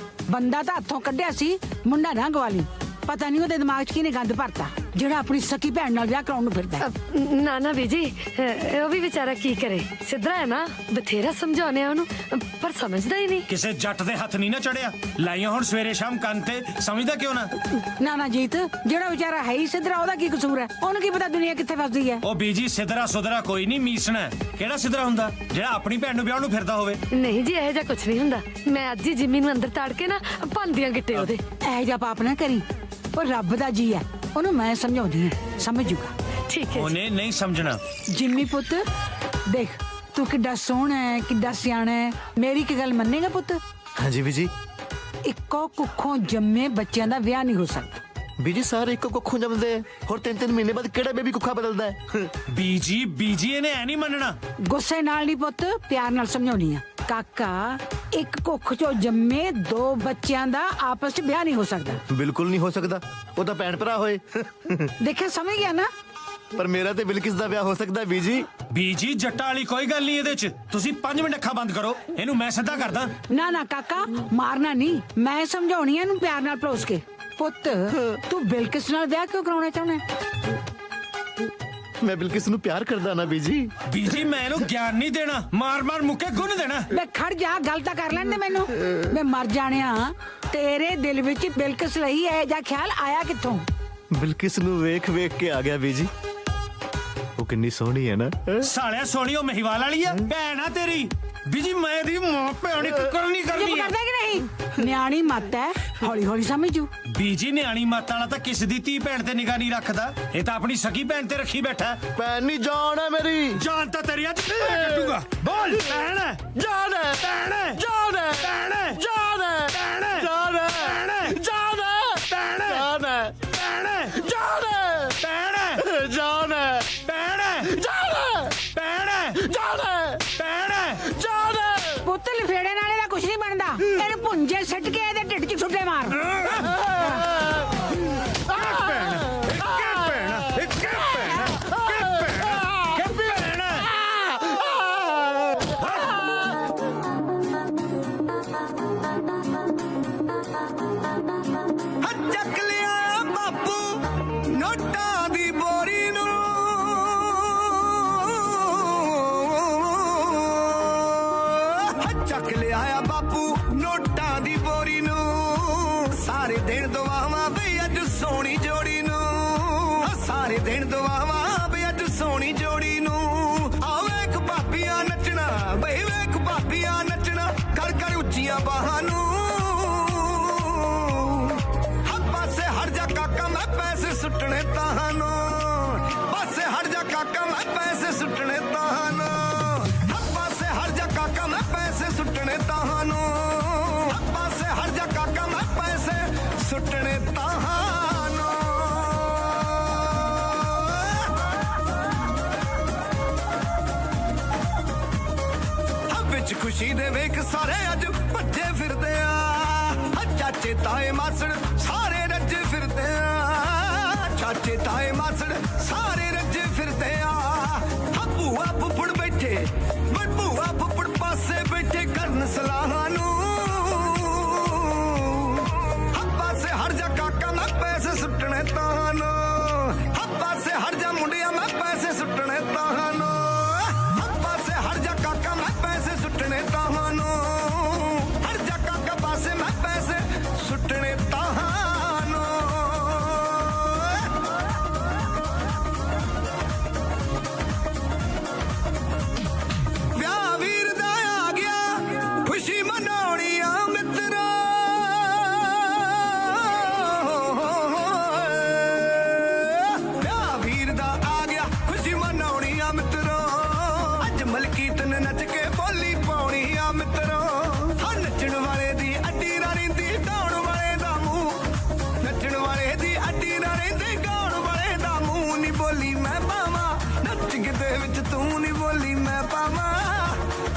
E: ਬੰਦਾ ਤਾਂ ਹੱਥੋਂ ਕੱਢਿਆ ਸੀ, ਮੁੰਡਾ ਨਾ ਗਵਾਲੀ। ਪਤਾ ਨਹੀਂ ਉਹਦੇ ਦਿਮਾਗ 'ਚ ਕਿਹਨੇ ਗੰਦ ਭਰਤਾ ਜਿਹੜਾ ਆਪਣੀ ਸਕੀ ਭੈਣ ਨਾਲ ਵਿਆਹ ਕਰਾਉਣ ਨੂੰ ਫਿਰਦਾ।
B: ਨਾ ਬੀਜੀ, ਉਹ ਵੀ ਵਿਚਾਰਾ ਕੀ ਕਰੇ, ਸਿੱਧਰਾ ਹੈ ਨਾ। ਬਥੇਰਾ ਸਮਝਾਉਣੇ ਆ ਉਹਨੂੰ, ਪਰ ਸਮਝਦਾ ਹੀ ਨਹੀਂ।
I: ਕਿਸੇ ਜੱਟ ਦੇ ਹੱਥ ਨਹੀਂ ਨਾ ਚੜਿਆ, ਲਾਈਆਂ ਹੁਣ ਸਵੇਰੇ ਸ਼ਾਮ ਕੰਨ ਤੇ, ਸਮਝਦਾ ਕਿਉਂ ਨਾ?
E: ਨਾ ਜੀਤ, ਜਿਹੜਾ ਵਿਚਾਰਾ ਹੈ ਹੀ ਸਿੱਧਰਾ, ਉਹਦਾ ਕੀ ਕਸੂਰ ਹੈ? ਉਹਨੂੰ ਕੀ ਪਤਾ ਦੁਨੀਆ ਕਿੱਥੇ ਫਸਦੀ ਹੈ।
I: ਉਹ ਬੀਜੀ ਸਿੱਧਰਾ ਸੁਧਰਾ ਕੋਈ ਨਹੀਂ, ਮੀਸਣਾ। ਕਿਹੜਾ ਸਿੱਧਰਾ ਹੁੰਦਾ ਜਿਹੜਾ ਆਪਣੀ ਭੈਣ ਨੂੰ ਵਿਆਹ ਨੂੰ ਫਿਰਦਾ ਹੋਵੇ?
B: ਨਹੀਂ ਜੀ, ਇਹੋ ਜਿਹਾ ਕੁਝ ਨਹੀਂ ਹੁੰਦਾ। ਮੈਂ ਅੱਜ ਹੀ ਜਿੰਮੀ ਨੂੰ ਅੰਦਰ ਤਾੜ ਕੇ ਨਾ ਭੰਦੀਆਂ ਗਿੱਟੇ ਉਹਦੇ।
E: ਇਹੋ ਜਿਹਾ ਪਾਪ ਨਾ ਕਰੀ, ਉਹ ਰੱਬ ਦਾ ਜੀ ਹੈ, ਉਹਨੂੰ ਮੈਂ ਸਮਝਾਉਂਦੀ ਹਾਂ, ਸਮਝ ਜੂਗਾ।
B: ਠੀਕ ਹੈ।
I: ਉਹਨੇ ਨਹੀਂ ਸਮਝਣਾ।
E: ਜਿੰਮੀ ਪੁੱਤ ਦੇਖ, ਤੂੰ ਕਿੱਡਾ ਸੋਹਣਾ ਹੈ, ਕਿੱਡਾ ਸਿਆਣਾ ਹੈ। ਮੇਰੀ ਕੀ ਗੱਲ ਮੰਨੇਗਾ ਪੁੱਤ?
S: ਹਾਂਜੀ ਬੀਜੀ।
E: ਇੱਕੋ ਕੁੱਖੋਂ ਜੰਮੇ ਬੱਚਿਆਂ ਦਾ ਵਿਆਹ ਨਹੀਂ ਹੋ ਸਕਦਾ।
S: ਬੀਜੀ ਸਾਰੇ ਇੱਕੋ ਕੁੱਖੋਂ ਜੰਮਦੇ, ਹੋਰ 3-3 ਮਹੀਨੇ ਬਾਅਦ ਕਿਹੜਾ ਬੇਬੀ ਕੁੱਖਾ ਬਦਲਦਾ ਹੈ?
I: ਬੀਜੀ ਇਹਨੇ ਐ ਨਹੀਂ ਮੰਨਣਾ।
E: ਗੁੱਸੇ ਨਾਲ ਨਹੀਂ ਪੁੱਤ, ਪਿਆਰ ਨਾਲ ਸਮਝਾਉਣੀ ਆ। ਕਾਕਾ, ਇੱਕ ਕੁੱਖ ਚੋਂ ਜੰਮੇ 2 ਬੱਚਿਆਂ ਦਾ ਆਪਸ 'ਚ ਵਿਆਹ ਨਹੀਂ ਹੋ ਸਕਦਾ।
S: ਬਿਲਕੁਲ ਨਹੀਂ ਹੋ ਸਕਦਾ, ਉਹ ਤਾਂ ਭੈਣ ਭਰਾ ਹੋਏ।
E: ਦੇਖਿਆ, ਸਮਝ ਗਿਆ ਨਾ?
S: ਪਰ ਮੇਰਾ ਤੇ ਬਿਲਕਿਸ ਦਾ ਵਿਆਹ ਹੋ ਸਕਦਾ
I: ਬੀਜੀ ਜੱਟਾਂ ਵਾਲੀ ਕੋਈ ਗੱਲ ਨਹੀਂ ਇਹਦੇ 'ਚ। ਤੁਸੀਂ 5 ਮਿੰਟ ਅੱਖਾਂ ਬੰਦ ਕਰੋ, ਇਹਨੂੰ ਮੈਂ ਸਿੱਧਾ ਕਰਦਾ।
E: ਨਾ ਕਾਕਾ, ਮਾਰਨਾ ਨਹੀਂ, ਮੈਂ ਸਮਝਾਉਣੀ ਆ ਇਹਨੂੰ ਪਿਆਰ ਨਾਲ ਪਲੋਸ ਕੇ। ਪੁੱਤ, ਤੂੰ ਬਿਲਕਿਸ ਨਾਲ ਵਿਆਹ ਕਿਉਂ ਕਰਾਉਣਾ ਚਾਹੁੰਦਾ?
S: ਮੈਂ ਬਿਲਕਿਸ ਨੂੰ ਪਿਆਰ ਕਰਦਾ ਨਾ
I: ਬੀਜੀ ਮੈਂ ਇਹਨੂੰ ਗਿਆਨ ਨਹੀਂ ਦੇਣਾ, ਮਾਰ ਮੁੱਕੇ ਗੁੰਨ ਦੇਣਾ।
E: ਮੈਂ ਖੜ ਜਾ, ਗੱਲ ਤਾਂ ਕਰ ਲੈਣ ਦੇ ਮੈਨੂੰ। ਮੈਂ ਮਰ ਜਾਣਿਆ, ਤੇਰੇ ਦਿਲ ਵਿੱਚ ਬਿਲਕਿਸ ਲਈ ਇਹ ਜਿਹਾ ਖਿਆਲ ਆਇਆ ਕਿੱਥੋਂ?
S: ਬਿਲਕਿਸ ਨੂੰ ਵੇਖ ਕੇ ਆ ਗਿਆ ਬੀਜੀ। ਉਹ ਕਿੰਨੀ ਸੋਹਣੀ ਹੈ ਨਾ।
I: ਸਾਲਿਆ ਸੋਹਣੀ ਉਹ ਮਹੀਵਾਲ ਵਾਲੀ ਆ, ਭੈਣ ਆ ਤੇਰੀ। ਬੀਜੀ ਮੈਂ ਦੀ ਮਾਂ ਭੈਣੀ ਕਰਨੀ ਹੈ।
E: ਕਰਦਾ ਕਿ ਨਹੀਂ? ਨਿਆਣੀ ਮੱਤ ਹੈ, ਹੌਲੀ ਸਮਝੂ।
I: ਬੀਜੀ ਨਿਆਣੀ ਮੱਤ ਵਾਲਾ ਤਾਂ ਕਿਸ ਦੀ ਧੀ ਭੈਣ ਤੇ ਨਿਗਾਹ ਨਹੀਂ ਰੱਖਦਾ, ਇਹ ਤਾਂ ਆਪਣੀ ਸਕੀ ਭੈਣ ਤੇ ਰੱਖੀ ਬੈਠਾ।
S: ਭੈਣ ਨਹੀਂ, ਜਾਨ ਹੈ ਮੇਰੀ।
I: ਜਾਨ ਤਾਂ ਤੇਰੀ ਅੱਜ ਕੱਟੂਗਾ। ਬੋਲ, ਭੈਣ ਹੈ,
S: ਜਾਨ ਹੈ,
I: ਭੈਣ ਹੈ,
S: ਜਾਨ
K: जान है
I: जान है
K: जान है
I: जान है
K: जान है जान है
I: जान है
K: जान है
I: जान है
K: जान है
I: जान है
K: जान है
I: जान है
K: जान है
I: जान है
K: जान है
I: जान है
K: जान है
E: ਪੁੱਤ ਲਫੇੜੇ ਨਾਲੇ ਦਾ ਕੁਛ ਨਹੀਂ ਬਣਦਾ ਇਹਨੂੰ ਪੁੰਜੇ ਸੱਟ ਕੇ ਇਹਦੇ ਢਿੱਡ 'ਚ ਛੁੱਟੇ ਮਾਰ
C: ਚੱਕ ਲਿਆ ਬਾਪੂ ਨੋਟਾਂ ਦੀ ਬੋਰੀ ਨੂੰ ਚੱਕ ਲਿਆ ਬਾਪੂ ਨੋਟਾਂ ਦੀ ਬੋਰੀ ਨੂੰ ਸਾਰੇ ਦਿਨ ਦੁਆਵਾਂ ਬਈ ਅੱਜ ਸੋਹਣੀ ਜੋੜੀ ਨੂੰ ਸਾਰੇ ਦਿਨ ਦੁਆਵਾਂ ਬਈ ਅੱਜ ਸੋਹਣੀ ਜੋੜੀ ਨੂੰ ਆ ਵੇਖ ਭਾਬੀਆਂ ਨੱਚਣਾ ਬਈ ਵੇਖ ਭਾਬੀਆਂ ਨੱਚਣਾ ਕਰ ਕਰ ਉੱਚੀਆਂ ਬਾਹਾਂ ਨੂੰ पैसे सुटने तानो पासे हट जा काका मैं पैसे सुटने तानो पासे हट जा काका मैं पैसे सुटने तानो पासे हट जा काका मैं पैसे सुटने तानो विच खुशी दे वेख सारे अज भज्जे फिरदे आ चाचे ताए मासड़ सारे रज्जे फिरदे आ चाचे ताए मासड़ सारे रज्जे फिरदे आ भूआ फुफड़ बैठे भूआ फुफड़ पासे बैठे करन सलाहां नू पासे हट जा काका मैं पैसे सुटने तानो पासे हट जा मुंडिया मैं पैसे सुटने तानो पासे हट जा काका मैं पैसे सुटने तानो हट जा काका पासे मैं पैसे सुटने तानो ਵਿਆਹ ਵੀਰ ਦਾ ਆ ਗਿਆ ਖੁਸ਼ੀ ਮਨਾਉਣੀ ਆ ਮਿੱਤਰਾ ਵਿਆਹ ਵੀਰ ਦਾ ਆ ਗਿਆ ਖੁਸ਼ੀ ਮਨਾਉਣੀ ਆ ਮਿੱਤਰਾ ਅੱਜ ਮਲਕੀਤ ਨੇ ਨੱਚ ਕੇ ਬੋਲੀ ਪਾਉਣੀ ਆ ਮਿੱਤਰਾ ਹਾਂ ਨੱਚਣ ਵਾਲੇ ਦੀ ਅੱਡੀ ਨਾ ਰਹਿੰਦੀ ਗਾਉਣ ਵਾਲੇ ਦਾ ਮੂੰਹ ਨੱਚਣ ਵਾਲੇ ਦੀ ਅੱਡੀ ਨਾ ਰਹਿੰਦੀ ਗਾਉਣ ਵਾਲੇ ਦਾ ਮੂੰਹ ਨੀ ਬੋਲੀ ਮੈਂ ਪਾਵਾਂ ਨੱਚ ਕਿਤੇ ਵਿੱਚ ਤੂੰ ਨੀ ਬੋਲੀ ਮੈਂ ਪਾਵਾਂ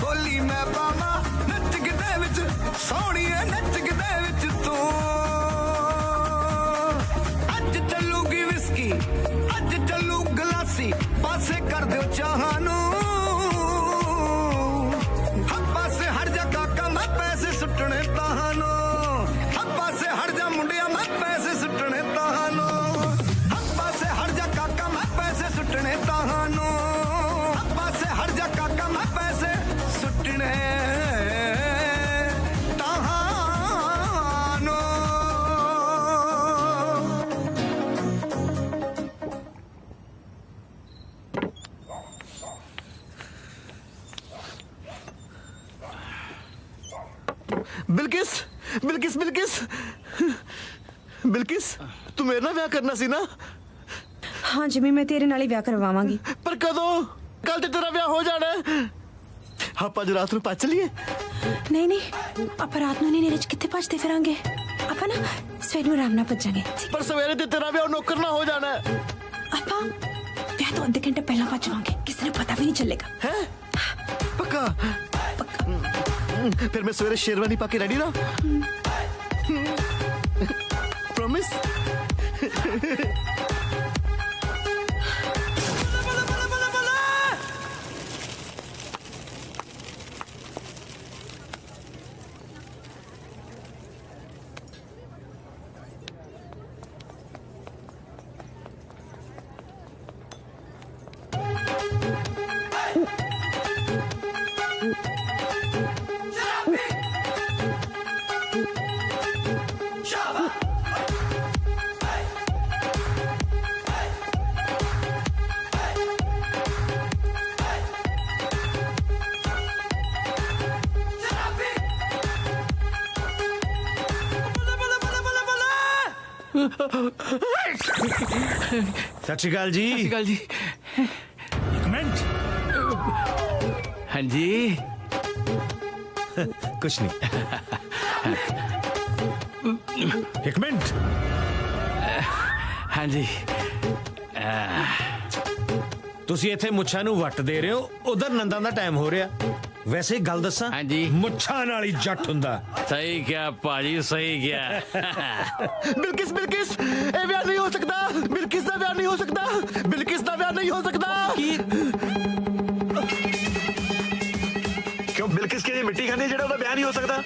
C: ਬੋਲੀ ਮੈਂ ਪਾਵਾਂ ਨੱਚ ਕਿਤੇ ਵਿੱਚ ਸੋਹਣੀਏ ਨੱਚ ਕਿਤੇ ਵਿੱਚ ਤੂੰ ਅੱਜ ਚੱਲੂਗੀ ਵਿਸਕੀ ਅੱਜ ਚੱਲੂ ਗਲਾਸੀ ਪਾਸੇ ਕਰ ਦਿਓ ਚਾਹਾਂ ਨੂੰ ਪਾਸੇ ਹਟ ਜਾ ਕਾਕਾ ਮੈਂ ਪੈਸੇ ਸੁੱਟਣੇ ਤਾਹਾਂ ਪਾਸੇ ਹਟ ਜਾ ਮੁੰਡਿਆ ਮੈਂ ਪੈਸੇ ਸੁੱਟਣੇ ਤਾਹਾਂ ਪਾਸੇ ਹਟ ਜਾ ਕਾਕਾ ਮੈਂ ਪੈਸੇ ਸੁੱਟਣੇ ਤਾਹਾਂ ਪਾਸੇ ਹਟ ਜਾ ਕਾਕਾ ਮੈਂ ਪੈਸੇ ਸੁੱਟਣੇ ਤਾਹਾਂ
K: बिल्किस बिल्किस बिल्किस बिल्किस तू मेरे नाल विआह करना सी ना
H: हाँ जिमी मैं तेरे नाल ही विआह करवावांगी
K: पर कदों कल ते तेरा विआह हो जाना है आप अज रात नूं भज चलीए
H: नहीं नहीं आप रात नूं नहीं नेरे च कित्थे भजदे फिरांगे ਆਪਾਂ ना सवेर नूं आराम नाल भजांगे
K: पर सवेरे ते तेरा विआह नौकर ना हो जाना है
H: ਆਪਾਂ ਵਿਆਹ ਤੋਂ ਅੱਧੇ ਘੰਟੇ ਪਹਿਲਾਂ ਭਜਾਵਾਂਗੇ ਕਿਸੇ ਨੂੰ ਪਤਾ ਵੀ ਨਹੀਂ ਚੱਲੇਗਾ
K: है पक्का फिर मैं सवेरे शेरवानी पाके रेडी ना प्रॉमिस
I: सत श्री अकाल जी।
Q: सत श्री अकाल जी।
I: एक मिनट।
Q: हाँ जी।
I: कुछ नहीं। एक मिनट।
L: हाँ जी।
I: ਤੁਸੀਂ ਇੱਥੇ ਮੁੱਛਾਂ ਨੂੰ ਵੱਟ ਦੇ ਰਹੇ ਹੋ, ਉਧਰ ਨੰਦਾਂ ਦਾ ਟਾਈਮ ਹੋ ਰਿਹਾ। ਵੈਸੇ ਗੱਲ ਦੱਸਾਂ,
Q: ਹਾਂਜੀ,
I: ਮੁੱਛਾਂ ਨਾਲ ਹੀ ਜੱਟ ਹੁੰਦਾ।
Q: ਸਹੀ ਕਿਹਾ ਭਾਜੀ, ਸਹੀ ਕਿਹਾ।
R: ਬਿਲਕਿਸ ਬਿਲਕਿਸ ਇਹ ਵਿਆਹ ਨਹੀਂ ਹੋ ਸਕਦਾ। ਬਿਲਕਿਸ ਦਾ ਵਿਆਹ ਨਹੀਂ ਹੋ ਸਕਦਾ। ਬਿਲਕਿਸ ਦਾ ਵਿਆਹ ਨਹੀਂ ਹੋ ਸਕਦਾ।
K: ਕੀ ਕਿਉਂ ਬਿਲਕਿਸ ਕੇ ਮਿੱਟੀ ਖਾਂਦੀ ਜਿਹੜਾ ਉਹਦਾ ਵਿਆਹ ਨਹੀਂ ਹੋ ਸਕਦਾ?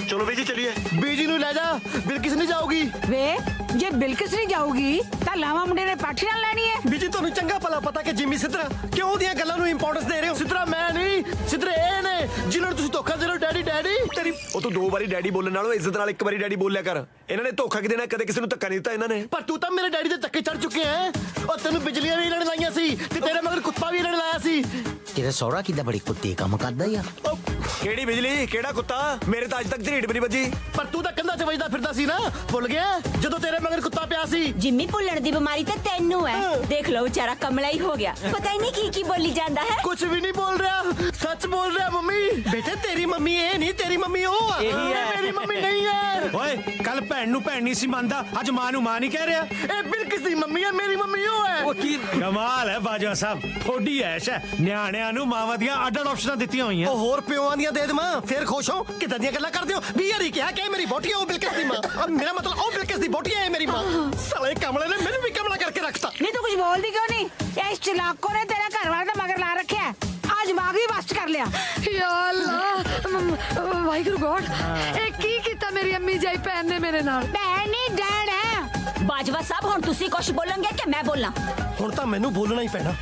K: ਚਲੋ ਬੀਜੀ ਚਲਿਏ।
R: ਬੀਜੀ ਨੂੰ ਲੈ ਜਾ, ਬਿਲਕਿਸ ਨਹੀਂ ਜਾਊਗੀ।
E: ਵੇ ਜੇ ਬਿਲਕਿਸ ਨਹੀਂ ਜਾਊਗੀ ਤਾਂ ਲਾਵਾ ਮੁੰਡੇ ਨੇ ਪਾਠੀ ਨਾਲ ਲੈਣੀ ਹੈ।
R: ਬੀਜੀ ਤੁਹਾਨੂੰ ਚੰਗਾ ਭਲਾ ਪਤਾ ਕਿ ਜਿਮੀ ਸਿੱਧਰਾ ਕਿਉਂ ਦੀਆਂ ਗੱਲਾਂ ਨੂੰ ਇੰਪੋਰਟੈਂਸ ਦੇ ਰਹੇ ਹੋ। ਸਿੱਧਰਾ ਮੈਂ ਨਹੀਂ, ਸਿੱਧਰੇ ਇਹ ਨੇ ਜਿਨ੍ਹਾਂ ਨੂੰ ਤੁਸੀਂ ਧੋਖਾ ਦੇ ਰਹੇ ਹੋ। ਡੈਡੀ ਡੈਡੀ
K: ਤੇਰੀ ਉਹ ਤੂੰ 2 ਵਾਰੀ ਡੈਡੀ ਬੋਲਣ ਨਾਲੋਂ ਇੱਜ਼ਤ ਨਾਲ 1 ਵਾਰੀ ਡੈਡੀ ਬੋਲਿਆ ਕਰ। ਇਹਨਾਂ ਨੇ ਧੋਖਾ ਕਿ ਦੇਣਾ, ਕਦੇ ਕਿਸੇ ਨੂੰ ਧੱਕਾ ਨਹੀਂ ਦਿੱਤਾ ਇਹਨਾਂ ਨੇ।
R: ਪਰ ਤੂੰ ਤਾਂ ਮੇਰੇ ਡੈਡੀ ਦੇ ਧੱਕੇ ਚੜ ਚੁੱਕੇ ਹੈ। ਉਹ ਤੈਨੂੰ ਬਿਜਲੀਆਂ ਵੀ ਇਹਨਾਂ ਨੇ ਲਾਈਆਂ ਸੀ ਤੇ ਤੇਰੇ ਮਗਰ ਕੁੱਤਾ ਵੀ ਇਹਨਾਂ ਨੇ ਲਾਇਆ ਸੀ।
D: ਤੇਰਾ ਸਹੁਰਾ ਕਿੱਦਾਂ ਬੜੀ ਕੁੱਤੇ ਕੰਮ ਕਰਦਾ ਯਾਰ।
K: ਕਿਹੜੀ ਬਿਜਲੀ, ਕਿਹੜਾ ਕੁੱਤਾ? ਮੇਰੇ ਤਾਂ ਅੱਜ ਤੱਕ ਝਰੀਟ ਵੀ ਨਹੀਂ ਵੱਜੀ।
R: ਪਰ ਤੂੰ ਤਾਂ ਕੰਧਾਂ 'ਚ ਵੱਜਦਾ ਫਿਰਦਾ ਸੀ ਨਾ, ਭੁੱਲ ਗਿਆ ਜਦੋਂ ਤੇਰੇ ਮਗਰ ਕੁੱਤਾ ਪਿਆ ਸੀ।
O: ਜਿੰਮੀ ਭੁੱਲਣ ਦੀ ਬਿਮਾਰੀ ਤੇ ਤੈਨੂੰ ਹੈ। ਦੇਖ ਲਓ ਵਿਚਾਰਾ ਕਮਲਾ ਹੀ ਹੋ ਗਿਆ, ਪਤਾ ਹੀ ਨਹੀਂ ਕੀ ਬੋਲੀ ਜਾਂਦਾ ਹੈ।
R: ਕੁਝ ਵੀ ਨਹੀਂ ਬੋਲ ਰਿਹਾ, ਸੱਚ ਬੋਲ ਰਿਹਾ। ਮੰਮੀ ਬੇਟੇ ਤੇਰੀ ਮੰਮੀ ਇਹ ਨਹੀਂ, ਤੇਰੀ ਮੰਮੀ ਉਹ ਆ। ਮੇਰੀ ਮੰਮੀ ਨਹੀਂ ਹੈ।
I: ਓਏ ਕੱਲ ਭੈਣ ਨੂੰ ਭੈਣ ਨਹੀਂ ਸੀ ਮੰਨਦਾ, ਅੱਜ ਮਾਂ ਨੂੰ ਮਾਂ ਨਹੀਂ ਕਹਿ ਰਿਹਾ।
R: ਇਹ ਬਿਲਕਿਸ ਦੀ ਮੰਮੀ ਹੈ, ਮੇਰੀ ਮੰਮੀ ਉਹ ਹੈ।
I: ਉਹ ਕੀ ਕਮਾਲ ਹੈ ਬਾਜਵਾ ਸਾਹਿਬ, ਥੋੜੀ ਐਸ਼ ਹੈ। ਨਿਆਣਿਆਂ ਨੂੰ ਮਾਵਾਂ ਦੀਆਂ ਅੱਡ-ਅੱਡ ਆਪਸ਼ਨਾਂ ਦਿੱਤੀਆਂ ਹੋਈਆਂ।
R: ਉਹ ਹੋਰ ਪਿਓਾਂ ਦੀਆਂ ਦੇ ਦੇਵਾਂ ਫੇਰ ਖੁਸ਼ ਹੋ? ਕਿੱਦਾਂ ਦੀਆਂ ਗੱਲਾਂ ਕਰਦੇ ਹੋ? 20 ਵਾਰੀ ਕਿਹਾ ਕਿ ਮੇਰੀ ਵੋਟੀ ਉਹ ਬਿਲਕਿਸ ਦੀ ਮਾਂ। ਮੇਰਾ ਮਤਲਬ ਉਹ ਬਿਲਕਿਸ ਦੀ ਵੋਟੀ ਹੈ ਮੇਰੀ ਮਾਂ। ਸਾਲੇ ਕਮਲੇ ਨੇ ਮੈਨੂੰ ਵੀ ਕਮਲਾ ਕਰਕੇ ਰੱਖਤਾ।
E: ਨਹੀਂ ਤੂੰ ਕੁਝ ਬੋਲਦੀ ਕਿਉਂ ਨਹੀਂ? ਇਸ ਚਲਾਕੋ ਨੇ ਤੇਰਾ ਘਰ ਵਾਲੇ ਦਾ ਮਗਰ ਲਾ ਰੱਖਿਆ। ਅੱਜ ਦਿਮਾਗ ਵੀ ਬਸਟ ਕਰ ਲਿਆ।
B: ਯਾ ਅੱਲਾ ਵਾਹਿਗੁਰੂ ਗੋਡ, ਇਹ ਕੀ ਕੀਤਾ ਮੇਰੀ ਅੰਮੀ ਜਾਈ ਭੈਣ ਨੇ ਮੇਰੇ ਨਾਲ?
E: ਭੈਣ ਨਹੀਂ ਡੈਡ ਹੈ।
O: ਬਾਜਵਾ ਸਾਹਿਬ ਹੁਣ ਤੁਸੀਂ ਕੁਝ ਬੋਲੋਗੇ ਕਿ ਮੈਂ ਬੋਲਾਂ?
R: ਹੁਣ ਤਾਂ ਮੈਨੂੰ ਬੋਲਣਾ ਹੀ ਪੈਣਾ।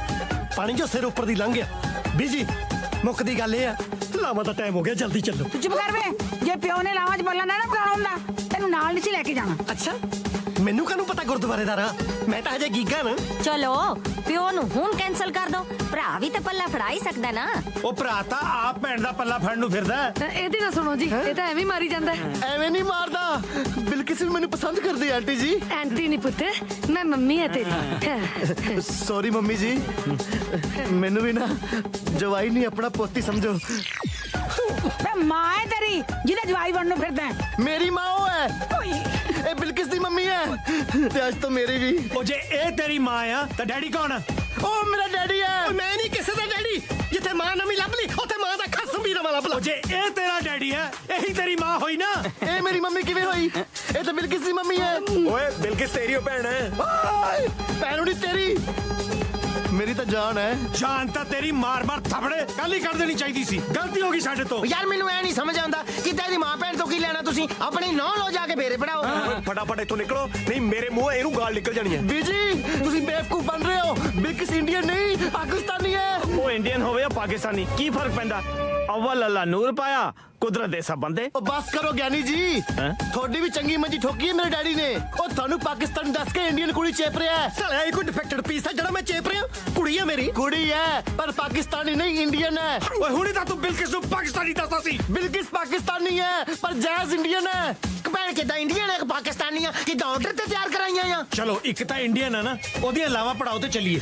R: ਪਾਣੀ ਜੋ ਸਿਰ ਉੱਪਰ ਦੀ ਲੰਘ ਗਿਆ। ਬੀਜੀ ਮੁੱਕਦੀ ਗੱਲ ਇਹ ਆ, ਲਾਵਾਂ ਦਾ ਟਾਈਮ ਹੋ ਗਿਆ, ਜਲਦੀ ਚੱਲੋ।
E: ਤੂੰ ਚੁੱਪ ਕਰ ਵੇ। ਜੇ ਪਿਓ ਨੇ ਲਾਵਾਂ 'ਚ ਬੋਲਣਾ ਨਾ ਕਰਾਉਣਾ ਹੁੰਦਾ ਤੈਨੂੰ ਨਾਲ ਨਹੀਂ ਸੀ ਲੈ ਕੇ ਜਾਣਾ।
R: ਅੱਛਾ ਮੈਨੂੰ ਕਾਹਨੂੰ ਪਤਾ ਗੁਰਦੁਆਰੇ ਦਾ ਰਾਹ? ਮੈਂ ਤਾਂ ਹਜੇ ਗੀਗਾ ਨਾ।
P: ਚਲੋ ਪਿਓ ਨੂੰ ਹੁਣ ਕੈਨਸਲ ਕਰ ਦੋ, ਭਰਾ ਵੀ ਤਾਂ ਪੱਲਾ ਫੜਾ ਹੀ ਸਕਦਾ ਨਾ।
I: ਉਹ ਭਰਾ ਤਾਂ ਆਪ ਭੈਣ ਦਾ ਪੱਲਾ ਫੜਨ ਨੂੰ ਫਿਰਦਾ।
B: ਇਹਦੀ ਨਾ ਸੁਣੋ ਜੀ, ਇਹ ਤਾਂ ਐਵੇਂ ਮਾਰੀ ਜਾਂਦਾ।
R: ਐਵੇਂ ਨਹੀਂ ਮਾਰਦਾ, ਬਿਲਕਿਸ ਵੀ ਮੈਨੂੰ ਪਸੰਦ ਕਰਦੀ ਆਂਟੀ ਜੀ।
B: ਆਂਟੀ ਨਹੀਂ ਪੁੱਤ, ਮੈਂ ਮੰਮੀ ਹੈ ਤੇਰੀ।
R: ਸੌਰੀ ਮੰਮੀ ਜੀ, ਮੈਨੂੰ ਵੀ ਨਾ ਜਵਾਈ ਨਹੀਂ ਆਪਣਾ ਪੋਤੀ ਸਮਝੋ।
E: ਮਾਂ ਹੈ ਤੇਰੀ ਜਿਹਦਾ ਜਵਾਈ ਬਣਨ ਨੂੰ ਫਿਰਦਾ।
R: ਮੇਰੀ ਮਾਂ ਉਹ ਹੈ, ਇਹ ਬਿਲਕਿਸ ਦੀ ਮੰਮੀ ਹੈ ਤੇ ਅੱਜ ਤੋਂ ਮੇਰੀ ਵੀ।
I: ਉਹ ਜੇ ਇਹ ਤੇਰੀ ਮਾਂ ਆ ਤਾਂ ਡੈਡੀ ਕੌਣ ਆ?
R: ਉਹ ਮੇਰਾ ਡੈਡੀ ਹੈ। ਮੈਂ ਨਹੀਂ ਕਿਸੇ ਦਾ ਡੈਡੀ। ਜਿੱਥੇ ਮਾਂ ਨਵੀਂ ਲੱਭ ਲਈ ਉੱਥੇ ਮਾਂ ਦਾ ਖਸਮ ਵੀ ਨਵਾਂ ਲੱਭ ਲਾ।
I: ਜੇ ਇਹ ਤੇਰਾ ਡੈਡੀ ਹੈ, ਇਹੀ ਤੇਰੀ ਮਾਂ ਹੋਈ ਨਾ।
R: ਇਹ ਮੇਰੀ ਮੰਮੀ ਕਿਵੇਂ ਹੋਈ? ਇਹ ਤਾਂ ਬਿਲਕਿਸ ਦੀ ਮੰਮੀ ਹੈ।
K: ਓਏ ਬਿਲਕਿਸ ਤੇਰੀ ਉਹ ਭੈਣ ਹੈ।
R: ਭੈਣ ਨਹੀਂ ਤੇਰੀ, ਮੇਰੀ ਤਾਂ ਜਾਨ ਹੈ।
I: ਜਾਨ ਤਾਂ ਤੇਰੀ ਮਾਰ-ਮਾਰ ਥਪੜੇ ਕੱਲ ਹੀ ਕਰ ਦੇਣੀ ਚਾਹੀਦੀ ਸੀ। ਗਲਤੀ ਹੋ ਗਈ ਸਾਡੇ ਤੋਂ।
D: ਯਾਰ ਮੈਨੂੰ ਐ ਨਹੀਂ ਸਮਝ ਆਉਂਦਾ ਕਿੱਦਾਂ ਇਹਦੀ ਮਾਂ ਭੈਣ ਤੋਂ ਕੀ ਲੈਣਾ ਤੁਸੀਂ? ਆਪਣੀ ਨੌਂ ਲੋ ਜਾ ਕੇ ਫੇਰੇ ਪੜਾਓ।
K: ਫਟਾਫਟ ਇੱਥੋਂ ਨਿਕਲੋ, ਨਹੀਂ ਮੇਰੇ ਮੂੰਹ ਇਹਨੂੰ ਗਾਲ ਨਿਕਲ ਜਾਣੀ ਹੈ।
R: ਬੀਜੀ ਤੁਸੀਂ ਬੇਵਕੂਫ ਬਣ ਰਹੇ ਹੋ। ਬਿਲਕਿਸ ਇੰਡੀਅਨ ਨਹੀਂ ਪਾਕਿਸਤਾਨੀ ਹੈ।
L: ਉਹ ਇੰਡੀਅਨ ਹੋਵੇ ਜਾਂ ਪਾਕਿਸਤਾਨੀ, ਕੀ ਫਰਕ ਪੈਂਦਾ? ਅਵਲ ਅੱਲਾ ਨੂਰ ਪਾਇਆ, ਕੁਦਰਤ ਦੇ ਸਭ ਬੰਦੇ।
R: ਉਹ ਬਸ ਕਰੋ ਗਿਆਨੀ ਜੀ, ਤੁਹਾਡੀ ਵੀ ਚੰਗੀ ਮੰਜੀ ਠੋਕੀ ਹੈ ਮੇਰੇ ਡੈਡੀ ਨੇ। ਉਹ ਤੁਹਾਨੂੰ ਪਾਕਿਸਤਾਨ ਦੱਸ ਕੇ ਇੰਡੀਅਨ ਕੁੜੀ ਚੇਪ ਰਿਹਾ ਹੈ। ਸਾਲਿਆ ਇਹ ਕੋਈ ਡਿਫੈਕਟਡ ਪੀਸ ਹੈ ਜਿਹੜਾ ਮੈਂ ਚੇਪ ਰਿਹਾ? ਕੁੜੀ ਹੈ ਮੇਰੀ, ਕੁੜੀ ਹੈ ਪਰ ਪਾਕਿਸਤਾਨੀ ਨਹੀਂ, ਇੰਡੀਅਨ ਹੈ।
I: ਓਏ ਹੁਣੇ ਤਾਂ ਤੂੰ ਬਿਲਕਿਸ ਨੂੰ ਪਾਕਿਸਤਾਨੀ ਦੱਸਦਾ ਸੀ।
R: ਬਿਲਕਿਸ ਪਾਕਿਸਤਾਨੀ ਹੈ ਪਰ ਜੈਜ਼ ਇੰਡੀਅਨ ਹੈ।
D: ਭੈਣ ਕਿੱਦਾਂ ਇੰਡੀਅਨ ਹੈ ਪਾਕਿਸਤਾਨੀ ਆ? ਕਿੱਦਾਂ ਆਰਡਰ ਤੇ ਤਿਆਰ ਕਰਾਈਆਂ ਆ?
I: ਚਲੋ ਇੱਕ ਤਾਂ ਇੰਡੀਅਨ ਆ ਨਾ, ਉਹਦੀਆਂ ਲਾਵਾਂ ਪੜਾਓ ਤੇ ਚੱਲੀਏ।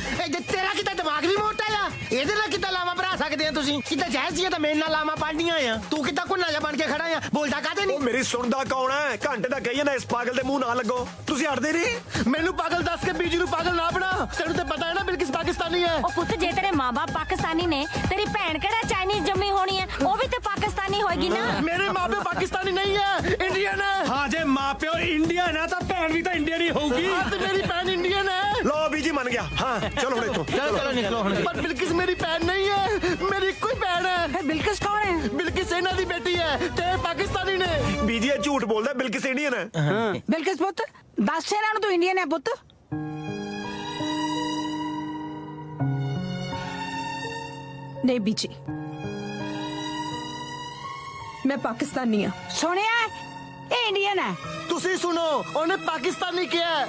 D: ਤੇਰਾ ਕਿੱਦਾਂ ਦਿਮਾਗ ਵੀ ਮੋਟਾ ਆ? ਇਹਦੇ ਨਾਲ ਕਿੱਦਾਂ ਲਾਵਾਂ ਭਰਾ ਸਕਦੇ ਆ ਤੁਸੀਂ? ਕਿੱਦਾਂ ਜੈਜ਼ ਦੀਆਂ ਤਾਂ ਮੇਰੇ ਨਾਲ ਲਾਵਾਂ ਪੜਨੀਆਂ ਆ, ਤੂੰ ਕਿੱਦਾਂ ਘੁੰਨਾ ਜਾ ਬਣ ਕੇ ਖੜਾ ਆ? ਬੋਲਦਾ ਕਾਹਦੇ ਨਹੀਂ?
K: ਉਹ ਮੇਰੀ ਸੁਣਦਾ ਕੌਣ ਹੈ? ਘੰਟੇ ਦਾ ਕਹੀਏ ਨਾ ਇਸ ਪਾਗਲ ਦੇ ਮੂੰਹ ਨਾ ਲੱਗੋ। ਤੁਸੀਂ ਹਟਦੇ ਨਹੀਂ।
R: ਮੈਨੂੰ ਪਾਗਲ ਦੱਸ ਕੇ ਬੀਜੀ ਨੂੰ ਪਾਗਲ ਨਾ ਬਣਾ। ਤੈਨੂੰ ਤੇ ਪਤਾ ਹੈ ਨਾ ਬਿਲਕਿਸ ਪਾਕਿਸਤਾਨੀ ਹੈ।
P: ਉਹ ਪੁੱਤ ਜੇ ਤੇਰੇ ਮਾਂ-ਬਾਪ ਪਾਕਿਸਤਾਨੀ ਨੇ, ਤੇਰੀ ਭੈਣ ਕਿਹੜਾ ਚਾਈਨੀਜ਼ ਜੰਮੀ ਹੋਣੀ ਹੈ? ਉਹ ਵੀ ਤੇ ਪਾਕਿਸਤਾਨੀ ਹੋਏਗੀ ਨਾ।
R: ਮੇਰੇ ਮਾਪੇ ਪਾਕਿਸਤਾਨੀ ਨਹੀਂ ਹੈ, ਇੰਡੀਅਨ ਹੈ।
I: ਹਾਂ ਜੇ ਮਾਪਿਓ ਇੰਡੀਅਨ ਆ ਤਾਂ ਭੈਣ ਵੀ ਤਾਂ ਇੰਡੀਅਨ ਹੀ ਹੋਊਗੀ।
R: ਹਾਂ ਤੇ ਮੇਰੀ ਭੈਣ ਇੰਡੀਅਨ ਹੈ।
K: ਲੋ ਬੀਜੀ ਮੰਨ ਗਿਆ। ਹਾਂ ਚਲੋ ਹੁਣ ਇੱਥੋਂ
D: ਚਲੋ ਨਿਕਲੋ ਹੁਣ।
R: ਪਰ ਬਿਲਕਿਸ ਮੇਰੀ ਭੈਣ ਨਹੀਂ ਹੈ, ਮੇਰੀ ਇੱਕੋ ਹੀ ਭੈਣ ਹੈ।
E: ਬਿਲਕਿਸ ਕੌਣ ਹੈ?
R: ਬਿਲਕਿਸ ਇਹਨਾਂ ਦੀ ਬੇਟੀ ਹੈ ਤੇ ਪਾਕਿਸਤਾਨੀ ਨੇ।
K: ਬੀਜੀ ਇਹ ਝੂਠ ਬੋਲਦਾ, ਬਿਲਕਿਸ ਇੰਡੀਅਨ ਹੈ।
E: ਬਿਲਕਿਸ ਪੁੱਤ ਦੱਸ ਇਹਨਾਂ ਨੂੰ ਤੂੰ ਇੰਡੀਅਨ ਹੈ ਪੁੱਤ।
H: ਨਹੀਂ ਬੀਜੀ, ਮੈਂ ਪਾਕਿਸਤਾਨੀ ਹਾਂ।
E: ਸੁਣਿਆ ਇਹ ਇੰਡੀਅਨ ਹੈ।
R: ਤੁਸੀਂ ਸੁਣੋ, ਉਹਨੇ ਪਾਕਿਸਤਾਨੀ ਕਿਹਾ ਹੈ।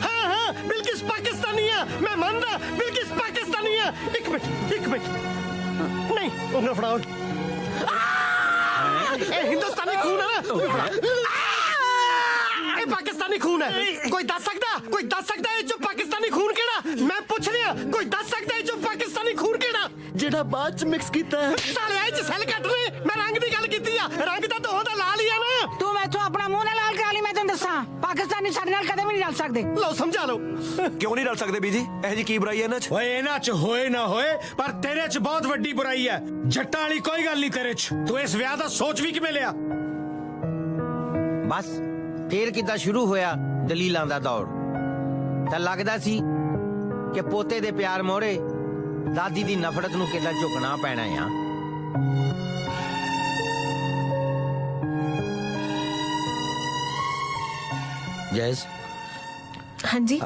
R: ਹਾਂ ਬਿਲਕਿਸ ਪਾਕਿਸਤਾਨੀ ਹੈ, ਮੈਂ ਮੰਨਦਾ ਬਿਲਕਿਸ ਪਾਕਿਸਤਾਨੀ ਹੈ। ਇੱਕ ਮਿੰਟ ਨਹੀਂ ਉਹਨੇ ਫੜਾਓ। ਇਹ ਹਿੰਦੁਸਤਾਨੀ ਖੂਨ ਹੈ ਨਾ, ਇਹ ਪਾਕਿਸਤਾਨੀ ਖੂਨ ਹੈ। ਕੋਈ ਦੱਸ ਸਕਦਾ ਇਹ ਚ ਪਾਕਿਸਤਾਨੀ ਖੂਨ ਕਿਹੜਾ? ਜਿਹੜਾ ਬਾਅਦ ਚ ਮਿਕਸ ਕੀਤਾ ਹੈ ਸਾਲੇ ਇਹ ਚ ਸੈੱਲ ਕੱਟ ਰਹੇ ਮੈਂ ਰੰਗ ਦੀ ਗੱਲ ਕੀਤੀ ਆ ਰੰਗ ਤਾਂ ਦੋ ਦਾ ਲਾਲ ਹੀ ਆ ਨਾ
E: ਤੂੰ ਮੈਥੋਂ ਆਪਣਾ ਮੂੰਹ ਨਾਲ ਲਾਲ ਕਰਾ ਲਈ ਮੈਂ ਤੈਨੂੰ ਦੱਸਾਂ ਪਾਕਿਸਤਾਨੀ ਸਾਡੇ ਨਾਲ ਕਦੇ ਵੀ ਨਹੀਂ ਰਲ ਸਕਦੇ
R: ਲਓ ਸਮਝਾ ਲਓ
K: ਕਿਉਂ ਨਹੀਂ ਰਲ ਸਕਦੇ ਬੀਜੀ ਇਹ ਜੀ ਕੀ ਬੁਰਾਈ ਹੈ ਇਹਨਾਂ 'ਚ
I: ਓਏ ਇਹਨਾਂ 'ਚ ਹੋਏ ਨਾ ਹੋਏ ਪਰ ਤੇਰੇ 'ਚ ਬਹੁਤ ਵੱਡੀ ਬੁਰਾਈ ਹੈ ਜੱਟਾਂ ਵਾਲੀ ਕੋਈ ਗੱਲ ਨਹੀਂ ਤੇਰੇ 'ਚ ਤੂੰ ਇਸ ਵਿਆਹ ਦਾ ਸੋਚ ਵੀ ਕਿਵੇਂ ਲਿਆ
D: ਬਸ ਫੇਰ ਕਿੱਦਾਂ ਸ਼ੁਰੂ ਹੋਇਆ ਦਲੀਲਾਂ ਦਾ ਦੌੜ ਤਾਂ ਲੱਗਦਾ ਸੀ ਕਿ ਪੋਤੇ ਦੇ ਪਿਆਰ ਮੋਹਰੇ ਦਾਦੀ ਦੀ ਨਫ਼ਰਤ ਨੂੰ ਕਿੱਦਾਂ ਝੁਕਣਾ ਪੈਣਾ ਆ ਜੈਸ
U: ਹਾਂਜੀ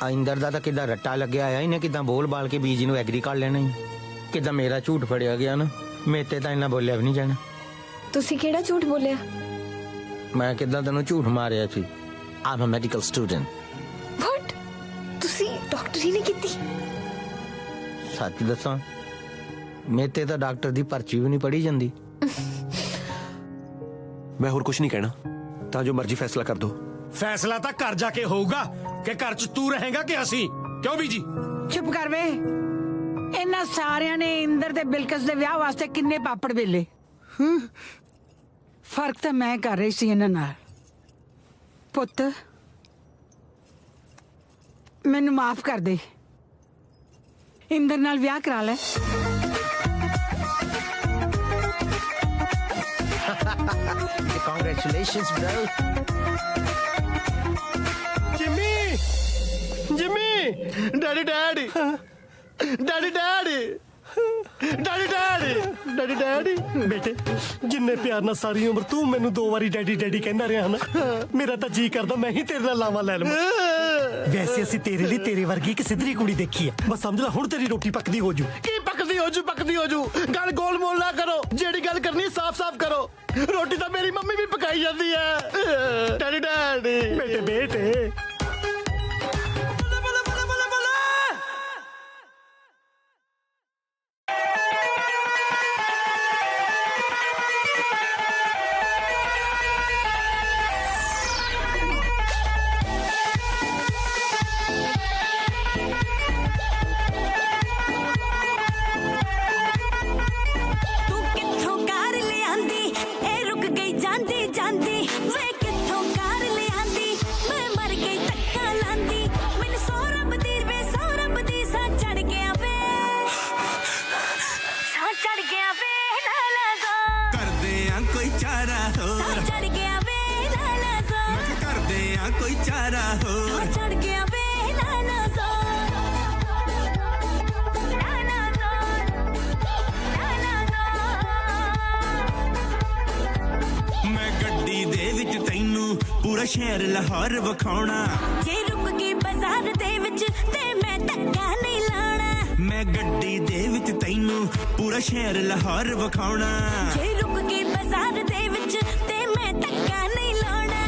D: ਇੰਦਰ ਦਾ ਤਾਂ ਕਿੱਦਾਂ ਰੱਟਾ ਲੱਗਿਆ ਆ ਇਹਨੇ ਕਿੱਦਾਂ ਬੋਲ ਬਾਲ ਕੇ ਬੀਜੀ ਨੂੰ ਐਗਰੀ ਕਰ ਲੈਣਾ ਹੀ ਕਿੱਦਾਂ ਮੇਰਾ ਝੂਠ ਫੜਿਆ ਗਿਆ ਨਾ ਮੇਤੇ ਤਾਂ ਇੰਨਾ ਬੋਲਿਆ ਵੀ ਨਹੀਂ ਜਾਣਾ
U: ਤੁਸੀਂ ਕਿਹੜਾ ਝੂਠ ਬੋਲਿਆ
D: ਮੈਂ ਕਿੱਦਾਂ ਤੈਨੂੰ ਝੂਠ ਮਾਰਿਆ ਸੀ ਆਮ ਅ ਮੈਡੀਕਲ ਸਟੂਡੈਂਟ
U: ਵਾਟ ਤੁਸੀਂ ਡਾਕਟਰੀ ਨਹੀਂ ਕੀਤੀ
D: ਸੱਚ ਦੱਸਾਂ ਮੇਤੇ ਤਾਂ ਡਾਕਟਰ ਦੀ ਪਰਚੀ ਵੀ ਨਹੀਂ ਪੜੀ ਜਾਂਦੀ
K: ਮੈਂ ਹੋਰ ਕੁਝ ਨਹੀਂ ਕਹਿਣਾ ਤਾਂ ਜੋ ਮਰਜ਼ੀ ਫੈਸਲਾ ਕਰ ਦੋ
I: ਫੈਸਲਾ ਤਾਂ ਘਰ ਜਾ ਕੇ ਹੋਊਗਾ ਕਿ ਘਰ 'ਚ ਤੂੰ ਰਹੇਗਾ ਕਿ ਅਸੀਂ ਕਿਉਂ ਬੀਜੀ
E: ਚੁੱਪ ਕਰ ਵੇ ਇਹਨਾਂ ਸਾਰਿਆਂ ਨੇ ਇੰਦਰ ਤੇ ਬਿਲਕਸ ਦੇ ਵਿਆਹ ਵਾਸਤੇ ਕਿੰਨੇ ਪਾਪੜ ਵੇਲੇ ਫਰਕ ਤਾਂ ਮੈਂ ਕਰ ਰਹੀ ਸੀ ਇਹਨਾਂ ਨਾਲ ਪੁੱਤ ਮੈਨੂੰ ਮਾਫ ਕਰ ਦੇ ਇੰਦਰ ਨਾਲ ਵਿਆਹ ਕਰਾ ਲੈ
D: Congratulations, bro.
R: Jimmy daddy daddy daddy daddy daddy daddy daddy daddy ਬੇਟੇ ਜਿੰਨੇ ਪਿਆਰ ਨਾਲ ਸਾਰੀ ਉਮਰ ਤੂੰ ਮੈਨੂੰ 2 ਵਾਰੀ ਡੈਡੀ ਡੈਡੀ ਕਹਿੰਦਾ ਰਿਹਾ ਨਾ ਮੇਰਾ ਤਾਂ ਜੀ ਕਰਦਾ ਮੈਂ ਹੀ ਤੇਰੇ ਨਾਲ ਲਾਵਾਂ ਲੈ ਲਵਾਂ ਵੈਸੇ ਅਸੀਂ ਤੇਰੇ ਲਈ ਤੇਰੇ ਵਰਗੀ ਇੱਕ ਸਿੱਧਰੀ ਕੁੜੀ ਦੇਖੀ ਆ ਬਸ ਸਮਝ ਲੈ ਹੁਣ ਤੇਰੀ ਰੋਟੀ ਪੱਕਦੀ ਹੋ ਜੂ ਕੀ ਪੱਕਦੀ ਹੋ ਜੂ ਗੱਲ ਗੋਲ ਮੋਲ ਨਾ ਕਰੋ ਜਿਹੜੀ ਗੱਲ ਕਰਨੀ ਸਾਫ਼-ਸਾਫ਼ ਕਰੋ ਰੋਟੀ ਤਾਂ ਮੇਰੀ ਮੰਮੀ ਵੀ ਪਕਾਈ ਜਾਂਦੀ ਹੈ ਡੈਡੀ ਡੈਡੀ ਬੇਟੇ
C: ਸ਼ਹਿਰ ਲਾਹੌਰ ਵਿਖਾਉਣਾ
N: ਜੇ ਰੁਕ ਗਈ ਬਾਜ਼ਾਰ ਦੇ ਵਿੱਚ ਤੇ ਮੈਂ ਧੱਕਾ ਨਹੀਂ ਲਾਉਣਾ
C: ਮੈਂ ਗੱਡੀ ਦੇ ਵਿੱਚ ਤੈਨੂੰ ਪੂਰਾ ਸ਼ਹਿਰ ਲਾਹੌਰ ਵਿਖਾਉਣਾ
N: ਜੇ ਰੁਕ ਗਈ ਬਾਜ਼ਾਰ ਦੇ ਵਿੱਚ ਤੇ ਮੈਂ ਧੱਕਾ ਨਹੀਂ ਲਾਉਣਾ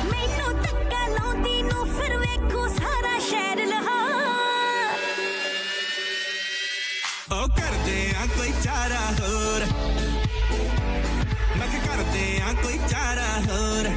N: ਮੈਨੂੰ ਧੱਕਾ ਲਾਉਂਦੀ ਨੂੰ ਫਿਰ ਵੇਖੂ ਸਾਰਾ ਸ਼ਹਿਰ ਲਾਹੌਰ
C: ਉਹ ਕਰਦੇ ਆ ਕੋਈ ਚਾਰਾ ਹੋਰ ਮੈਂ ਕਿ ਕਰਦੇ ਆ ਕੋਈ ਚਾਰਾ ਹੋਰ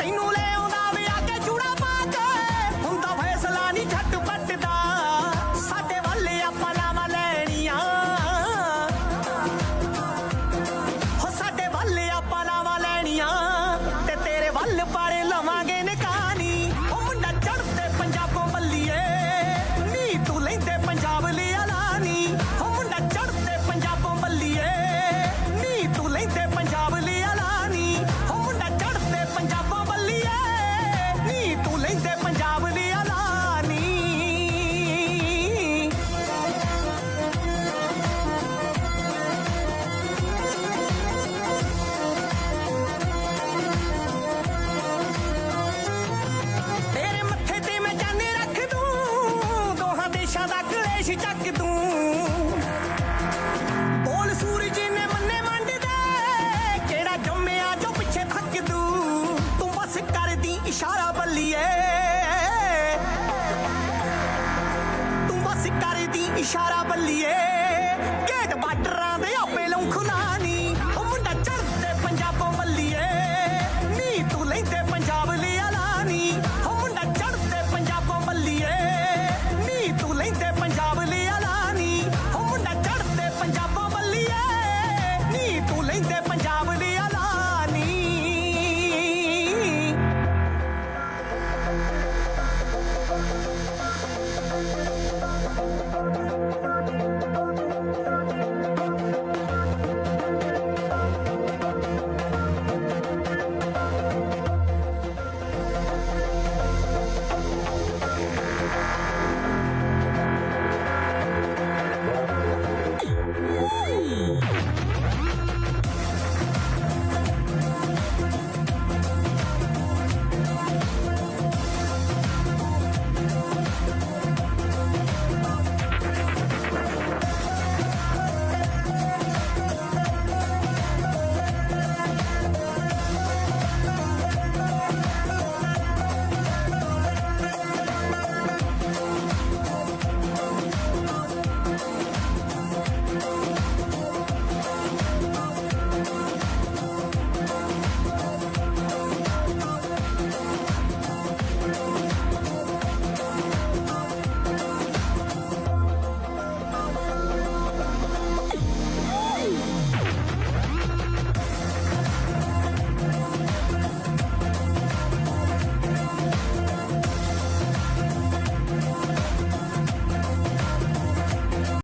C: ਤੈਨੂੰ ਫਲੈਸ਼ ਚੱਕ ਦੂੰ ਬੋਲ ਸੂਰਜ ਨੇ ਮੰਨੇ ਮੰਡਦਾ ਕਿਹੜਾ ਜੰਮਿਆ ਜੋ ਪਿੱਛੇ ਥੱਕ ਦੂੰ ਤੂੰ ਬਸ ਕਰਦੀ ਇਸ਼ਾਰਾ ਬੱਲੀਏ ਤੂੰ ਬਸ ਕਰਦੀ ਇਸ਼ਾਰਾ ਬੱਲੀਏ